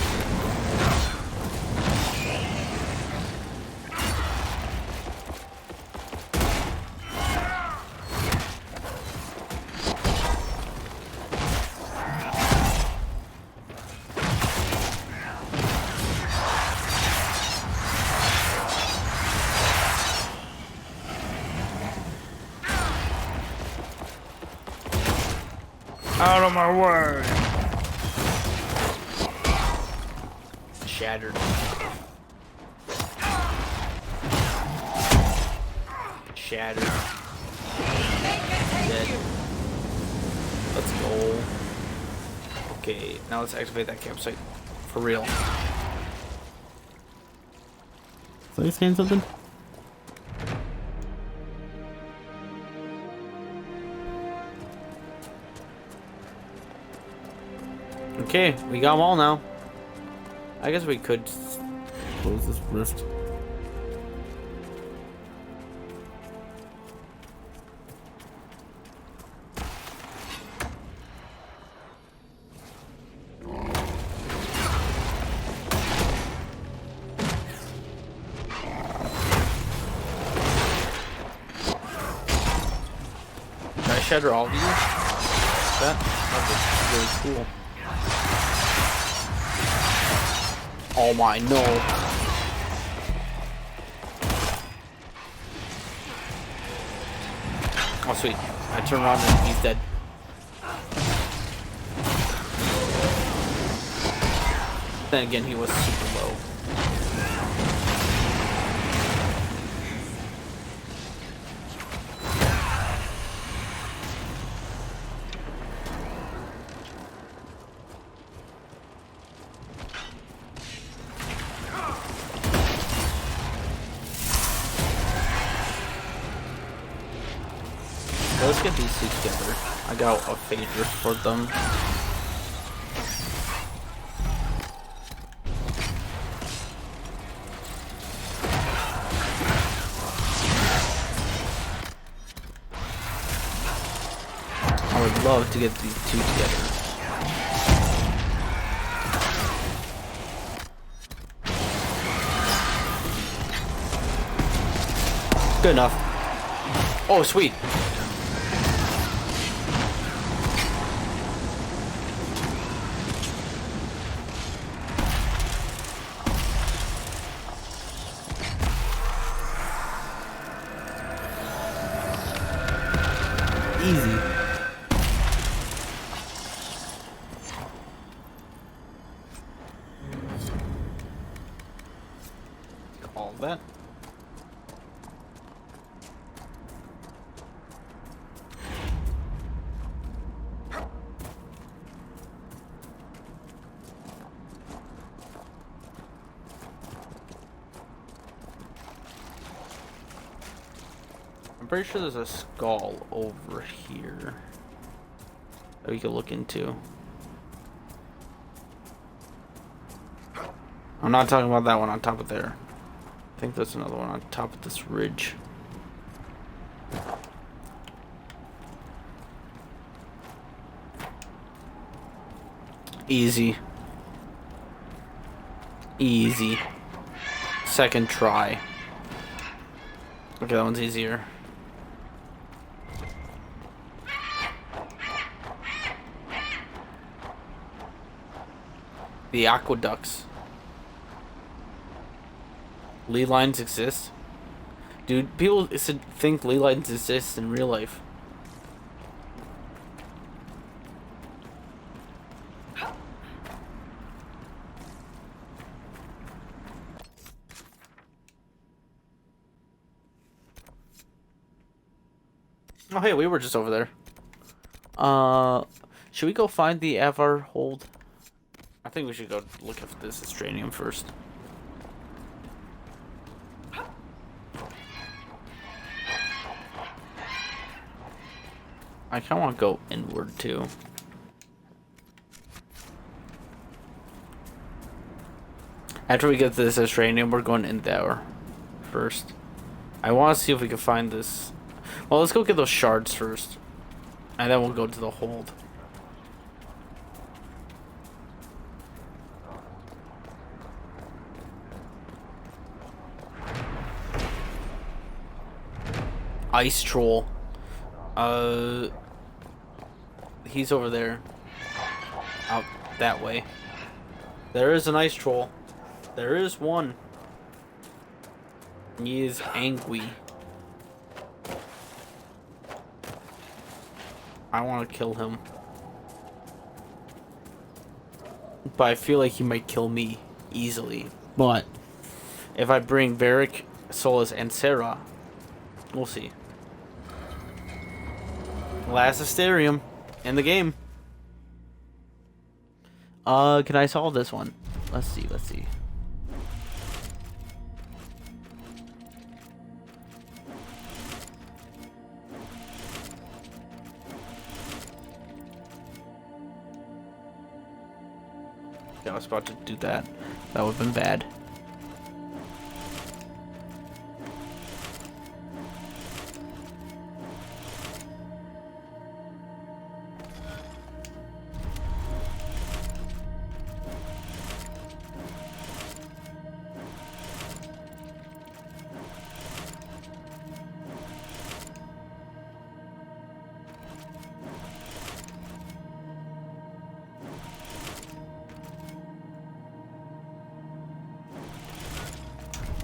Out of my way. Shattered. Shattered. Dead. Let's go. Okay, now let's activate that campsite. For real. So you saying something? Okay, we got them all now. I guess we could close this rift. Can I shatter all of you? That would be really cool. Oh my, no. Oh sweet. I turn around and he's dead. Then again, he was super low. let's get these two together. I got a phaser for them. I would love to get these two together. Good enough. Oh, sweet. Easy. Call that. I'm pretty sure there's a skull over here that we could look into. I'm not talking about that one on top of there. I think there's another one on top of this ridge. Easy. Easy. Second try. Okay, that one's easier. The aqueducts. Ley lines exist? Dude, people think ley lines exist in real life. Oh hey, we were just over there. Should we go find the Avar hold? I think we should go look at this Astranium first. I kind of want to go inward too. After we get this Astranium, we're going in there first. I want to see if we can find this. Well, let's go get those shards first. And then we'll go to the hold. Ice troll. He's over there. Out that way. There is an ice troll. There is one. He is angry. I want to kill him. But I feel like he might kill me easily. But if I bring Varric, Solus, and Sarah, we'll see. Last Asterium in the game. Can I solve this one? Let's see, let's see. Okay, I was about to do that. That would have been bad.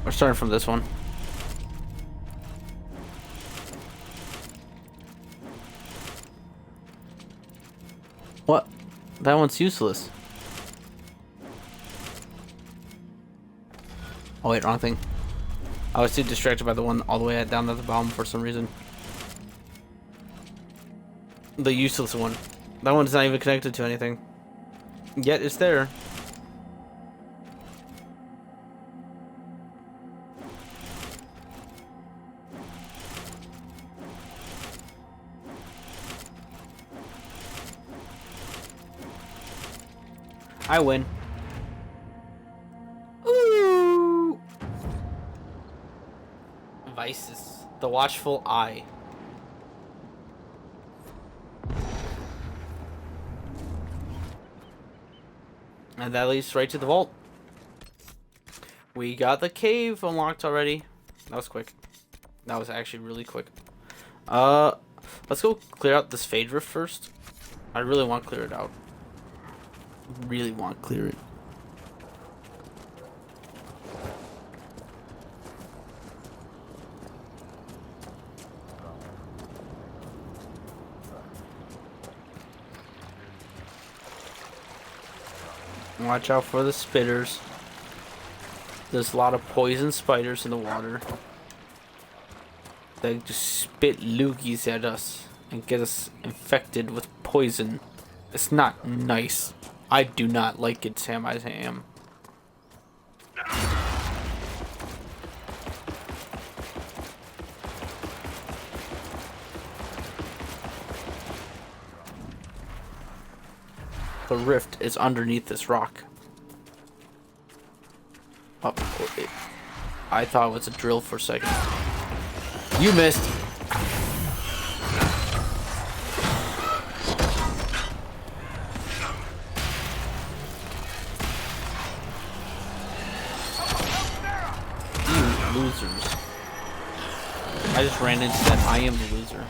We're starting from this one. What? That one's useless. Oh wait, wrong thing. I was too distracted by the one all the way down at the bottom for some reason. The useless one. That one's not even connected to anything. Yet it's there. I win. Ooh! Vices. The Watchful Eye. And that leads right to the vault. We got the cave unlocked already. That was quick. That was actually really quick. Let's go clear out this Fade Rift first. I really want to clear it out. Really want to clear it. Watch out for the spitters. There's a lot of poison spiders in the water. They just spit loogies at us and get us infected with poison. It's not nice. I do not like it, Sam. I am. The rift is underneath this rock. Oh, I thought it was a drill for a second. You missed. You losers. I just ran into that. I am the loser.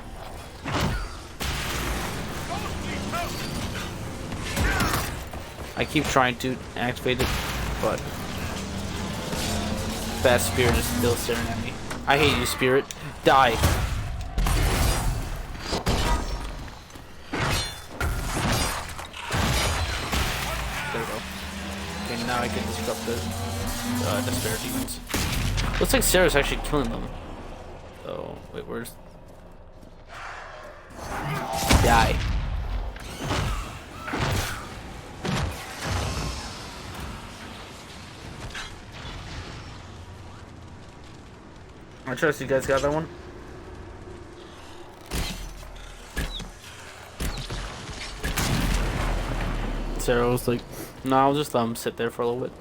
I keep trying to activate it, but that spirit is still staring at me. I hate you, spirit. Die. There we go. Okay, now I can disrupt the despair demons. Looks like Sarah's actually killing them. Oh, wait, where's... Die. I trust you guys got that one. Sarah was like, no, I'll just let him sit there for a little bit.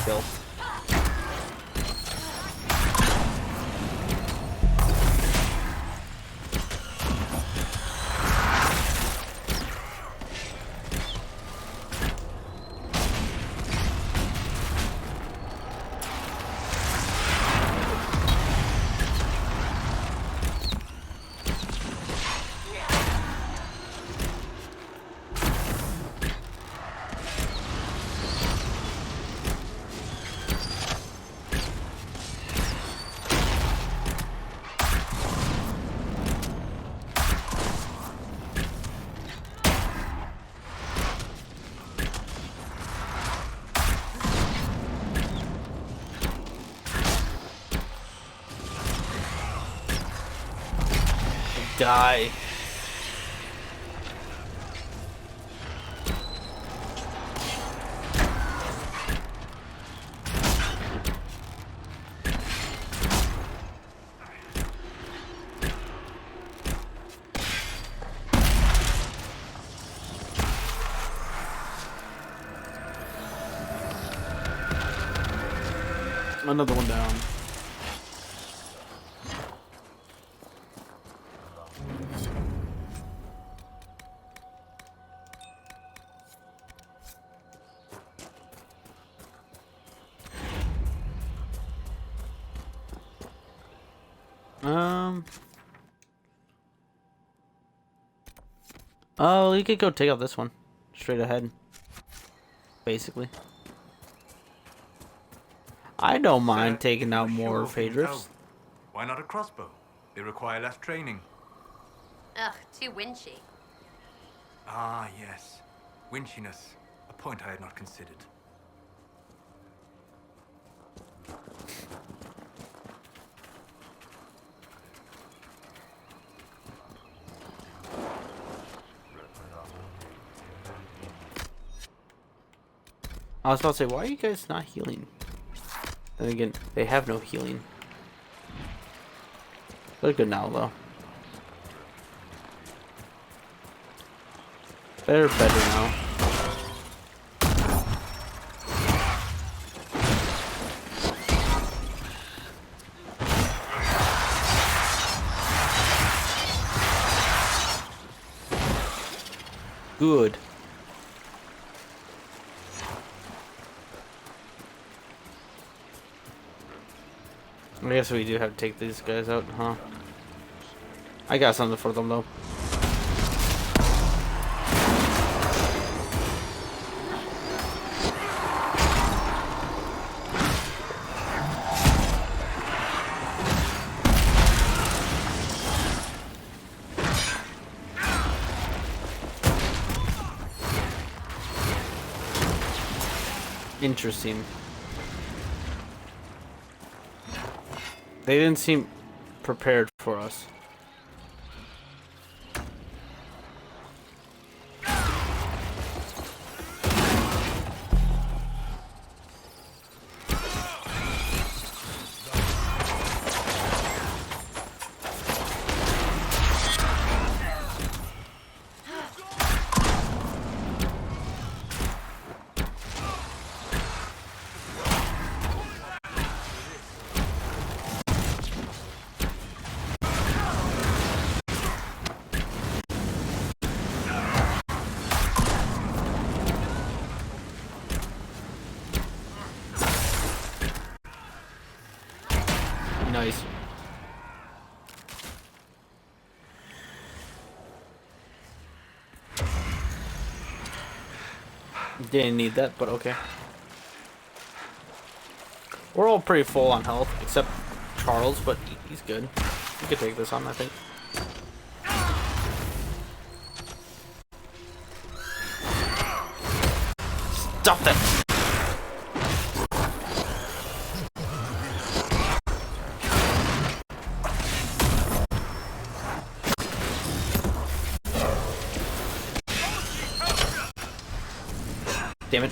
Kill. Die. Another one down. Oh, you could go take out this one. Straight ahead. Basically. I don't mind taking out more Fade Rifts. Why not a crossbow? They require less training. Ugh, too winchy. Ah, yes. Winchiness. A point I had not considered. I was about to say, why are you guys not healing? Then again, they have no healing. They're good now, though. They're better now. Good. I guess we do have to take these guys out, huh? I got something for them though. Interesting. They didn't seem prepared for us. Nice. Didn't need that, but okay. We're all pretty full on health, except Charles, but he's good. We could take this on, I think. Stop that! Damn it.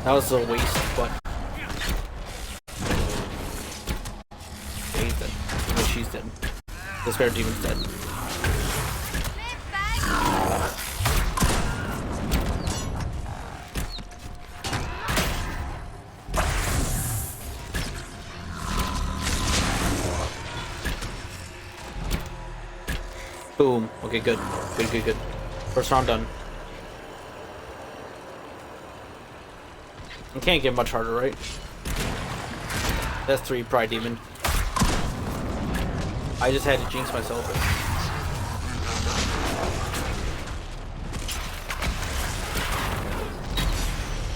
That was a waste, but he's dead. No, she's dead. The spare demon's dead. Boom. Okay, good. Good, good, good. First round done. It can't get much harder, right? That's 3 Pride Demon. I just had to jinx myself.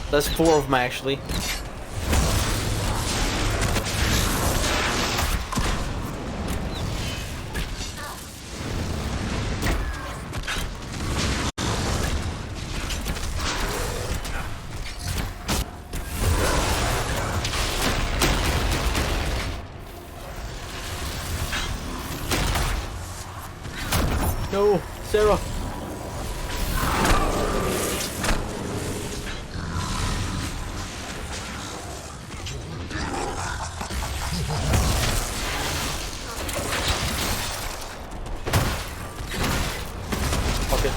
That's 4 of them, actually. No, Sarah. Okay.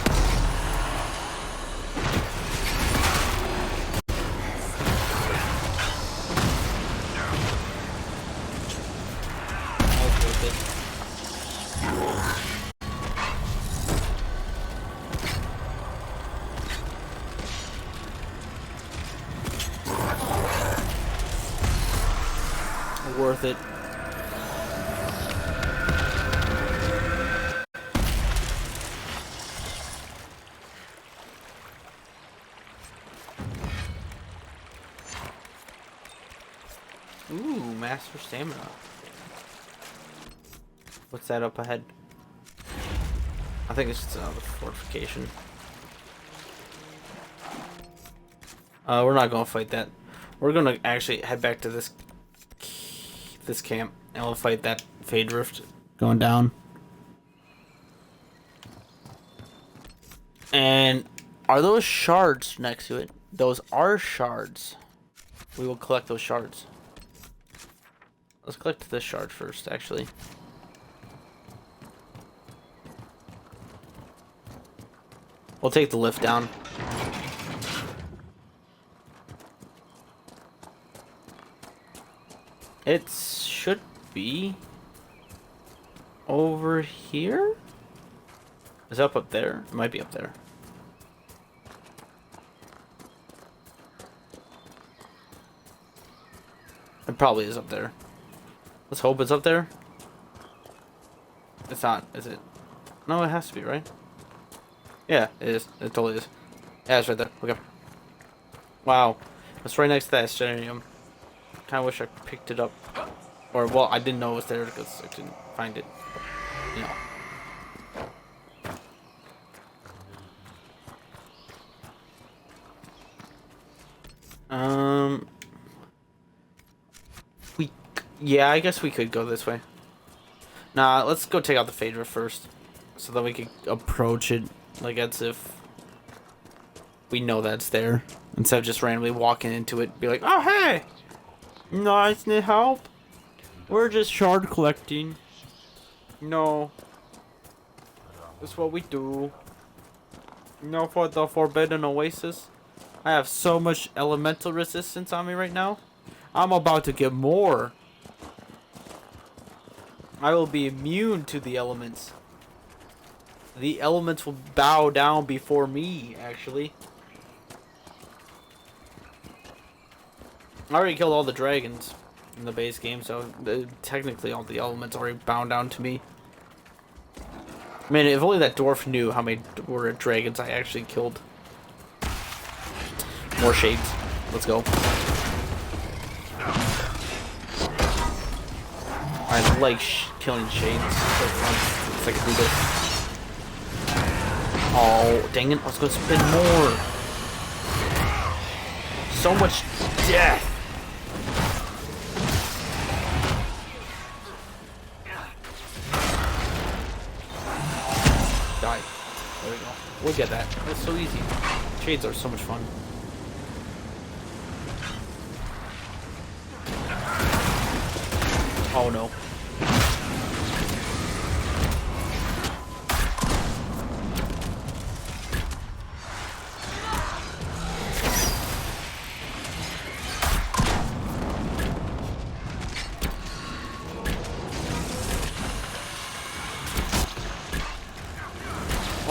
Worth it. Ooh, master stamina. What's that up ahead? I think it's just another fortification. We're not gonna fight that. We're gonna actually head back to this camp and we'll fight that Fade Rift going down. And are those shards next to it? Those are shards. We will collect those shards. Let's collect this shard first, actually. We'll take the lift down. It should be over here? Is it up there? It might be up there. It probably is up there. Let's hope it's up there. It's not, is it? No, it has to be, right? Yeah, it is. It totally is. Yeah, it's right there. Okay. Wow. It's right next to that stadium. Kinda wish I picked it up. Or, well, I didn't know it was there because I couldn't find it. But, you know. Yeah, I guess we could go this way. Nah, let's go take out the Phaedra first. So that we can approach it like as if we know that's there. Instead of just randomly walking into it, be like, oh hey! Nice, need help? We're just shard collecting. No. That's what we do. No, for the Forbidden Oasis. I have so much elemental resistance on me right now. I'm about to get more. I will be immune to the elements. The elements will bow down before me, actually. I already killed all the dragons in the base game, so technically all the elements already bow down to me. Man, if only that dwarf knew how many dragons I actually killed. More shades. Let's go. I like killing shades. It's so fun. If I can do this. Oh, dang it. I was going to spin more. So much death. Die. There we go. We'll get that. It's so easy. Shades are so much fun. Oh no.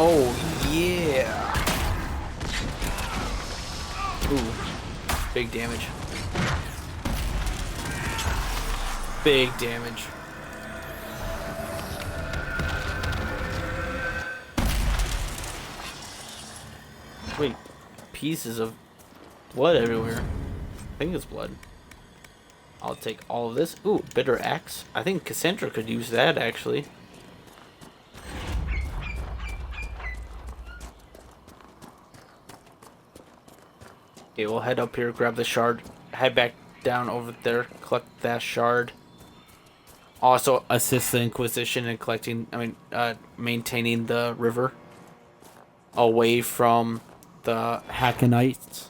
Oh yeah. Ooh. Big damage. Big damage. Wait, pieces of blood everywhere. I think it's blood. I'll take all of this. Ooh, bitter axe. I think Cassandra could use that actually. Okay, we'll head up here, grab the shard, head back down over there, collect that shard. Also assist the Inquisition in collecting, maintaining the river away from the Hackenites.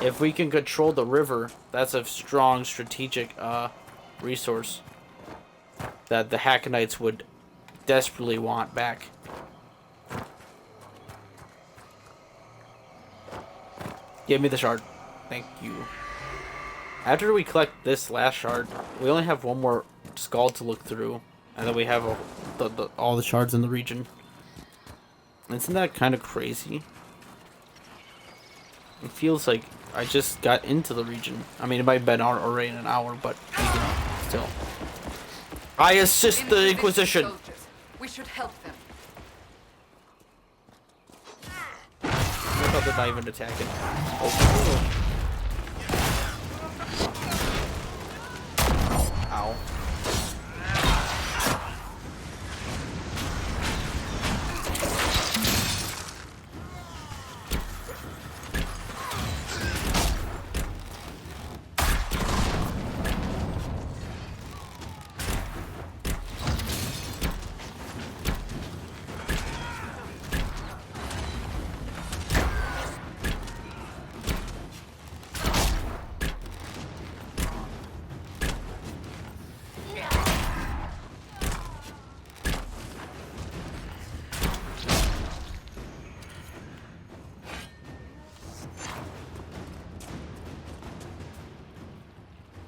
If we can control the river, that's a strong strategic resource that the Hackenites would desperately want back. Give me the shard. Thank you. After we collect this last shard, we only have one more skull to look through, and then we have all the shards in the region. Isn't that kind of crazy? It feels like I just got into the region. I mean, it might have been already in an hour, but you know, still. I assist the Inquisition. Soldiers. We should help them. I thought they're not even attacking. Oh. Ow.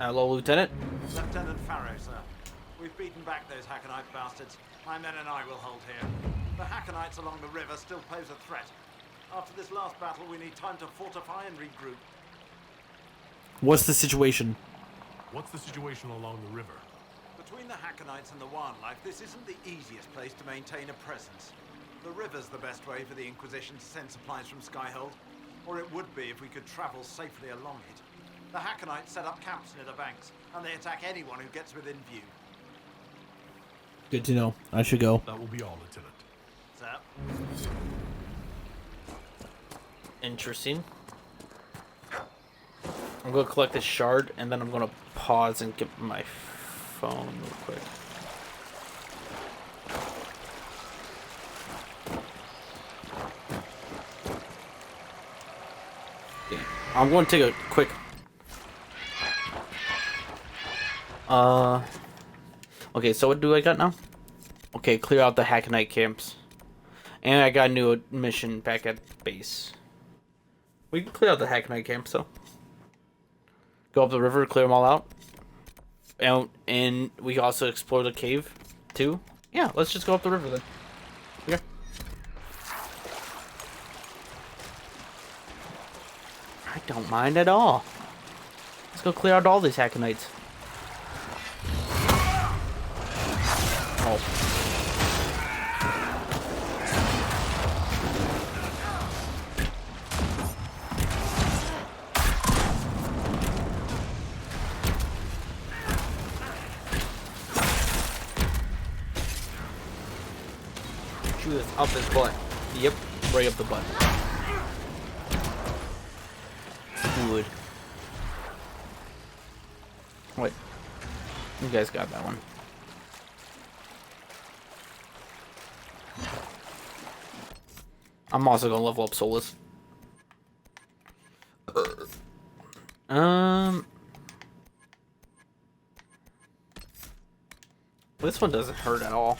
Hello, Lieutenant. Lieutenant Farrow, sir. We've beaten back those Hackenite bastards. My men and I will hold here. The Hackenites along the river still pose a threat. After this last battle, we need time to fortify and regroup. What's the situation? What's the situation along the river? Between the Hackenites and the wildlife, this isn't the easiest place to maintain a presence. The river's the best way for the Inquisition to send supplies from Skyhold, or it would be if we could travel safely along it. The Hackenites set up camps near the banks, and they attack anyone who gets within view. Good to know. I should go. That will be all, Lieutenant. Sir? Interesting. I'm gonna collect this shard, and then I'm gonna pause and get my phone real quick. Okay. I'm going to take a quick... Okay, so what do I got now? Okay, clear out the Hackenite camps. And I got a new mission back at base. We can clear out the Hackenite camps, though. Go up the river, clear them all out. And we can also explore the cave, too. Yeah, let's just go up the river, then. Here. I don't mind at all. Let's go clear out all these Hackenites. Oh. Shoot this up his butt. Yep, right up the butt. Good. Wait. You guys got that one. I'm also gonna level up Solus. This one doesn't hurt at all.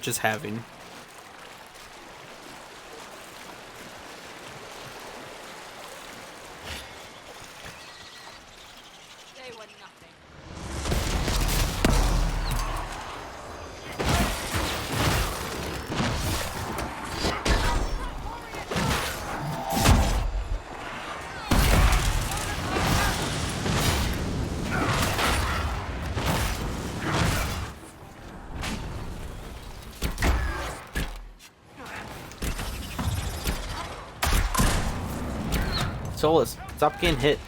Just having. Solus, stop getting hit.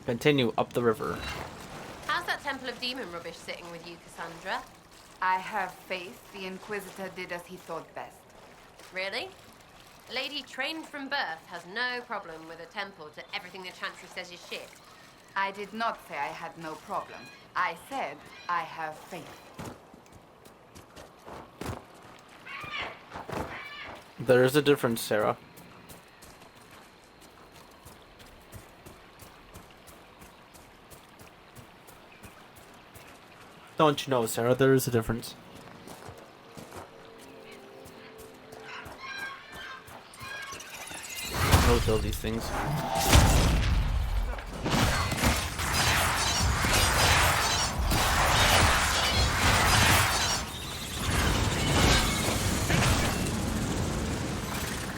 Continue up the river. How's that Temple of Demon rubbish sitting with you, Cassandra? I have faith the Inquisitor did as he thought best. Really? A lady trained from birth has no problem with a temple to everything the Chantry says is shit. I did not say I had no problem. I said I have faith. There is a difference, Sarah. Don't you know, Sarah, there is a difference. I'll kill these things.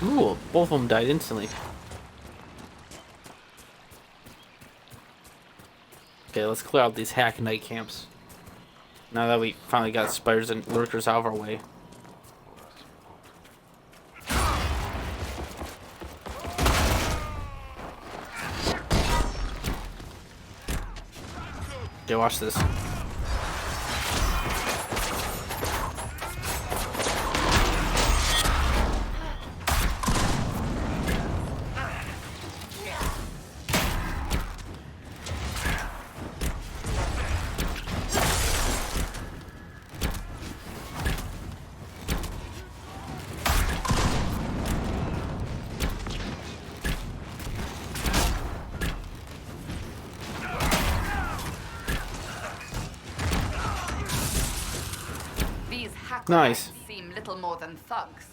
Ooh, both of them died instantly. Okay, let's clear out these Hackenite camps. Now that we finally got spiders and lurkers out of our way. Okay, watch this. Nice. Seem little more than thugs.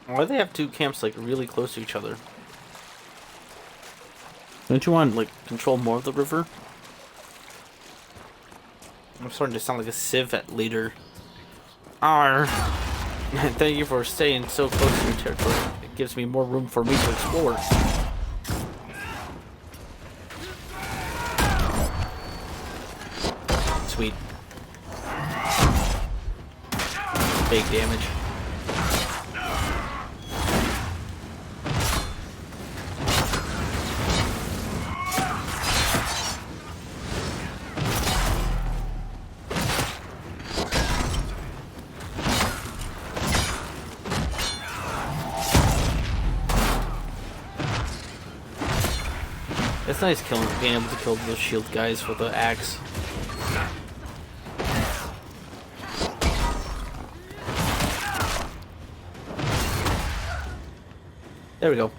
Why do they have two camps like really close to each other? Don't you want to like control more of the river? I'm starting to sound like a civ leader. Arr! Thank you for staying so close to your territory. It gives me more room for me to explore. Sweet. Big damage. It's nice being able to kill those shield guys with the axe. There we go.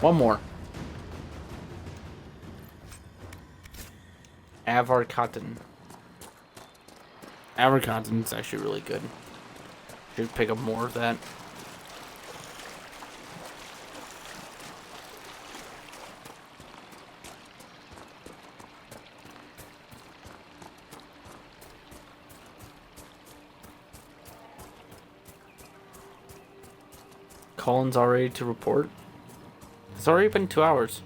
One more. Avar Cotton. Avar Cotton is actually really good. Should pick up more of that. Colin's already to report. It's already been 2 hours.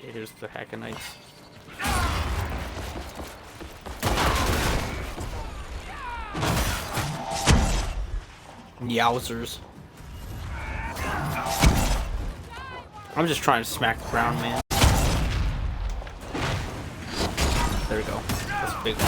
Okay, here's the Hackanites. Yowzers. I'm just trying to smack the ground, man. There we go. That's a big one.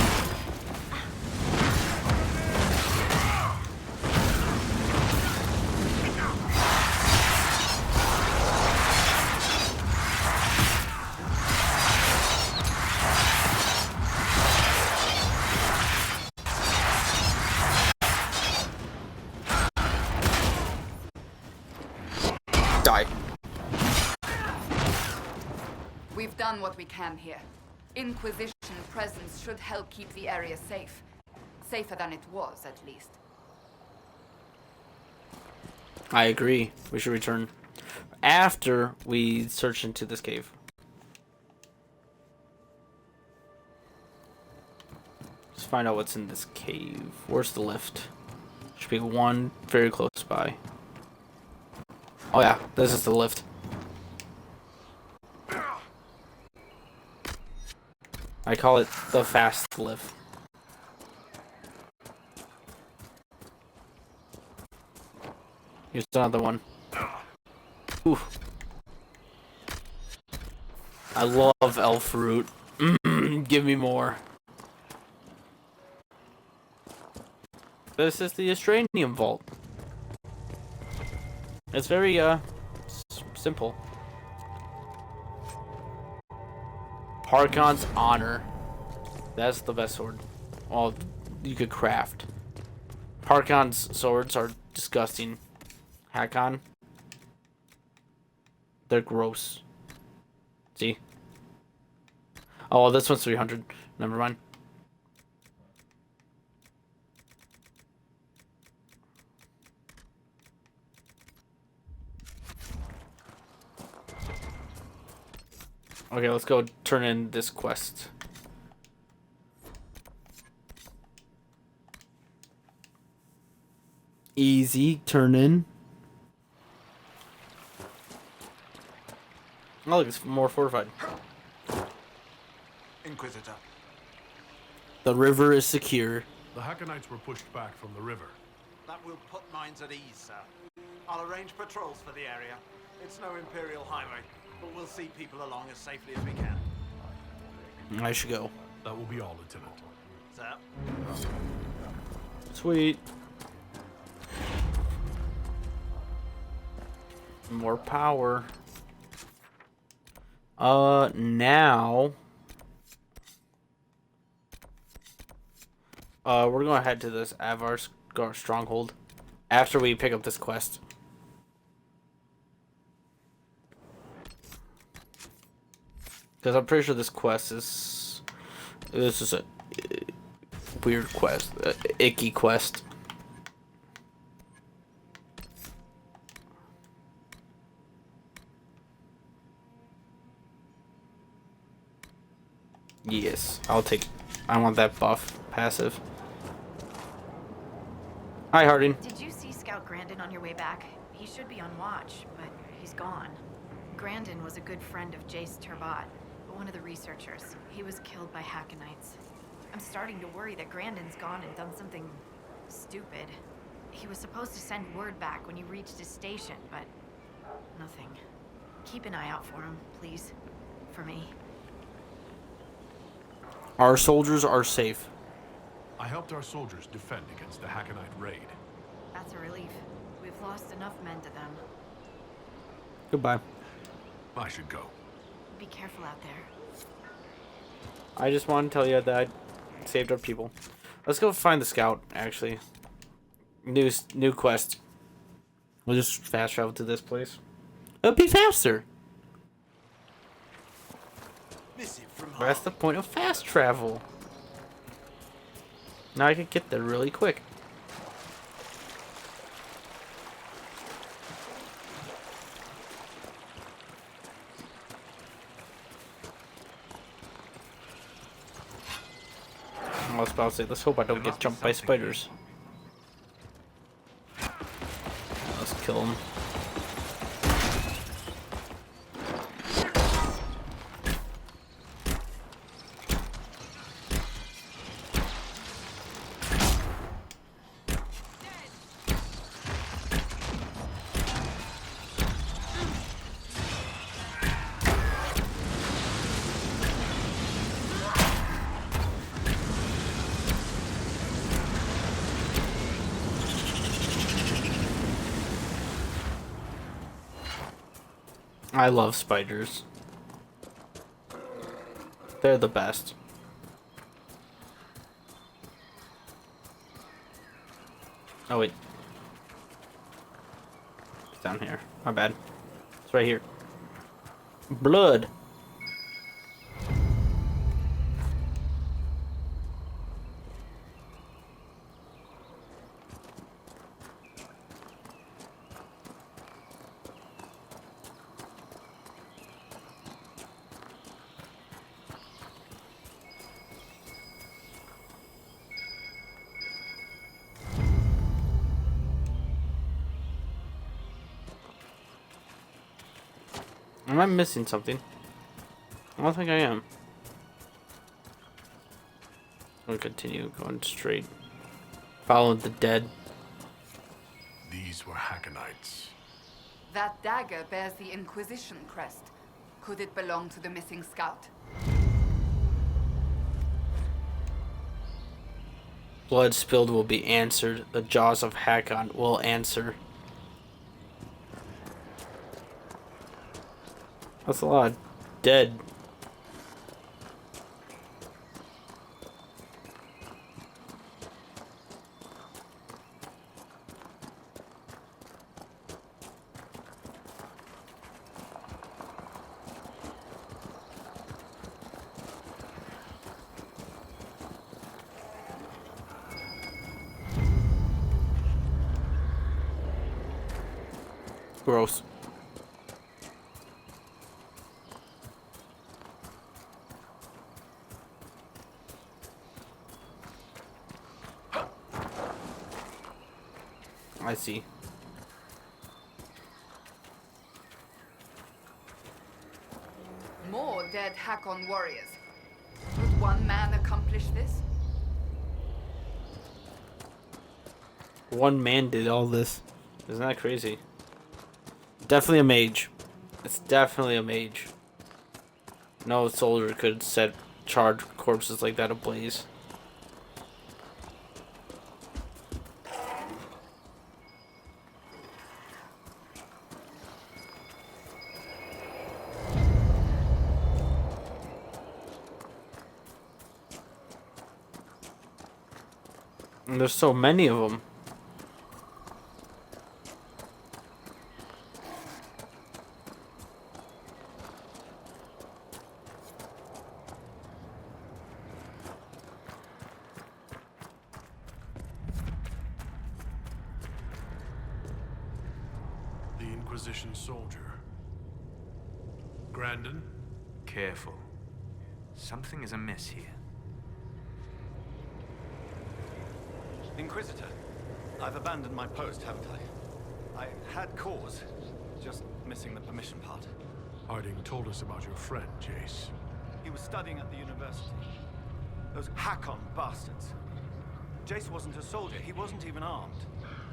Die. We've done what we can here. Inquisition presence should help keep the area safe. Safer than it was, at least. I agree. We should return after we search into this cave. Let's find out what's in this cave. Where's the lift? Should be one very close by. Oh yeah, this is the lift. I call it the fast lift. Here's another one. Ooh. I love elf fruit. Give me more. This is the Astranium Vault. It's very, simple. Harkon's Honor. That's the best sword. Well, you could craft. Harkon's swords are disgusting. Hakon. They're gross. See? Oh, well, this one's 300. Never mind. Okay, let's go turn in this quest. Easy, turn in. Oh, look, it's more fortified. Inquisitor. The river is secure. The Hackanites were pushed back from the river. That will put minds at ease, sir. I'll arrange patrols for the area. It's no Imperial highway, but we'll see people along as safely as we can. I should go. That will be all, Lieutenant. Sir? Sweet. More power. Now We're gonna head to this Avar stronghold after we pick up this quest. Because I'm pretty sure this quest is... This is a weird quest. Icky quest. Yes, I'll take... I want that buff. Passive. Hi, Harding. Did you see Scout Grandin on your way back? He should be on watch, but he's gone. Grandin was a good friend of Jace Turbat, one of the researchers. He was killed by Hackonites. I'm starting to worry that Grandin's gone and done something stupid. He was supposed to send word back when he reached his station, but nothing. Keep an eye out for him, please. For me. Our soldiers are safe. I helped our soldiers defend against the Hackonite raid. That's a relief. We've lost enough men to them. Goodbye. I should go. Be careful out there. I just want to tell you that I saved our people. Let's go find the scout, actually. New quest. We'll just fast travel to this place. It'll be faster. That's the point of fast travel. Now I can get there really quick. I was about to say, let's hope I don't get jumped by spiders. Let's kill him. I love spiders. They're the best. Oh wait. It's down here. My bad. It's right here. Blood. Am I missing something? I don't think I am. We'll continue going straight. Follow the dead. These were Hackonites. That dagger bears the Inquisition crest. Could it belong to the missing scout? Blood spilled will be answered. The jaws of Hakon will answer. That's a lot of dead. Gross. I see. More dead Hakon warriors. Could one man accomplish this? One man did all this. Isn't that crazy? Definitely a mage. It's definitely a mage. No soldier could set charred corpses like that ablaze. And there's so many of them. The Inquisition soldier. Grandin? Careful. Something is amiss here. Inquisitor, I've abandoned my post, haven't I? I had cause, just missing the permission part. Harding told us about your friend, Jace. He was studying at the university. Those Hakon bastards. Jace wasn't a soldier, he wasn't even armed.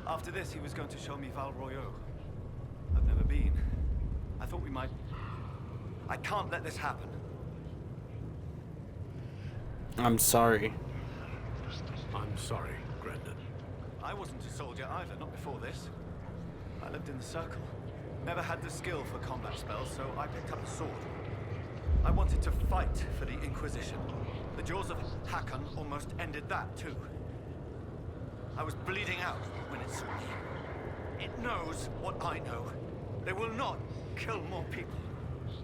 After this, he was going to show me Val Royeaux. I've never been. I thought we might... I can't let this happen. I'm sorry. I'm sorry, Grandin. I wasn't a soldier either, not before this. I lived in the Circle. Never had the skill for combat spells, so I picked up a sword. I wanted to fight for the Inquisition. The jaws of Hakon almost ended that, too. I was bleeding out when it saw me. It knows what I know. They will not kill more people.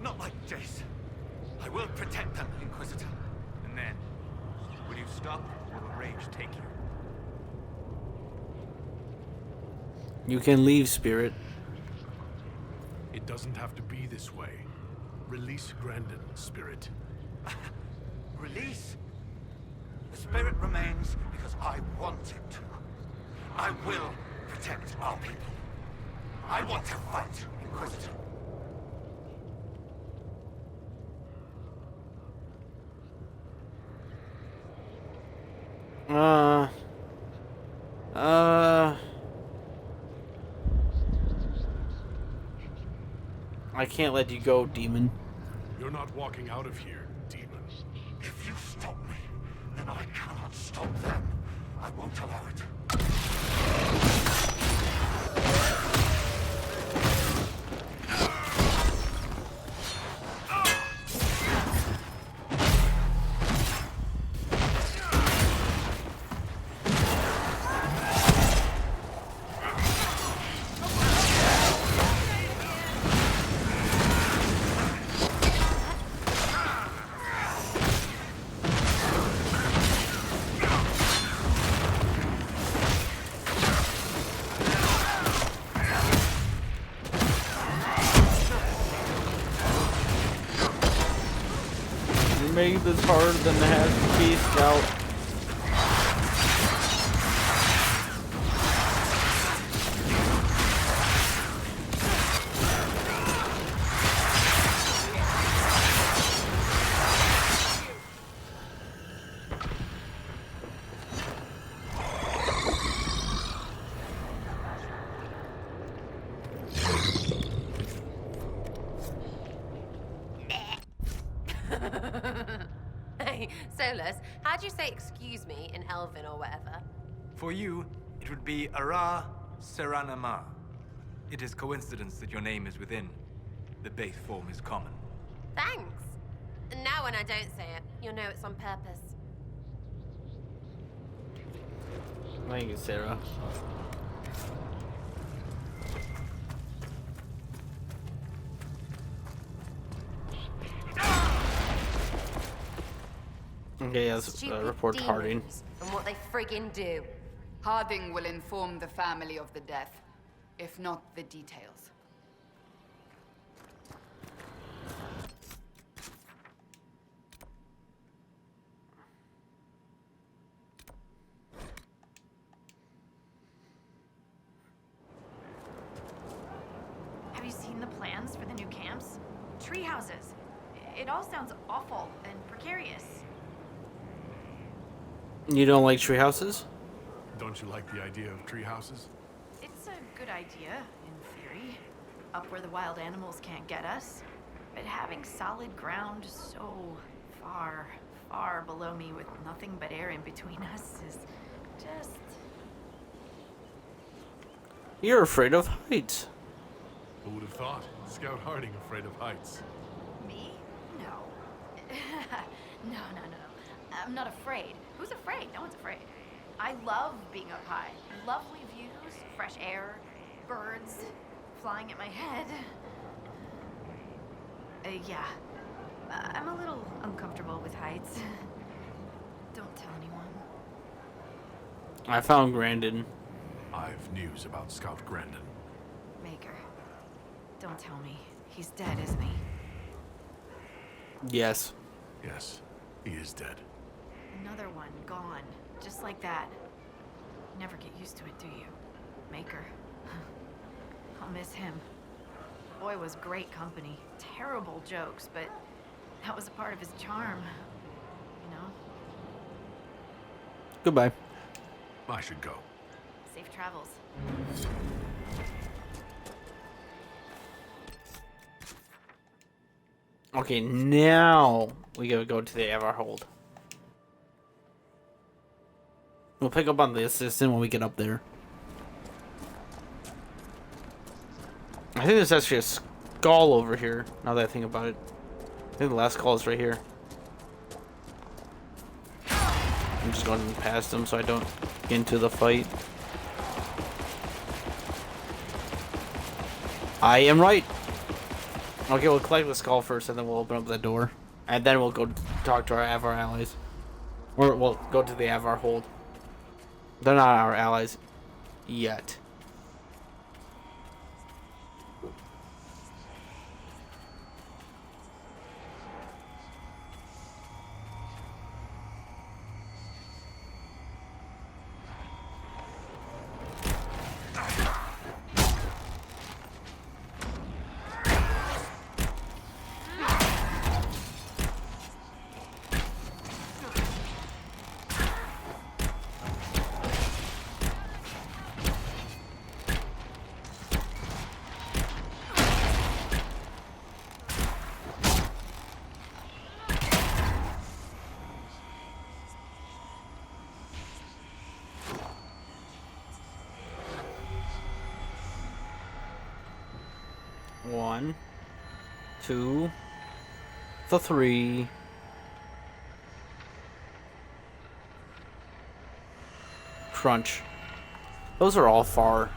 Not like Jace. I will protect them, Inquisitor. And then, will you stop, or will rage take you? You can leave, Spirit. It doesn't have to be this way. Release Grandin, Spirit. Release? The spirit remains because I want it to. I will protect our people. I want to fight, Inquisitor. I can't let you go, demon. You're not walking out of here, demon. If you stop me, then I cannot stop them. I won't allow it. Make this harder than the has to be, Scout. Hey, Solus, how'd you say excuse me in Elven or whatever? For you, it would be Ara Seranamar. It is coincidence that your name is within. The base form is common. Thanks. And now when I don't say it, you'll know it's on purpose. Thank you, Sarah. Okay, yes, report Harding. And what they friggin' do. Harding will inform the family of the death, if not the details. Have you seen the plans for the new camps? Tree houses. It all sounds awful and precarious. You don't like tree houses? Don't you like the idea of tree houses? It's a good idea, in theory. Up where the wild animals can't get us. But having solid ground so far, far below me with nothing but air in between us is just... You're afraid of heights. Who would have thought? Scout Harding afraid of heights. Me? No. No. I'm not afraid. Who's afraid? No one's afraid. I love being up high. Lovely views, fresh air, birds flying at my head. Yeah. I'm a little uncomfortable with heights. Don't tell anyone. I found Grandin. I've news about Scout Grandin. Maker. Don't tell me. He's dead, isn't he? Yes. Yes, he is dead. Another one gone. Just like that. Never get used to it, do you? Maker. I'll miss him. Boy was great company. Terrible jokes, but that was a part of his charm. You know? Goodbye. I should go. Safe travels. Okay, now we gotta go to the Avar hold. We'll pick up on the assistant when we get up there. I think there's actually a skull over here, now that I think about it. I think the last skull is right here. I'm just going past him so I don't get into the fight. I am right. Okay, we'll collect the skull first and then we'll open up the door. And then we'll go talk to our Avar allies. Or we'll go to the Avar hold. They're not our allies yet. One, two, the three. Crunch. Those are all far.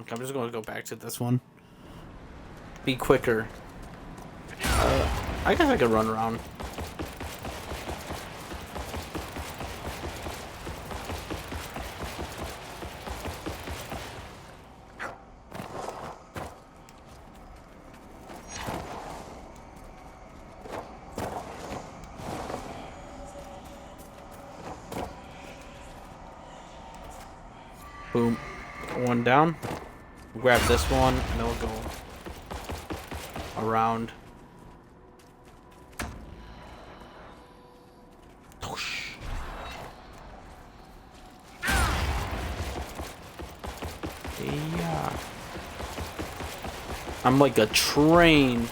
Okay, I'm just going to go back to this one. Be quicker. I guess I could run around. Boom. One down. We'll grab this one and then we'll go around. Yeah. I'm like a train.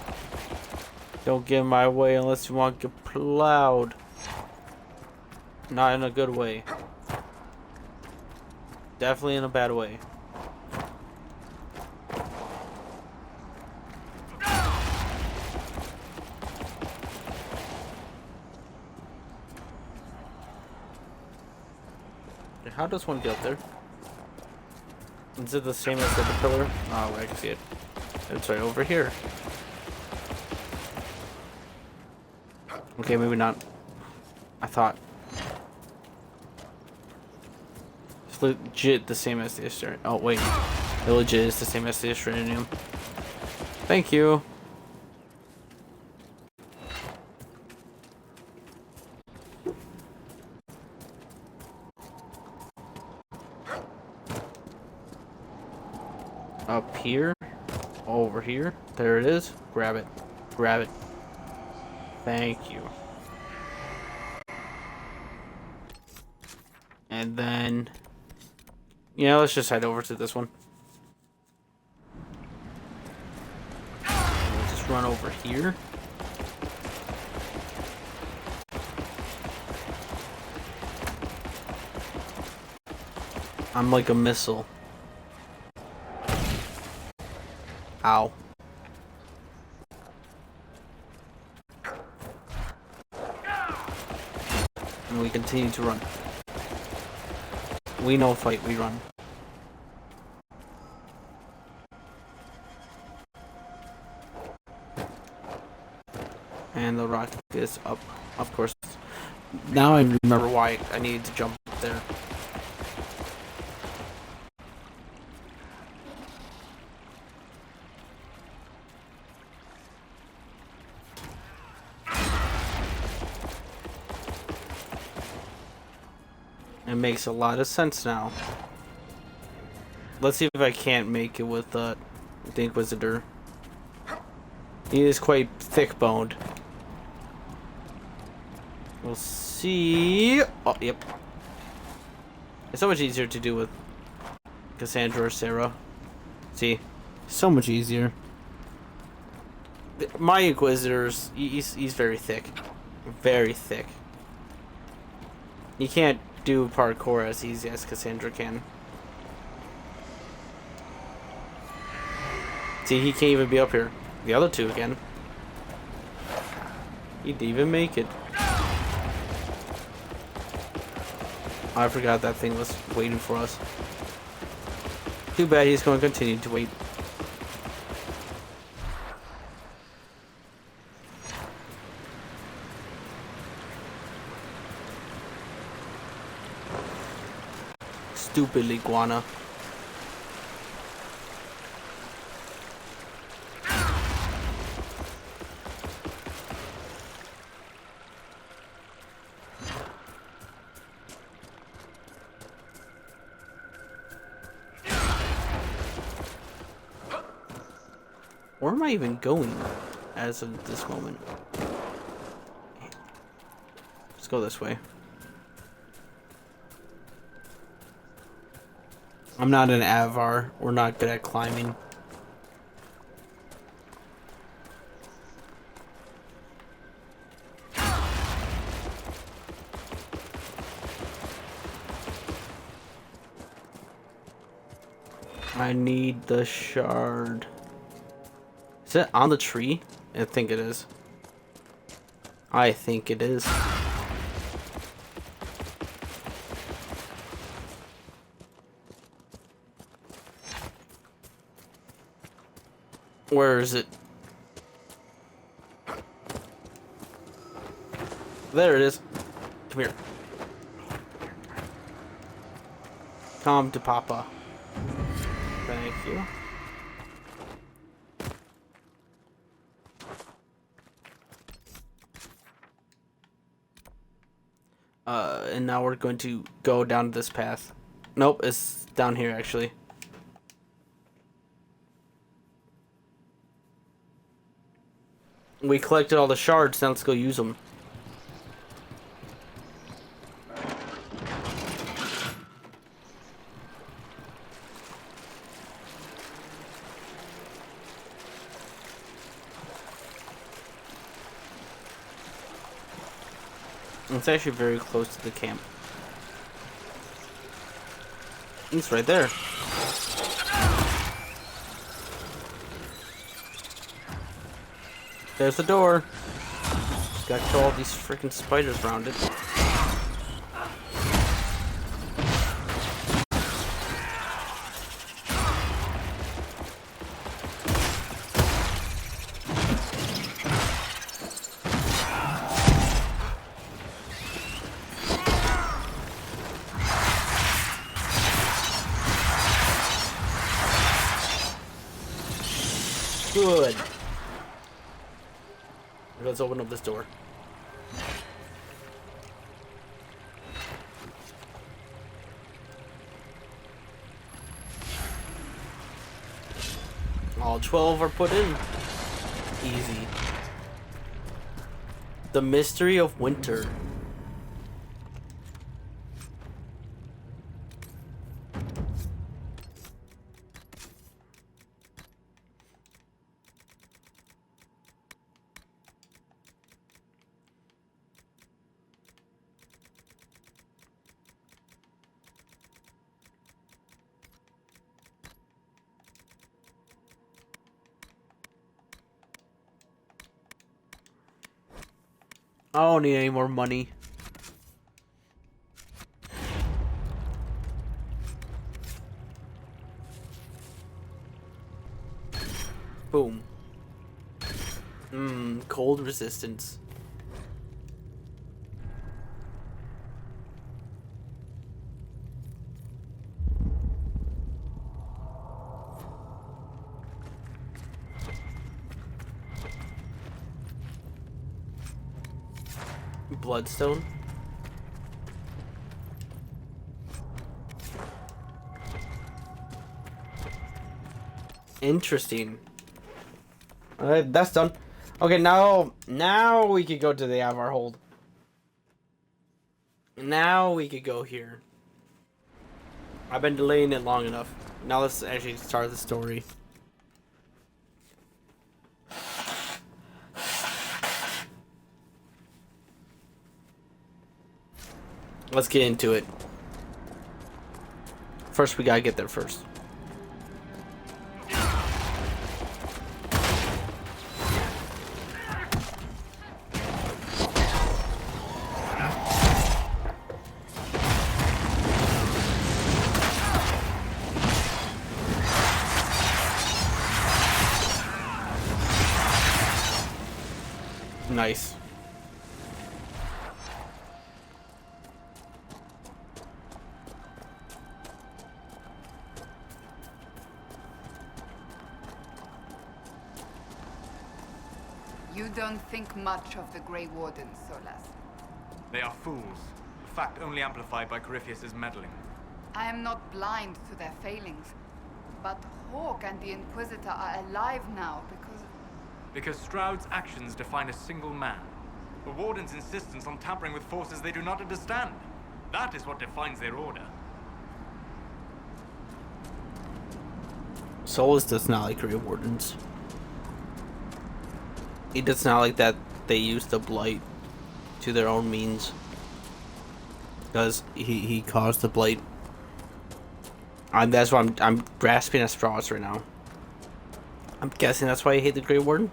Don't get in my way unless you want to get plowed. Not in a good way. Definitely in a bad way. Okay, how does one get up there? Is it the same as the pillar? Oh, I can see it. It's right over here. Okay, maybe not. I thought. It's legit the same as the Astranium. Oh, wait. It legit is the same as the Astranium. Thank you. Up here, over here, there it is. Grab it, grab it. Thank you. And then, yeah, let's just head over to this one. We'll just run over here. I'm like a missile. Ow. And we continue to run. We no fight, we run. And the rock is up, of course. Now I remember why I needed to jump there. It makes a lot of sense now. Let's see if I can't make it with the Inquisitor. He is quite thick-boned. We'll see. Oh, yep. It's so much easier to do with Cassandra or Sarah. See? So much easier. My Inquisitors, he's very thick. Very thick. You can't do parkour as easy as Cassandra can. See, he can't even be up here. The other two again. He didn't even make it. I forgot that thing was waiting for us. Too bad he's going to continue to wait. Stupid iguana. Where am I even going as of this moment? Let's go this way. I'm not an Avar. We're not good at climbing. I need the shard. Is it on the tree? I think it is. I think it is. Where is it? There it is. Come here. Come to Papa. Thank you. And now we're going to go down this path. Nope, it's down here actually. We collected all the shards, now let's go use them. It's actually very close to the camp. It's right there. There's the door. Just gotta kill all these freaking spiders around it. Good. Let's open up this door. All 12 are put in. Easy. The Mystery of Winter. I don't need any more money. Boom. Cold resistance. Bloodstone. Interesting. Alright, that's done. Okay, now we could go to the Avar hold. Now we could go here. I've been delaying it long enough. Now let's actually start the story. Let's get into it. First, we gotta get there first. Nice. You don't think much of the Grey Wardens, Solas. They are fools. A fact only amplified by Corypheus' meddling. I am not blind to their failings, but Hawk and the Inquisitor are alive now Because Stroud's actions define a single man. The Warden's insistence on tampering with forces they do not understand. That is what defines their order. Solus does not like Grey Wardens. He does not like that they use the Blight to their own means. Because he caused the Blight. And that's why I'm grasping at straws right now. I'm guessing that's why I hate the Grey Warden.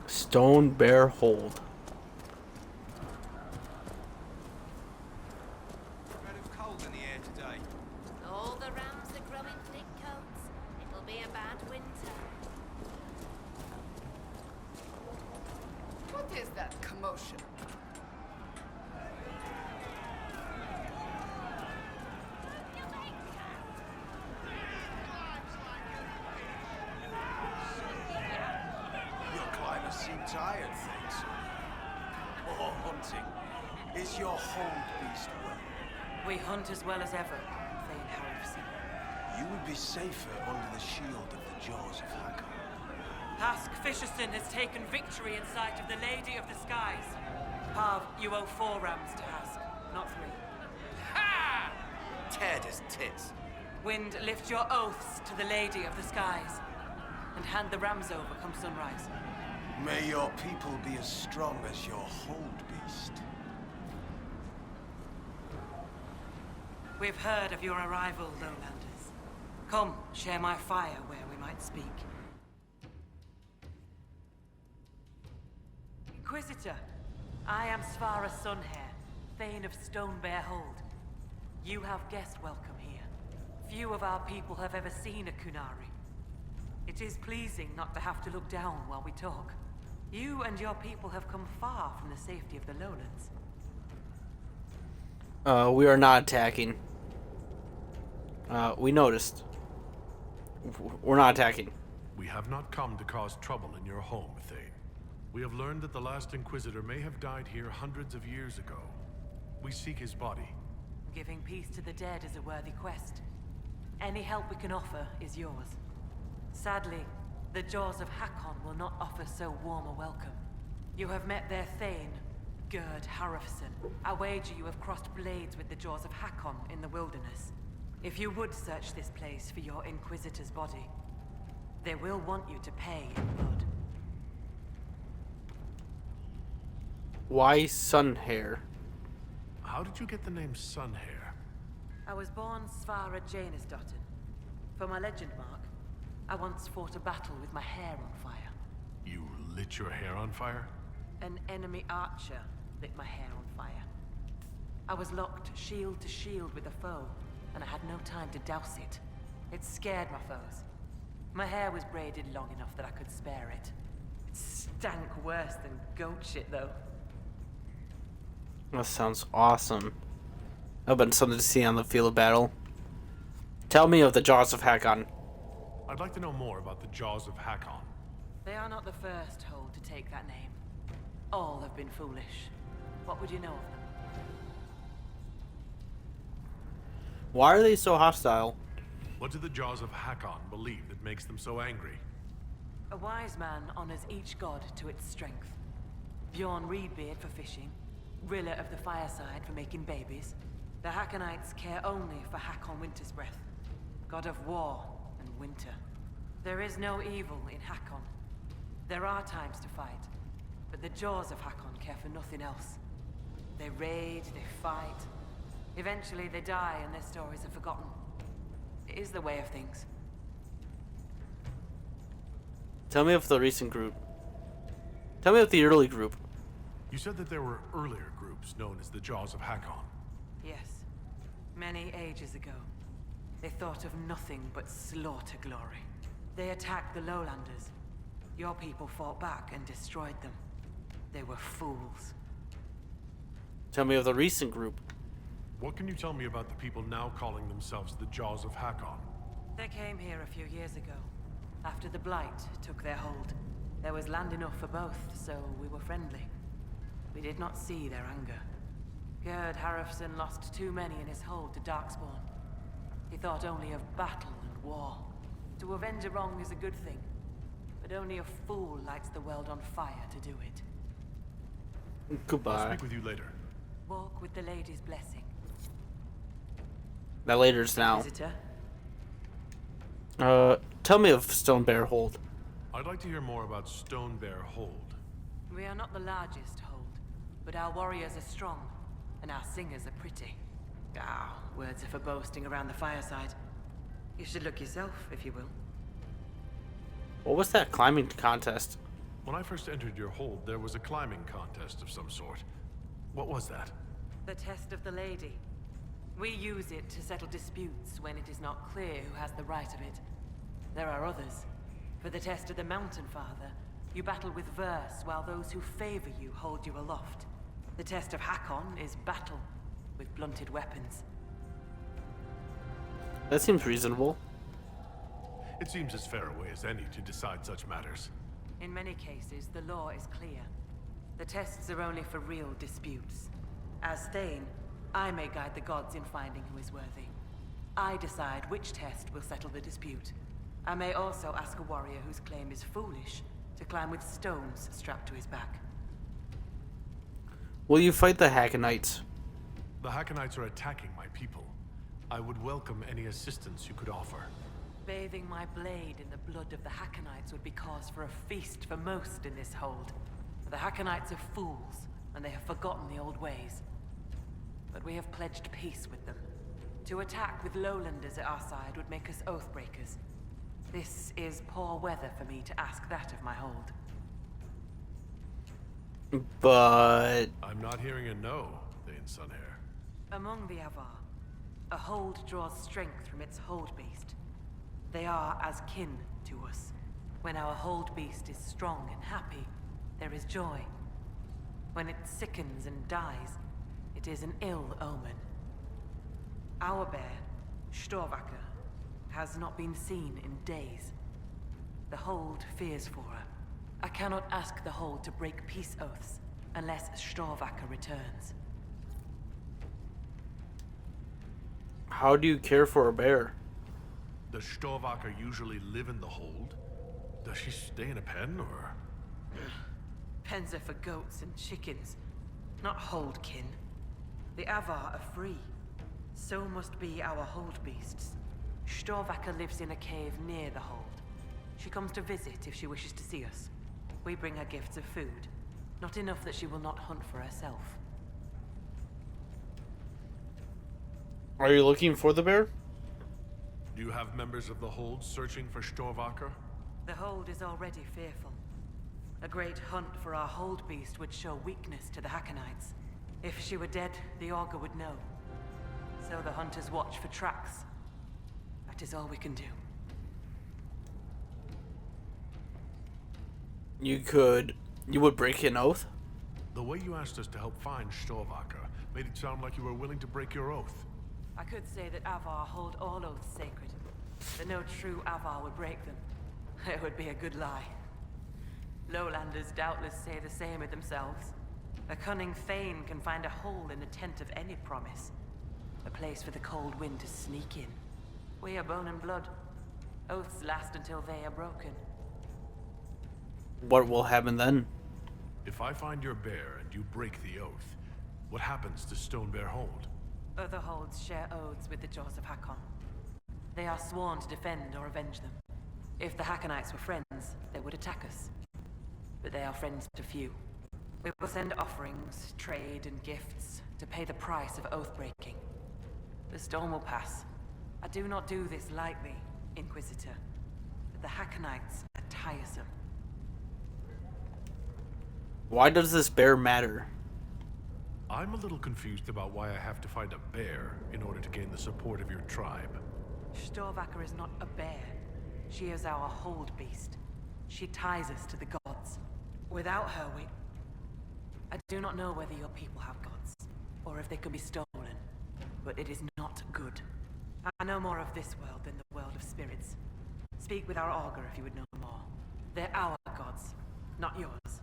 Stone Bear Hold. All the rams are growing thick coats. It'll be a bad winter. What is that commotion? Your climbers seem tired, thanks. Or hunting. Is your hold beast well? We hunt as well as ever, Thane Harrison. You would be safer under the shield of the jaws of Hakon. Hask Fisherson has taken victory in sight of the Lady of the Skies. Pav, you owe 4 rams to Hask, not 3. Ha! Teared his tits. Wind, lift your oaths to the Lady of the Skies, and hand the rams over come sunrise. May your people be as strong as your hold beast. We've heard of your arrival, Lowlanders. Come, share my fire where we might speak. Inquisitor, I am Svara Sunhair, Thane of Stonebear Hold. You have guest welcome here. Few of our people have ever seen a Kunari. It is pleasing not to have to look down while we talk. You and your people have come far from the safety of the lowlands. We are not attacking. We noticed. We're not attacking. We have not come to cause trouble in your home, Thane. We have learned that the last Inquisitor may have died here hundreds of years ago. We seek his body. Giving peace to the dead is a worthy quest. Any help we can offer is yours. Sadly, the Jaws of Hakon will not offer so warm a welcome. You have met their Thane, Gerd Harrison. I wager you have crossed blades with the Jaws of Hakon in the wilderness. If you would search this place for your Inquisitor's body, they will want you to pay in blood. Why sun hair? How did you get the name Sun Hair? I was born Svara Janisdottir. For my legend mark, I once fought a battle with my hair on fire. You lit your hair on fire? An enemy archer lit my hair on fire. I was locked shield to shield with a foe, and I had no time to douse it. It scared my foes. My hair was braided long enough that I could spare it. It stank worse than goat shit, though. That sounds awesome. That'd been something to see on the field of battle. Tell me of the Jaws of Hakon. I'd like to know more about the Jaws of Hakon. They are not the first hold to take that name. All have been foolish. What would you know of them? Why are they so hostile? What do the Jaws of Hakon believe that makes them so angry? A wise man honors each god to its strength. Bjorn Reedbeard for fishing, Rilla of the Fireside for making babies. The Hakonites care only for Hakon Wintersbreath, god of war and winter. There is no evil in Hakon. There are times to fight, but the Jaws of Hakon care for nothing else. They raid, they fight. Eventually they die and their stories are forgotten. It is the way of things. Tell me of the recent group. Tell me of the early group. You said that there were earlier groups known as the Jaws of Hakon. Yes. Many ages ago. They thought of nothing but slaughter glory. They attacked the lowlanders. Your people fought back and destroyed them. They were fools. Tell me of the recent group. What can you tell me about the people now calling themselves the Jaws of Hakon? They came here a few years ago, after the Blight took their hold. There was land enough for both, so we were friendly. We did not see their anger. Gerd Harrofson lost too many in his hold to Darkspawn. He thought only of battle and war. To avenge a wrong is a good thing, but only a fool lights the world on fire to do it. Goodbye. I'll speak with you later. Walk with the lady's blessing. That later's now. Visitor? Tell me of Stone Bear Hold. I'd like to hear more about Stone Bear Hold. We are not the largest hold, but our warriors are strong, and our singers are pretty. Ah, words are for boasting around the fireside. You should look yourself, if you will. What was that climbing contest? When I first entered your hold, there was a climbing contest of some sort. What was that? The test of the lady. We use it to settle disputes when it is not clear who has the right of it. There are others. For the test of the Mountain Father, you battle with verse while those who favor you hold you aloft. The test of Hakon is battle with blunted weapons. That seems reasonable. It seems as fair a way as any to decide such matters. In many cases, the law is clear. The tests are only for real disputes. As Thane, I may guide the gods in finding who is worthy. I decide which test will settle the dispute. I may also ask a warrior whose claim is foolish to climb with stones strapped to his back. Will you fight the Hakonites? The Hakonites are attacking my people. I would welcome any assistance you could offer. Bathing my blade in the blood of the Hakonites would be cause for a feast for most in this hold. The Hakonites are fools, and they have forgotten the old ways. But we have pledged peace with them. To attack with lowlanders at our side would make us oathbreakers. This is poor weather for me to ask that of my hold. But... I'm not hearing a no, Thane Sunhair. Among the Avar, a hold draws strength from its hold beast. They are as kin to us. When our hold beast is strong and happy, there is joy. When it sickens and dies, it is an ill omen. Our bear, Storvacker, has not been seen in days. The hold fears for her. I cannot ask the hold to break peace oaths unless Storvacker returns. How do you care for a bear? Does Storvacker usually live in the hold? Does she stay in a pen, or...? Pens are for goats and chickens, not holdkin. The Avar are free. So must be our hold beasts. Storvacker lives in a cave near the hold. She comes to visit if she wishes to see us. We bring her gifts of food. Not enough that she will not hunt for herself. Are you looking for the bear? Do you have members of the Hold searching for Storvaker? The Hold is already fearful. A great hunt for our Hold beast would show weakness to the Hackonites. If she were dead, the Augur would know. So the hunters watch for tracks. That is all we can do. You would break an oath? The way you asked us to help find Storvaker made it sound like you were willing to break your oath. I could say that Avar hold all oaths sacred, that no true Avar would break them. It would be a good lie. Lowlanders doubtless say the same of themselves. A cunning Thane can find a hole in the tent of any promise. A place for the cold wind to sneak in. We are bone and blood. Oaths last until they are broken. What will happen then? If I find your bear and you break the oath, what happens to Stone Bear Hold? Other holds share oaths with the Jaws of Hakon. They are sworn to defend or avenge them. If the Hackonites were friends, they would attack us. But they are friends to few. We will send offerings, trade, and gifts to pay the price of oath-breaking. The storm will pass. I do not do this lightly, Inquisitor. But the Hackonites are tiresome. Why does this bear matter? I'm a little confused about why I have to find a bear in order to gain the support of your tribe. Storvaker is not a bear. She is our hold beast. She ties us to the gods. Without her, I do not know whether your people have gods, or if they can be stolen, but it is not good. I know more of this world than the world of spirits. Speak with our Augur if you would know more. They're our gods, not yours.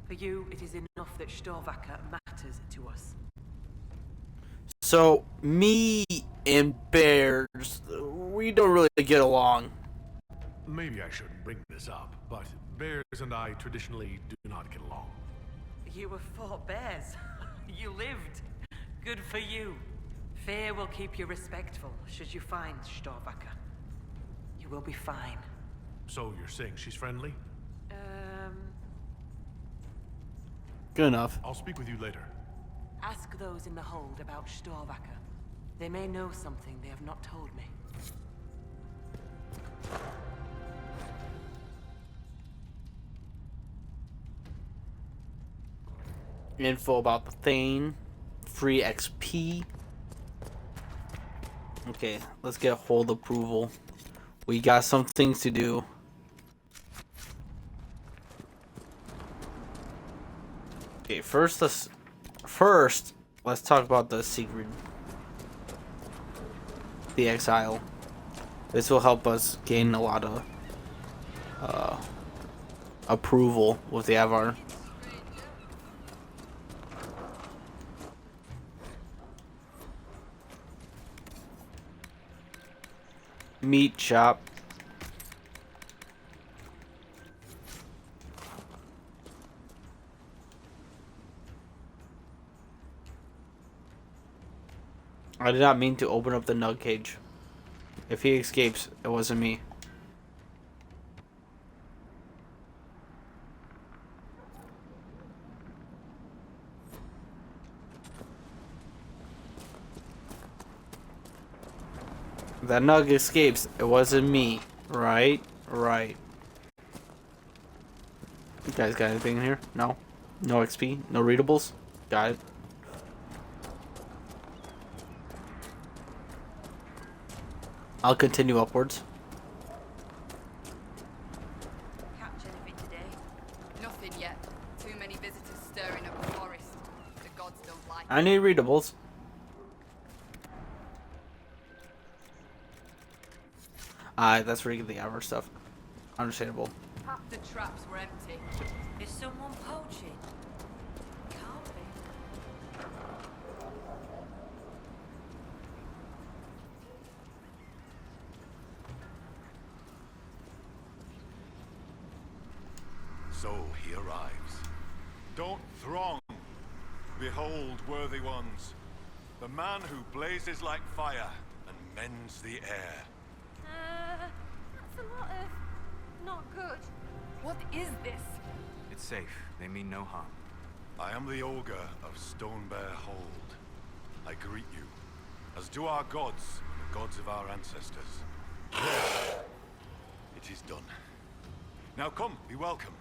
For you, it is enough that Storvaker matters to us. So, me and bears, we don't really get along. Maybe I shouldn't bring this up, but bears and I traditionally do not get along. You were fought bears. You lived. Good for you. Fear will keep you respectful should you find Storvaker. You will be fine. So you're saying she's friendly? Good enough. I'll speak with you later. Ask those in the hold about Storvaker. They may know something they have not told me. Info about the Thane. Free XP. Okay, let's get hold approval. We got some things to do. Okay, first let's talk about the secret. The exile. This will help us gain a lot of approval with the Avar. Meat shop. I did not mean to open up the nug cage. If he escapes, it wasn't me. If that nug escapes, it wasn't me. Right? Right. You guys got anything in here? No? No XP? No readables? Got it. I'll continue upwards. Catch anything today? Nothing yet. Too many visitors stirring up the forest. The gods don't like I need readables. That's where you get the Avar stuff. Understandable. Half the traps were empty. Is someone poaching? Can't be. So he arrives. Don't throng. Behold, worthy ones, the man who blazes like fire and mends the air. That's a lot of not good. What is this? It's safe. They mean no harm. I am the Ogre of Stonebear Hold. I greet you, as do our gods and the gods of our ancestors. It is done. Now come, be welcome,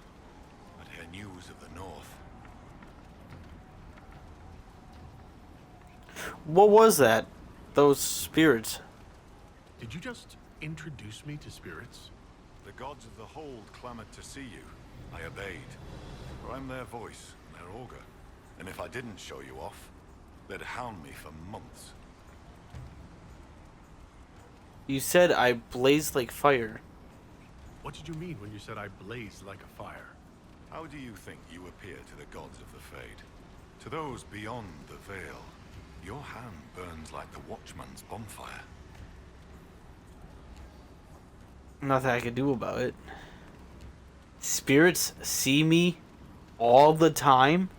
and hear news of the North. What was that? Those spirits. Did you just introduce me to spirits? The gods of the Hold clamored to see you. I obeyed, for I'm their voice and their augur. And if I didn't show you off, they'd hound me for months. You said I blazed like fire. What did you mean when you said I blazed like a fire? How do you think you appear to the gods of the Fade? To those beyond the veil, your hand burns like the Watchman's bonfire. Nothing I can do about it. Spirits see me all the time?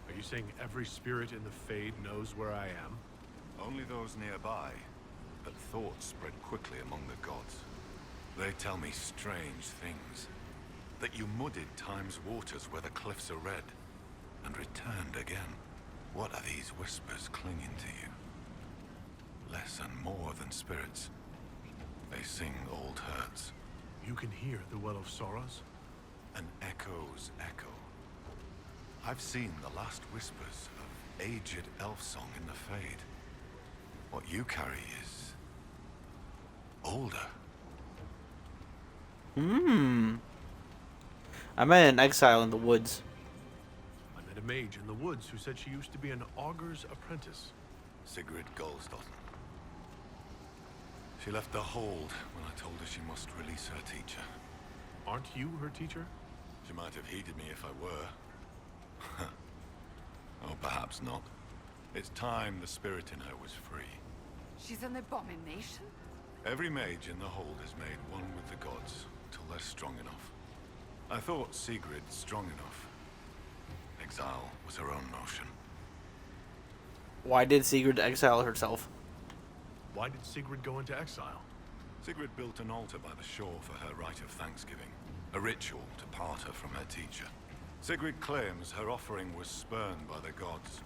Are you saying every spirit in the Fade knows where I am? Only those nearby, but thoughts spread quickly among the gods. They tell me strange things. That you muddied Time's waters where the cliffs are red, and returned again. What are these whispers clinging to you? Less and more than spirits. They sing old hurts. You can hear the Well of Sorrows? An echo's echo. I've seen the last whispers of aged elf song in the Fade. What you carry is older. I met an exile in the woods. I met a mage in the woods who said she used to be an augur's apprentice. Sigrid Goldsdotten. She left the Hold when I told her she must release her teacher. Aren't you her teacher? She might have heeded me if I were. Oh, perhaps not. It's time the spirit in her was free. She's an abomination? Every mage in the Hold is made one with the gods till they're strong enough. I thought Sigrid strong enough. Exile was her own notion. Why did Sigrid exile herself? Why did Sigrid go into exile? Sigrid built an altar by the shore for her rite of thanksgiving, a ritual to part her from her teacher. Sigrid claims her offering was spurned by the gods.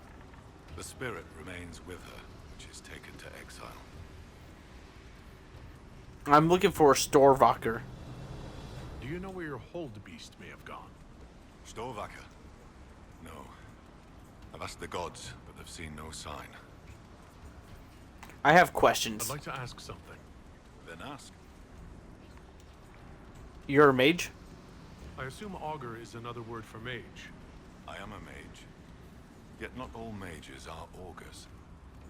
The spirit remains with her, which is taken to exile. I'm looking for a Storvaker. Do you know where your hold beast may have gone? Storvaker? No. I've asked the gods, but they've seen no sign. I have questions. I'd like to ask something. Then ask. You're a mage? I assume augur is another word for mage. I am a mage. Yet not all mages are augurs.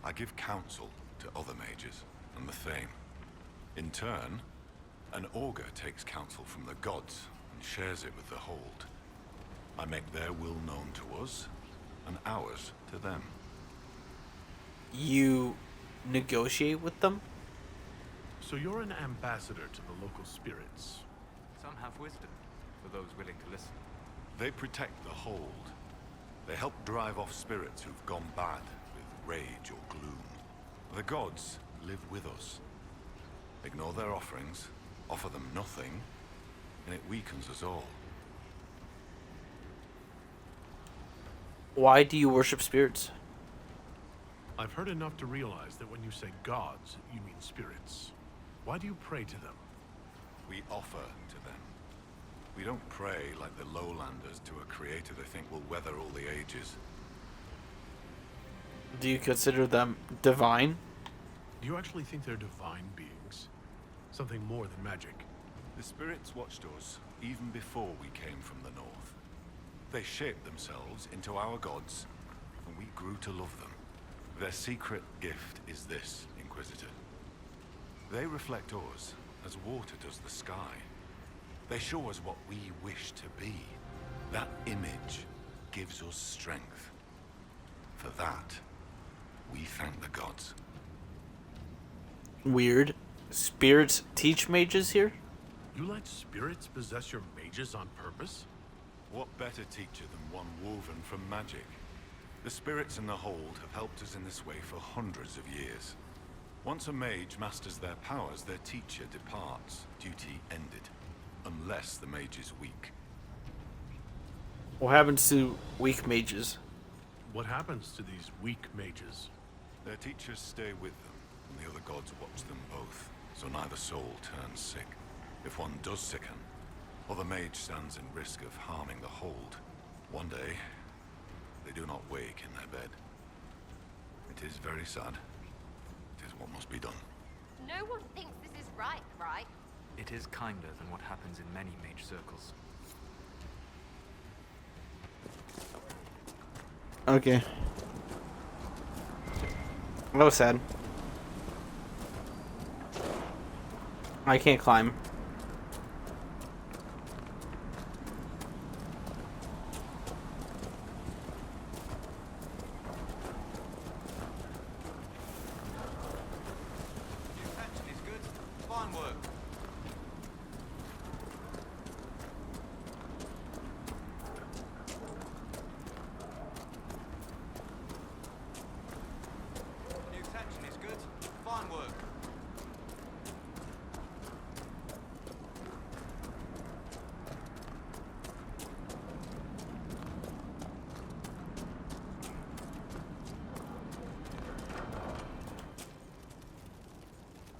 I give counsel to other mages and the Thane. In turn, an augur takes counsel from the gods and shares it with the Hold. I make their will known to us, and ours to them. You negotiate with them? So you're an ambassador to the local spirits. Some have wisdom, for those willing to listen. They protect the Hold. They help drive off spirits who've gone bad with rage or gloom. The gods live with us. Ignore their offerings, offer them nothing, and it weakens us all. Why do you worship spirits? I've heard enough to realize that when you say gods, you mean spirits. Why do you pray to them? We offer to them. We don't pray like the lowlanders to a creator they think will weather all the ages. Do you consider them divine? Do you actually think they're divine beings? Something more than magic? The spirits watched us even before we came from the north. They shaped themselves into our gods, and we grew to love them. Their secret gift is this, Inquisitor. They reflect us as water does the sky. They show us what we wish to be. That image gives us strength. For that, we thank the gods. Weird. Spirits teach mages here? You let spirits possess your mages on purpose? What better teacher than one woven from magic? The spirits in the Hold have helped us in this way for hundreds of years. Once a mage masters their powers, their teacher departs, duty ended. Unless the mage is weak. What happens to weak mages? What happens to these weak mages? Their teachers stay with them, and the other gods watch them both, so neither soul turns sick. If one does sicken, other mage stands in risk of harming the hold. One day, they do not wake in their bed. It is very sad. It is what must be done. No one thinks this is right, right? It is kinder than what happens in many mage circles. Okay. That was sad. I can't climb.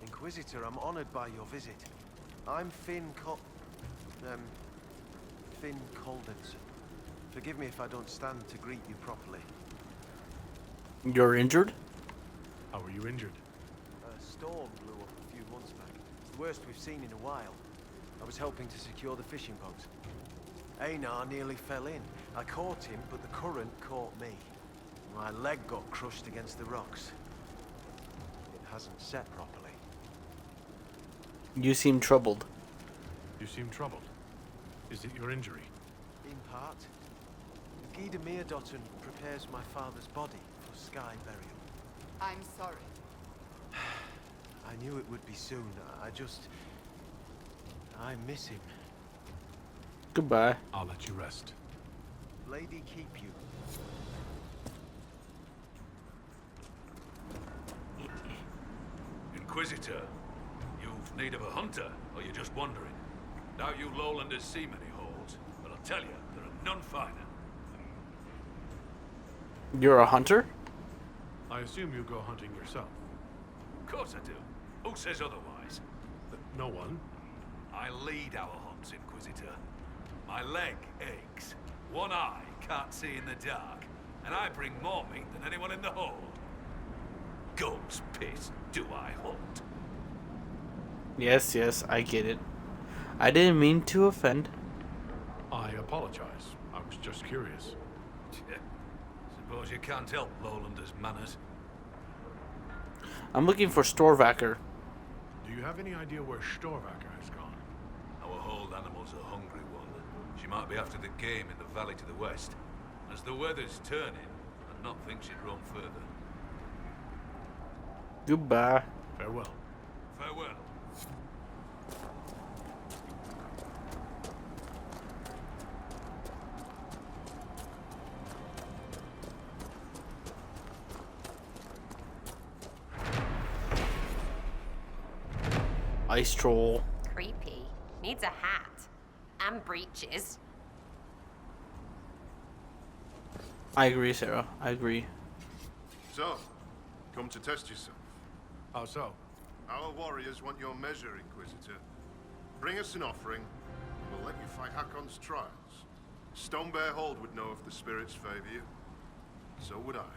Inquisitor, I'm honored by your visit. I'm Finn Caldenson. Forgive me if I don't stand to greet you properly. You're injured? How were you injured? A storm blew up a few months back. It's the worst we've seen in a while. I was helping to secure the fishing boat. Einar nearly fell in. I caught him, but the current caught me. My leg got crushed against the rocks. It hasn't set properly. You seem troubled. You seem troubled. Is it your injury? In part. Gida Meerdotton prepares my father's body for sky burial. I'm sorry. I knew it would be soon. I miss him. Goodbye. I'll let you rest. Lady keep you. Inquisitor, you've need of a hunter, or you're just wandering? Now you lowlanders see many holds, but I'll tell you, there are none finer. You're a hunter? I assume you go hunting yourself. Of course I do. Who says otherwise? No one. I lead our hunts, Inquisitor. My leg aches. One eye can't see in the dark. And I bring more meat than anyone in the hold. God's piss, do I hunt? Yes, I get it. I didn't mean to offend. I apologize. I was just curious. Suppose you can't help Lowlanders' manners. I'm looking for Storvacker. Do you have any idea where Storvacker has gone? Our hold animal's a hungry one. She might be after the game in the valley to the west. As the weather's turning, I'd not think she'd roam further. Goodbye. Farewell. Farewell. Ice troll. Creepy. Needs a hat. And breeches. I agree, Sarah. I agree. So, come to test yourself. How so? Our warriors want your measure, Inquisitor. Bring us an offering, and we'll let you fight Hakon's trials. Stonebear Hold would know if the spirits favor you. So would I.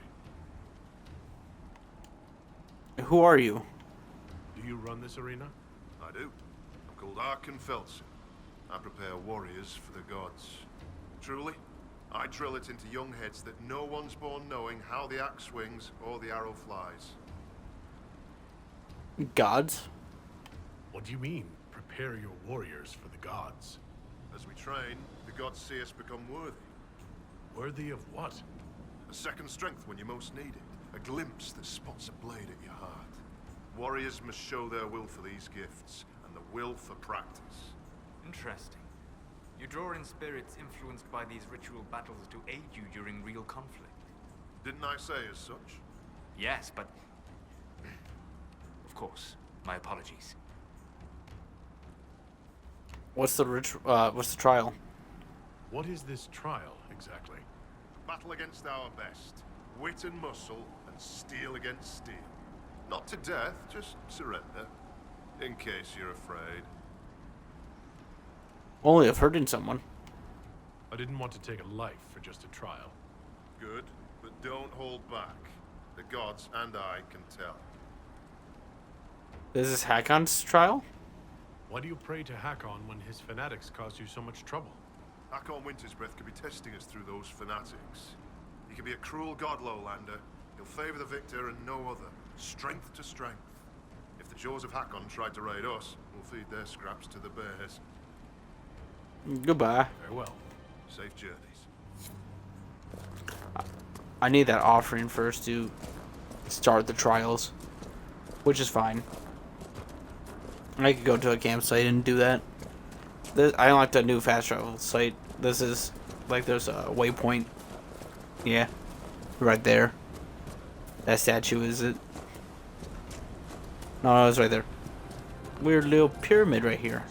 Who are you? Do you run this arena? I do. I'm called Arkan Felsen. I prepare warriors for the gods. Truly, I drill it into young heads that no one's born knowing how the axe swings or the arrow flies. Gods? What do you mean, prepare your warriors for the gods? As we train, the gods see us become worthy. Worthy of what? A second strength when you most need it. A glimpse that spots a blade at your heart. Warriors must show their will for these gifts, and the will for practice. Interesting. You draw in spirits influenced by these ritual battles to aid you during real conflict. Didn't I say as such? Yes, but... Of course. My apologies. What's the trial? What is this trial, exactly. Battle against our best. Wit and muscle, and steel against steel. Not to death, just surrender. In case you're afraid. Only of hurting someone. I didn't want to take a life for just a trial. Good, but don't hold back. The gods and I can tell. Is this Hakon's trial? Why do you pray to Hakon when his fanatics caused you so much trouble? Hakon Wintersbreath could be testing us through those fanatics. He can be a cruel god, Lowlander. He'll favor the victor and no other. Strength to strength. If the jaws of Hakon tried to raid us, we'll feed their scraps to the bears. Goodbye. Farewell. Safe journeys. I need that offering first to start the trials, which is fine. I could go to a campsite and do that. I like the new fast travel site. This is like there's a waypoint. Yeah, right there. That statue is it? No, it's right there. Weird little pyramid right here.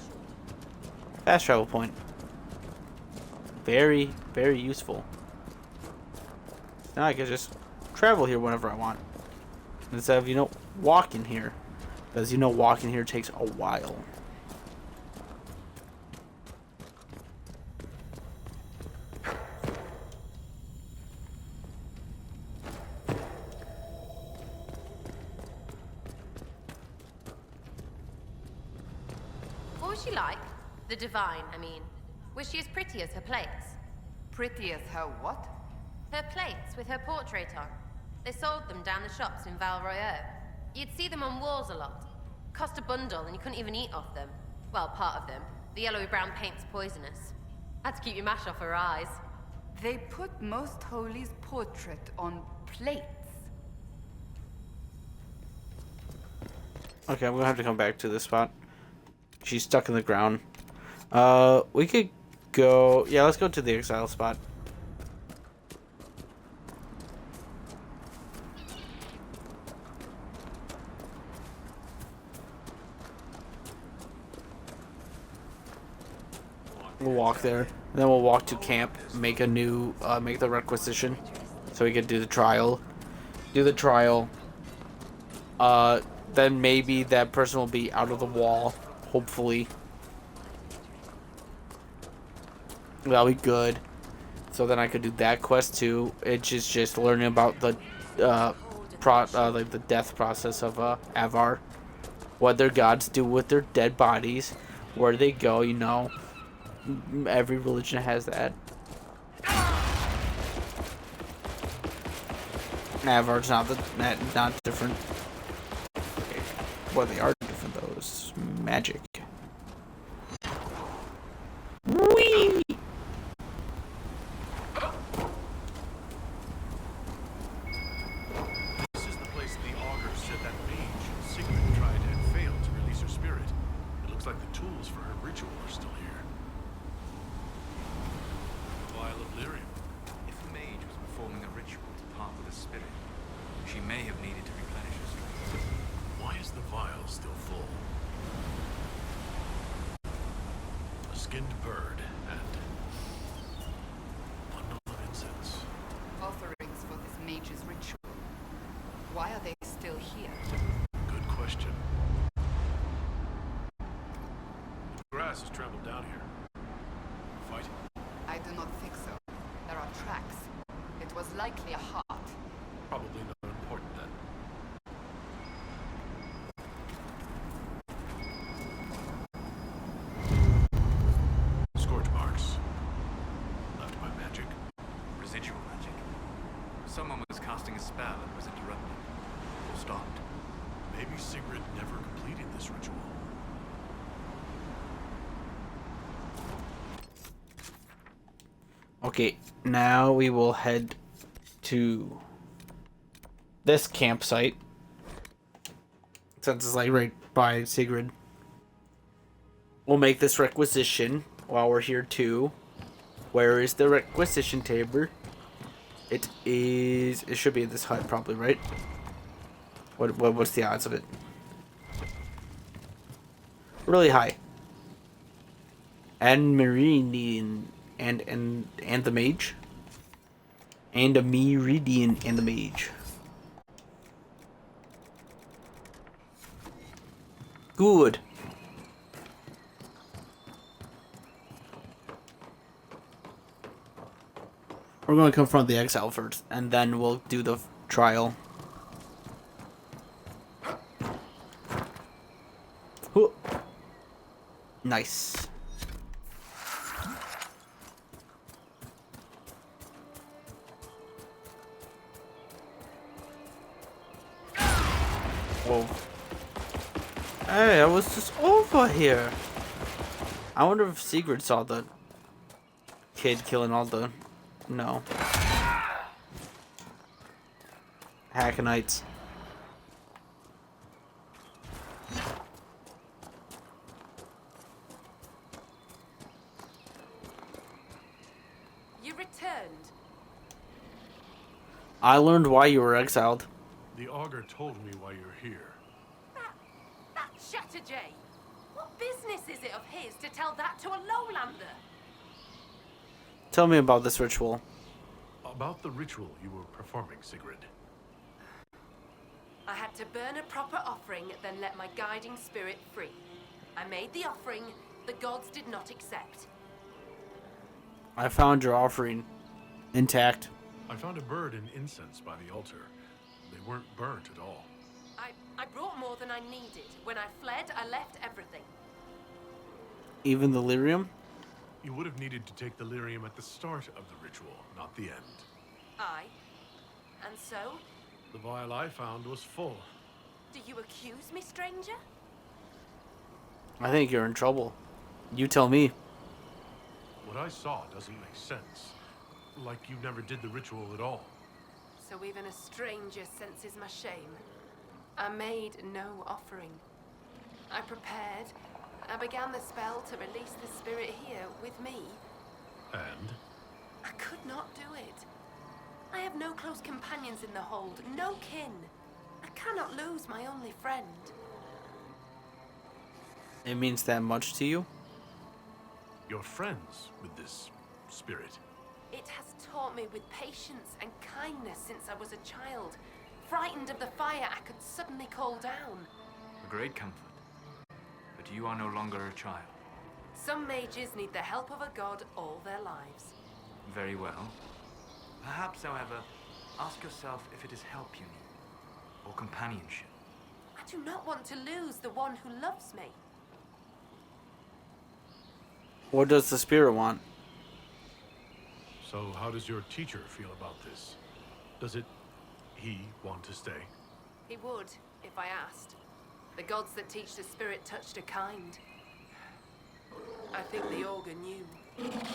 Fast travel point. Very, very useful. Now I can just travel here whenever I want. Instead of, walking here. Because, walking here takes a while. What was she like? The divine, I mean. Was she as pretty as her plates? Pretty as her what? Her plates with her portrait on. They sold them down the shops in Val Royeaux. You'd see them on walls a lot. Cost a bundle and you couldn't even eat off them. Well, part of them. The yellowy-brown paint's poisonous. Had to keep your mash off her eyes. They put Most Holy's portrait on plates. Okay, I'm gonna have to come back to this spot. She's stuck in the ground. We could go... Yeah, let's go to the exile spot. We'll walk there. Then we'll walk to camp, make the requisition. So we could do the trial. Do the trial. Then maybe that person will be out of the wall. Hopefully. That'll be good. So then I could do that quest too. It's just learning about the like the death process of Avar. What their gods do with their dead bodies. Where they go, Every religion has that. Avar's not different. Okay. Well, they are different though. It's magic. Whee! This is the place the augur said that mage, Sigrid, tried and failed to release her spirit. It looks like the tools for her ritual are still here. Vial of lyrium. If a mage was performing a ritual to part with a spirit, she may have needed to replenish her strength. Why is the vial still full? A skinned bird and bundle of incense. Offerings for this mage's ritual. Why are they still here? Good question. The grass has traveled down here. Fighting. I do not think so. There are tracks. It was likely a heart. Probably not important then. Scorch marks. Left by magic. Residual magic. Someone was casting a spell and was interrupted. Or stopped. Maybe Sigrid never completed this ritual. Okay, now we will head to this campsite. Since it's like right by Sigrid. We'll make this requisition while we're here too. Where is the requisition table? It should be in this hut probably, right? What's the odds of it? Really high. And Marine and the mage. And a Meridian and the Mage. Good. We're going to confront the exile first, and then we'll do the trial. Whoa. Nice. Whoa. Hey, I was just over here. I wonder if Sigrid saw the kid killing all the... No. Hackonites. You returned. I learned why you were exiled. The augur told me why you're here. That Shatterjay. What business is it of his to tell that to a lowlander? Tell me about this ritual. About the ritual you were performing, Sigrid. I had to burn a proper offering, then let my guiding spirit free. I made the offering, the gods did not accept. I found your offering intact. I found a bird and incense by the altar. They weren't burnt at all. I brought more than I needed. When I fled, I left everything. Even the lyrium? You would have needed to take the lyrium at the start of the ritual, not the end. Aye. And so? The vial I found was full. Do you accuse me, stranger? I think you're in trouble. You tell me. What I saw doesn't make sense. Like you never did the ritual at all. So even a stranger senses my shame. I made no offering. I prepared. I began the spell to release the spirit here with me. And? I could not do it. I have no close companions in the hold, no kin. I cannot lose my only friend. It means that much to you? You're friends with this spirit. It has taught me with patience and kindness since I was a child. Frightened of the fire I could suddenly call down. A great comfort. But you are no longer a child. Some mages need the help of a god all their lives. Very well. Perhaps, however, ask yourself if it is help you need, or companionship. I do not want to lose the one who loves me. What does the spirit want? So how does your teacher feel about this? Does he want to stay? He would, if I asked. The gods that teach the spirit touched are kind. I think the augur knew.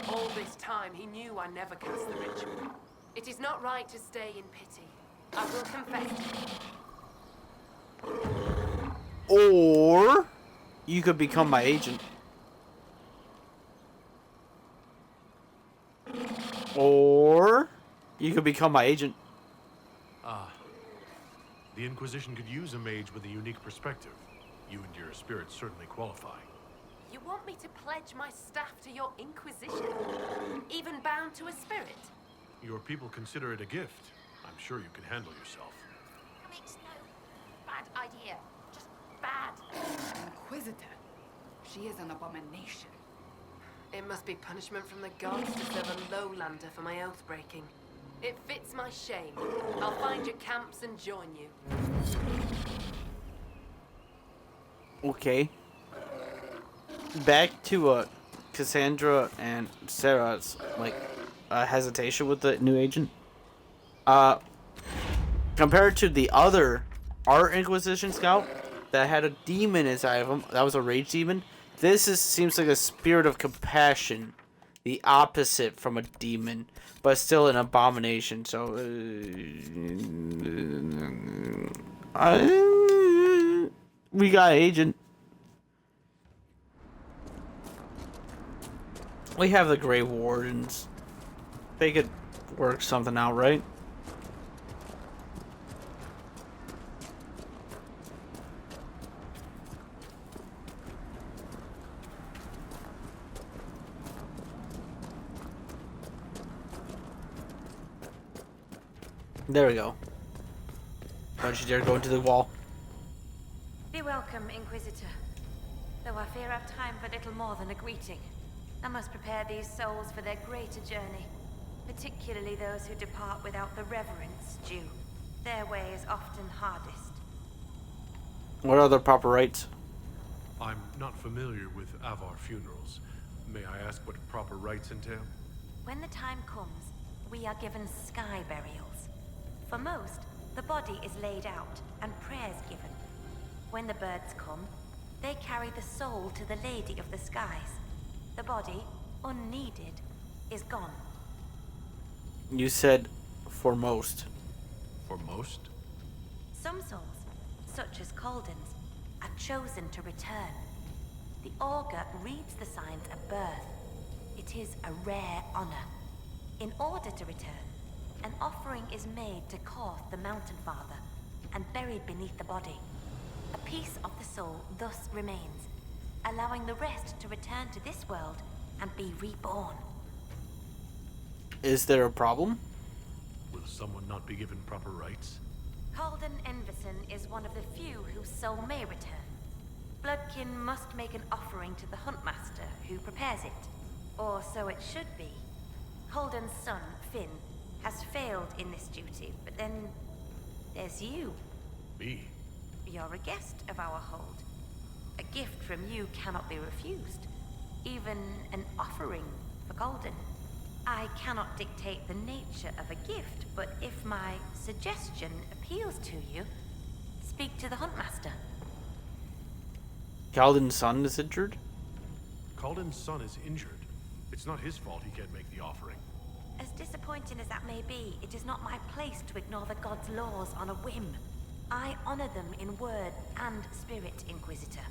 All this time, he knew I never cast the ritual. It is not right to stay in pity. I will confess to you. Or you could become my agent. Or you could become my agent. Ah. The Inquisition could use a mage with a unique perspective. You and your spirit certainly qualify. You want me to pledge my staff to your Inquisition? Even bound to a spirit? Your people consider it a gift. I'm sure you can handle yourself. Makes no bad idea. Just bad. Inquisitor. She is an abomination. It must be punishment from the gods to serve a lowlander for my oath breaking. It fits my shame. I'll find your camps and join you. Okay. Back to Cassandra and Sarah's hesitation with the new agent. Compared to the other Art Inquisition scout that had a demon inside of him, that was a rage demon. This seems like a spirit of compassion, the opposite from a demon, but still an abomination. So we got agent. We have the Grey Wardens. They could work something out, right? There we go. Don't you dare go into the wall. Be welcome, Inquisitor. Though I fear I've time for little more than a greeting. I must prepare these souls for their greater journey, particularly those who depart without the reverence due. Their way is often hardest. What are the proper rites? I'm not familiar with Avar funerals. May I ask what proper rites entail? When the time comes, we are given sky burials. For most, the body is laid out and prayers given. When the birds come, they carry the soul to the Lady of the Skies. The body, unneeded, is gone. You said for most. For most? Some souls, such as Calden's, are chosen to return. The Augur reads the signs at birth. It is a rare honor. In order to return, an offering is made to Koth the Mountain Father and buried beneath the body. A piece of the soul thus remains, allowing the rest to return to this world and be reborn. Is there a problem? Will someone not be given proper rites? Calden Enverson is one of the few whose soul may return. Bloodkin must make an offering to the Huntmaster, who prepares it. Or so it should be. Calden's son, Finn, has failed in this duty, but then there's you. Me? You're a guest of our hold. A gift from you cannot be refused. Even an offering for Calden. I cannot dictate the nature of a gift, but if my suggestion appeals to you, speak to the Huntmaster. Calden's son is injured? Calden's son is injured. It's not his fault he can't make the offering. As disappointing as that may be, it is not my place to ignore the gods' laws on a whim. I honor them in word and spirit, Inquisitor.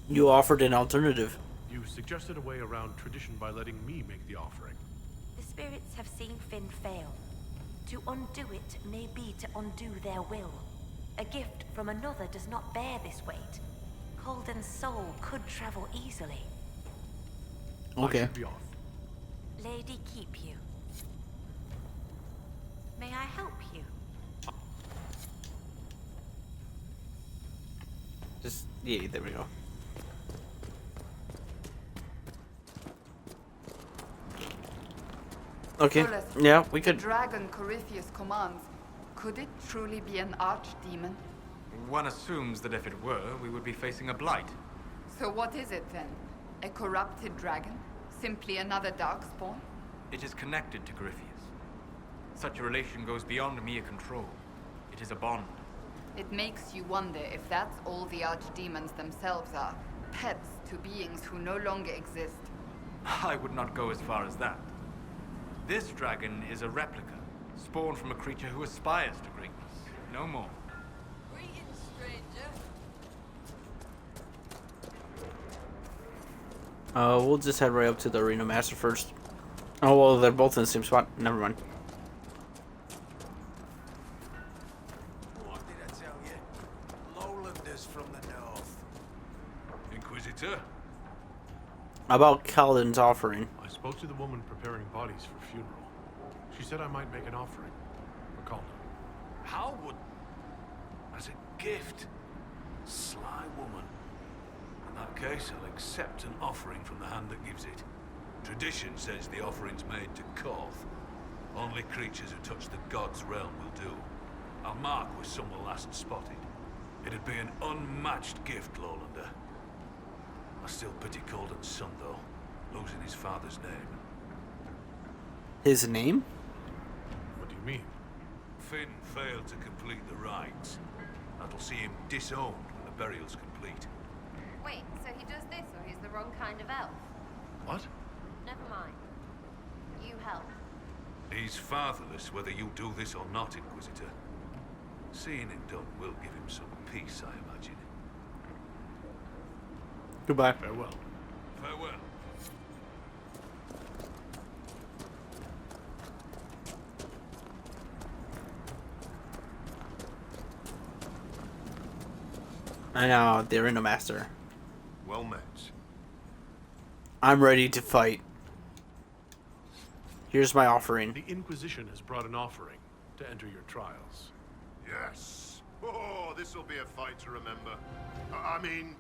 You offered an alternative. You suggested a way around tradition by letting me make the offering. The spirits have seen Finn fail. To undo it may be to undo their will. A gift from another does not bear this weight. Calden's soul could travel easily. Okay. I should be off. Lady, keep you. May I help you? Just, yeah, there we go. Okay, Solus, yeah, we could. The dragon Corypheus commands. Could it truly be an archdemon? One assumes that if it were, we would be facing a blight. So what is it then? A corrupted dragon? Simply another darkspawn? It is connected to Corypheus. Such a relation goes beyond mere control. It is a bond. It makes you wonder if that's all the archdemons themselves are. Pets to beings who no longer exist. I would not go as far as that. This dragon is a replica, spawned from a creature who aspires to greatness. No more. Greetings, stranger. We'll just head right up to the Arena Master first. Oh, well, they're both in the same spot. Never mind. What did I tell you? Lowlanders from the north. Inquisitor? About Calden's offering. I spoke to the woman preparing bodies for funeral. She said I might make an offering for Calden. How would... as a gift? Sly woman. In that case, I'll accept an offering from the hand that gives it. Tradition says the offering's made to Koth. Only creatures who touch the god's realm will do. I'll mark where someone last spotted. It'd be an unmatched gift, Lowlander. I still pity Calden's son, though, losing his father's name. His name? What do you mean? Finn failed to complete the rites. That'll see him disowned when the burial's complete. Wait, so he does this or he's the wrong kind of elf? What? Never mind. You help. He's fatherless whether you do this or not, Inquisitor. Seeing it done will give him some peace, I imagine. Goodbye. Farewell. Farewell. I know, they're in a master. Well met. I'm ready to fight. Here's my offering. The Inquisition has brought an offering to enter your trials. Yes. Oh, this'll be a fight to remember. I mean,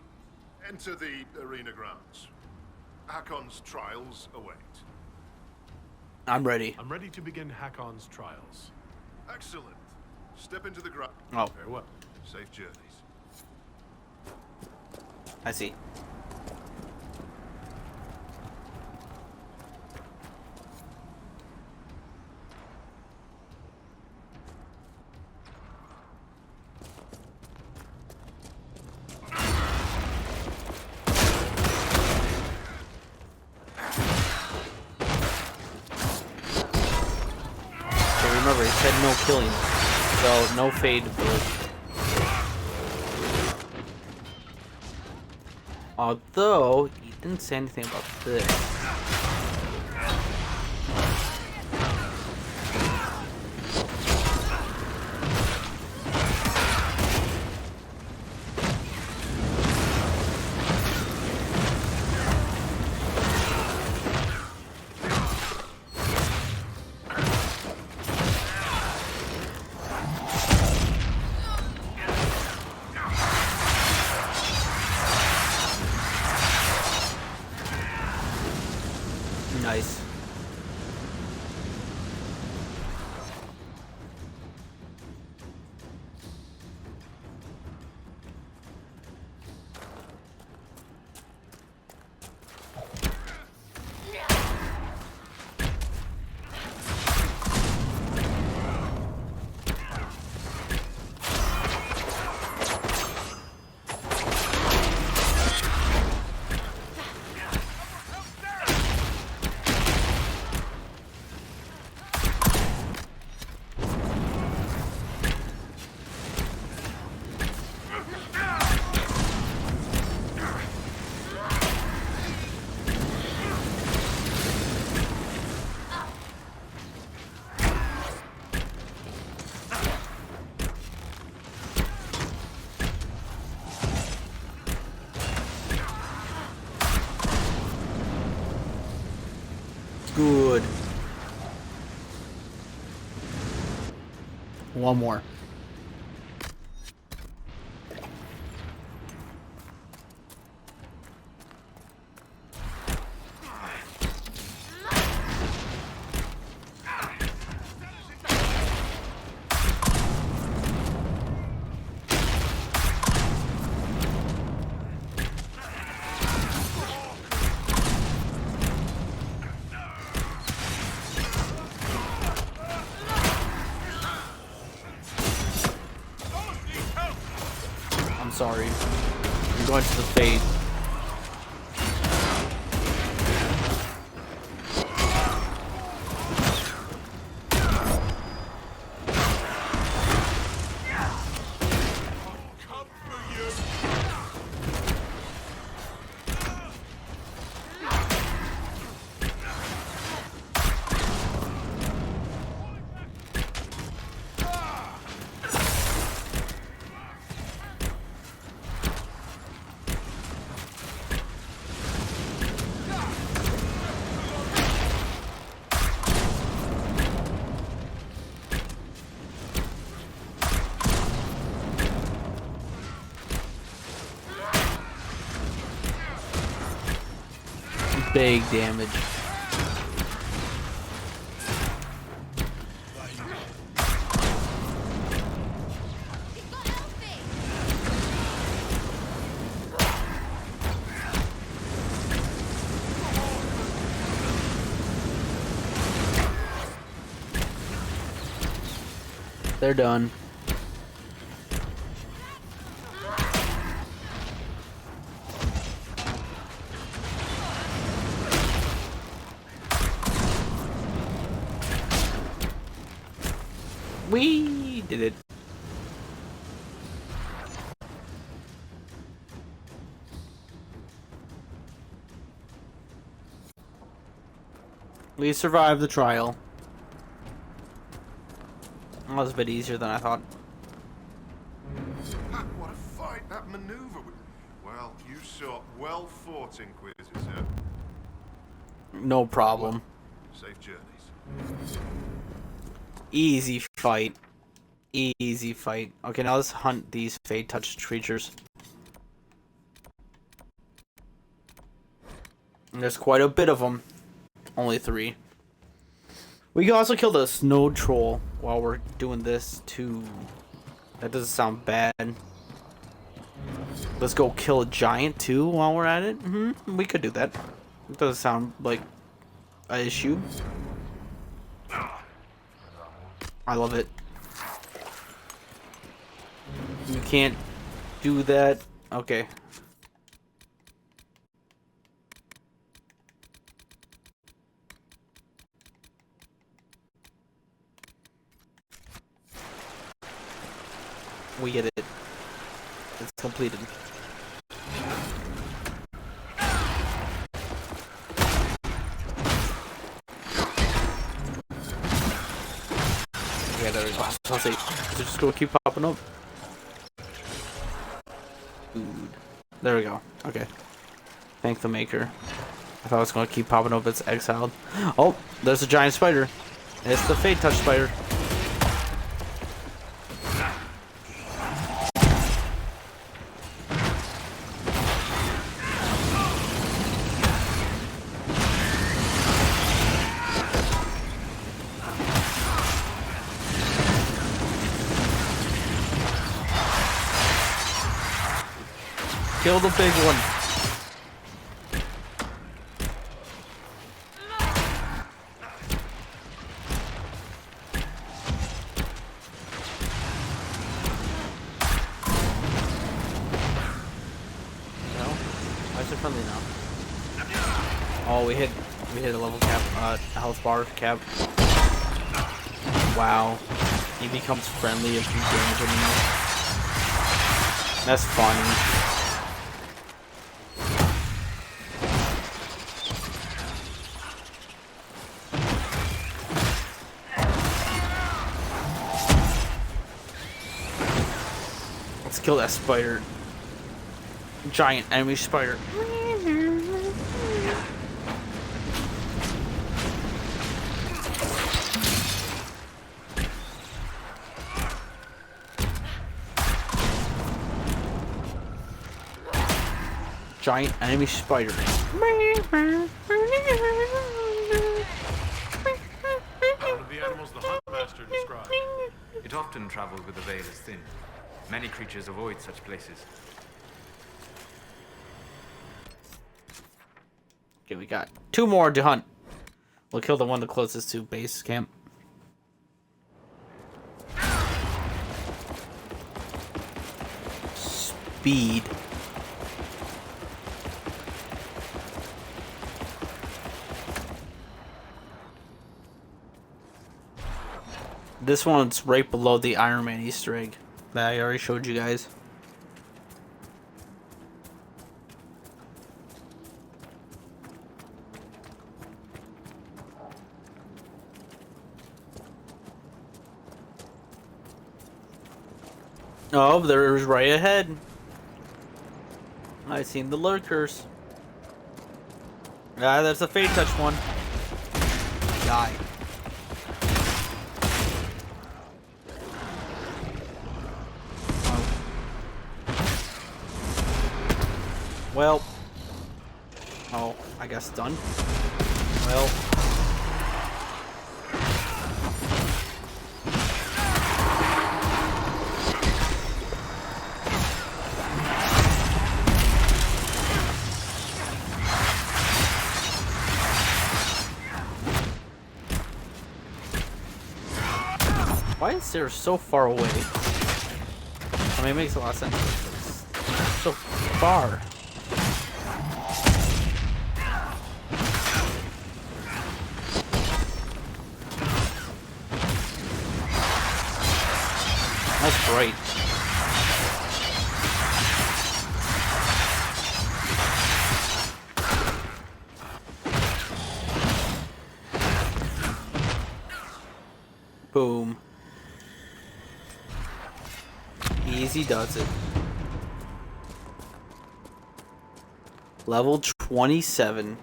enter the arena grounds. Hakon's trials await. I'm ready. I'm ready to begin Hakon's trials. Excellent. Step into the ground. Oh. Very well. Safe journeys. I see. Remember, he said no killing, so no fade ability. Although, he didn't say anything about this. Nice. Good. One more. Sorry. I'm going to the fade. Big damage. They're done. We did it. We survived the trial. That was a bit easier than I thought. What a fight! That maneuver. Well, you saw well fought, Inquisitor. No problem. Safe journeys. Easy fight. Easy fight. Okay, now let's hunt these fade-touched creatures. And there's quite a bit of them. Only 3. We can also kill the snow troll while we're doing this too. That doesn't sound bad. Let's go kill a giant too while we're at it. We could do that. It doesn't sound like an issue. I love it. You can't do that. Okay. We get it. It's completed. Yeah, there we go. I'll say, it's just gonna keep popping up. Dude. There we go. Okay. Thank the maker. I thought it was gonna keep popping up. It's exiled. Oh, there's a giant spider. It's the Fade Touch spider. Kill the big one. No? Why is it friendly now? Oh, we hit a level cap, health bar cap. Wow. He becomes friendly if you damage him enough. That's funny. Kill that spider. Giant enemy spider. Giant enemy spider. One of the animals the hunt master described. It often travels with the veil as thin. Many creatures avoid such places. Okay, we got 2 more to hunt. We'll kill the one the closest to base camp. Speed. This one's right below the Iron Man Easter egg that I already showed you guys. Oh, there's right ahead. I seen the lurkers. Ah, that's a Fade Touch one. Die. Well. Oh, I guess done. Well. Why is there so far away? I mean, it makes a lot of sense. It's so far. That's great. Boom. Easy does it. Level 27.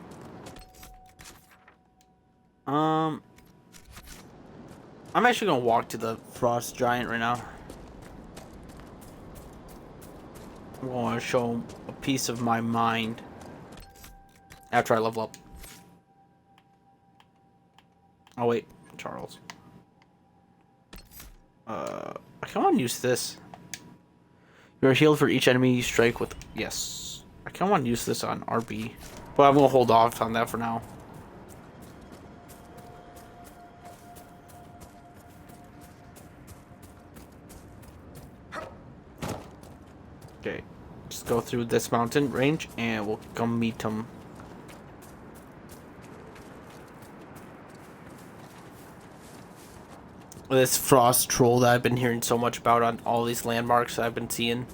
I'm actually gonna walk to the frost giant right now. I want to show him a piece of my mind after I level up. Oh wait, Charles. I kind of want to use this. You are healed for each enemy you strike with. Yes, I kind of want to use this on RB, but I'm gonna hold off on that for now. Okay, just go through this mountain range and we'll come meet him. This frost troll that I've been hearing so much about on all these landmarks that I've been seeing.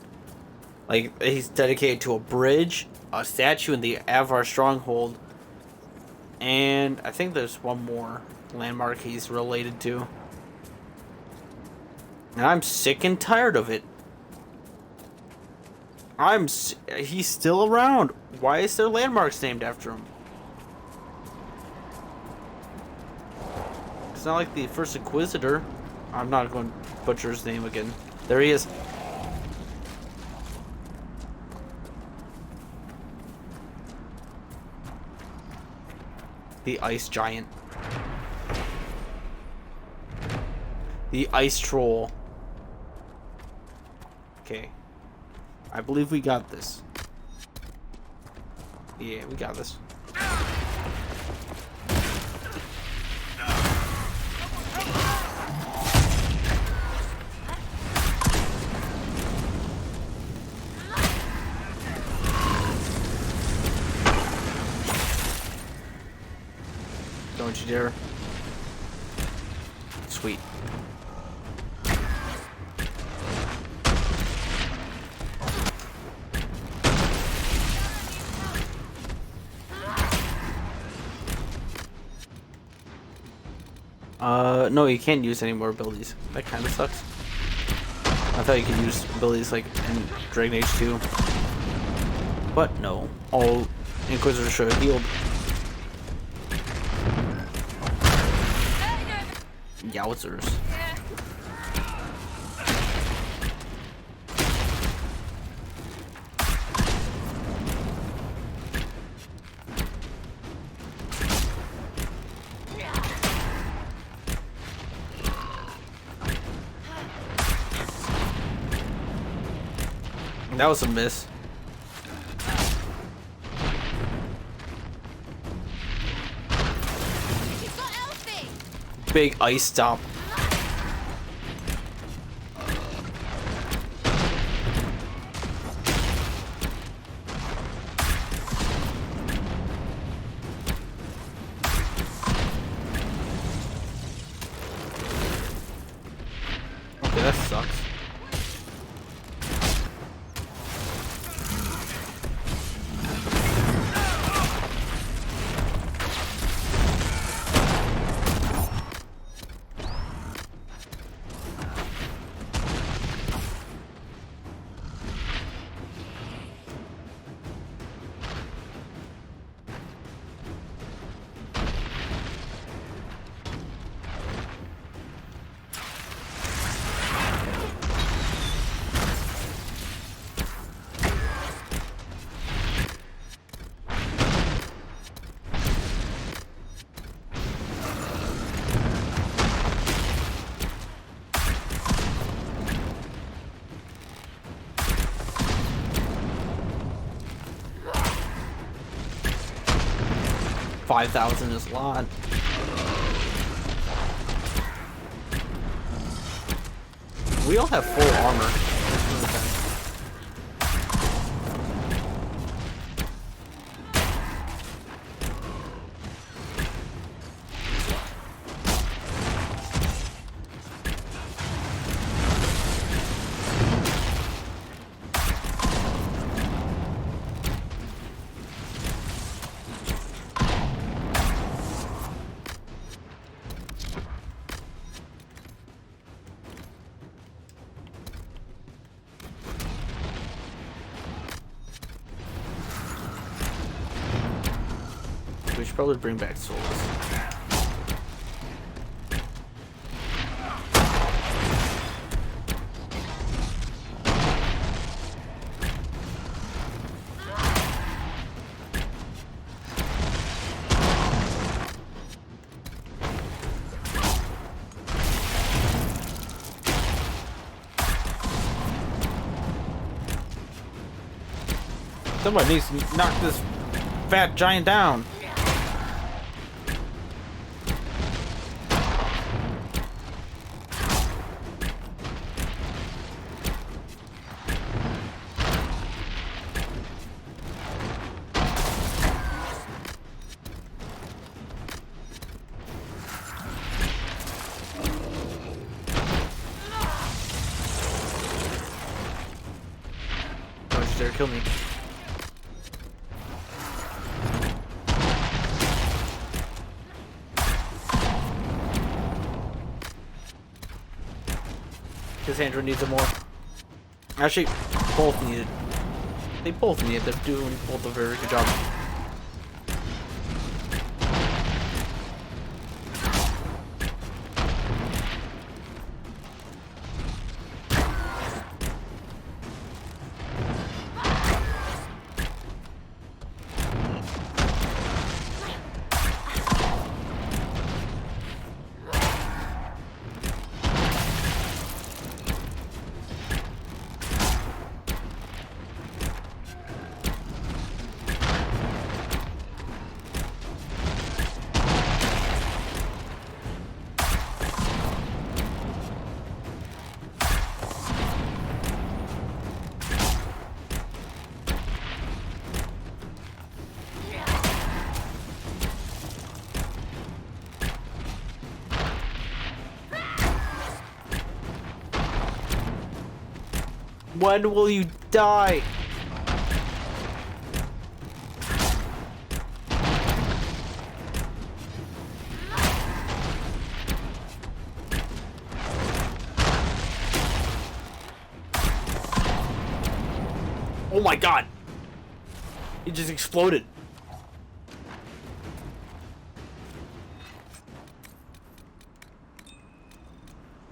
Like, he's dedicated to a bridge, a statue in the Avar stronghold, and I think there's one more landmark he's related to. And I'm sick and tired of it. He's still around. Why is there landmarks named after him? It's not like the first Inquisitor. I'm not going to butcher his name again. There he is. The ice giant. The ice troll. Okay. I believe we got this. Yeah, we got this. Don't you dare. Sweet. No, you can't use any more abilities. That kind of sucks. I thought you could use abilities like in Dragon Age 2. But no. All Inquisitors should have healed. Yowzers. That was a miss. Big ice stomp. Okay, that sucks. $5,000 is a lot. We all have full armor. We should probably bring back souls. Somebody needs to knock this fat giant down. Kill me. Cassandra needs it more. Actually, both need it. They both need it. They're doing both a very good job. When will you die? Oh my god! It just exploded.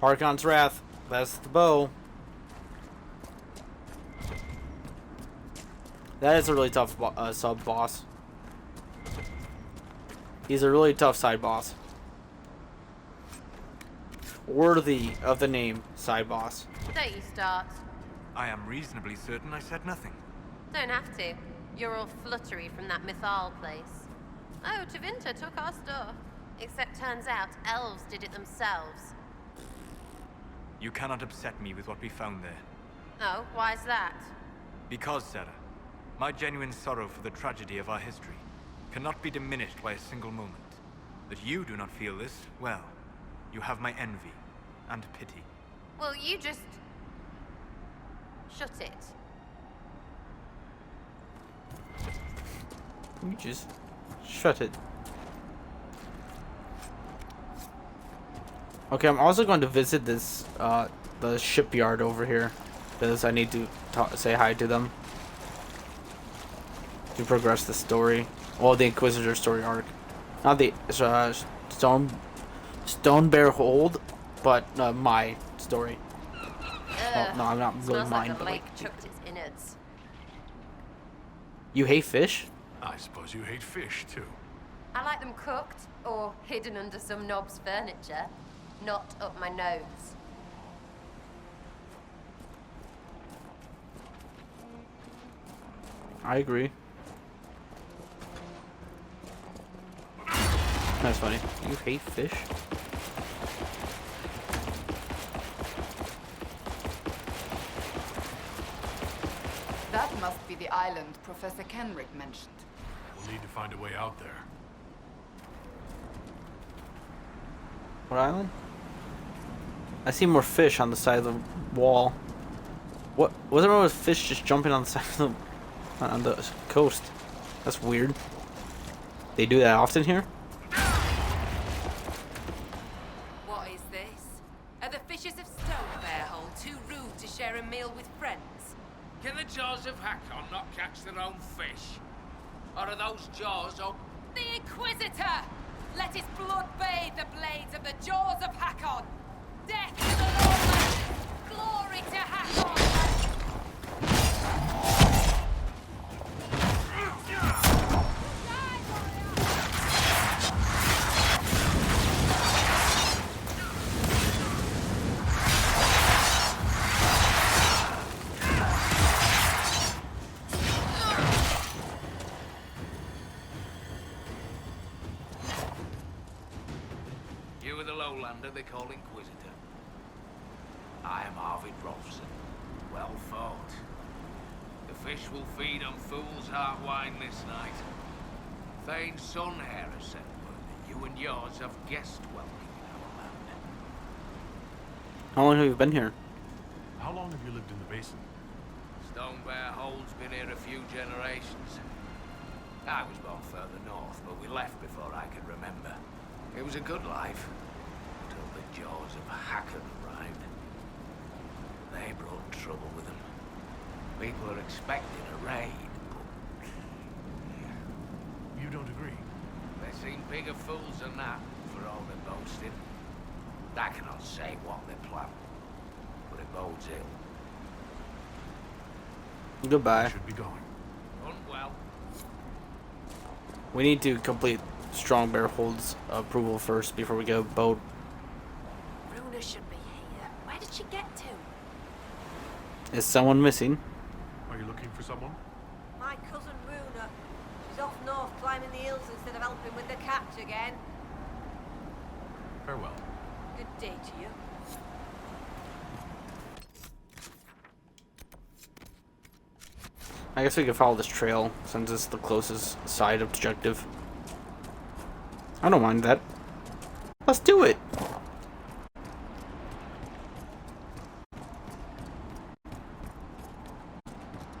Harkon's Wrath. That's the bow. That is a really tough sub-boss. He's a really tough side boss. Worthy of the name side boss. Don't you start. I am reasonably certain I said nothing. Don't have to. You're all fluttery from that Mythal place. Oh, Tevinter took our stuff. Except turns out elves did it themselves. You cannot upset me with what we found there. Oh, why's that? Because, Sarah, my genuine sorrow for the tragedy of our history cannot be diminished by a single moment. That you do not feel this, well, you have my envy and pity. Well, you just... shut it. You just... shut it. Okay, I'm also going to visit this, the shipyard over here. Because I need to say hi to them. To progress the story. Well, the Inquisitor story arc. Not the Stone Bear Hold, but my story. Well, no, I'm not really Smells mine, like a but lake like... chucked its innards. You hate fish? I suppose you hate fish, too. I like them cooked, or hidden under some knob's furniture. Not up my nose. I agree. That's funny. You hate fish? That must be the island Professor Kenrick mentioned. We'll need to find a way out there. What island? I see more fish on the side of the wall. What? Wasn't there fish just jumping on the side of on the coast? That's weird. They do that often here? What is this? Are the fishes of Stone Bearhole too rude to share a meal with friends? Can the jaws of Hakon not catch their own fish? Or are those jaws of... The Inquisitor! Let his blood bathe the blades of the jaws of Hakon! Death to the Lord! Glory to Hakon! commander they call Inquisitor. I am Arvid Rolfson. Well fought. The fish will feed on fool's heart wine this night. Thane's son here has sent word that you and yours have guest welcome in our land. How long have you been here? How long have you lived in the basin? Stone Bear Hole's been here a few generations. I was born further north, but we left before I could remember. It was a good life, until the jaws of Hackon arrived. They brought trouble with them. People are expecting a raid, but... You don't agree? They seem bigger fools than that, for all their boasting. I cannot say what they plan, but it bodes ill. Goodbye. Should be going. Hunt well. We need to complete Strong Bear Hold's approval first before we go boat. Runa should be here. Where did she get to? Is someone missing? Are you looking for someone? My cousin Runa. She's off north climbing the hills instead of helping with the catch again. Farewell. Good day to you. I guess we could follow this trail since it's the closest side objective. I don't mind that. Let's do it!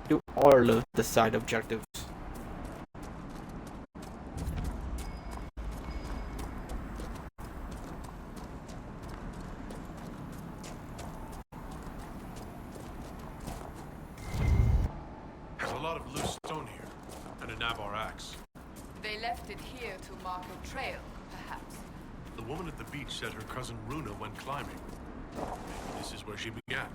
Do all of the side objectives. There's a lot of loose stone here, and a Navarre axe. They left it here to mark a trail, perhaps. The woman at the beach said her cousin Runa went climbing. Maybe this is where she began.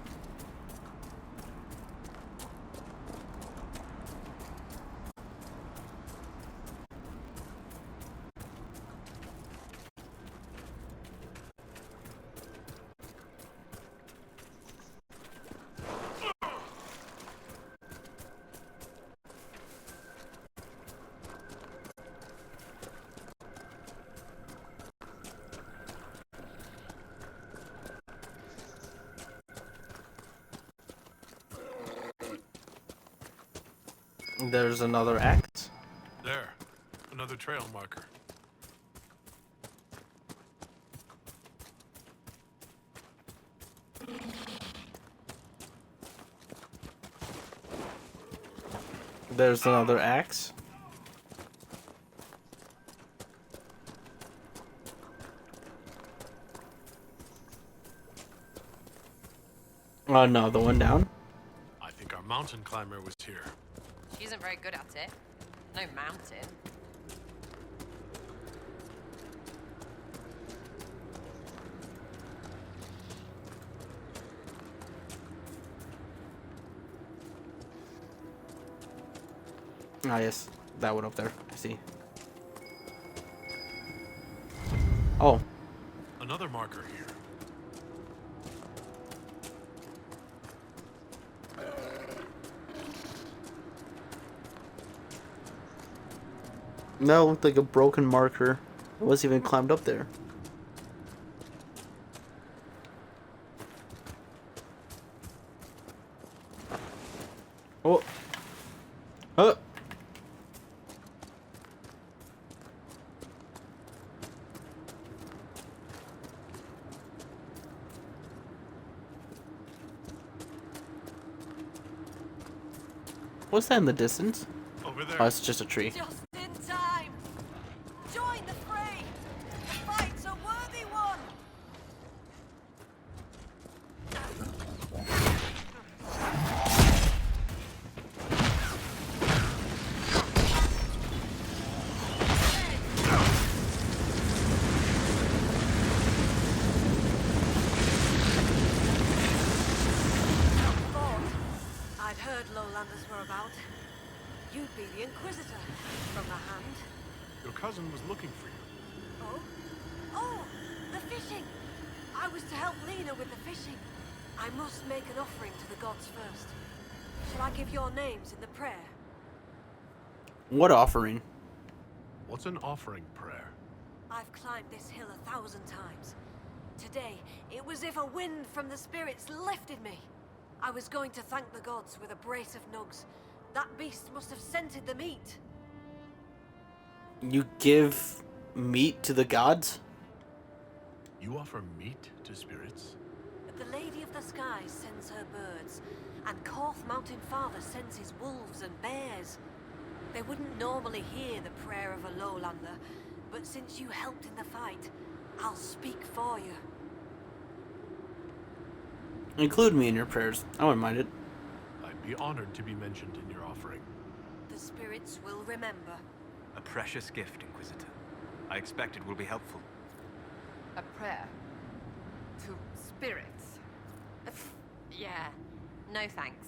There's another axe. There. Another trail marker. There's another axe. Oh no, the one down? I think our mountain climber was here. She isn't very good at it. No mountain. Ah yes, that one up there. I see. Oh. Another marker here. That looked like a broken marker. It wasn't even climbed up there. Oh. Huh. What's that in the distance? Over there. Oh, it's just a tree. Just in time. Join the fray. The fight's a worthy one. I'd heard lowlanders were about. You'd be the Inquisitor, from the hand. Your cousin was looking for you. Oh? Oh! The fishing! I was to help Lena with the fishing. I must make an offering to the gods first. Shall I give your names in the prayer? What offering? What's an offering prayer? I've climbed this hill 1,000 times. Today, it was as if a wind from the spirits lifted me. I was going to thank the gods with a brace of nugs. That beast must have scented the meat. You give meat to the gods? You offer meat to spirits? The Lady of the Skies sends her birds, and Korth Mountain Father sends his wolves and bears. They wouldn't normally hear the prayer of a lowlander, but since you helped in the fight, I'll speak for you. Include me in your prayers. I wouldn't mind it. I'd be honored to be mentioned in your offering. The spirits will remember. A precious gift, Inquisitor. I expect it will be helpful. A prayer to spirits. Yeah. No thanks.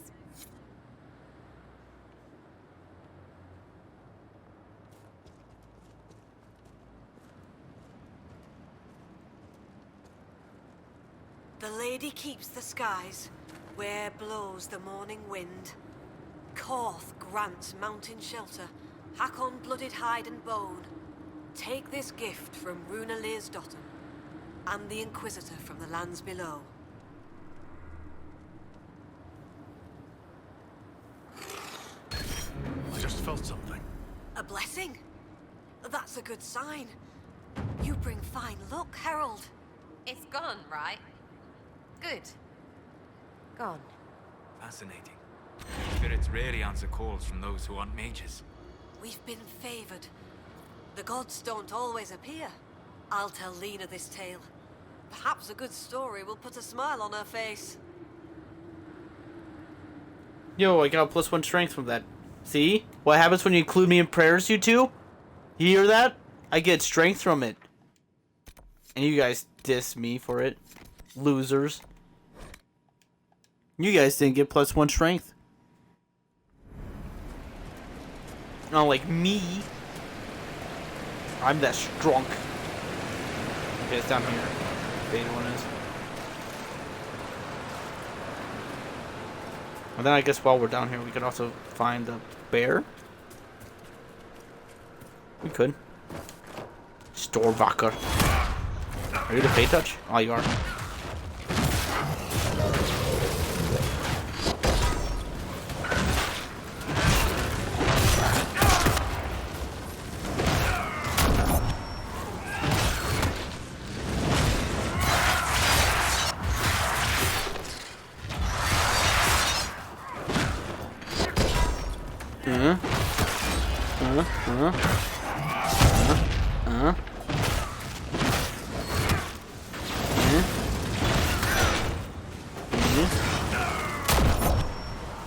The lady keeps the skies, where blows the morning wind. Korth grants mountain shelter, Hakon blooded hide and bone. Take this gift from Runa Learsdotten, and the Inquisitor from the lands below. I just felt something. A blessing? That's a good sign. You bring fine luck, Herald. It's gone, right? Good. Gone. Fascinating. Spirits rarely answer calls from those who aren't mages. We've been favored. The gods don't always appear. I'll tell Lena this tale. Perhaps a good story will put a smile on her face. Yo, I got +1 strength from that. See? What happens when you include me in prayers, you two? You hear that? I get strength from it. And you guys diss me for it. Losers. You guys didn't get +1 strength. Not like me. I'm that strong. Okay, it's down here. Beta one is. And then I guess while we're down here, we could also find the bear. We could. Storvaker. Are you the Fey Touch? Oh, you are.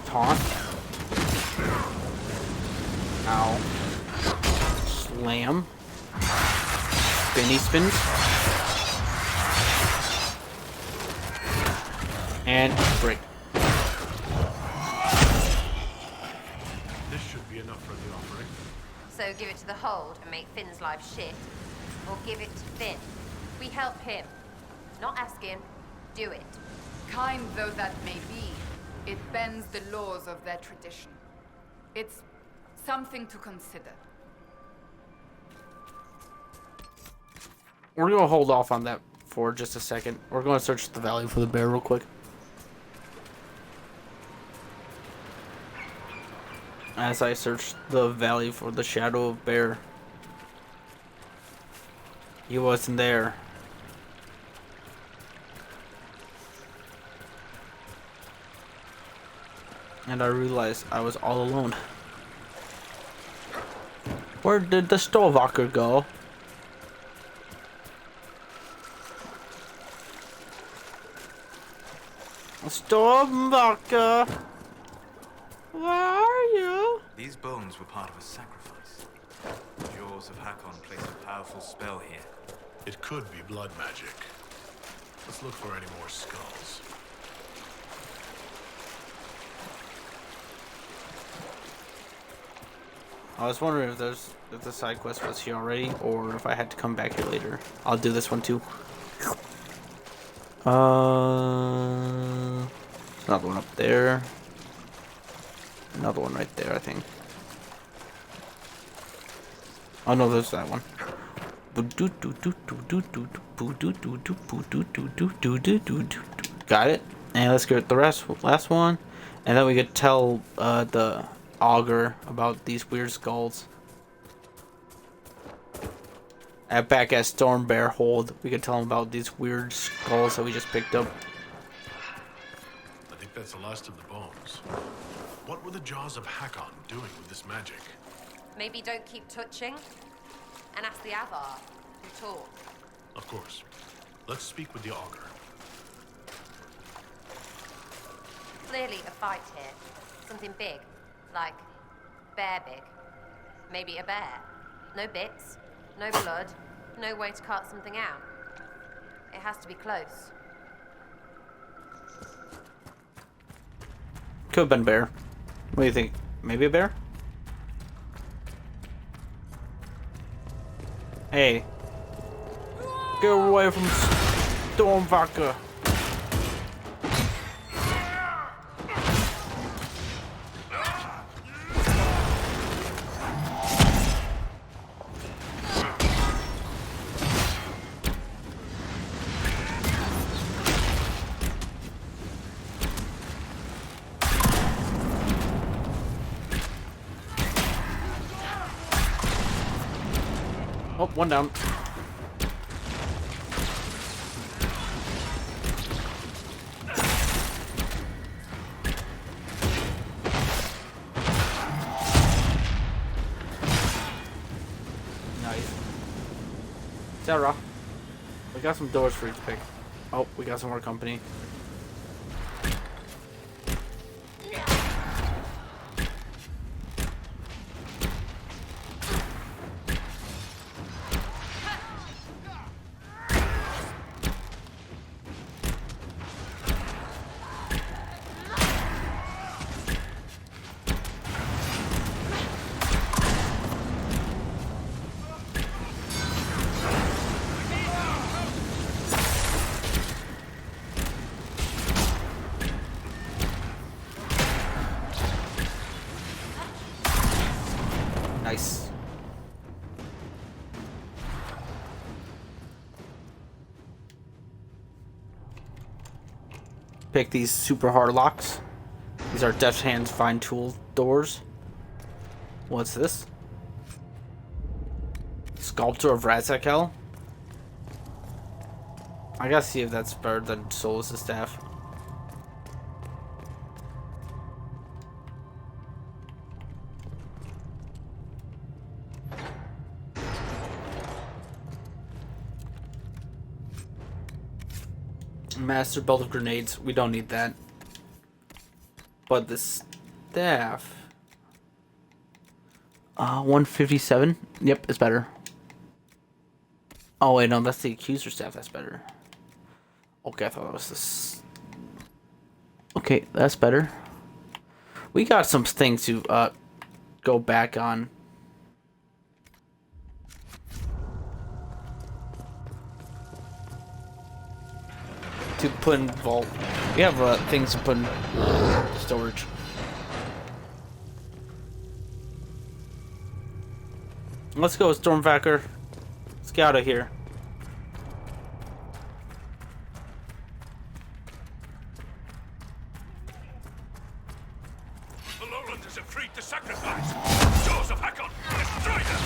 Taunt. Ow. Slam. Spinny spins. And break. This should be enough for the offering. So give it to the hold and make Finn's life shit. Or give it to Finn. We help him. Not ask him. Do it. Kind though that may be, it bends the laws of their tradition. It's something to consider. We're gonna hold off on that for just a second. We're gonna search the valley for the bear real quick. As I search the valley for the shadow of bear. He wasn't there. And I realized I was all alone. Where did the Storvaker go? Storvaker! Where are you? These bones were part of a sacrifice. The jaws of Hakon place a powerful spell here. It could be blood magic. Let's look for any more skulls. I was wondering if the side quest was here already, or if I had to come back here later. I'll do this one too. There's another one up there. Another one right there, I think. Oh no, there's that one. Got it. And let's get the last one. And then we could tell the augur about these weird skulls. Back at Stormbear Hold, we could tell him about these weird skulls that we just picked up. I think that's the last of the bones. What were the jaws of Hakon doing with this magic? Maybe don't keep touching and ask the Avar who talk. Of course. Let's speak with the augur. Clearly a fight here. Something big. Like bear big. Maybe a bear. No bits. No blood. No way to cut something out. It has to be close. Could have been a bear. What do you think? Maybe a bear? Hey. Get away from Stormvaker. Oh, one down. Nice. Sarah, we got some doors for you to pick. Oh, we got some more company. Nice. Pick these super hard locks. These are deft hands fine tool doors. What's this? Sculptor of Razakel? I gotta see if that's better than Solus' staff. Master belt of grenades. We don't need that. But the staff. 157. Yep, it's better. Oh wait, no, that's the accuser staff. That's better. Okay, I thought that was this. Okay, that's better. We got some things to go back on. To put in vault. We have things to put in storage. Let's go, Stormvaker. Let's get out of here. The Lowlanders have freed the sacrifice. Jaws of Hakon, destroy them!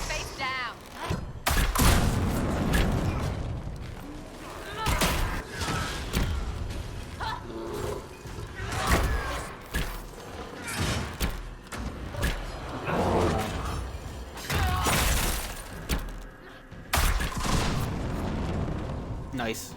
Face down. Nice.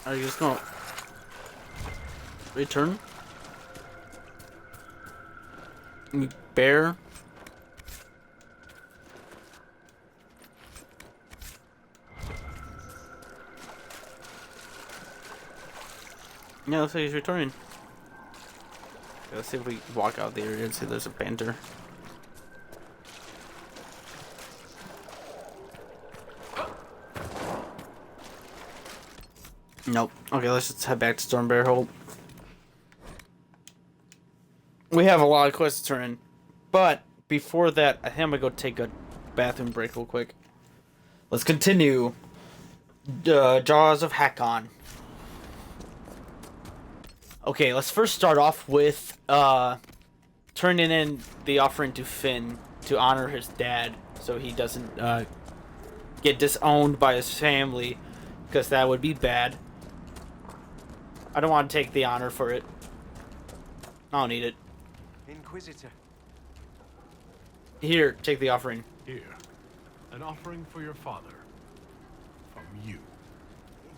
Are you just gonna return? Bear. Yeah, looks like he's returning. Okay, let's see if we walk out the area and see there's a banter. Nope. Okay, let's just head back to Storm Bear Hold. We have a lot of quests to turn in. But before that, I think I'm gonna go take a bathroom break real quick. Let's continue. Jaws of Hakon. Okay, let's first start off with turning in the offering to Finn to honor his dad, so he doesn't get disowned by his family, because that would be bad. I don't want to take the honor for it. I don't need it. Inquisitor. Here, take the offering. Here, an offering for your father. From you.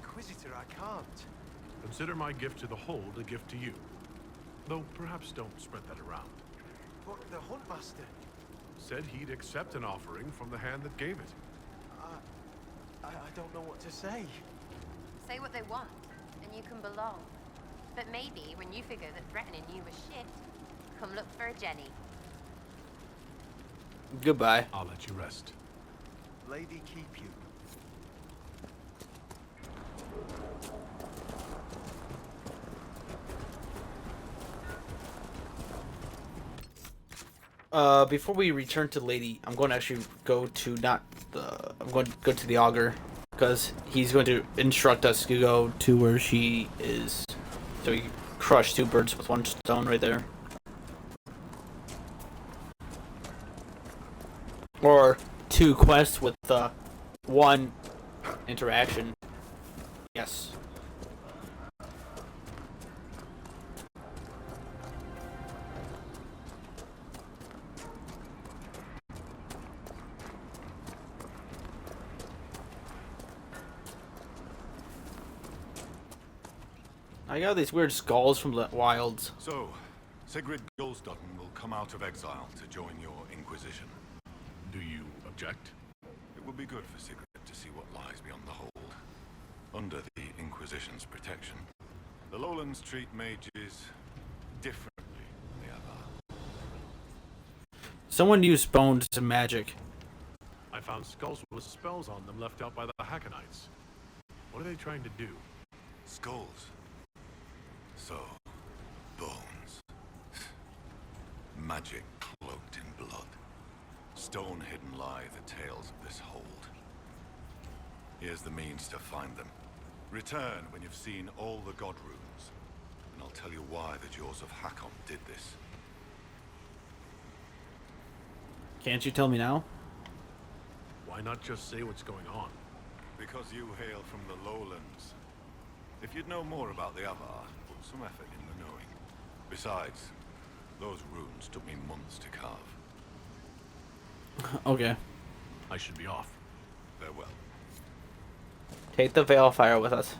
Inquisitor, I can't. Consider my gift to the Hold a gift to you. Though perhaps don't spread that around. But the Huntmaster... Said he'd accept an offering from the hand that gave it. I don't know what to say. Say what they want, and you can belong. But maybe when you figure that threatening you was shit, come look for a Jenny. Goodbye. I'll let you rest. Lady keep you. Before we return to Lady, I'm going to actually go to I'm going to go to the Augur, because he's going to instruct us to go to where she is. So we crush two birds with one stone right there. Or two quests with one interaction. Yes. I got these weird skulls from the wilds. So, Sigrid Gulsdottin will come out of exile to join your Inquisition. Do you object? It would be good for Sigrid to see what lies beyond the Hold, under the Inquisition's protection. The Lowlands treat mages differently than the Avar. Someone used bones to magic. I found skulls with spells on them left out by the Hackonites. What are they trying to do? Skulls. So, bones. Magic cloaked in blood. Stone hidden lie the tales of this Hold. Here's the means to find them. Return when you've seen all the god runes, and I'll tell you why the Jaws of Hakon did this. Can't you tell me now? Why not just say what's going on? Because you hail from the Lowlands. If you'd know more about the Avar, put some effort in the knowing. Besides, those runes took me months to carve. Okay. I should be off. Farewell. Take the Veilfire with us.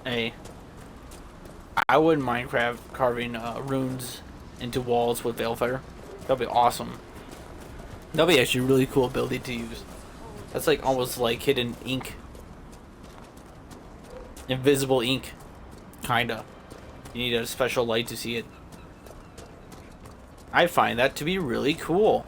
Hey. I wouldn't mind carving runes into walls with Veilfire. That'd be awesome. That'd be actually a really cool ability to use. That's like almost like hidden ink. Invisible ink. Kinda. You need a special light to see it. I find that to be really cool.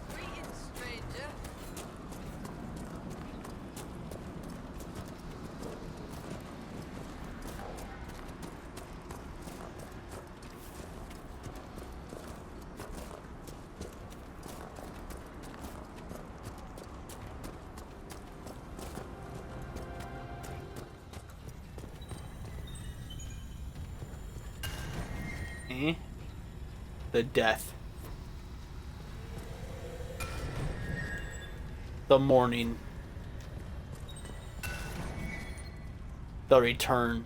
The death. The mourning. The return.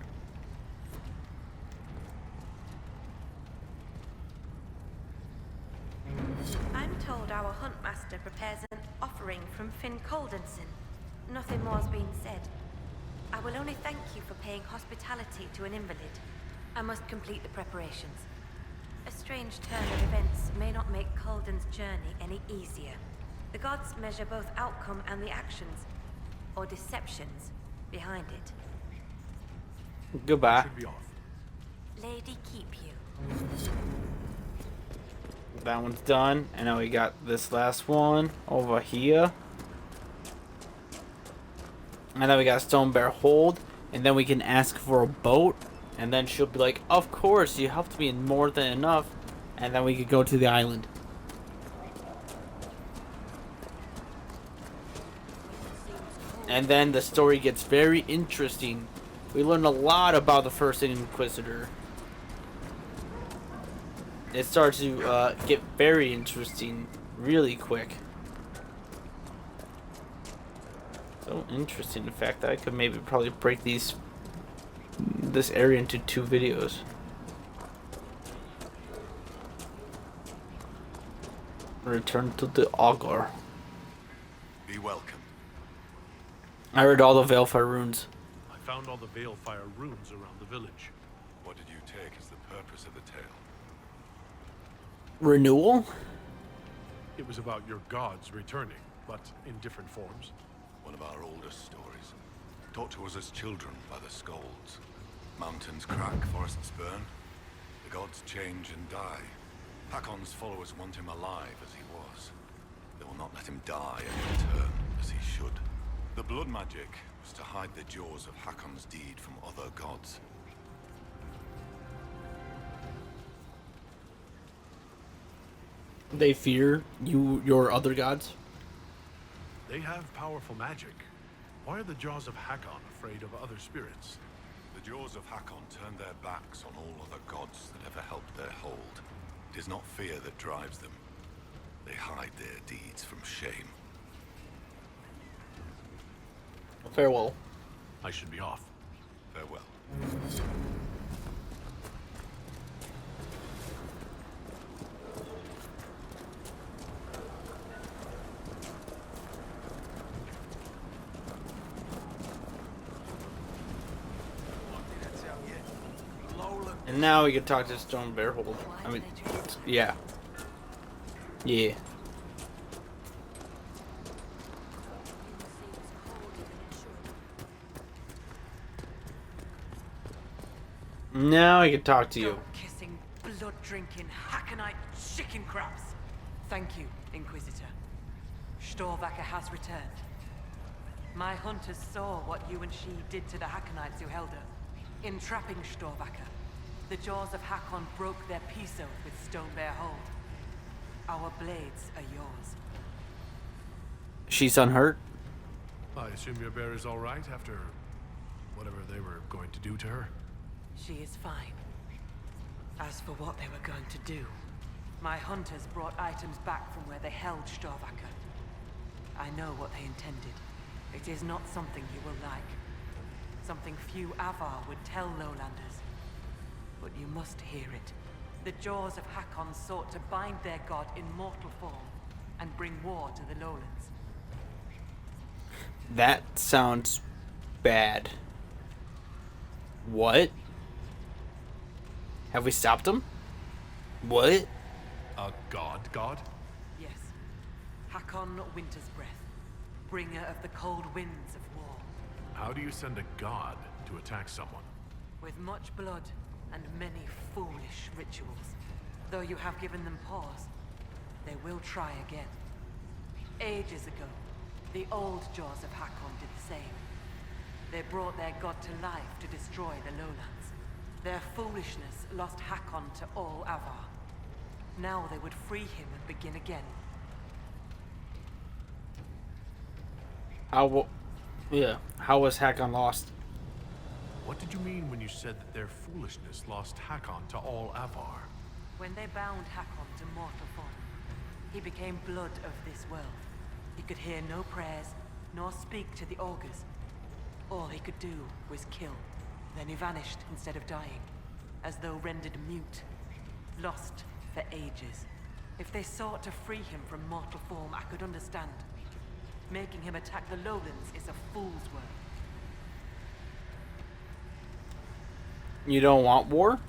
I'm told our Huntmaster prepares an offering from Finn Coldenson. Nothing more's been said. I will only thank you for paying hospitality to an invalid. I must complete the preparations. A strange turn of events may not make Culden's journey any easier. The gods measure both outcome and the actions, or deceptions, behind it. Goodbye. Should be off. Lady keep you. That one's done. And now we got this last one over here. And then we got Stone Bear Hold. And then we can ask for a boat. And then she'll be like, of course, you helped me more than enough. And then we could go to the island. And then the story gets very interesting. We learn a lot about the first Inquisitor. It starts to get very interesting really quick. So interesting, in fact, that I could maybe probably break this area into 2 videos. Return to the Augur. Be welcome. I read all the Veilfire runes. I found all the Veilfire runes around the village. What did you take as the purpose of the tale? Renewal? It was about your gods returning, but in different forms. One of our oldest stories. Taught to us as children by the Skalds. Mountains crack, forests burn. The gods change and die. Hakon's followers want him alive as he was. They will not let him die and return as he should. The blood magic was to hide the jaws of Hakon's deed from other gods. They fear your other gods? They have powerful magic. Why are the jaws of Hakon afraid of other spirits? The jaws of Hakon turned their backs on all other gods that ever helped their hold. It is not fear that drives them. They hide their deeds from shame. Farewell. I should be off. Farewell. And now we can talk to Stone Bear Hold. I mean, yeah. Yeah. Now I can talk to you. Kissing, blood-drinking, Hakonite chicken crabs. Thank you, Inquisitor. Storvacker has returned. My hunters saw what you and she did to the Hakonites who held her. In trapping Storvacker, the jaws of Hakon broke their peace oath with Stone Bear Hold. Our blades are yours. She's unhurt? I assume your bear is all right after whatever they were going to do to her? She is fine. As for what they were going to do, my hunters brought items back from where they held Storvacker. I know what they intended. It is not something you will like. Something few Avar would tell Lowlanders. But you must hear it. The jaws of Hakon sought to bind their god in mortal form and bring war to the Lowlands. That sounds bad. What? Have we stopped him? What? A god? Yes. Hakon Winter's Breath, bringer of the cold winds of war. How do you send a god to attack someone? With much blood and many foolish rituals. Though you have given them pause, they will try again. Ages ago, the old jaws of Hakon did the same. They brought their god to life to destroy the lowlands. Their foolishness lost Hakon to all Avar. Now they would free him and begin again. How was Hakon lost? What did you mean when you said that their foolishness lost Hakon to all Avar? When they bound Hakon to mortal form, he became blood of this world. He could hear no prayers, nor speak to the augurs. All he could do was kill. Then he vanished instead of dying, as though rendered mute, lost for ages. If they sought to free him from mortal form, I could understand. Making him attack the lowlands is a fool's work. You don't want war?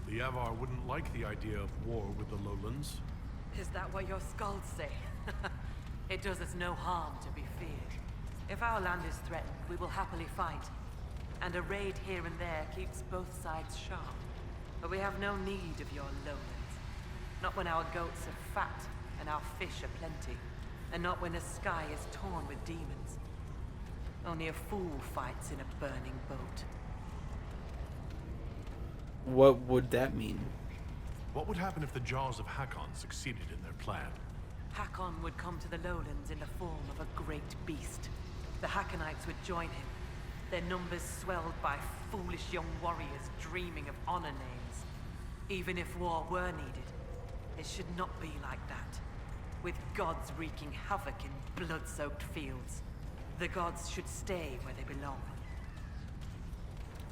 The Avar wouldn't like the idea of war with the lowlands. Is that what your skulls say? It does us no harm to be feared. If our land is threatened, we will happily fight. And a raid here and there keeps both sides sharp. But we have no need of your lowlands. Not when our goats are fat and our fish are plenty. And not when the sky is torn with demons. Only a fool fights in a burning boat. What would that mean? What would happen if the Jaws of Hakon succeeded in their plan? Hakon would come to the lowlands in the form of a great beast. The Hakonites would join him, their numbers swelled by foolish young warriors dreaming of honor names. Even if war were needed, it should not be like that. With gods wreaking havoc in blood-soaked fields, the gods should stay where they belong.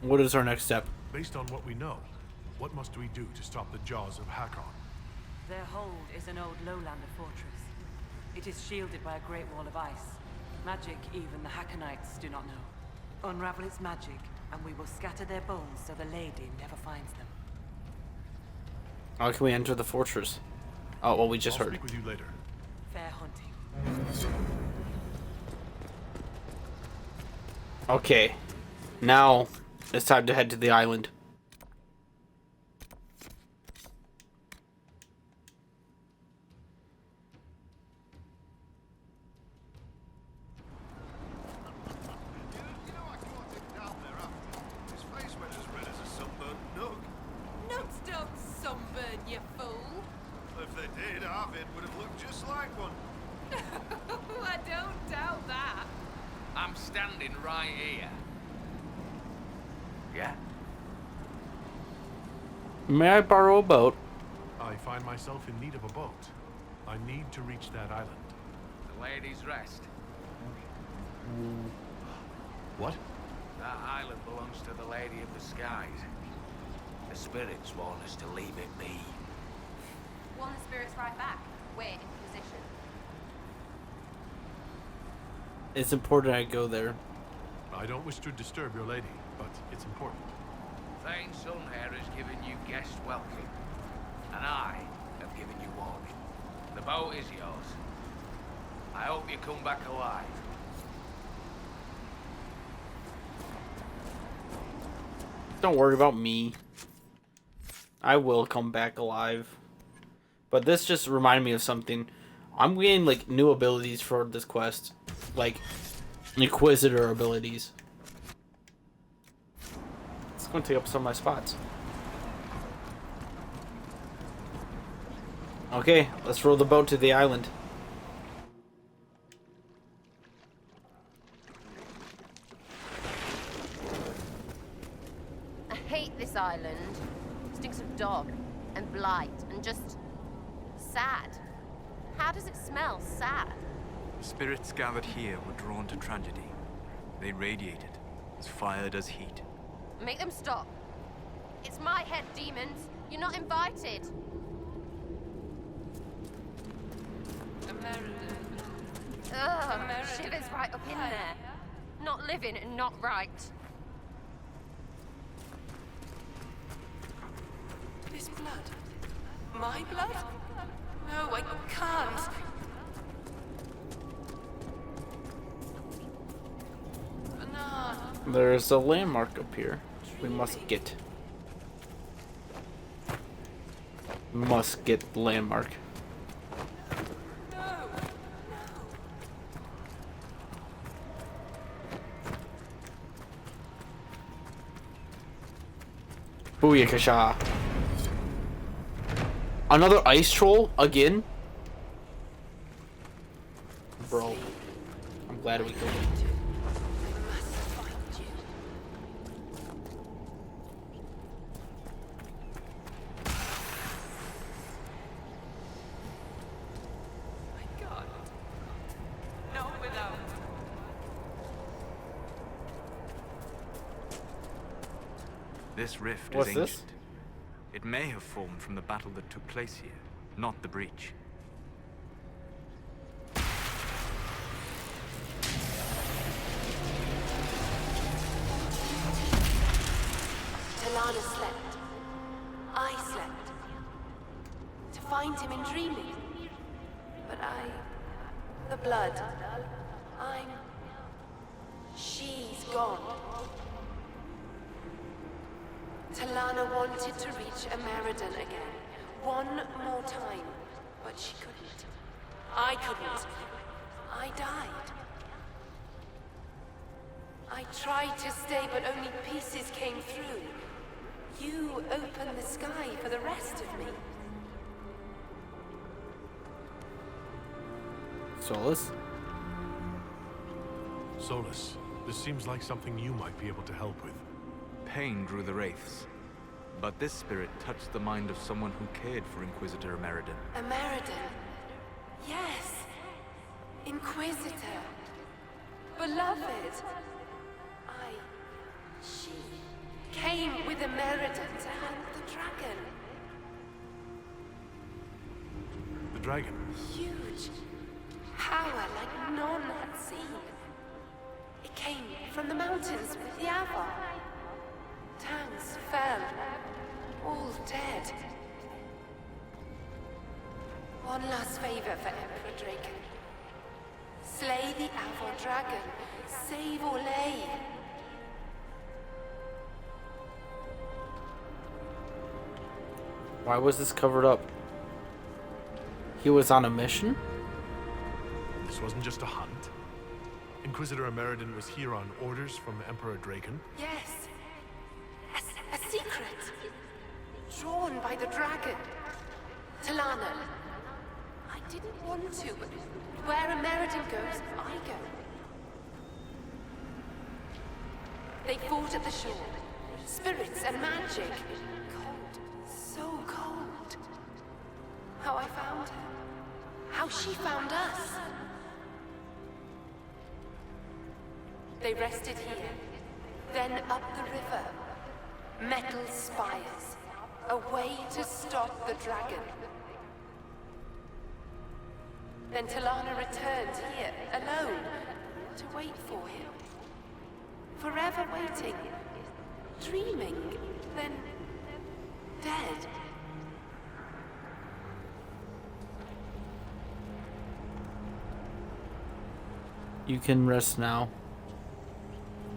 What is our next step? Based on what we know, what must we do to stop the Jaws of Hakon? Their hold is an old lowlander fortress. It is shielded by a great wall of ice. Magic even the Hakonites do not know. Unravel its magic, and we will scatter their bones so the lady never finds them. How can we enter the fortress? Oh, well, we just I'll heard. speak with you later. Fair hunting. Okay. Now, it's time to head to the island. Nuts don't sunburn, you fool. If they did, Arvid would have looked just like one. I don't doubt that. I'm standing right here. Yeah? May I borrow a boat? I find myself in need of a boat. I need to reach that island. The Lady's Rest. What? That island belongs to the Lady of the Skies. The spirits warn us to leave it be. Warn the spirits right back. We're in position. It's important I go there. I don't wish to disturb your lady, but it's important. Thane Sunhair has given you guest welcome, and I have given you warning. The boat is yours. I hope you come back alive. Don't worry about me. I will come back alive. But this just reminded me of something. I'm getting like new abilities for this quest. Like Inquisitor abilities. It's going to take up some of my spots. Okay, let's row the boat to the island. I hate this island. It stinks of dog and blight and just sad. How does it smell sad? Spirits gathered here were drawn to tragedy. They radiated as fire does heat. Make them stop. It's my head, demons. You're not invited. Ugh, shivers right up in there. Not living and not right. This blood. My blood? No, I can't. There's a landmark up here. We must get. Must get the landmark. Booyakasha. Another ice troll again? Bro. I'm glad we killed him. This rift What's is this? ancient. It may have formed from the battle that took place here, not the breach. find him in dreaming. But the blood, she's gone. Talana wanted to reach Ameridan again, one more time, but she couldn't. I couldn't. I died. I tried to stay, but only pieces came through. You opened the sky for the rest of me. Solus? Solus, this seems like something you might be able to help with. Pain drew the wraiths, but this spirit touched the mind of someone who cared for Inquisitor Ameridan. Ameridan? Yes. Inquisitor. Beloved. She came with Ameridan to hunt the dragon. The dragon? Huge. Power like none had seen. It came from the mountains with the Avar. Tanks fell, all dead. One last favor for Emperor Draken. Slay the Avar dragon. Save Orlais. Why was this covered up? He was on a mission? This wasn't just a hunt. Inquisitor Ameridan was here on orders from Emperor Draken. Yes. A secret. Drawn by the dragon. Talana. I didn't want to, but where Ameridan goes, I go. They fought at the shore. Spirits and magic. So cold. How I found her. How she found us. They rested here, then up the river. Metal spires. A way to stop the dragon. Then Talana returned here, alone, to wait for him. Forever waiting. Dreaming, then dead. You can rest now.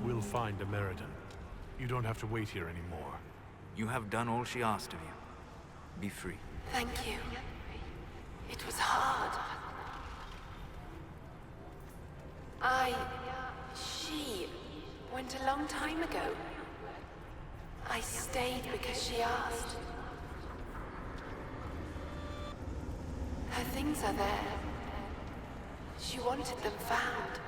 We'll find Ameridan. You don't have to wait here anymore. You have done all she asked of you. Be free. Thank you. It was hard. She went a long time ago. I stayed because she asked. Her things are there. She wanted them found.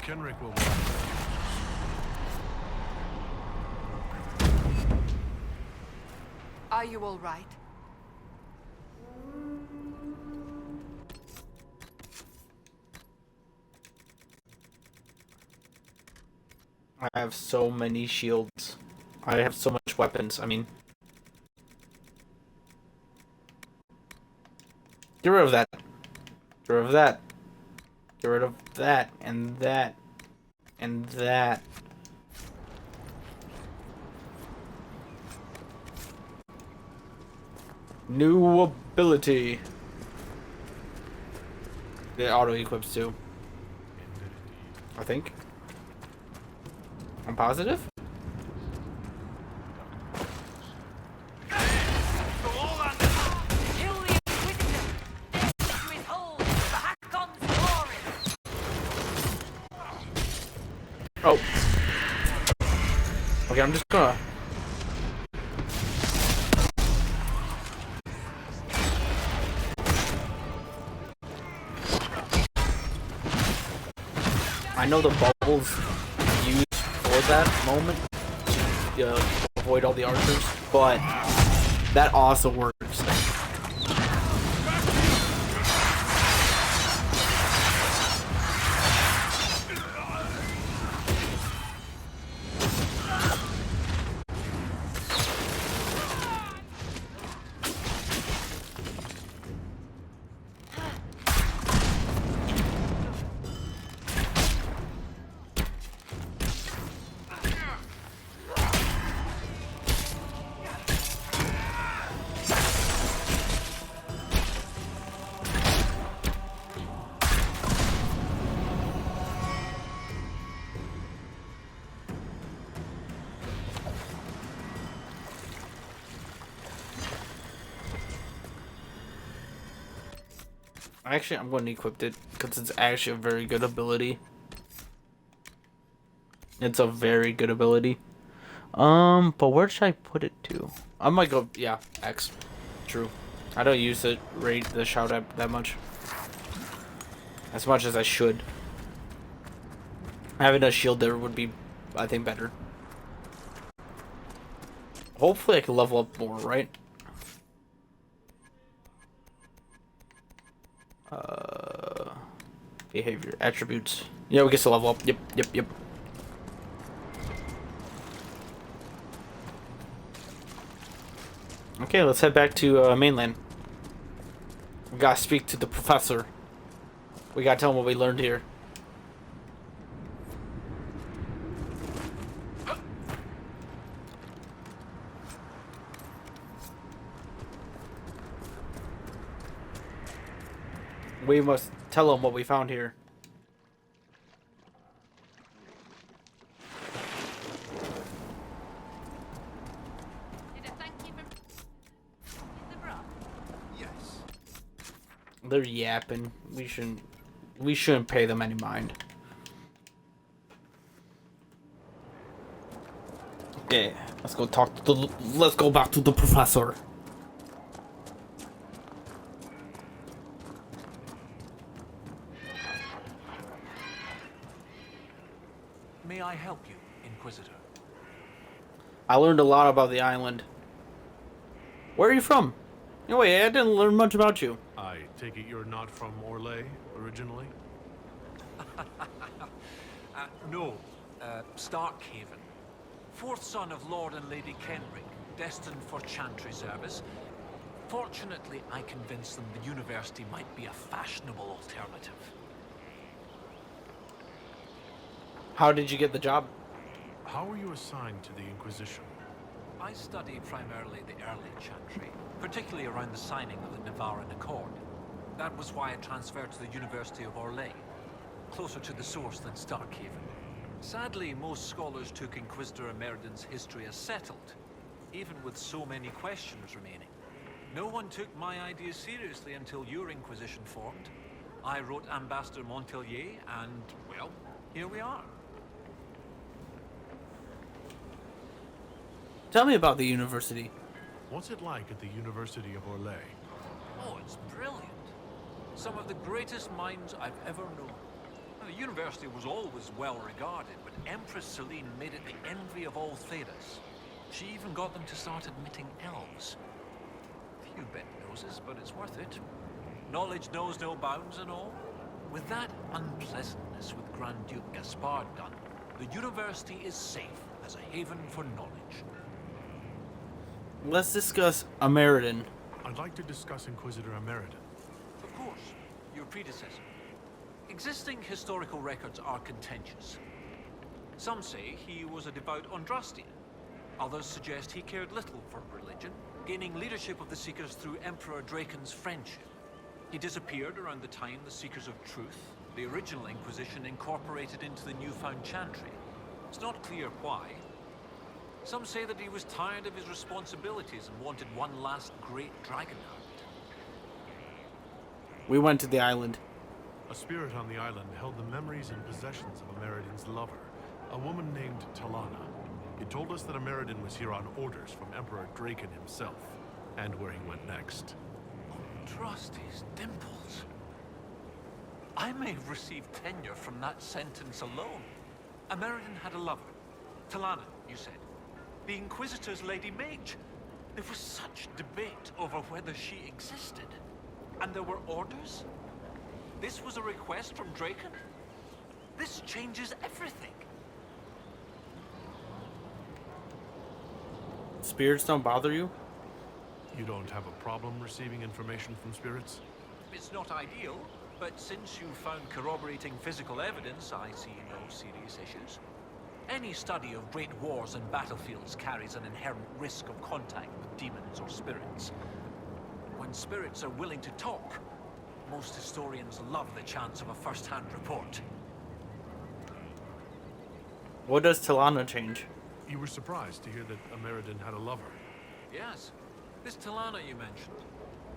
Kenrick will... Are you all right? I have so many shields. I have so much weapons, I mean. Get rid of that. Get rid of that. Get rid of that, and that, and that. New ability. It auto-equips too. I think. I'm positive? Oh. Okay, I'm just gonna... I know the bubbles used for that moment to avoid all the archers, but that also works. Actually, I'm going to equip it because it's actually a very good ability. It's a very good ability. But where should I put it to? I might go, yeah, X. True. I don't use the shout out that much. As much as I should. Having a shield there would be, I think, better. Hopefully I can level up more, right? Behavior, attributes. Yeah, we get to level up. Yep. Okay, let's head back to mainland. We gotta speak to the professor. We gotta tell him what we learned here. We must tell him what we found here. Yes. They're yapping. We shouldn't pay them any mind. Okay, let's go back to the professor. May I help you, Inquisitor? I learned a lot about the island. Where are you from? Anyway, I didn't learn much about you. I take it you're not from Orlais, originally? No. Starkhaven. Fourth son of Lord and Lady Kenrick, destined for chantry service. Fortunately, I convinced them the university might be a fashionable alternative. How did you get the job? How were you assigned to the Inquisition? I studied primarily the early chantry, particularly around the signing of the Navaran Accord. That was why I transferred to the University of Orlais, closer to the source than Starkhaven. Sadly, most scholars took Inquisitor Emeridon's history as settled, even with so many questions remaining. No one took my ideas seriously until your Inquisition formed. I wrote Ambassador Montelier, and, well, here we are. Tell me about the university. What's it like at the University of Orlais? Oh, it's brilliant. Some of the greatest minds I've ever known. Now, the university was always well regarded, but Empress Celine made it the envy of all Thedas. She even got them to start admitting elves. Few bent noses, but it's worth it. Knowledge knows no bounds and all. With that unpleasantness with Grand Duke Gaspard gone, the university is safe as a haven for knowledge. Let's discuss Emeridon. I'd like to discuss Inquisitor Emeridon. Of course, your predecessor. Existing historical records are contentious. Some say he was a devout Andrastian. Others suggest he cared little for religion, gaining leadership of the Seekers through Emperor Draken's friendship. He disappeared around the time the Seekers of Truth, the original Inquisition, incorporated into the newfound Chantry. It's not clear why. Some say that he was tired of his responsibilities and wanted one last great dragon hunt. We went to the island. A spirit on the island held the memories and possessions of Emeridon's lover, a woman named Talana. It told us that Emeridon was here on orders from Emperor Draken himself, and where he went next. Trust his dimples. I may have received tenure from that sentence alone. Emeridon had a lover. Talana, you said. The Inquisitor's Lady Mage. There was such debate over whether she existed. And there were orders? This was a request from Draken? This changes everything. Spirits don't bother you? You don't have a problem receiving information from spirits? It's not ideal, but since you found corroborating physical evidence, I see no serious issues. Any study of great wars and battlefields carries an inherent risk of contact with demons or spirits. When spirits are willing to talk, most historians love the chance of a first-hand report. What does Talana change? You were surprised to hear that Emeridon had a lover. Yes. This Talana you mentioned.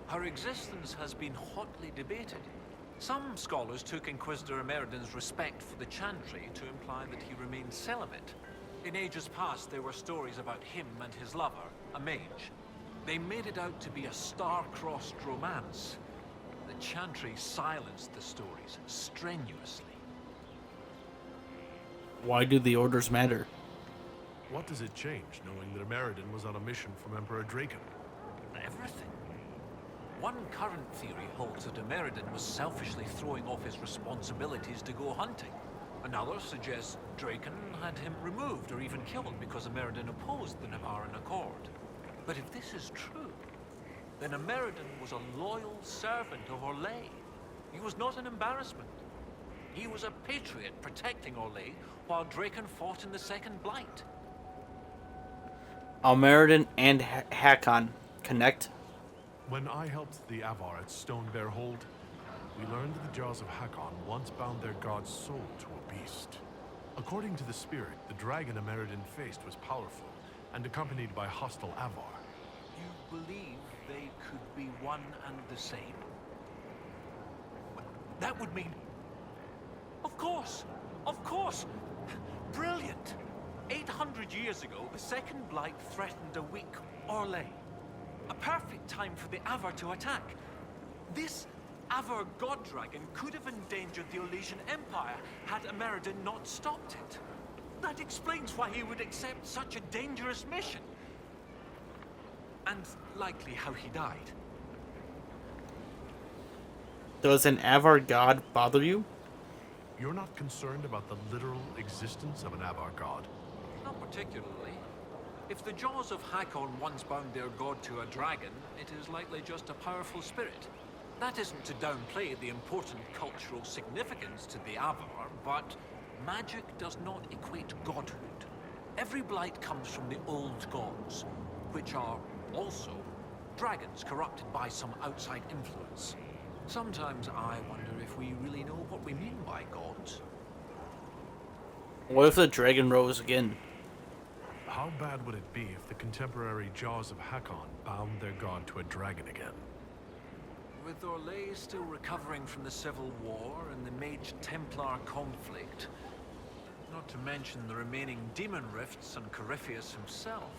Her existence has been hotly debated. Some scholars took Inquisitor Emeridon's respect for the Chantry to imply that he remained celibate. In ages past, there were stories about him and his lover, a mage. They made it out to be a star-crossed romance. The Chantry silenced the stories strenuously. Why do the orders matter? What does it change, knowing that Emeridon was on a mission from Emperor Draken? Everything. One current theory holds that Emeridon was selfishly throwing off his responsibilities to go hunting. Another suggests Draken had him removed or even killed because Emeridon opposed the Navaran Accord. But if this is true, then Emeridon was a loyal servant of Orlais. He was not an embarrassment. He was a patriot protecting Orlais while Draken fought in the Second Blight. Emeridon and Hakon connect. When I helped the Avar at Stone Bear Hold, we learned that the jaws of Hakon once bound their god's soul to a beast. According to the spirit, the dragon Emeridon faced was powerful and accompanied by hostile Avar. You believe they could be one and the same? That would mean... Of course! Of course! Brilliant! 800 years ago, the Second Blight threatened a weak Orlais. A perfect time for the Avar to attack. This Avar god dragon could have endangered the Orlesian Empire had Emeridon not stopped it. That explains why he would accept such a dangerous mission. And likely how he died. Does an Avar god bother you? You're not concerned about the literal existence of an Avar god? Not particularly. If the jaws of Hakon once bound their god to a dragon, it is likely just a powerful spirit. That isn't to downplay the important cultural significance to the Avar, but magic does not equate godhood. Every blight comes from the old gods, which are also dragons corrupted by some outside influence. Sometimes I wonder if we really know what we mean by gods. What if the dragon rose again? How bad would it be if the contemporary jaws of Hakon bound their god to a dragon again? With Orlais still recovering from the Civil War and the Mage-Templar conflict, not to mention the remaining demon rifts and Corypheus himself,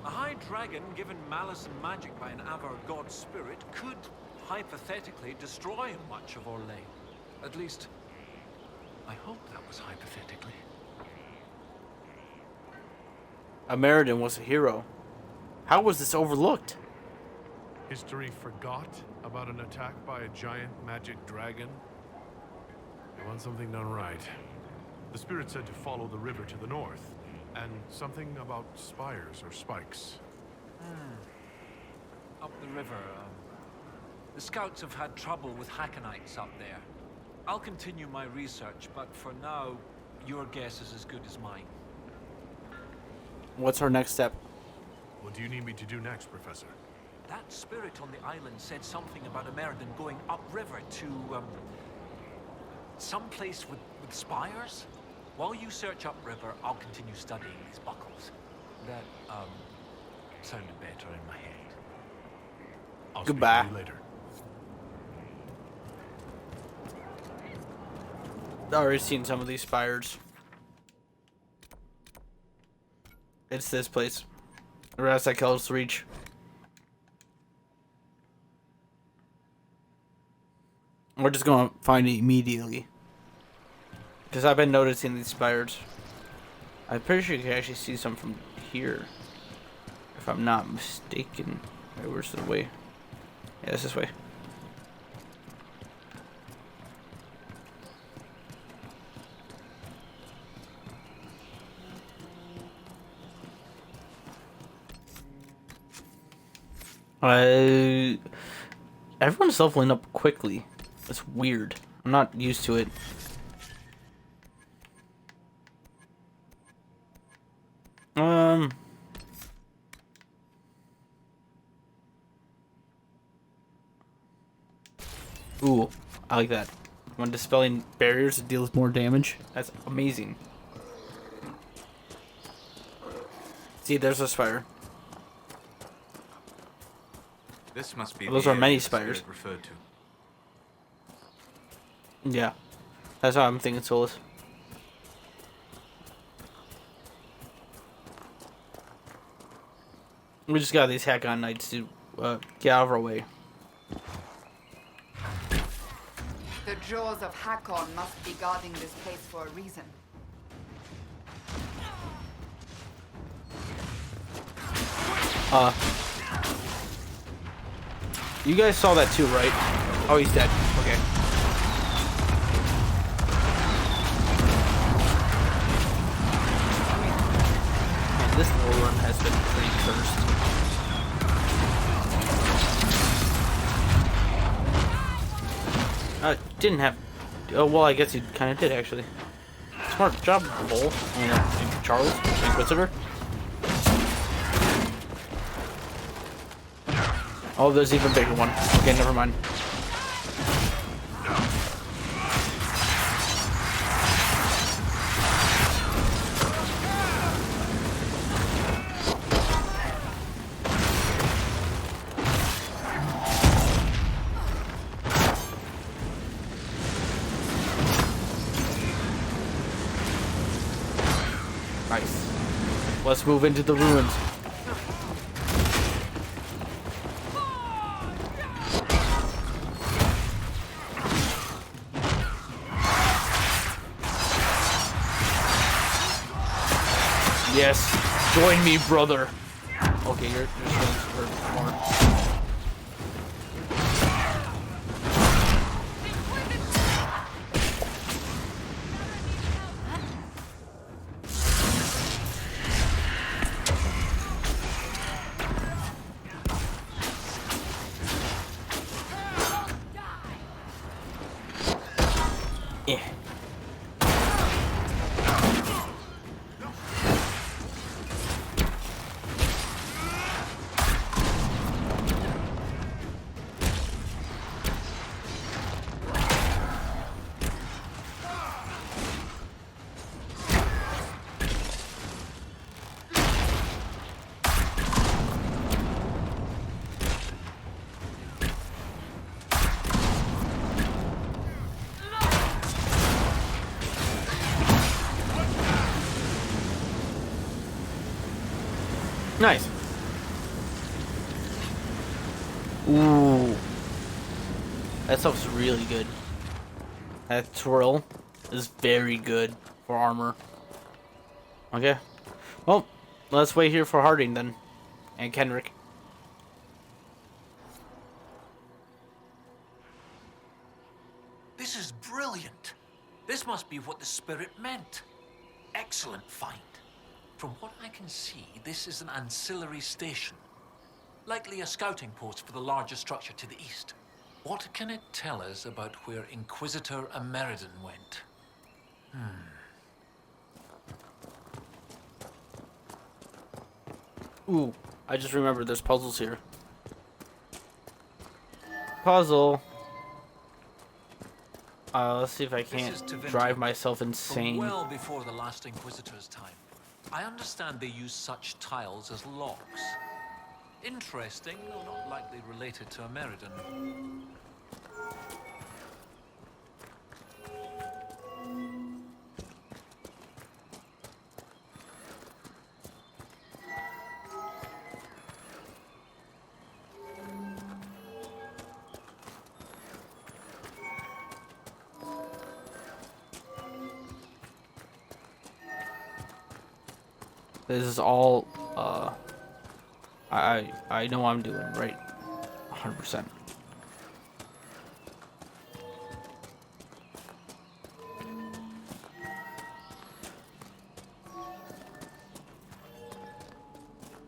a high dragon given malice and magic by an Avar god spirit could hypothetically destroy much of Orlais. At least, I hope that was hypothetically. Emeridon was a hero. How was this overlooked? History forgot about an attack by a giant magic dragon? I want something done right. The spirit said to follow the river to the north, and something about spires or spikes. Up the river, the scouts have had trouble with Hackonites up there. I'll continue my research, but for now, your guess is as good as mine. What's our next step? What do you need me to do next, Professor? That spirit on the island said something about Emeridon going upriver to, someplace with spires? While you search upriver, I'll continue studying these buckles. That, sounded better in my head. I'll Goodbye. Speak to you later. I've already seen some of these spires. It's this place. Rest at Kel's Reach. We're just gonna find it immediately. Because I've been noticing these spires. I'm pretty sure you can actually see some from here. If I'm not mistaken. Wait, where's the way? Yeah, it's this way. Everyone's leveling up quickly. It's weird. I'm not used to it. Ooh, I like that. When dispelling barriers, it deals more damage. That's amazing. See, there's a spire. This must be Those the are many area the spires. spirit referred to. Yeah. That's how I'm thinking, Solus. We just got these Hakon Knights to get out of our way. The jaws of Hakon must be guarding this place for a reason. You guys saw that too, right? Oh, he's dead. Okay. Man, this little run has been pretty cursed. Didn't have... Oh, well, I guess he kind of did, actually. Smart job, Bull. I mean, Charles, Inquisitor. Oh, there's an even bigger one. Okay, never mind. Nice. Let's move into the ruins. Yes, join me, brother. Okay, you're supposed to hurt more. Yeah. Nice. Ooh. That stuff's really good. That twirl is very good for armor. Okay. Well, let's wait here for Harding then. And Kenrick. This is brilliant. This must be what the spirit meant. Excellent find. From what I can see, this is an ancillary station. Likely a scouting post for the larger structure to the east. What can it tell us about where Inquisitor Ameridan went? Ooh, I just remembered there's puzzles here. Puzzle. Let's see if I can't drive myself insane. From well before the last Inquisitor's time. I understand they use such tiles as locks. Interesting, though not likely related to Ameridan. This is all, I know I'm doing right, 100%.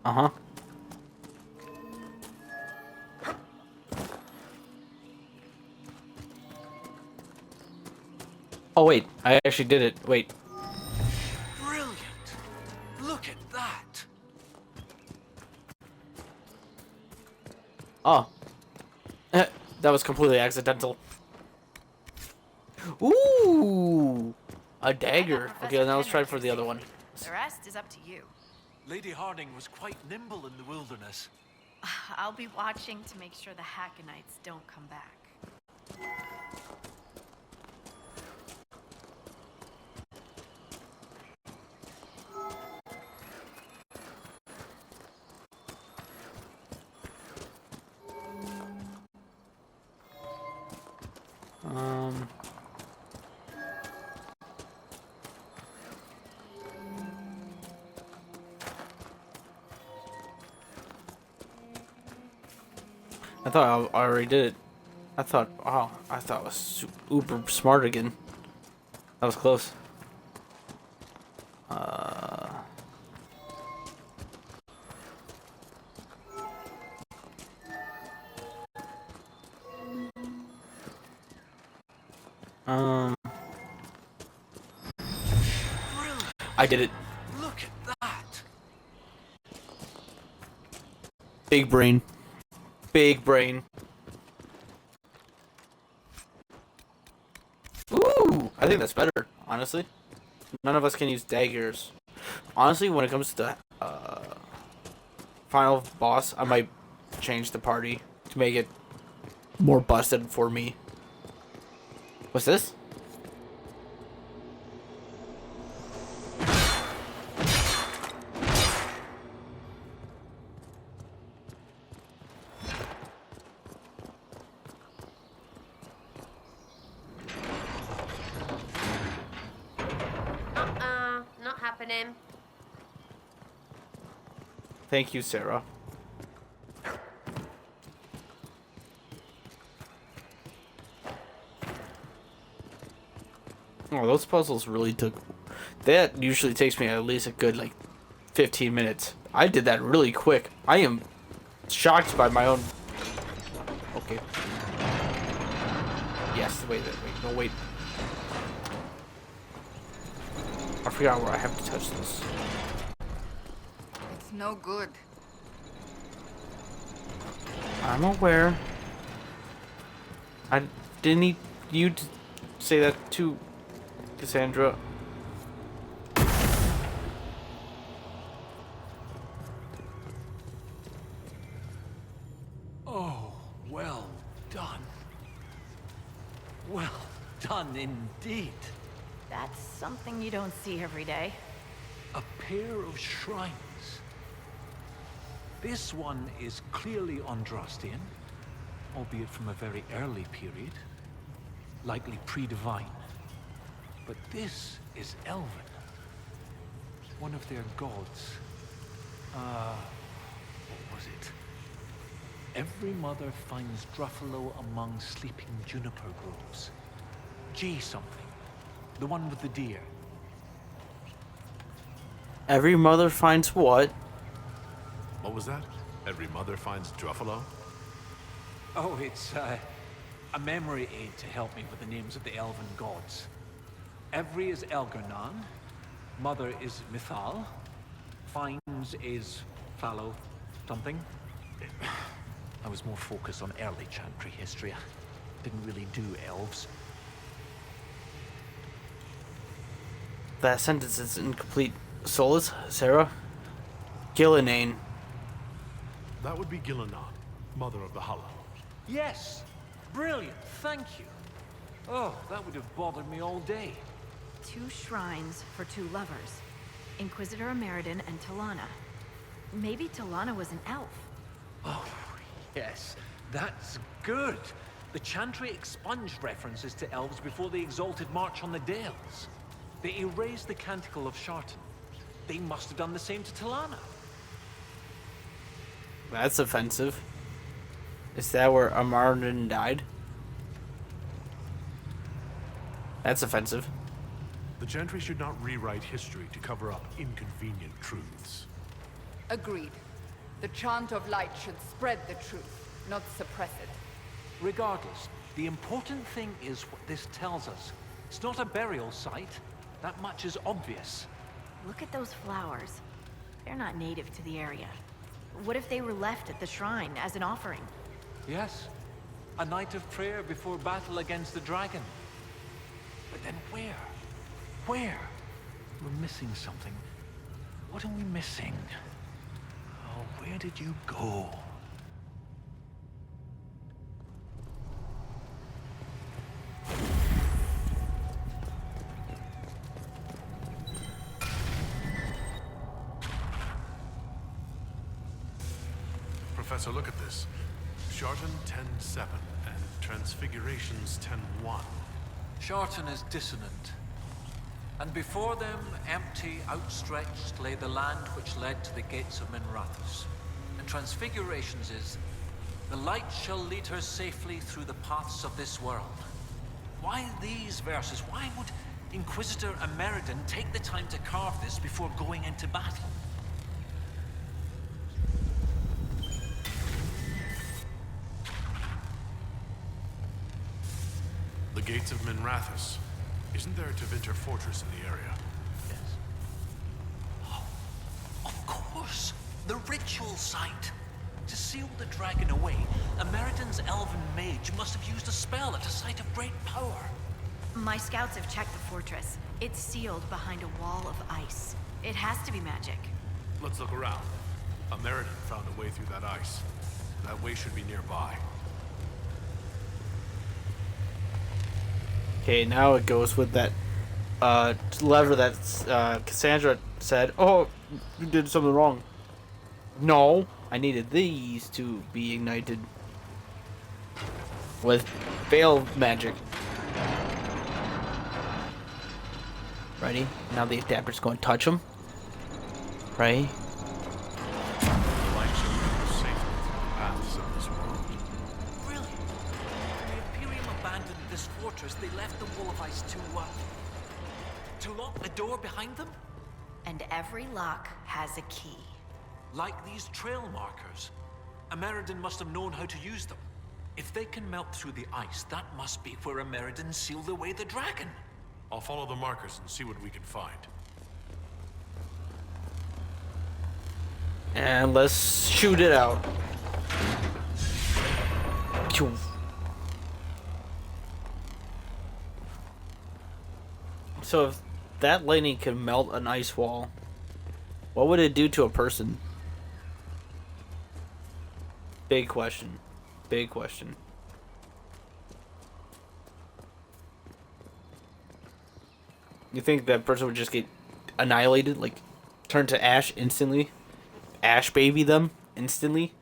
Uh-huh. Oh wait, I actually did it. Wait. Look at that! Oh. That was completely accidental. Ooh! A dagger. Okay, now let's try for the other one. The rest is up to you. Lady Harding was quite nimble in the wilderness. I'll be watching to make sure the Hackonites don't come back. I thought I already did it. I thought it was uber smart again. That was close. I did it. Look at that! Big brain. Big brain. Ooh! I think that's better, honestly. None of us can use daggers. Honestly, when it comes to final boss, I might change the party to make it more busted for me. What's this? Not happening. Thank you, Sarah. Oh, those puzzles really took... That usually takes me at least a good, 15 minutes. I did that really quick. I am shocked by my own... Okay. Yes, wait, no, wait. I forgot where I have to touch this. It's no good. I'm aware. I didn't need you to say that too, Cassandra. Oh, well done. Well done indeed. That's something you don't see every day. A pair of shrines. This one is clearly Andrastian, albeit from a very early period, likely pre-divine. But this is Elven, one of their gods. What was it? Every mother finds Druffalo among sleeping juniper groves. G something. The one with the deer. Every mother finds what? What was that? Every mother finds Druffalo? Oh, it's a memory aid to help me with the names of the elven gods. Every is Elgernan, mother is Mithal, finds is Fallow something. I was more focused on early Chantry history. I didn't really do elves. That sentence is incomplete. Solus, Sarah, Gillinane. That would be Gillinan, mother of the Hollow. Yes! Brilliant, thank you. Oh, that would have bothered me all day. 2 shrines for 2 lovers. Inquisitor Ameridan and Talana. Maybe Talana was an elf. Oh, yes, that's good. The Chantry expunged references to elves before the Exalted March on the Dales. They erased the Canticle of Shartan. They must have done the same to Talana. That's offensive. Is that where Amarden died? That's offensive. The Chantry should not rewrite history to cover up inconvenient truths. Agreed. The chant of light should spread the truth, not suppress it. Regardless, the important thing is what this tells us. It's not a burial site. That much is obvious. Look at those flowers. They're not native to the area. What if they were left at the shrine as an offering? Yes. A night of prayer before battle against the dragon. But then where? Where? We're missing something. What are we missing? Oh, where did you go? Professor, look at this. Shartan 10-7 and Transfigurations 10:1. Sharton is dissonant. And before them, empty, outstretched, lay the land which led to the gates of Minrathous. And Transfigurations is, the light shall lead her safely through the paths of this world. Why these verses? Why would Inquisitor Ameridan take the time to carve this before going into battle? The gates of Minrathous. Isn't there a Tevinter fortress in the area? Yes. Of course! The ritual site! To seal the dragon away, Ameridan's elven mage must have used a spell at a site of great power. My scouts have checked the fortress. It's sealed behind a wall of ice. It has to be magic. Let's look around. Ameridan found a way through that ice. That way should be nearby. Okay, now it goes with that lever that Cassandra said, "Oh, you did something wrong." No, I needed these to be ignited with veil magic. Ready? Now the adapter's going to touch them. Right? The light shall lead us safely through the paths of this world. Brilliant. When the Imperium abandoned this fortress, they left the wall of ice to lock the door behind them? And every lock has a key. Like these trail markers. Ameridan must have known how to use them. If they can melt through the ice, that must be where Ameridan sealed away the dragon. I'll follow the markers and see what we can find. And let's shoot it out. Phew. So if that lightning could melt an ice wall, what would it do to a person? Big question. Big question. You think that person would just get annihilated, like turn to ash instantly? Ash baby them instantly?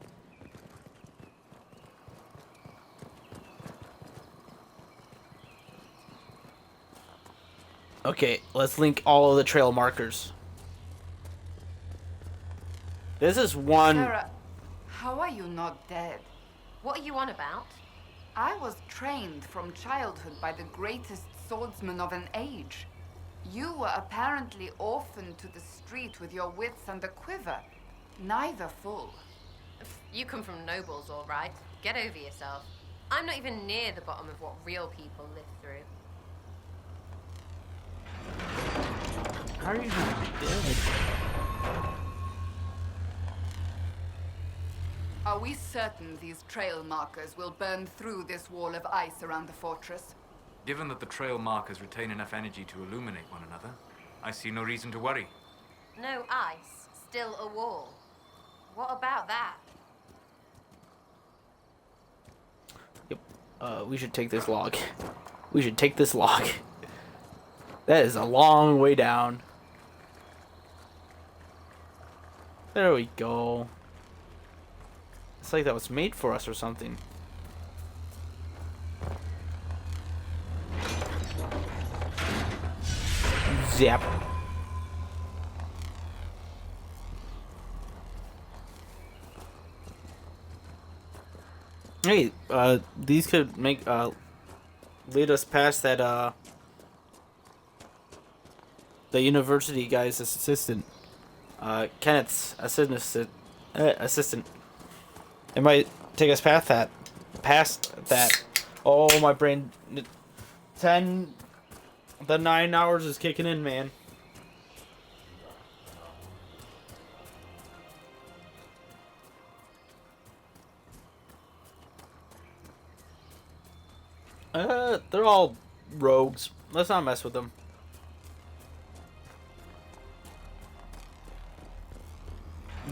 Okay, let's link all of the trail markers. This is one... Sarah, how are you not dead? What are you on about? I was trained from childhood by the greatest swordsman of an age. You were apparently orphaned to the street with your wits and a quiver. Neither full. You come from nobles, all right. Get over yourself. I'm not even near the bottom of what real people live through. How are you not dead? Are we certain these trail markers will burn through this wall of ice around the fortress? Given that the trail markers retain enough energy to illuminate one another, I see no reason to worry. No ice, still a wall. What about that? Yep. We should take this log. We should take this log. That is a long way down. There we go. It's like that was made for us or something. Zap. Hey, these could make, lead us past that, the university guy's assistant. Kenneth's assistant. It might take us past that. Oh, my brain. 9 hours is kicking in, man. They're all rogues. Let's not mess with them.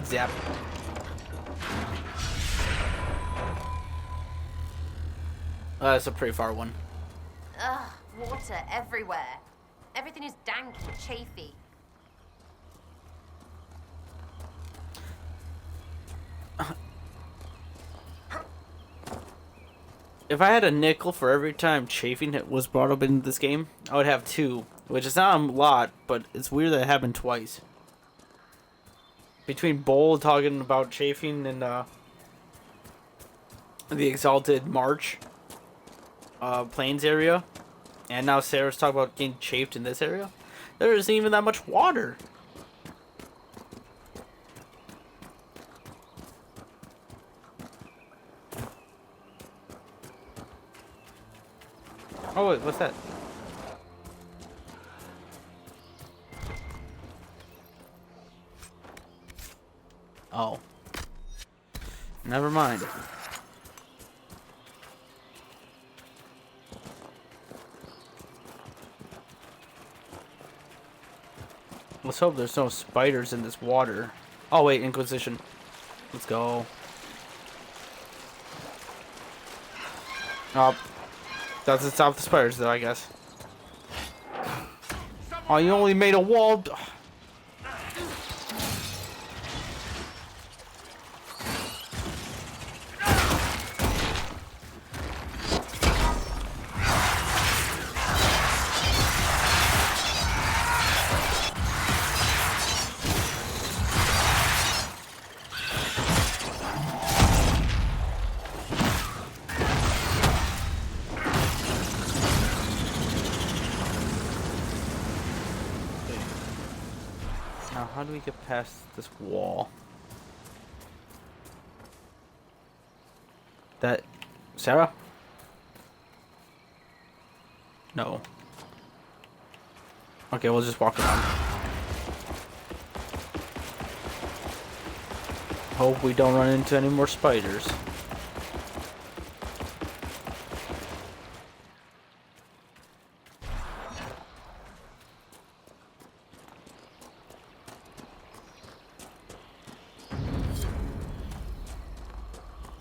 Zap. That's a pretty far one. Ugh, water everywhere. Everything is dank and chafy. if I had a nickel for every time chafing was brought up in this game, I would have 2, which is not a lot, but it's weird that it happened twice. Between Bull talking about chafing and the Exalted March plains area, and now Sarah's talking about getting chafed in this area, there isn't even that much water. Oh wait, what's that? Oh. Never mind. Let's hope there's no spiders in this water. Oh wait, Inquisition. Let's go. Oh. Doesn't stop the spiders though, I guess. Oh, you only made a wall. Now, how do we get past this wall? That... Sarah? No. Okay, we'll just walk around. Hope we don't run into any more spiders.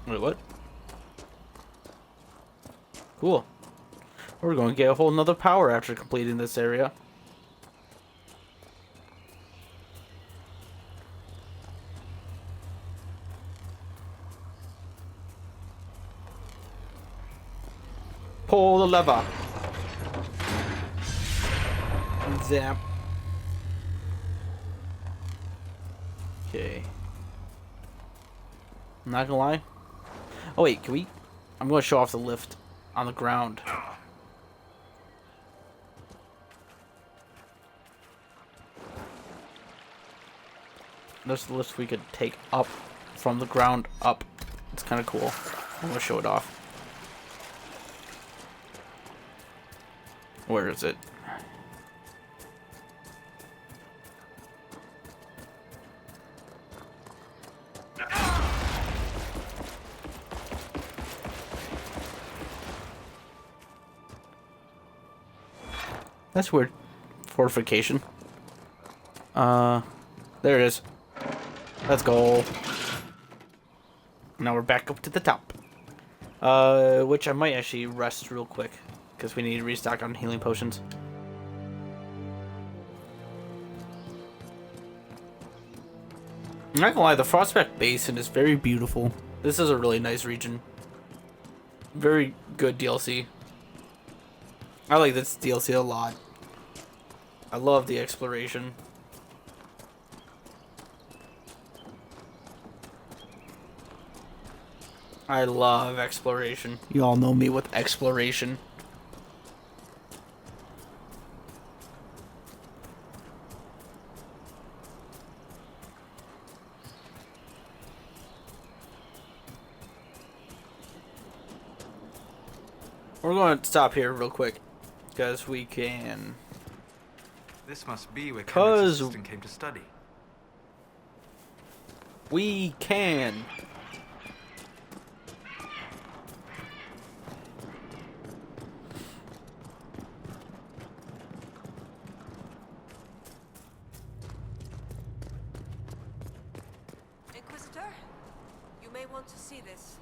Wait, what? Cool. We're going to get a whole nother power after completing this area. Pull the lever. Zap. Okay. I'm not gonna lie. Oh wait, can we? I'm gonna show off the lift on the ground. There's the lift we could take up from the ground up. It's kind of cool. I'm gonna show it off. Where is it? That's weird. Fortification. There it is. Let's go. Now we're back up to the top. Which I might actually rest real quick, because we need to restock on healing potions. I'm not gonna lie, the Frostback Basin is very beautiful. This is a really nice region. Very good DLC. I like this DLC a lot. I love the exploration. I love exploration. You all know me with exploration. We're going to stop here real quick, because we can. This must be where Kendrick's assistant came to study. We can. Inquisitor, you may want to see this.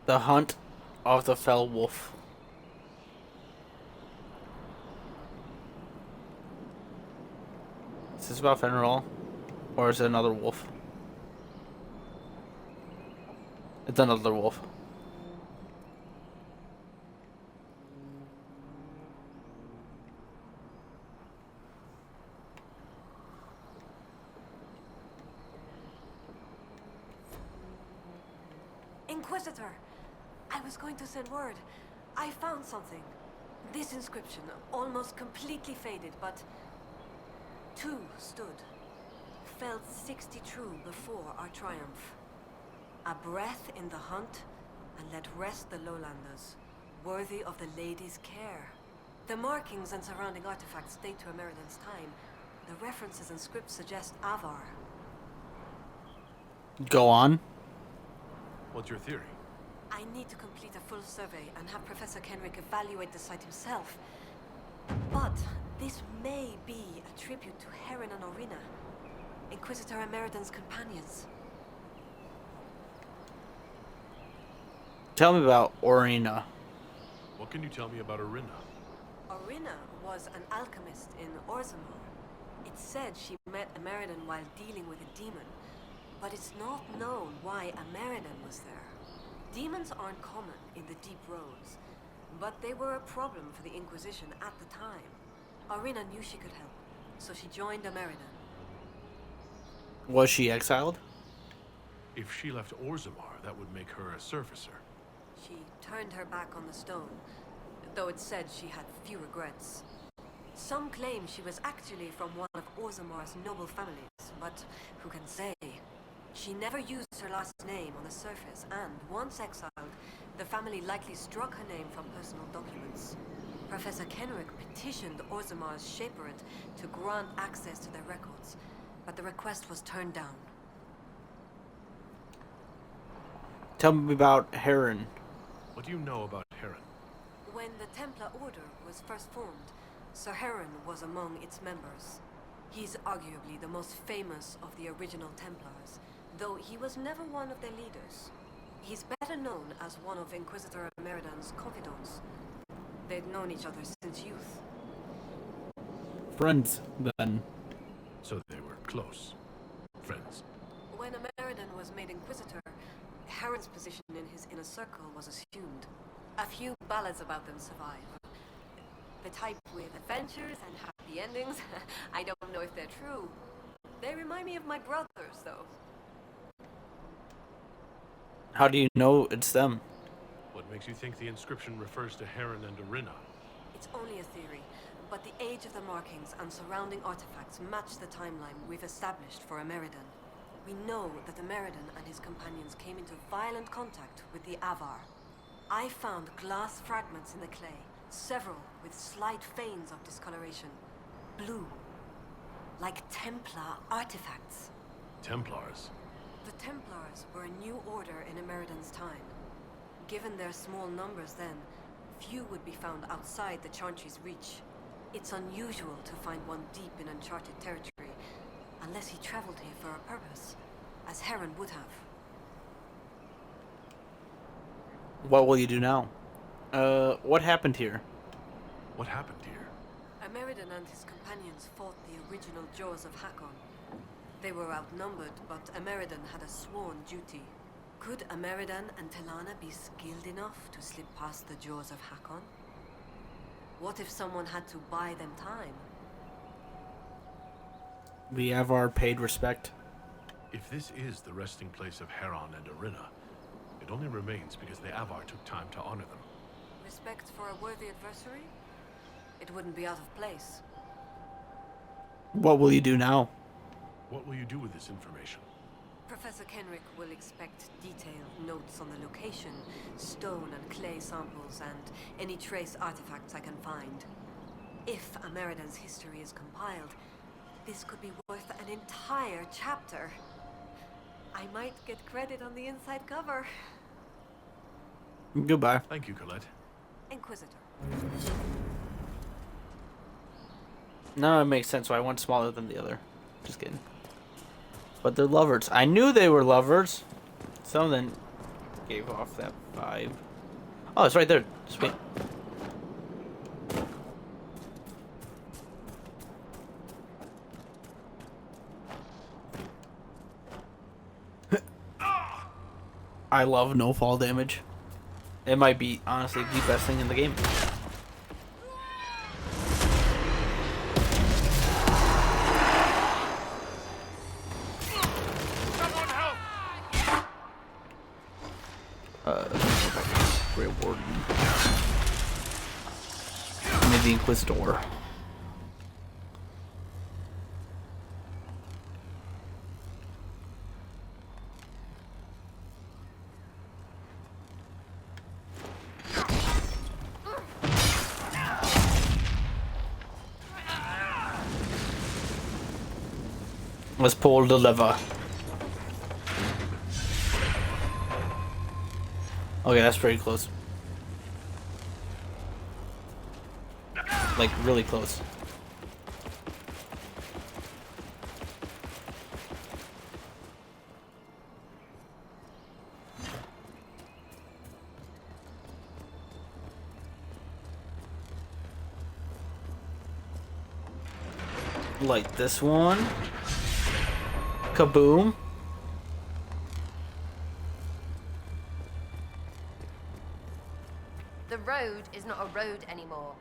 The Hunt of the Fell Wolf. Is this about Fenrir? Or is it another wolf? It's another wolf. Inquisitor! I was going to send word. I found something. This inscription, almost completely faded, but... 2 stood. Felt 60 true before our triumph. A breath in the hunt, and let rest the lowlanders, worthy of the lady's care. The markings and surrounding artifacts date to Ameridan's time. The references and scripts suggest Avar. Go on. What's your theory? I need to complete a full survey and have Professor Kenrick evaluate the site himself. But this may be a tribute to Heron and Orina, Inquisitor Ameridan's companions. Tell me about Orina. What can you tell me about Orina? Orina was an alchemist in Orzammar. It's said she met Ameridan while dealing with a demon, but it's not known why Ameridan was there. Demons aren't common in the deep roads, but they were a problem for the Inquisition at the time. Orina knew she could help, so she joined Ameridan. Was she exiled? If she left Orzammar, that would make her a surfacer. She turned her back on the stone, though it's said she had few regrets. Some claim she was actually from one of Orzammar's noble families, but who can say? She never used her last name on the surface, and once exiled, the family likely struck her name from personal documents. Professor Kenrick petitioned Orzammar's Shaperate to grant access to their records, but the request was turned down. Tell me about Heron. What do you know about Heron? When the Templar Order was first formed, Sir Heron was among its members. He's arguably the most famous of the original Templars, though he was never one of their leaders. He's better known as one of Inquisitor Ameridan's confidants. They'd known each other since youth. Friends, then. So they were close. Friends. When Ameridan was made Inquisitor, Heron's position in his inner circle was assumed. A few ballads about them survive. The type with adventures and happy endings. I don't know if they're true. They remind me of my brothers, though. How do you know it's them? What makes you think the inscription refers to Heron and Orina? It's only a theory, but the age of the markings and surrounding artifacts match the timeline we've established for Ameridan. We know that Ameridan and his companions came into violent contact with the Avar. I found glass fragments in the clay, several with slight veins of discoloration. Blue. Like Templar artifacts. Templars? The Templars were a new order in Ameridan's time. Given their small numbers then, few would be found outside the Chantry's reach. It's unusual to find one deep in uncharted territory, unless he traveled here for a purpose, as Heron would have. What will you do now? What happened here? What happened here? Ameridan and his companions fought the original Jaws of Hakon. They were outnumbered, but Ameridan had a sworn duty. Could Ameridan and Telana be skilled enough to slip past the Jaws of Hakon? What if someone had to buy them time? The Avar paid respect. If this is the resting place of Heron and Orina, it only remains because the Avar took time to honor them. Respect for a worthy adversary? It wouldn't be out of place. What will you do now? What will you do with this information? Professor Kenrick will expect detailed notes on the location, stone and clay samples, and any trace artifacts I can find. If Ameridan's history is compiled, this could be worth an entire chapter. I might get credit on the inside cover. Goodbye. Thank you, Colette. Inquisitor. No, it makes sense why one's smaller than the other. Just kidding. But they're lovers. I knew they were lovers. Some of them gave off that vibe. Oh, it's right there. Sweet. I love no fall damage. It might be, honestly, the best thing in the game. Reward. Maybe the Inquisitor. Let's pull the lever. Okay, that's pretty close. Like, really close. Like this one. Kaboom. The road is not a road anymore.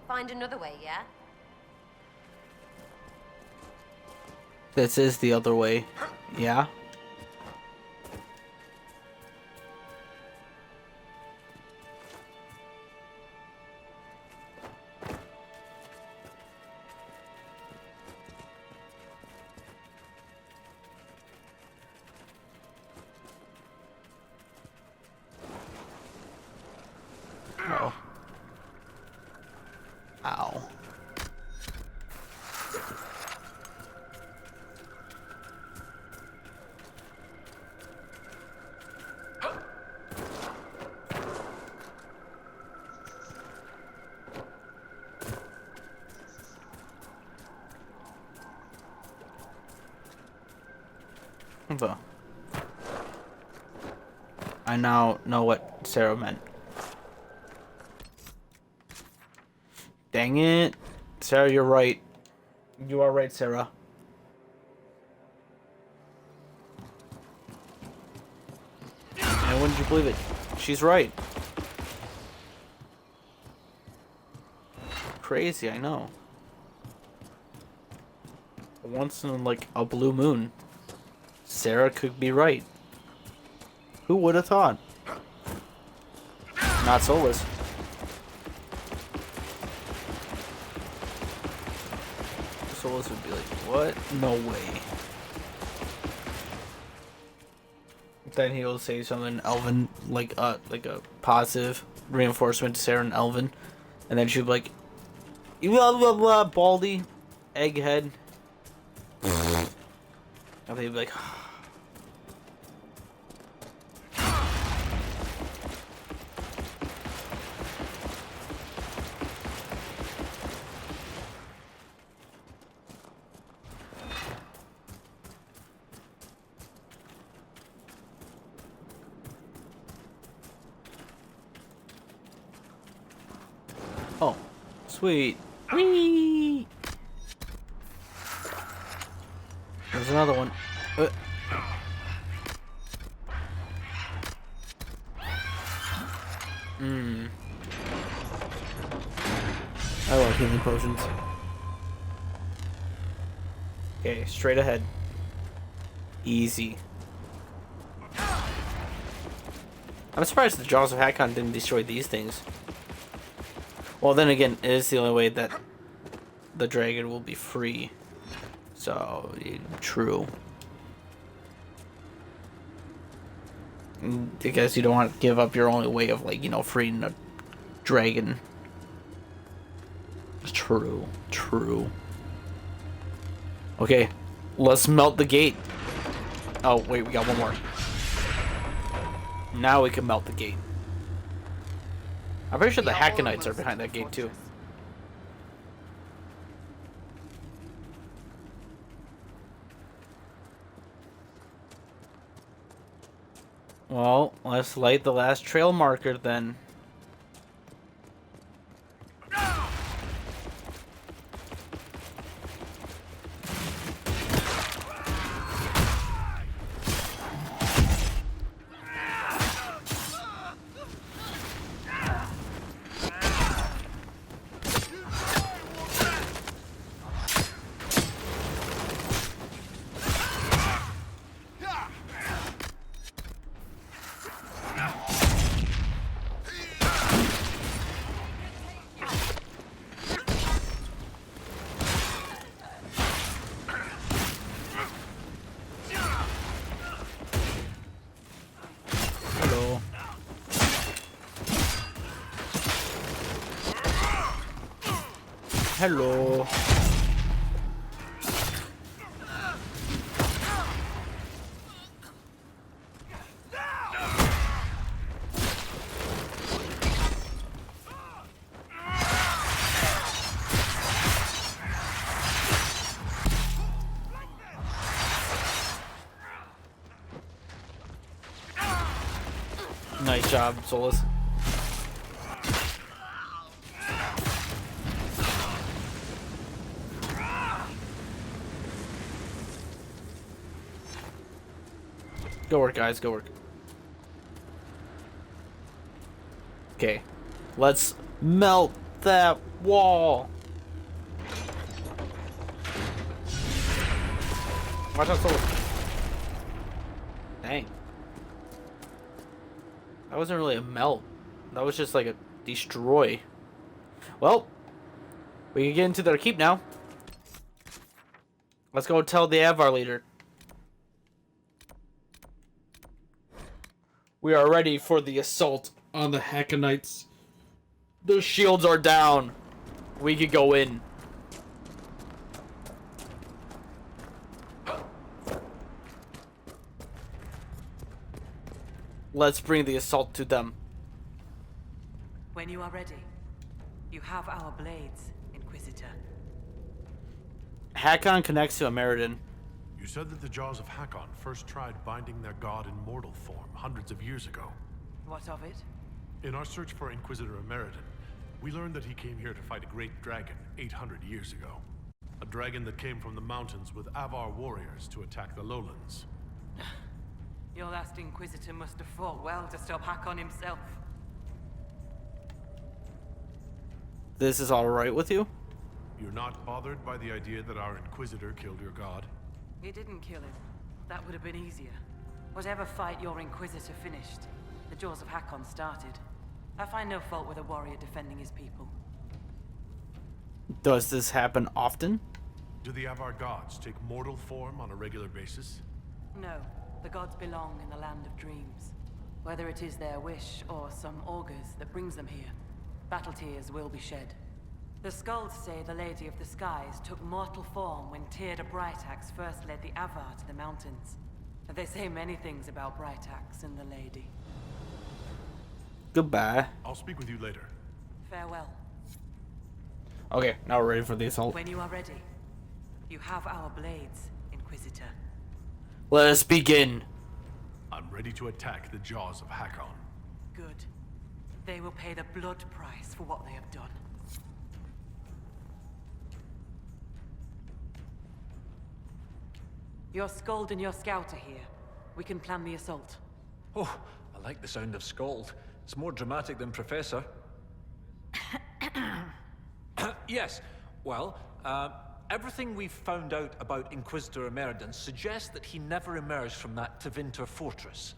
Find another way, yeah? This is the other way. Yeah. Oh. Ow. The. I now know what Sarah meant. Dang it. Sarah, you're right. You are right, Sarah. And wouldn't you believe it? She's right. Crazy, I know. Once in, like, a blue moon, Sarah could be right. Who would have thought? Not Solus. Solus would be like, what? No way. Then he'll say something Elvin, like a positive reinforcement to Sarah and Elvin. And then she'll be like, blah blah blah, baldy, egghead. And they'd be like, oh, sweet. Whee! There's another one. I love healing potions. Okay, straight ahead. Easy. I'm surprised the Jaws of Hakon didn't destroy these things. Well, then again, it is the only way that the dragon will be free. So, true. I guess you don't want to give up your only way of, like, you know, freeing a dragon. True. True. Okay, let's melt the gate. Oh, wait, we got one more. Now we can melt the gate. I'm pretty sure the Hackonites are behind that gate, too. Well, let's light the last trail marker then. Hello. Nice job, Solus. Go work, guys. Go work. Okay. Let's melt that wall. Watch out, Solus. Dang. That wasn't really a melt. That was just like a destroy. Well, we can get into their keep now. Let's go tell the Avar leader. We are ready for the assault on the Hackonites. The shields are down. We could go in. Let's bring the assault to them. When you are ready, you have our blades, Inquisitor. Hakon connects to Ameridan. You said that the Jaws of Hakon first tried binding their god in mortal form hundreds of years ago. What of it? In our search for Inquisitor Ameridan, we learned that he came here to fight a great dragon 800 years ago. A dragon that came from the mountains with Avar warriors to attack the lowlands. Your last Inquisitor must have fought well to stop Hakon himself. This is alright with you? You're not bothered by the idea that our Inquisitor killed your god? He didn't kill him. That would have been easier. Whatever fight your Inquisitor finished, the Jaws of Hakon started. I find no fault with a warrior defending his people. Does this happen often? Do the Avar gods take mortal form on a regular basis? No. The gods belong in the land of dreams. Whether it is their wish or some augurs that brings them here, battle tears will be shed. The skulls say the Lady of the Skies took mortal form when Tyrda Brightaxe first led the Avar to the mountains. They say many things about Brightaxe and the Lady. Goodbye. I'll speak with you later. Farewell. Okay, now we're ready for the assault. When you are ready, you have our blades, Inquisitor. Let us begin. I'm ready to attack the Jaws of Hakon. Good. They will pay the blood price for what they have done. Your Skald and your Scout are here. We can plan the assault. Oh, I like the sound of Skald. It's more dramatic than Professor. Yes, well, everything we've found out about Inquisitor Ameridan suggests that he never emerged from that Tevinter fortress.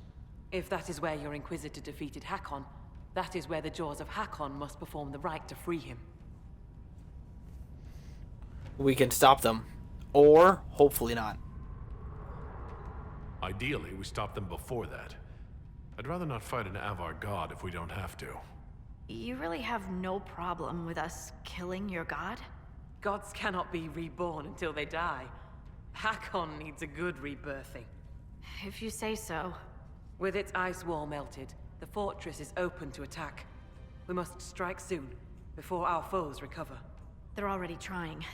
If that is where your Inquisitor defeated Hakon, that is where the Jaws of Hakon must perform the rite to free him. We can stop them. Or, hopefully not. Ideally, we stop them before that. I'd rather not fight an Avar god if we don't have to. You really have no problem with us killing your god? Gods cannot be reborn until they die. Hakon needs a good rebirthing. If you say so. With its ice wall melted, the fortress is open to attack. We must strike soon, before our foes recover. They're already trying.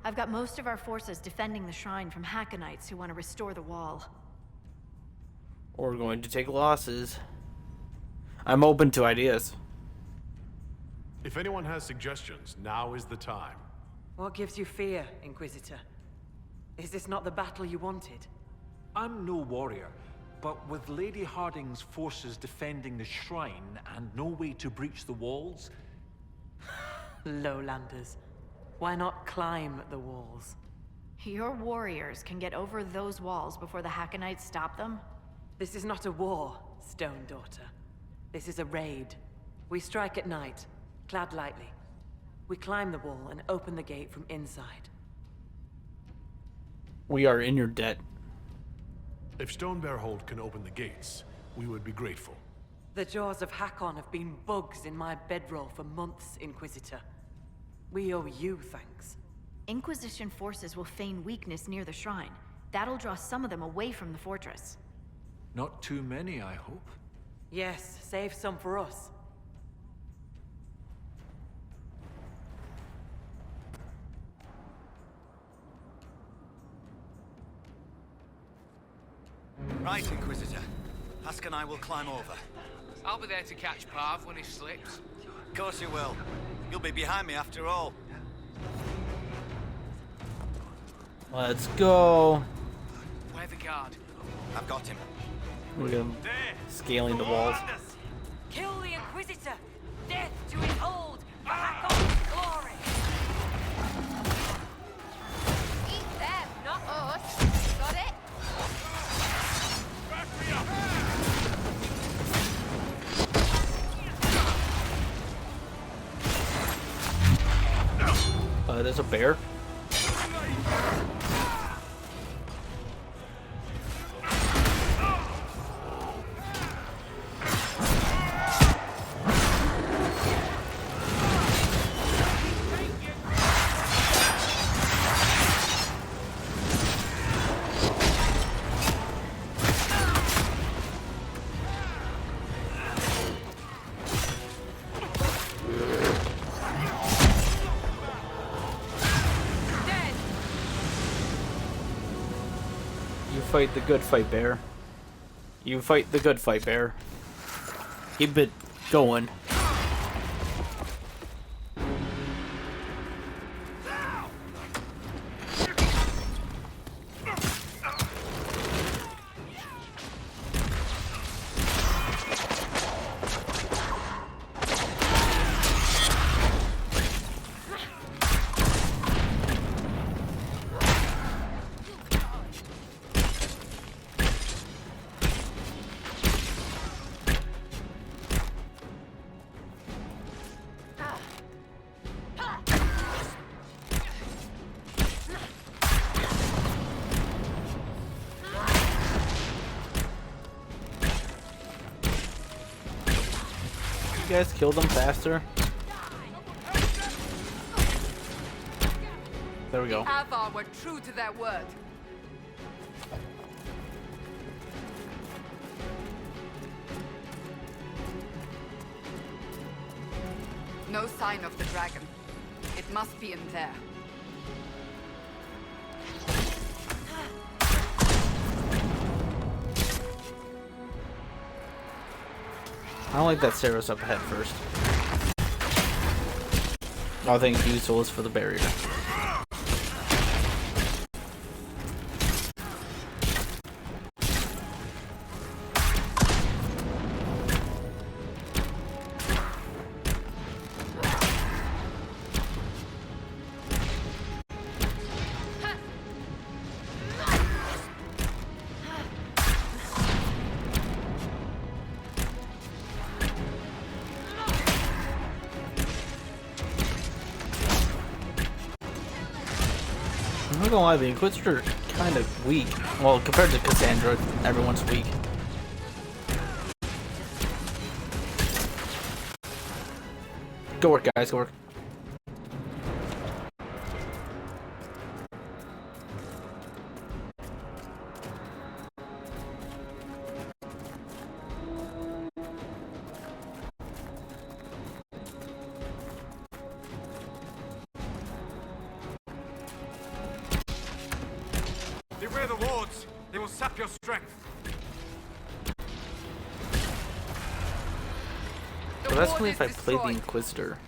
I've got most of our forces defending the shrine from Hackonites who want to restore the wall. Or we're going to take losses. I'm open to ideas. If anyone has suggestions, now is the time. What gives you fear, Inquisitor? Is this not the battle you wanted? I'm no warrior, but with Lady Harding's forces defending the shrine and no way to breach the walls... Lowlanders. Why not climb the walls? Your warriors can get over those walls before the Hackonites stop them? This is not a war, Stone Daughter. This is a raid. We strike at night, clad lightly. We climb the wall and open the gate from inside. We are in your debt. If Stonebearhold can open the gates, we would be grateful. The Jaws of Hakon have been bugs in my bedroll for months, Inquisitor. We owe you thanks. Inquisition forces will feign weakness near the shrine. That'll draw some of them away from the fortress. Not too many, I hope. Yes, save some for us. Right, Inquisitor. Husk and I will climb over. I'll be there to catch Parv when he slips. Of course you will. You'll be behind me after all. Let's go. Where the guard? I've got him. We're gonna scaling the walls. Kill the Inquisitor! Death to his hold! For Hakon's glory! Eat them, not us. Got it? There's a bear. Fight the good fight, bear. You fight the good fight, bear. Keep it going. You guys kill them faster? There we go. Avar were true to their word. No sign of the dragon. It must be in there. I don't like that Sarah's up ahead first. I think useful is for the barrier. I'm not gonna lie, the Inquisitor kind of weak. Well, compared to Cassandra, everyone's weak. Go work, guys, go work. Beware the wards. They will sap your strength. So that's only if I play the Inquisitor.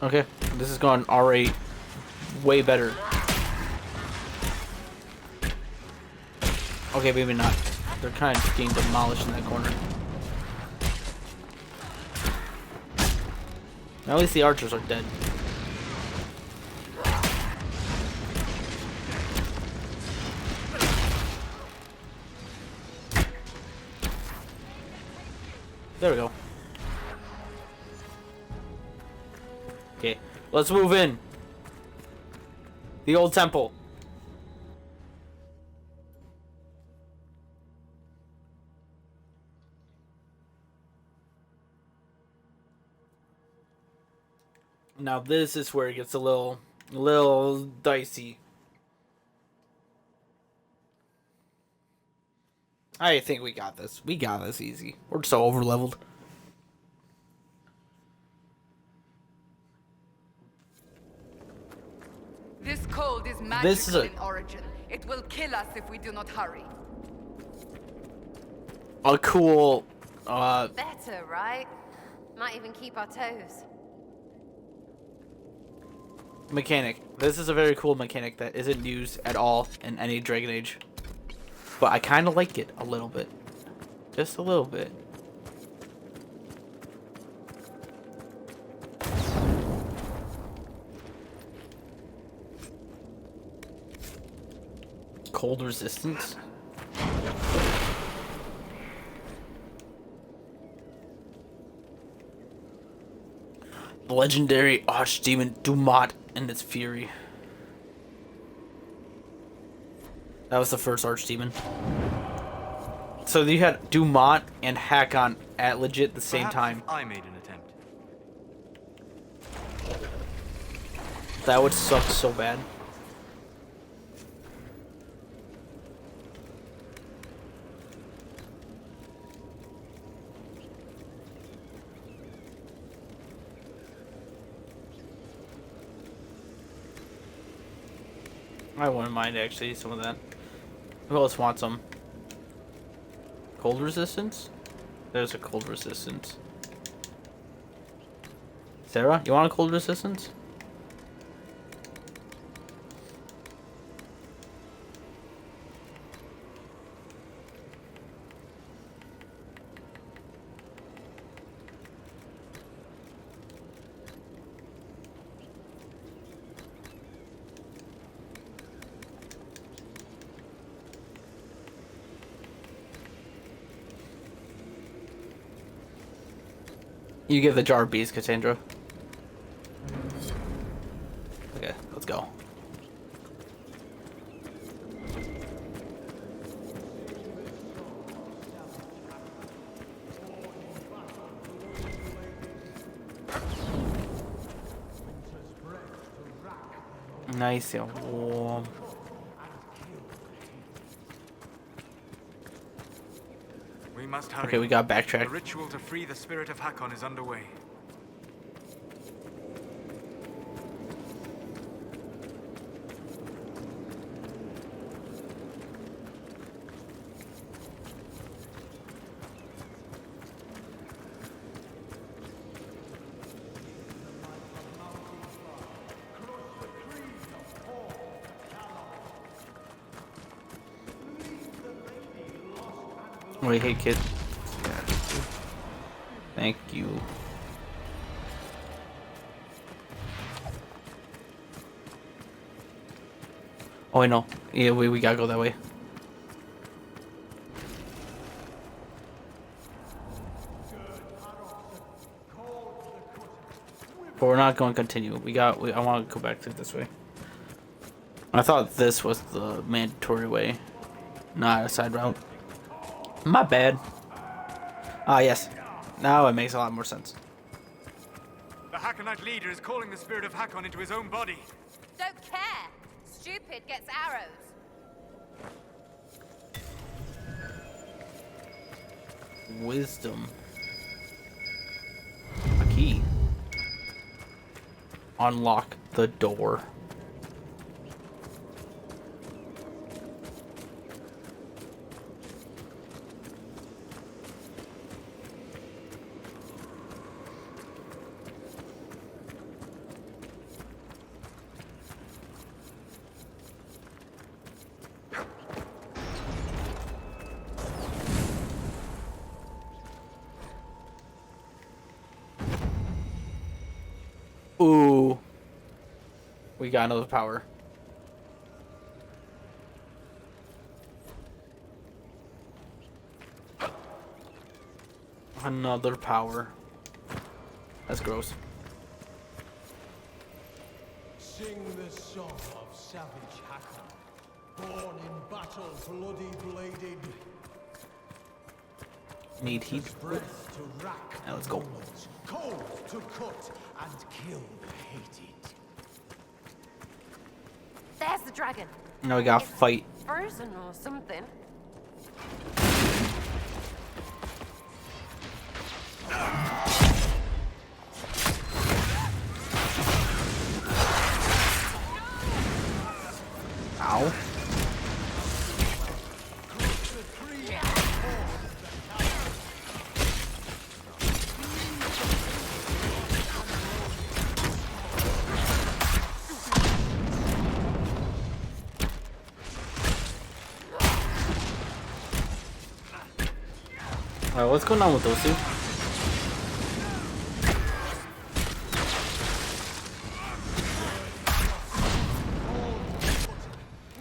Okay, this is going R8 way better. Okay, maybe not. They're kind of getting demolished in that corner. At least the archers are dead. There we go. Okay, let's move in. The old temple. Now this is where it gets a little dicey. I think we got this. We got this easy. We're so overleveled. This cold is magical in origin. It will kill us if we do not hurry. A cool, Better, right? Might even keep our toes. mechanic. This is a very cool mechanic that isn't used at all in any Dragon Age. But I kind of like it a little bit. Just a little bit. Cold resistance. The legendary archdemon Dumat and its fury. That was the first archdemon. So you had Dumat and Hakon at legit the same time. I made an attempt. That would suck so bad. I wouldn't mind actually some of that. Who else wants some? Cold resistance? There's a cold resistance. Sarah, you want a cold resistance? You get the jar of bees, Cassandra. Okay, let's go. Nice and warm. We must hurry. Okay, we got backtrack. The ritual to free the spirit of Hakon is underway. Wait, hey kid. Thank you. Oh, I know. Yeah, we gotta go that way. But we're not going to continue. I want to go back to this way. I thought this was the mandatory way, not a side route. My bad. Ah, yes. Now it makes a lot more sense. The Hakonite leader is calling the spirit of Hakon into his own body. Don't care. Stupid gets arrows. Wisdom. A key. Unlock the door. We got another power. Another power. That's gross. Sing the song of savage Hakon, born in battle, bloody bladed. Need heat. Breath to rack Now let's go. moments, cold to cut and kill hated. There's the dragon. Now we gotta fight. Frozen or something. Ow. Alright, what's going on with those two?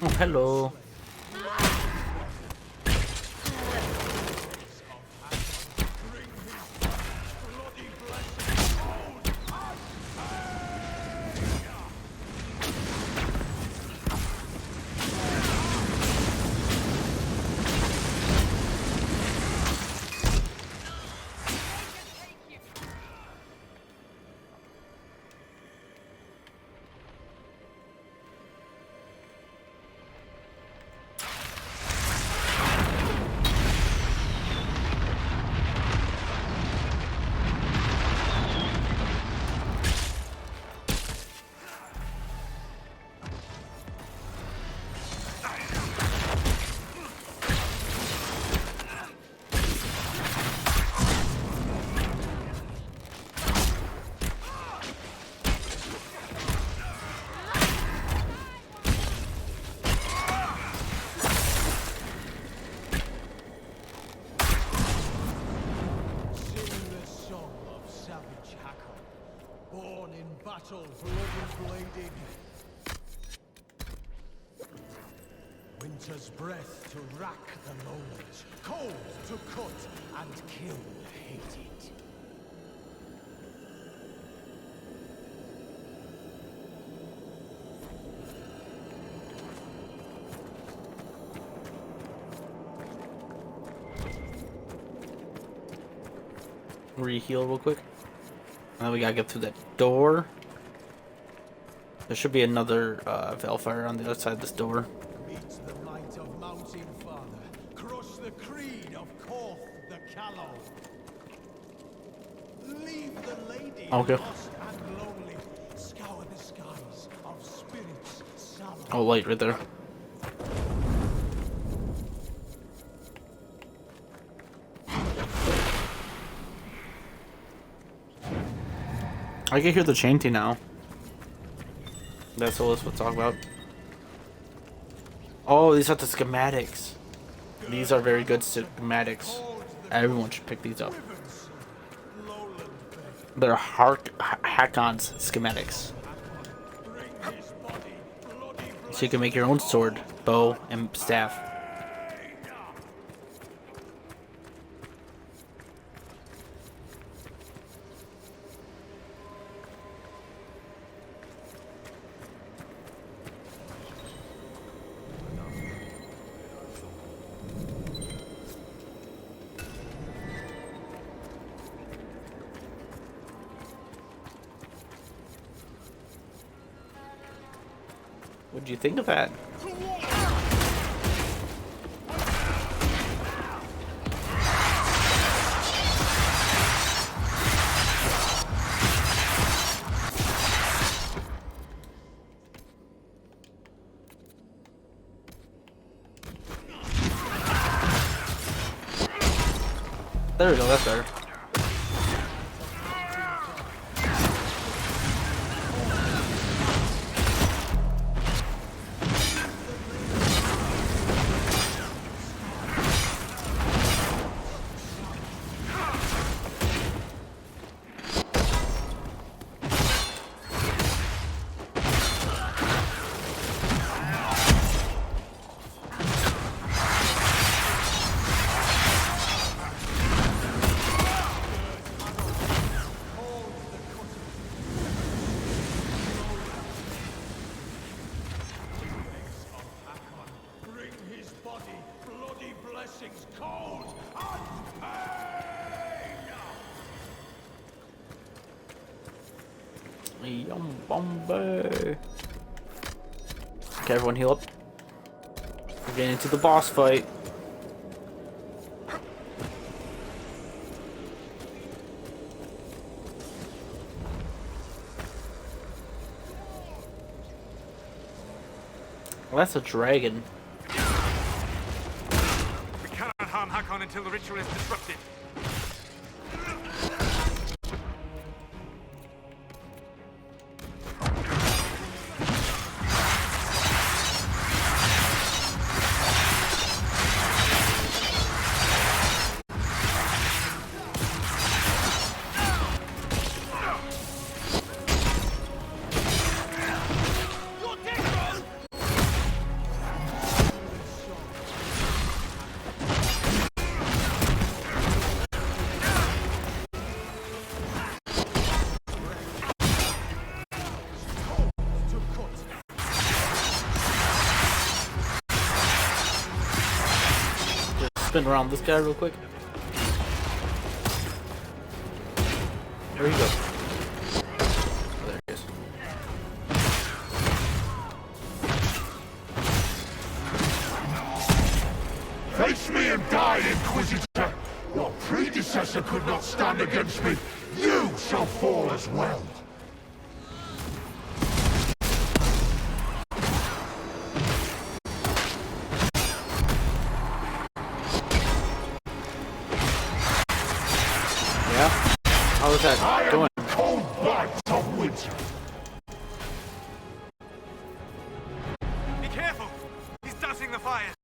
Oh, hello. Battle, bloody bladed. Winter's breath to rack the lowlands, cold to cut and kill hated. Re-heal real quick. And then we gotta get through that door. There should be another Valfire on the other side of this door. Meet the might of Mountain Father. Crush the creed of Korth the Callow. Leave the lady Okay. lost and lonely. Scour the skies of spirits sallow. Oh, light right there. I can hear the chanting now. That's all this we'll talk about. Oh, these are the schematics. These are very good schematics. Everyone should pick these up. They're Hakon's schematics. So you can make your own sword, bow, and staff. What'd you think of that? There we go, that's better. blessings cold and pain! Yum bomber. Okay, everyone heal up. We're getting into the boss fight. Well, that's a dragon. We cannot harm Hakon until the ritual is disrupted. Spin around this guy real quick. There you go. Oh, there he is. Face me and die, Inquisitor! Your predecessor could not stand against me. You shall fall as well. How is that going? Cold blight of winter. Be careful! He's dousing the fires!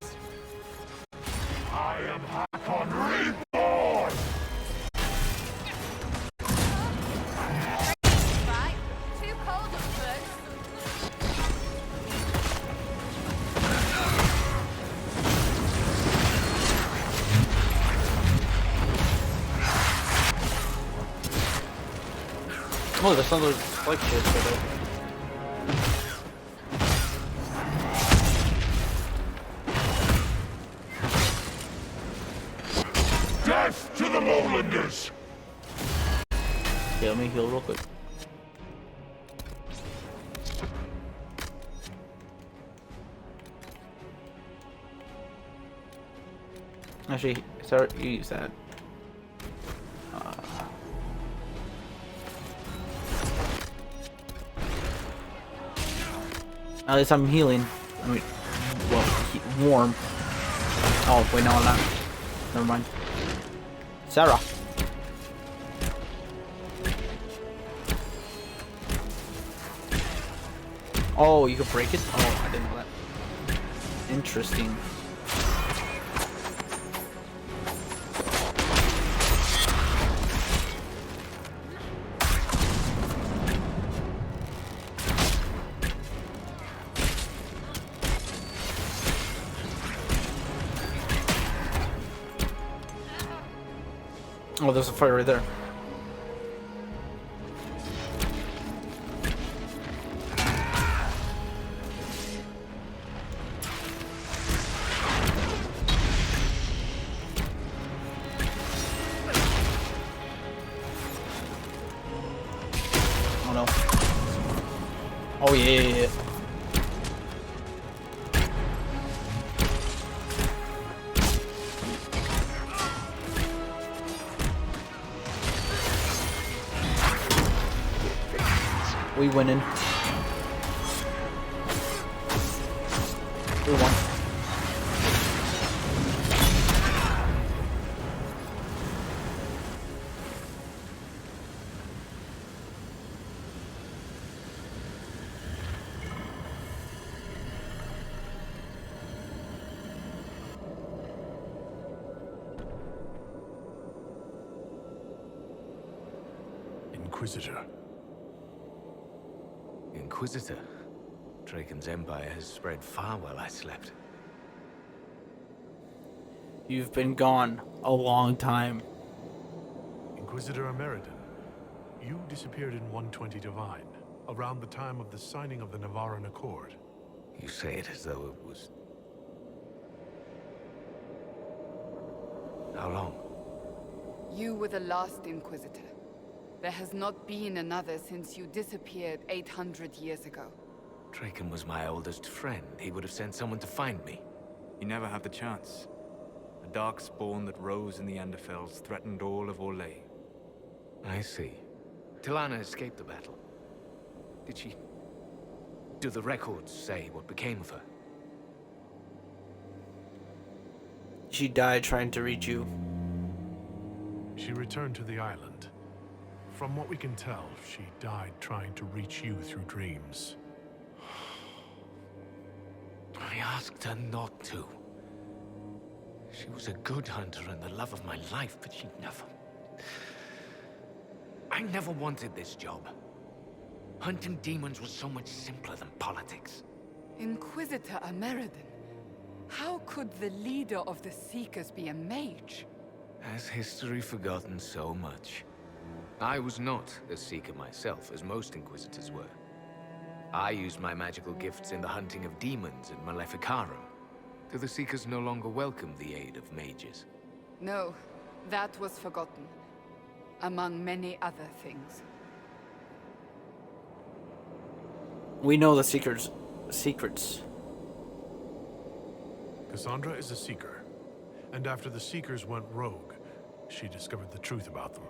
I am Hakon reborn! Right, too cold up first. Oh, there's some of those spike shit over there. Death to the Lowlanders! Yeah, let me heal real quick. Actually, sorry, you use that. At least I'm healing. I mean, well, warm. Oh, wait, no, I'm not. Never mind. Sarah. Oh, you can break it? Oh, I didn't know that. Interesting. Oh, there's a fire right there. Oh no. Oh yeah. We winning. We won. Inquisitor. Inquisitor? Draken's empire has spread far while I slept. You've been gone a long time. Inquisitor American, you disappeared in 120 Divine, around the time of the signing of the Navaran Accord. You say it as though it was... How long? You were the last Inquisitor. There has not been another since you disappeared 800 years ago. Draken was my oldest friend. He would have sent someone to find me. You never had the chance. A dark spawn that rose in the Enderfells threatened all of Orlais. I see. Tilana escaped the battle. Did she... Do the records say what became of her? She died trying to reach you. She returned to the island. From what we can tell, she died trying to reach you through dreams. I asked her not to. She was a good hunter and the love of my life, but she never... I never wanted this job. Hunting demons was so much simpler than politics. Inquisitor Ameridan, how could the leader of the Seekers be a mage? Has history forgotten so much? I was not a Seeker myself, as most Inquisitors were. I used my magical gifts in the hunting of demons in Maleficarum. Do the Seekers no longer welcome the aid of mages? No, that was forgotten. Among many other things. We know the Seeker's secrets. Cassandra is a Seeker. And after the Seekers went rogue, she discovered the truth about them.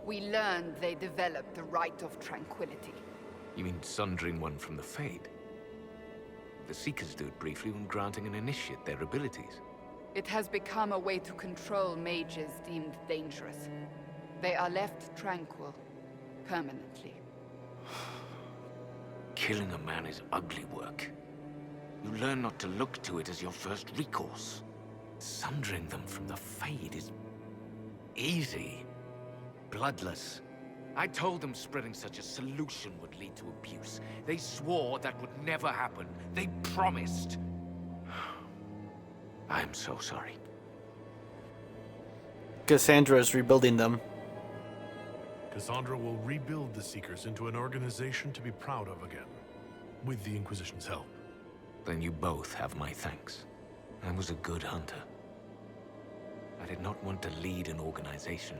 We learned they developed the Rite of Tranquility. You mean sundering one from the Fade? The Seekers do it briefly when granting an initiate their abilities. It has become a way to control mages deemed dangerous. They are left tranquil, permanently. Killing a man is ugly work. You learn not to look to it as your first recourse. Sundering them from the Fade is... easy. Bloodless. I told them spreading such a solution would lead to abuse. They swore that would never happen. They promised. I'm so sorry. Cassandra is rebuilding them. Cassandra will rebuild the Seekers into an organization to be proud of again, with the Inquisition's help. Then you both have my thanks. I was a good hunter. I did not want to lead an organization,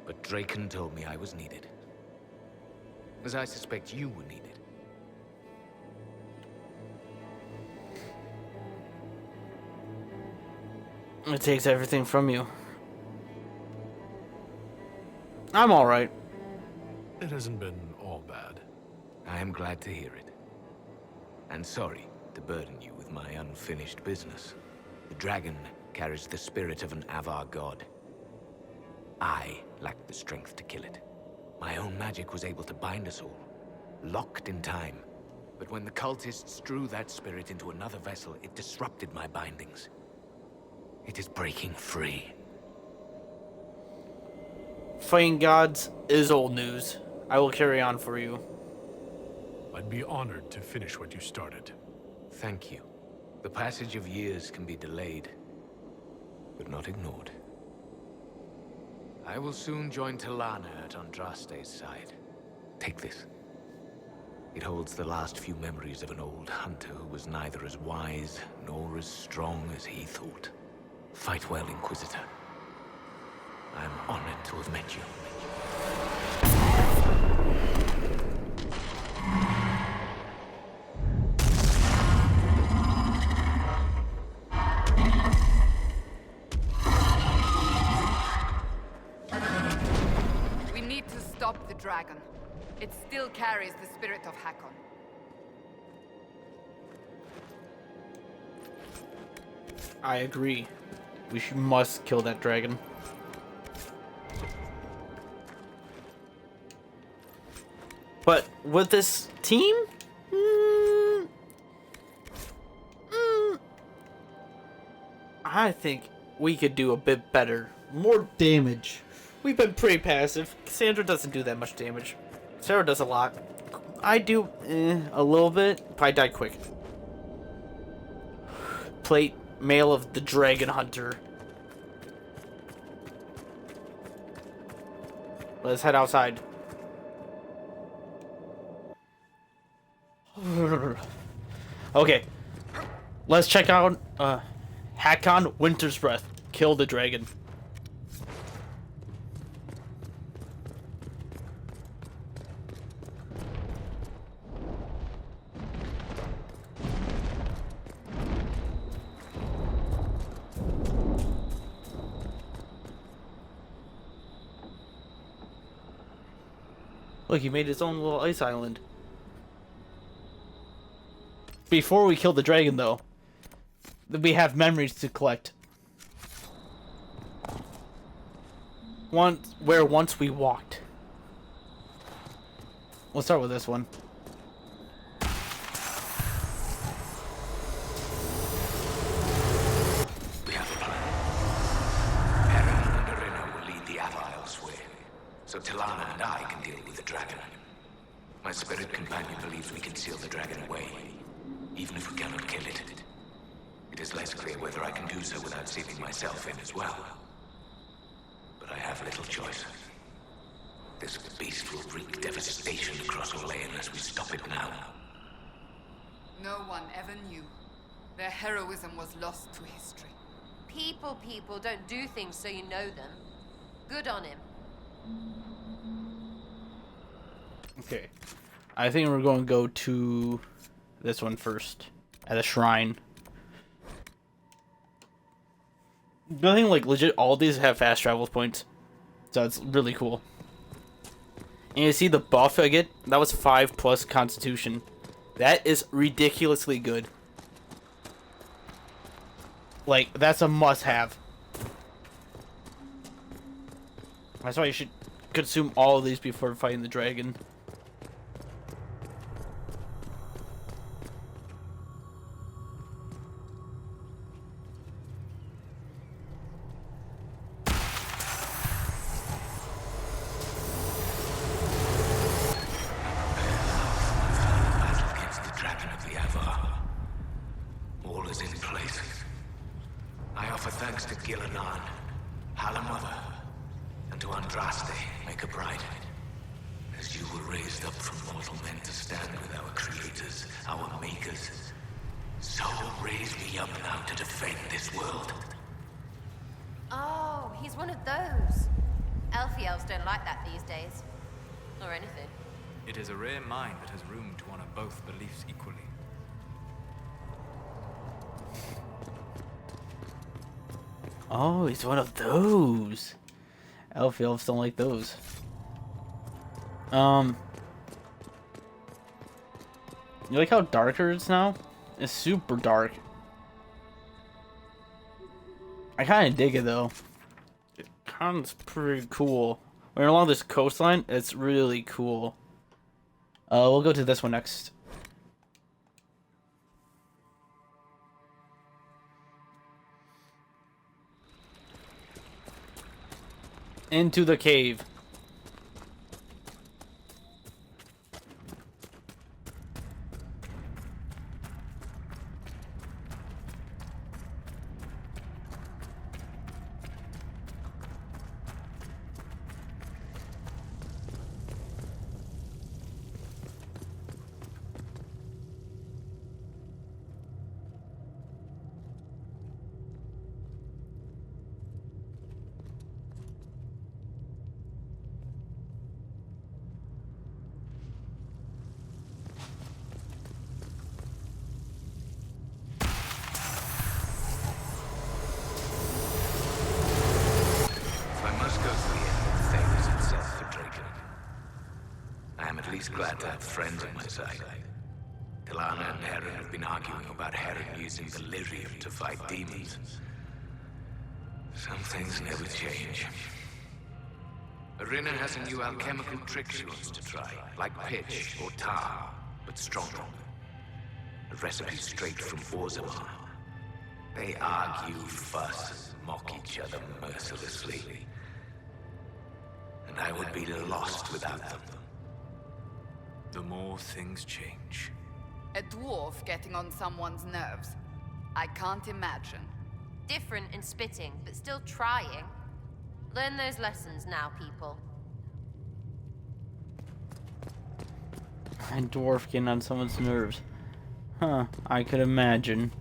but Draken told me I was needed. As I suspect you were needed. It takes everything from you. I'm alright. It hasn't been all bad. I am glad to hear it. And sorry to burden you with my unfinished business. The dragon carries the spirit of an Avar god. I lacked the strength to kill it. My own magic was able to bind us all, locked in time. But when the cultists drew that spirit into another vessel, it disrupted my bindings. It is breaking free. Fighting gods is old news. I will carry on for you. I'd be honored to finish what you started. Thank you. The passage of years can be delayed, but not ignored. I will soon join Tilana at Andraste's side. Take this. It holds the last few memories of an old hunter who was neither as wise nor as strong as he thought. Fight well, Inquisitor. I am honored to have met you. We need to stop the dragon. It still carries the spirit of Hakon. I agree. Must kill that dragon. But with this team, I think we could do a bit better. More damage. We've been pretty passive. Cassandra doesn't do that much damage. Sarah does a lot. I do a little bit. Probably die quick. Plate Mail of the Dragon Hunter. Let's head outside. Okay. Let's check out Hakon Winter's Breath. Kill the dragon. Look, he made his own little ice island. Before we kill the dragon, though, we have memories to collect. Once we walked. We'll start with this one. We have a plan. Heron and Arena will lead the Ava elsewhere, so Tilana and I can deal with the dragon. My spirit companion believes we can seal the dragon away, even if we cannot kill it. It is less clear whether I can do so without sealing myself in as well. But I have little choice. This beast will wreak devastation across Orlea unless we stop it now. No one ever knew. Their heroism was lost to history. People don't do things so you know them. Good on him. Okay. I think we're going to go to this one first. At a shrine. I think, like, legit, all these have fast travel points. So it's really cool. And you see the buff I get? That was 5+ Constitution. That is ridiculously good. Like, that's a must-have. That's why you should consume all of these before fighting the dragon. Beliefs equally. Oh, he's one of those. Elves don't like those. You like how darker it's now? It's super dark. I kind of dig it though. It kind of pretty cool. When you're along this coastline, it's really cool. We'll go to this one next. Into the cave. Glad to have friends on my side. Tilana and Heron have been arguing about Heron using the lyrium to fight demons. Some things never change. Arena has a new alchemical trick she wants to try, like pitch or tar, but stronger. A recipe straight from Orzammar. They argue, fuss, mock each other mercilessly. And I would be lost without them. The more things change. A dwarf getting on someone's nerves. I can't imagine. Different in spitting, but still trying. Learn those lessons now, people. A dwarf getting on someone's nerves. Huh, I could imagine.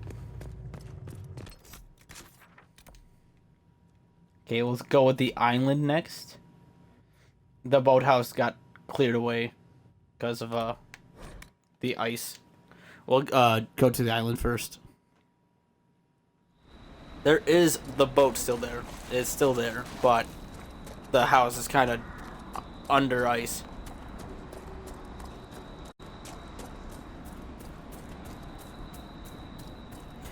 Okay, let's go with the island next. The boathouse got cleared away because of the ice. We'll go to the island first. There is the boat still there. It's still there, but the house is kind of under ice.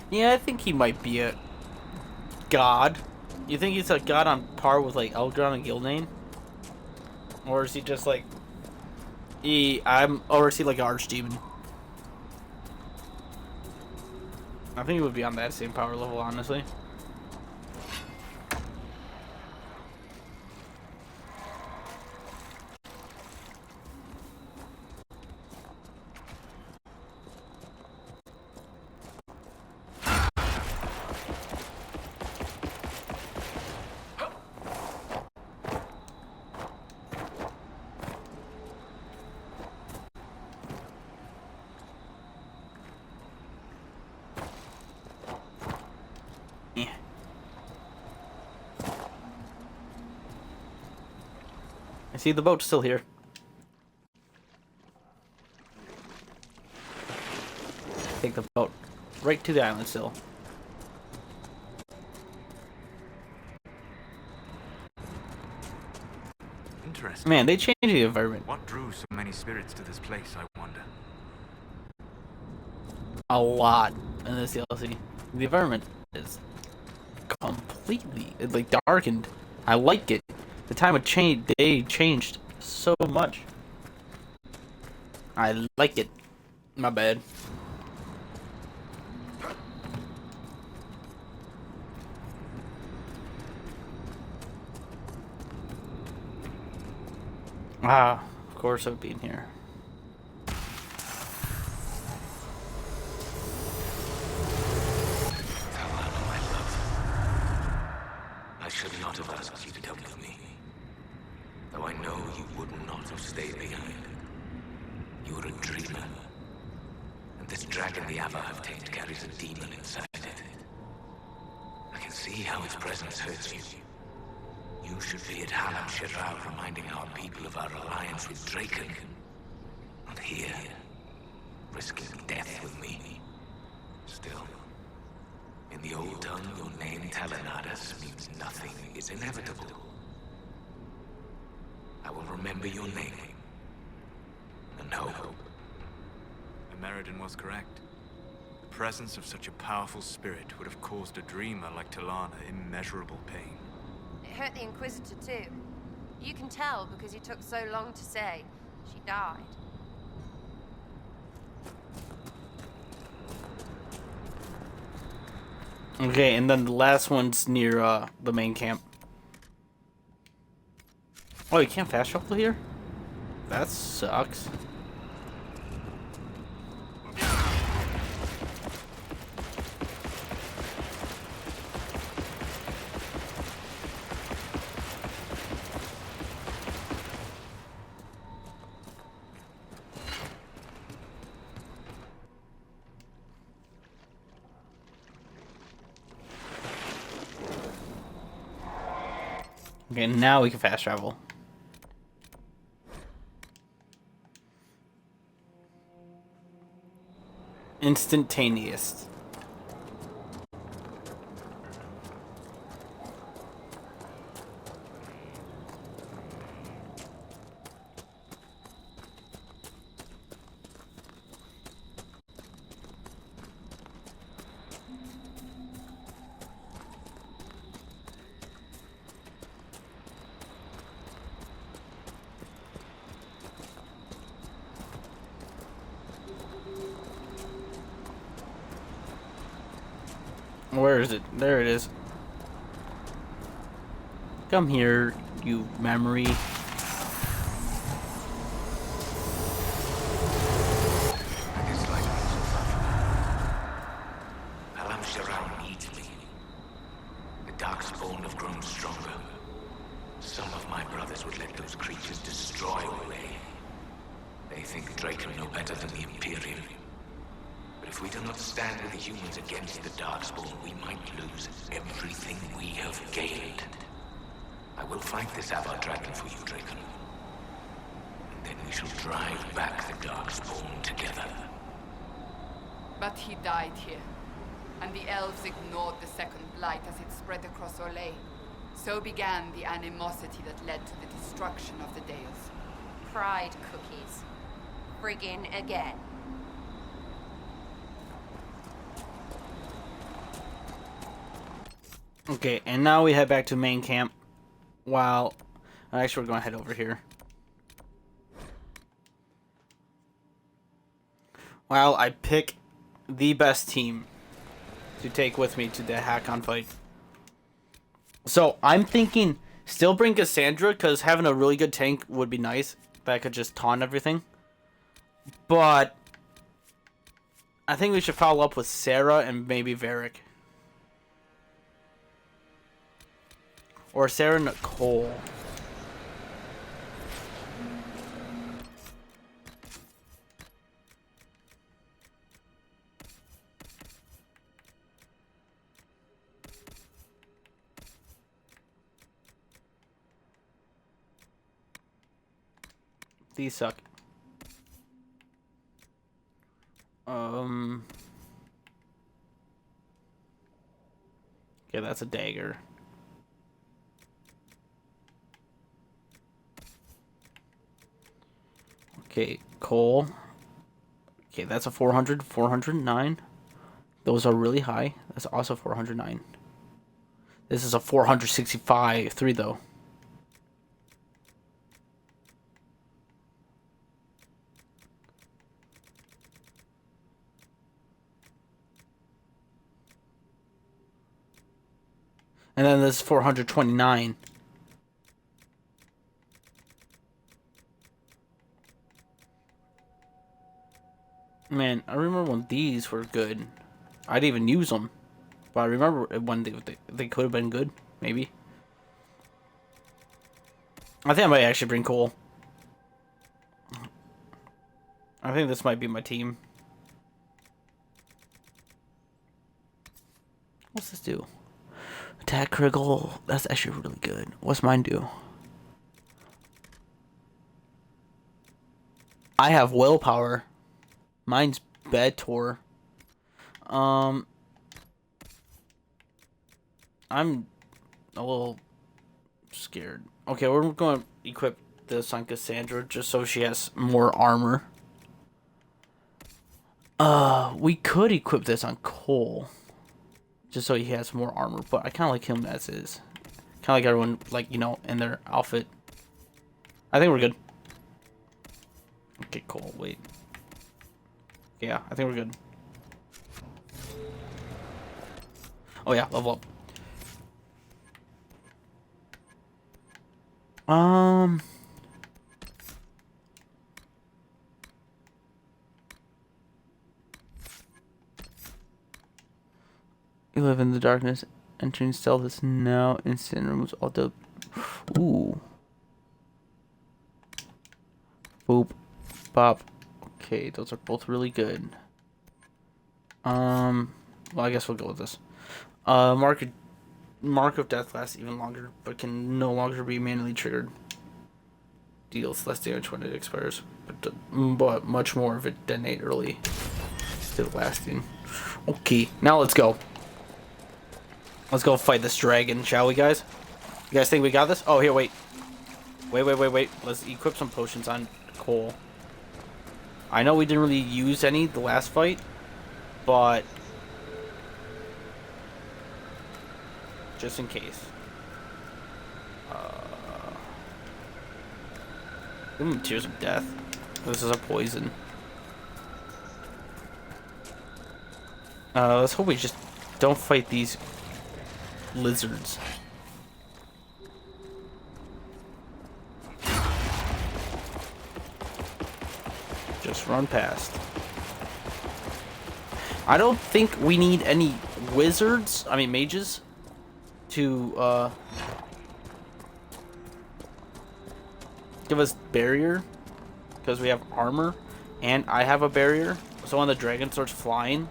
Yeah, I think he might be a god. You think he's a god on par with like Elgron and Gildan? Or is he just like or is he like an archdemon? I think he would be on that same power level, honestly. I see the boat's still here. Take the boat right to the island still. Interesting. Man, they changed the environment. What drew so many spirits to this place, I wonder? A lot in this DLC. The environment is completely like darkened. I like it. The time of change, they changed so much. I like it. My bad. Ah, of course I've been here. I should not have asked you to come with me. Though I know you would not have stayed behind. You are a dreamer. And this dragon the Ava have tamed carries a demon inside it. I can see how its presence hurts you. You should be at Halam Shiral reminding our people of our alliance with Draken. Not here, risking death with me. Still, in the old tongue, your name Talanadas means nothing is inevitable. I will remember your name. And hope. Meriden was correct. The presence of such a powerful spirit would have caused a dreamer like Talana immeasurable pain. It hurt the Inquisitor too. You can tell because you took so long to say she died. Okay, and then the last one's near the main camp. Oh, you can't fast travel here? That sucks. Okay, now we can fast travel. Instantaneous. Where is it? There it is. Come here, you memory. Alam Shiral needs me. The Darkspawn have grown stronger. Some of my brothers would let those creatures destroy Orlais. They think Draken know better than the Imperium. But if we do not stand with the humans against the Darkspawn, we might lose everything we have gained. I will fight this Avar Dragon for you, Draken. And then we shall drive back the Darkspawn together. But he died here, and the elves ignored the second blight as it spread across Orlais. So began the animosity that led to the destruction of the Dales. Pride cookies. Friggin' again. Okay, and now we head back to main camp. While actually, we're going to head over here. While I pick the best team to take with me to the Hakon fight. So I'm thinking still bring Cassandra, because having a really good tank would be nice. That could just taunt everything. But I think we should follow up with Sarah and maybe Varric. Or Sarah Nicole. These suck. Okay, that's a dagger. Okay, Cole. Okay, that's a 400, 409. Those are really high. That's also 409. This is a 465, 3 though. And then this is 429. Man, I remember when these were good. I'd even use them. But I remember when they could have been good. Maybe. I think I might actually bring Cole. I think this might be my team. What's this do? Attack critical. That's actually really good. What's mine do? I have willpower. Mine's Betor. I'm a little scared. Okay, we're going to equip this on Cassandra just so she has more armor. We could equip this on Cole. Just so he has more armor, but I kind of like him as is. Kind of like everyone, like, you know, in their outfit. I think we're good. Okay, Cole, wait. Yeah, I think we're good. Oh yeah, level up. 11 in the darkness. Entering stealth is now instant. Removes all the... Ooh. Boop. Bop. Okay, those are both really good. Well, I guess we'll go with this. Mark of Death lasts even longer, but can no longer be manually triggered. Deals less damage when it expires, but much more if it detonate early. Still lasting. Okay, now let's go. Let's go fight this dragon, shall we, guys? You guys think we got this? Oh, here, wait. Wait. Let's equip some potions on Cole. I know we didn't really use any the last fight, but just in case. Tears of Death. This is a poison. Let's hope we just don't fight these lizards. Just run past. I don't think we need any mages to give us barrier, because we have armor and I have a barrier. So when the dragon starts flying,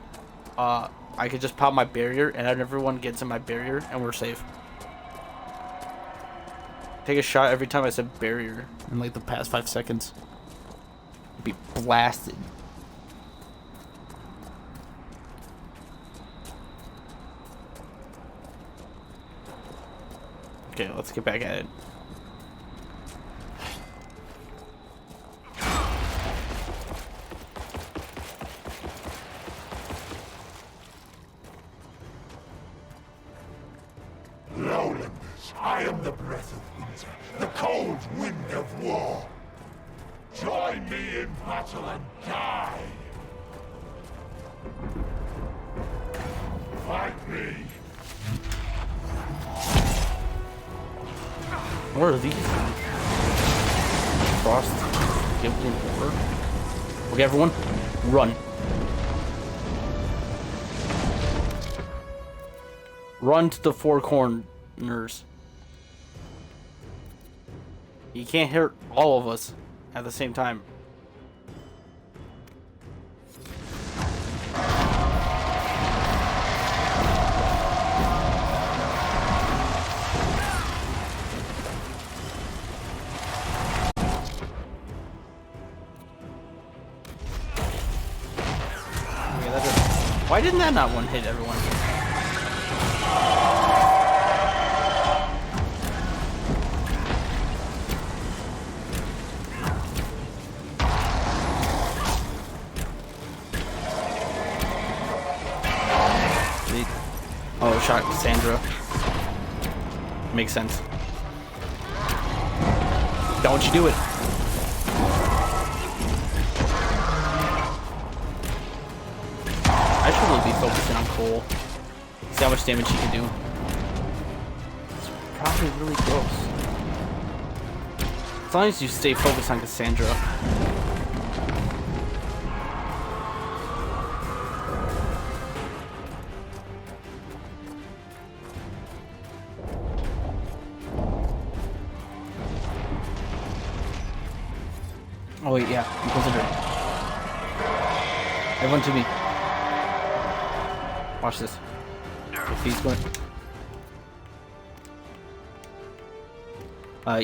I could just pop my barrier and everyone gets in my barrier and we're safe. Take a shot every time I said barrier in like the past 5 seconds. Be blasted. Okay, let's get back at it. lowlanders. I am the breath of winter, the cold wind of war. Join me in battle and die. Fight me. What are these? Frost, Gimple, Horror. Okay, everyone, run. Run to the four corners. You can't hurt all of us at the same time. Why didn't that not one hit everyone? Oh, shot Cassandra. Makes sense. Don't you do it. I should really be focusing on Cole. See how much damage he can do. It's probably really close. As long as you stay focused on Cassandra. Oh wait, yeah, Inquisitor. Everyone to me. Watch this. If he's going.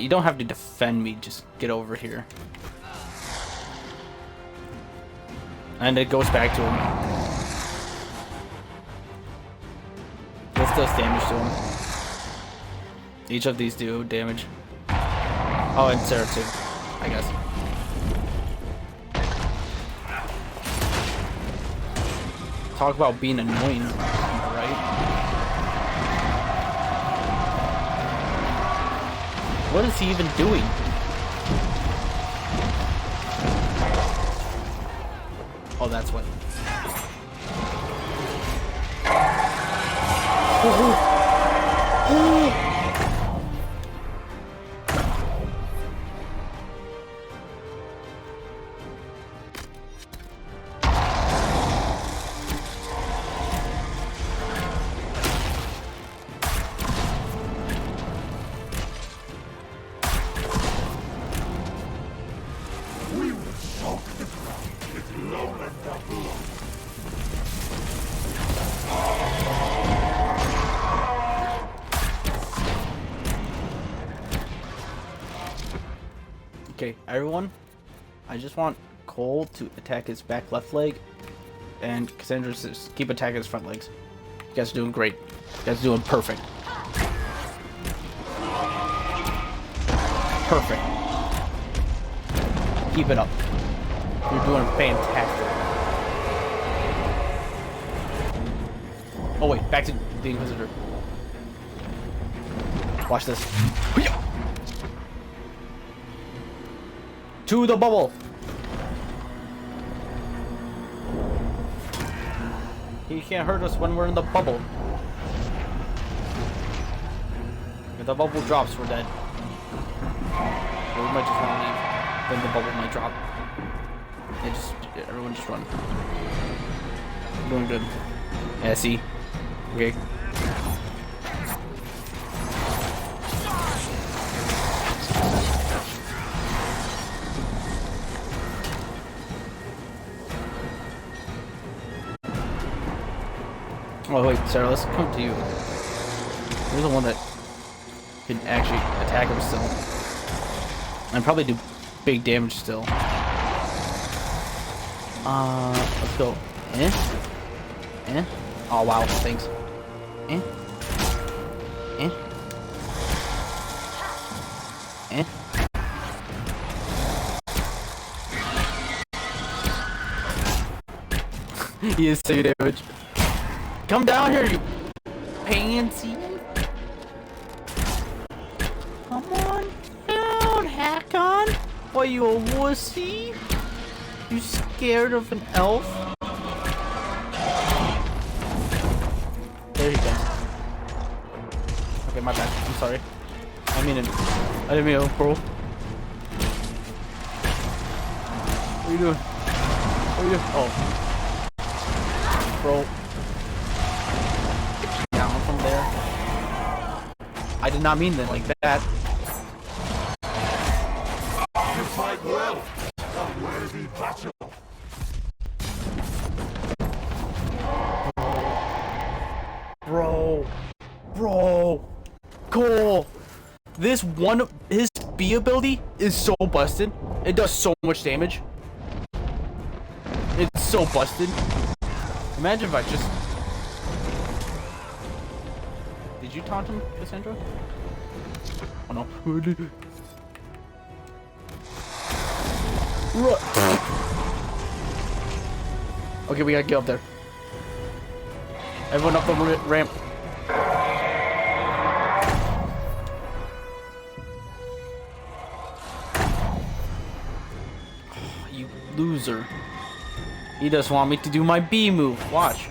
You don't have to defend me, just get over here. And it goes back to him. This does damage to him. Each of these do damage. Oh, and Sarah too, I guess. Talk about being annoying, right? What is he even doing? Oh, that's what. Okay, everyone, I just want Cole to attack his back left leg, and Cassandra just keep attacking his front legs. You guys are doing great. You guys are doing perfect. Perfect. Keep it up. You're doing fantastic. Oh wait, back to the Inquisitor. Watch this. To the bubble. He can't hurt us when we're in the bubble. If the bubble drops, we're dead. Or we might just want to leave. Then the bubble might drop. Everyone just run. Doing good. Yeah, see? Okay. Oh wait, Sarah, let's come to you. You're the one that can actually attack him still. And probably do big damage still. Let's go. Oh wow, thanks. He is taking damage. Come down here, you pansy. Come on down, Hakon. What, you a wussy? You scared of an elf? There he goes. Okay, my bad. I'm sorry. I didn't mean to, bro. What are you doing? What are you doing? Oh. Bro. Down from there. I did not mean that like that. You fight well. A worthy battle. Bro. Cole. This one, his B ability is so busted. It does so much damage. It's so busted. Imagine if I just... Did you taunt him, Cassandra? Oh no. Okay, we gotta get up there. Everyone up the ramp. You loser. He just want me to do my B move. Watch.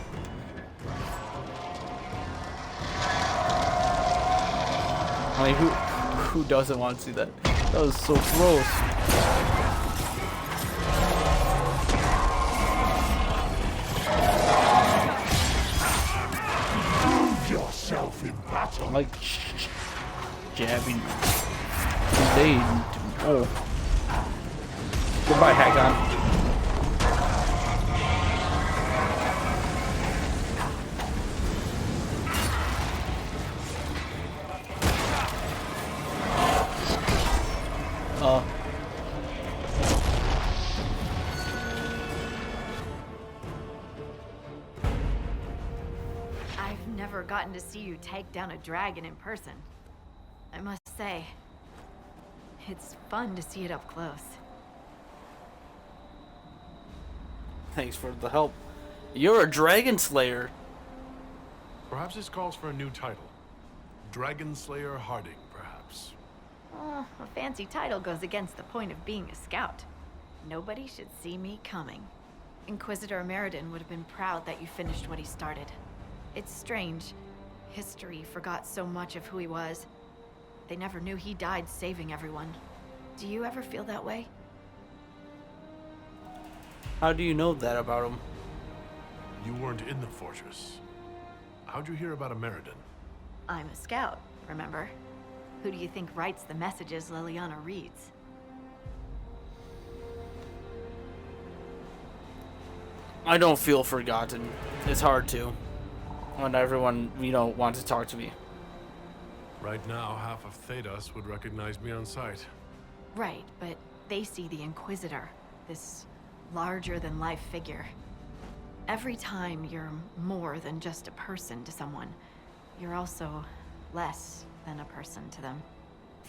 I mean, who doesn't want to see that? That was so gross. Yourself in battle. I'm like jabbing. They oh. Goodbye, Hakon. Gotten to see you take down a dragon in person. I must say, it's fun to see it up close. Thanks for the help. You're a dragon slayer. Perhaps this calls for a new title. Dragon Slayer Harding, perhaps. Oh, a fancy title goes against the point of being a scout. Nobody should see me coming. Inquisitor Meriden would have been proud that you finished what he started. It's strange. History forgot so much of who he was. They never knew he died saving everyone. Do you ever feel that way? How do you know that about him? You weren't in the fortress. How'd you hear about a Meriden? I'm a scout, remember? Who do you think writes the messages Liliana reads? I don't feel forgotten. It's hard to. When everyone, wants to talk to me. Right now, half of Thedas would recognize me on sight. Right, but they see the Inquisitor, this larger-than-life figure. Every time you're more than just a person to someone, you're also less than a person to them.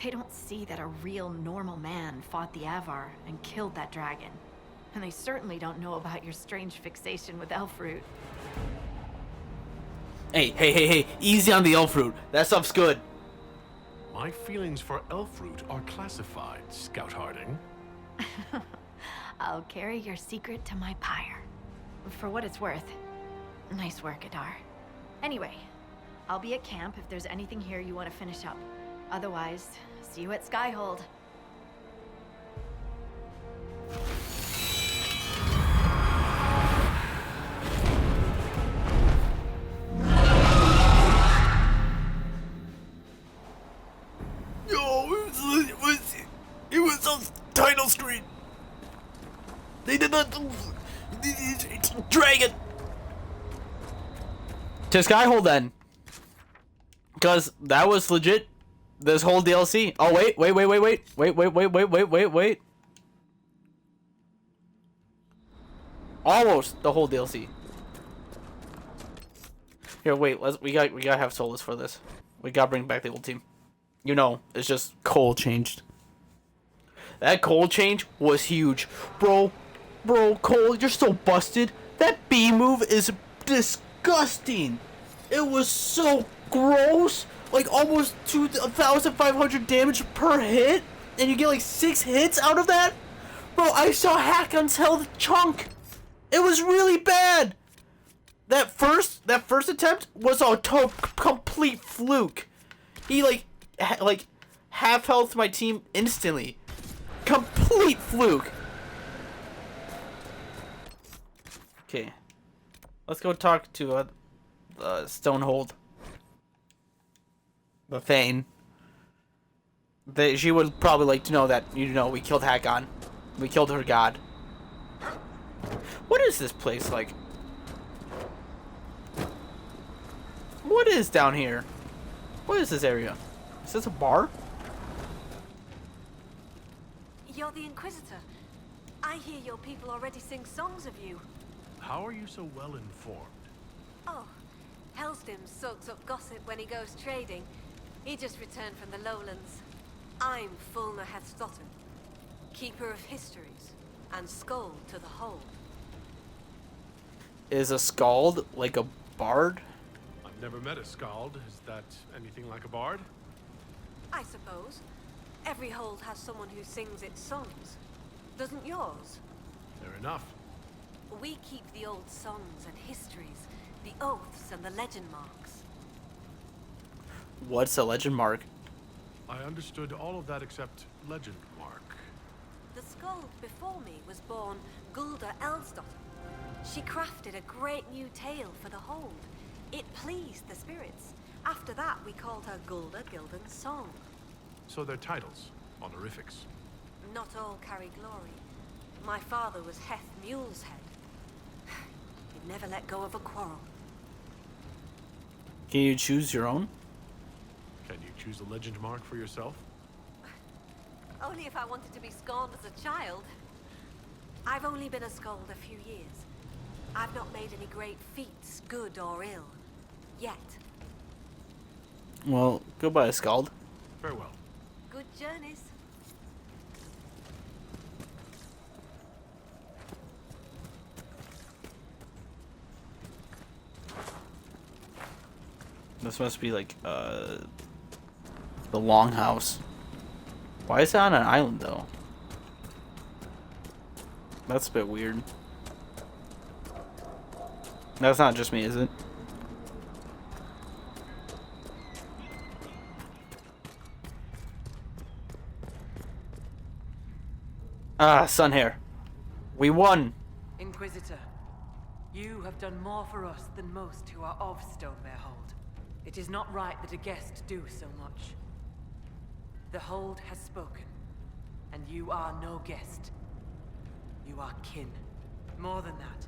They don't see that a real normal man fought the Avar and killed that dragon. And they certainly don't know about your strange fixation with Elfroot. Hey, easy on the Elfroot. That stuff's good. My feelings for Elfroot are classified, Scout Harding. I'll carry your secret to my pyre. For what it's worth. Nice work, Adar. Anyway, I'll be at camp if there's anything here you want to finish up. Otherwise, see you at Skyhold. It was on title screen. They did not. Dragon. To Skyhold then, because that was legit. This whole DLC. Oh wait. Almost the whole DLC. Here, wait. We gotta have Solus for this. We gotta bring back the old team. It's just Cole changed. That Cole change was huge. Bro, Cole, you're so busted. That B move is disgusting. It was so gross. like almost 2,500 damage per hit, and you get like 6 hits out of that? Bro, I saw Hakon's health chunk. It was really bad. That first attempt was a complete fluke. He like half health my team instantly. Complete fluke. Okay, let's go talk to Stonehold. The Thane. She would probably like to know that, you know, we killed Hakon. We killed her god. What is this place like? What is down here? What is this area? Is this a bar? You're the Inquisitor. I hear your people already sing songs of you. How are you so well informed? Oh, Hellstim soaks up gossip when he goes trading. He just returned from the lowlands. I'm Fulna Hethstotten, keeper of histories, and skald to the whole. Is a skald like a bard? I've never met a skald. Is that anything like a bard? I suppose. Every hold has someone who sings its songs. Doesn't yours? Fair enough. We keep the old songs and histories, the oaths and the legend marks. What's a legend mark? I understood all of that except legend mark. The skald before me was born Gulda Elsdotter. She crafted a great new tale for the hold. It pleased the spirits. After that, we called her Gulda Gildan's Song. So they're titles, honorifics. Not all carry glory. My father was Heth Mule's head. He'd never let go of a quarrel. Can you choose your own? Can you choose a legend mark for yourself? Only if I wanted to be scorned as a child. I've only been a skald a few years. I've not made any great feats, good or ill. Yet. Well, goodbye, skald. Farewell. Good journeys. This must be like the longhouse. Why is it on an island though? That's a bit weird. That's not just me, is it? Ah, Sunhair. We won. Inquisitor, you have done more for us than most who are of Stonebear Hold. It is not right that a guest do so much. The Hold has spoken, and you are no guest. You are kin. More than that,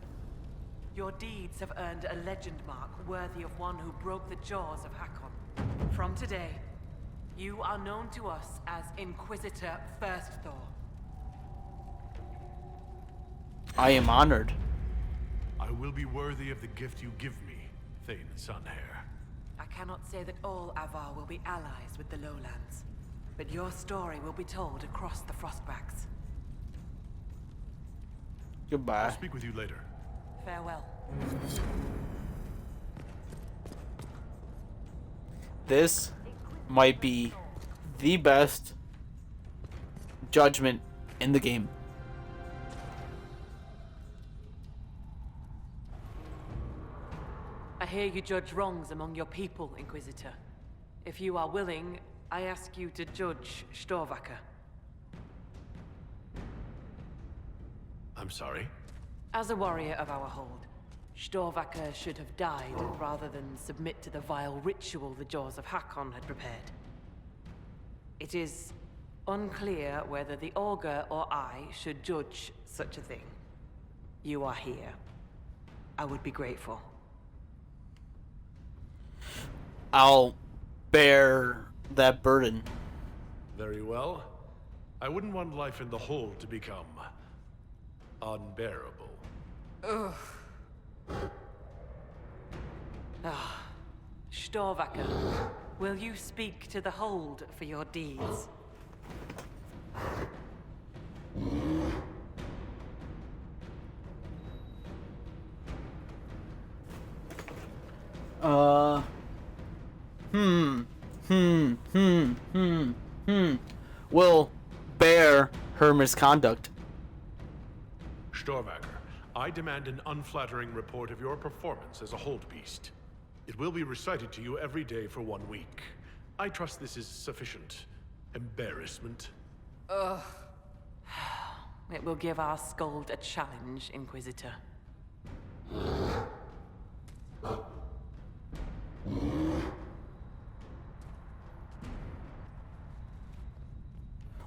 your deeds have earned a legend mark worthy of one who broke the jaws of Hakon. From today, you are known to us as Inquisitor Firstthor. I am honored. I will be worthy of the gift you give me, Thane Sunhair. I cannot say that all Avar will be allies with the Lowlands, but your story will be told across the Frostbacks. Goodbye. I'll speak with you later. Farewell. This might be the best judgment in the game. I hear you judge wrongs among your people, Inquisitor. If you are willing, I ask you to judge Storvaker. I'm sorry? As a warrior of our hold, Storvaker should have died rather than submit to the vile ritual the Jaws of Hakon had prepared. It is unclear whether the Augur or I should judge such a thing. You are here. I would be grateful. I'll bear that burden. Very well. I wouldn't want life in the hold to become unbearable. Ugh. Ah, Storvaker, will you speak to the hold for your deeds? will bear her misconduct. Storvacker, I demand an unflattering report of your performance as a hold beast. It will be recited to you every day for 1 week. I trust this is sufficient embarrassment. Ugh. It will give our Skald a challenge, Inquisitor.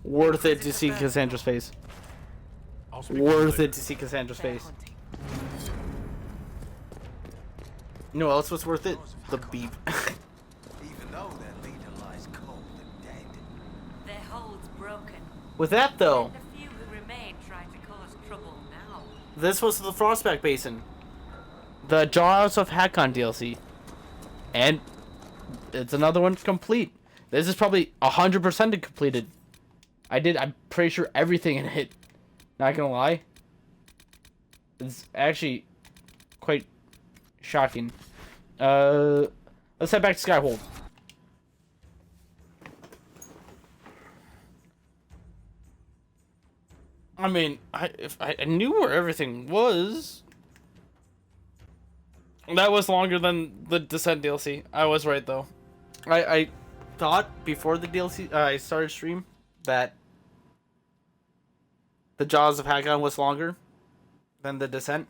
Worth it to see Cassandra's face. Worth it to see Cassandra's face. You know what else was worth it? The beep. Even though their leader lies cold and dead. Their hold's broken. With that though, The few who remain try to cause trouble now. this was the Frostback Basin. The Jaws of Hakon DLC. And it's another one complete. This is probably 100% completed. I'm pretty sure everything in it. Not gonna lie. It's actually quite shocking. Let's head back to Skyhold. I mean, if I knew where everything was. That was longer than the Descent DLC. I was right though. I thought before the DLC I started stream that the Jaws of Hakon was longer than the Descent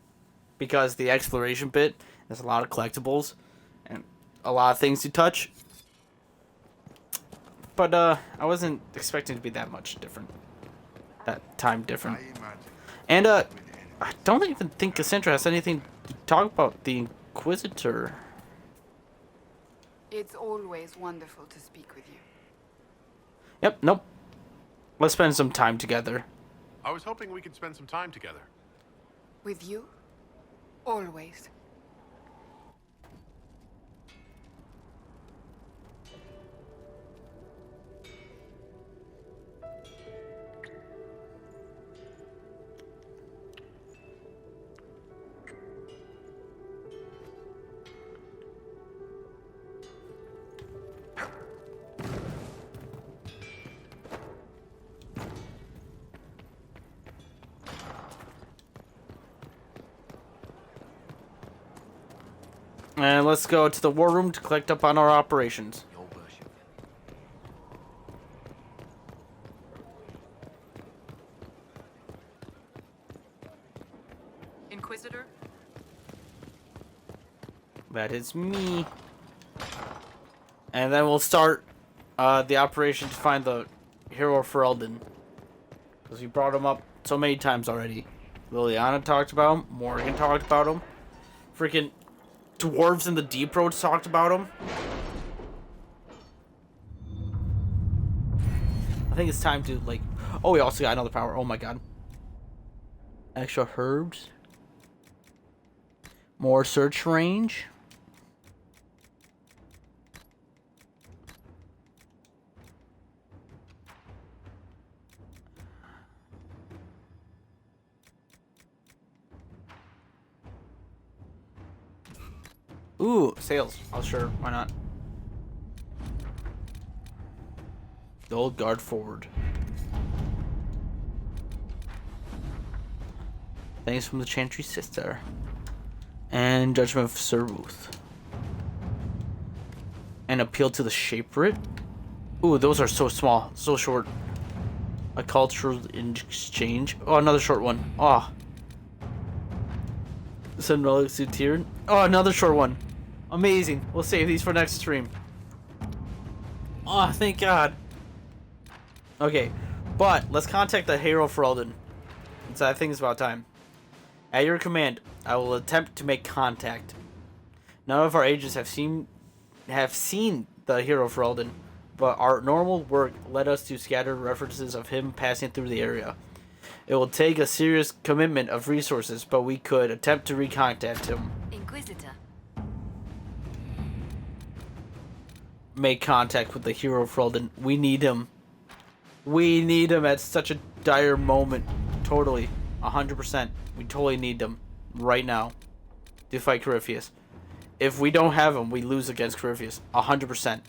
because the exploration bit has a lot of collectibles and a lot of things to touch. But I wasn't expecting it to be that much different. That time different. And I don't even think Cassandra has anything to talk about the Inquisitor. It's always wonderful to speak with you. Yep, nope. Let's spend some time together. I was hoping we could spend some time together. With you? Always. And let's go to the war room to collect up on our operations. Inquisitor? That is me. And then we'll start the operation to find the hero Ferelden. Because we brought him up so many times already. Liliana talked about him. Morgan talked about him. Freaking dwarves in the Deep Road talked about him. I think it's time to, like... Oh, we also got another power. Oh my god. Extra herbs. More search range. Ooh, sales. Oh, sure. Why not? The old guard forward. Thanks from the Chantry Sister. And Judgment of Sir Ruth. And Appeal to the Shaperit. Ooh, those are so small. So short. A cultural exchange. Oh, another short one. Oh. Send relics to Tyrion. Oh, another short one. Amazing. We'll save these for next stream. Oh, thank God. Okay, but let's contact the hero Ferelden. I think it's about time. At your command, I will attempt to make contact. None of our agents have seen the hero Ferelden, but our normal work led us to scattered references of him passing through the area. It will take a serious commitment of resources, but we could attempt to recontact him. Inquisitor. Make contact with the hero Ferelden. We need him. We need him at such a dire moment. Totally. 100%. We totally need him. Right now. To fight Corypheus. If we don't have him, we lose against Corypheus. 100%.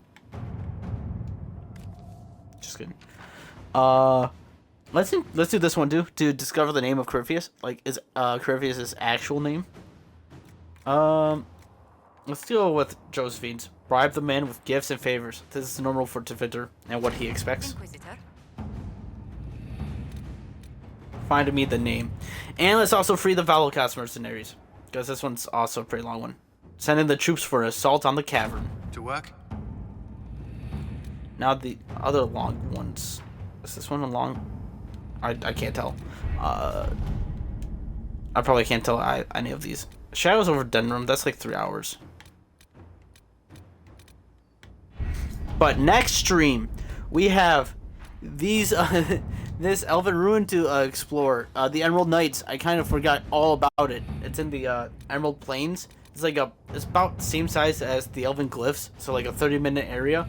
Just kidding. Let's do this one too, to discover the name of Corypheus. Like, is Corypheus' actual name? Let's deal with Josephine's. Bribe the man with gifts and favors. This is normal for Tevinter and what he expects. Inquisitor. Find me the name. And let's also free the Valocast mercenaries, because this one's also a pretty long one. Send in the troops for assault on the cavern. To work? Now the other long ones. Is this one a long? I can't tell. I probably can't tell any of these. Shadows over Denram, that's like 3 hours. But next stream, we have these this Elven Ruin to explore. The Emerald Knights, I kind of forgot all about it. It's in the Emerald Plains. It's about the same size as the Elven Glyphs, so like a 30-minute area.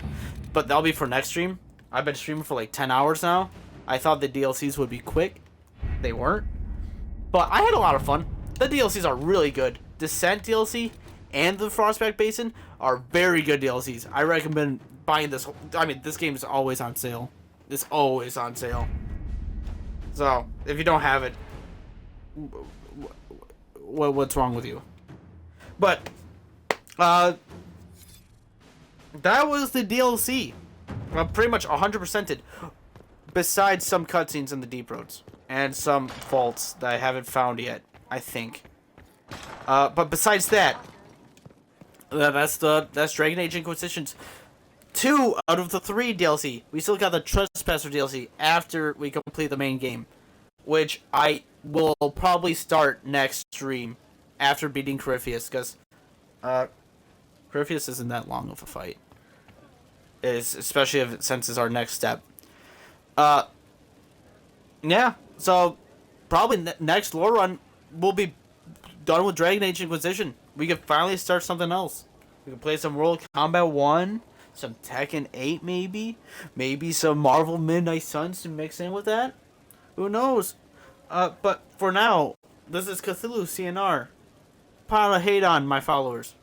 But that'll be for next stream. I've been streaming for like 10 hours now. I thought the DLCs would be quick. They weren't. But I had a lot of fun. The DLCs are really good. Descent DLC and the Frostback Basin are very good DLCs. I recommend buying this. I mean, this game is always on sale. It's always on sale. So, if you don't have it, what's wrong with you? But, that was the DLC. Pretty much 100%ed. Besides some cutscenes in the Deep Roads. And some faults that I haven't found yet, I think. But besides that, that's Dragon Age Inquisition's 2 out of the 3 DLC. We still got the Trespasser DLC after we complete the main game, which I will probably start next stream after beating Corypheus, because Corypheus isn't that long of a fight. Especially since it's our next step. Yeah, so probably next lore run we'll be done with Dragon Age Inquisition. We can finally start something else. We can play some World Combat 1, some Tekken 8 maybe some Marvel Midnight Suns to mix in with that. Who knows? But for now, this is Cthulhu CNR. Pile of hate on my followers.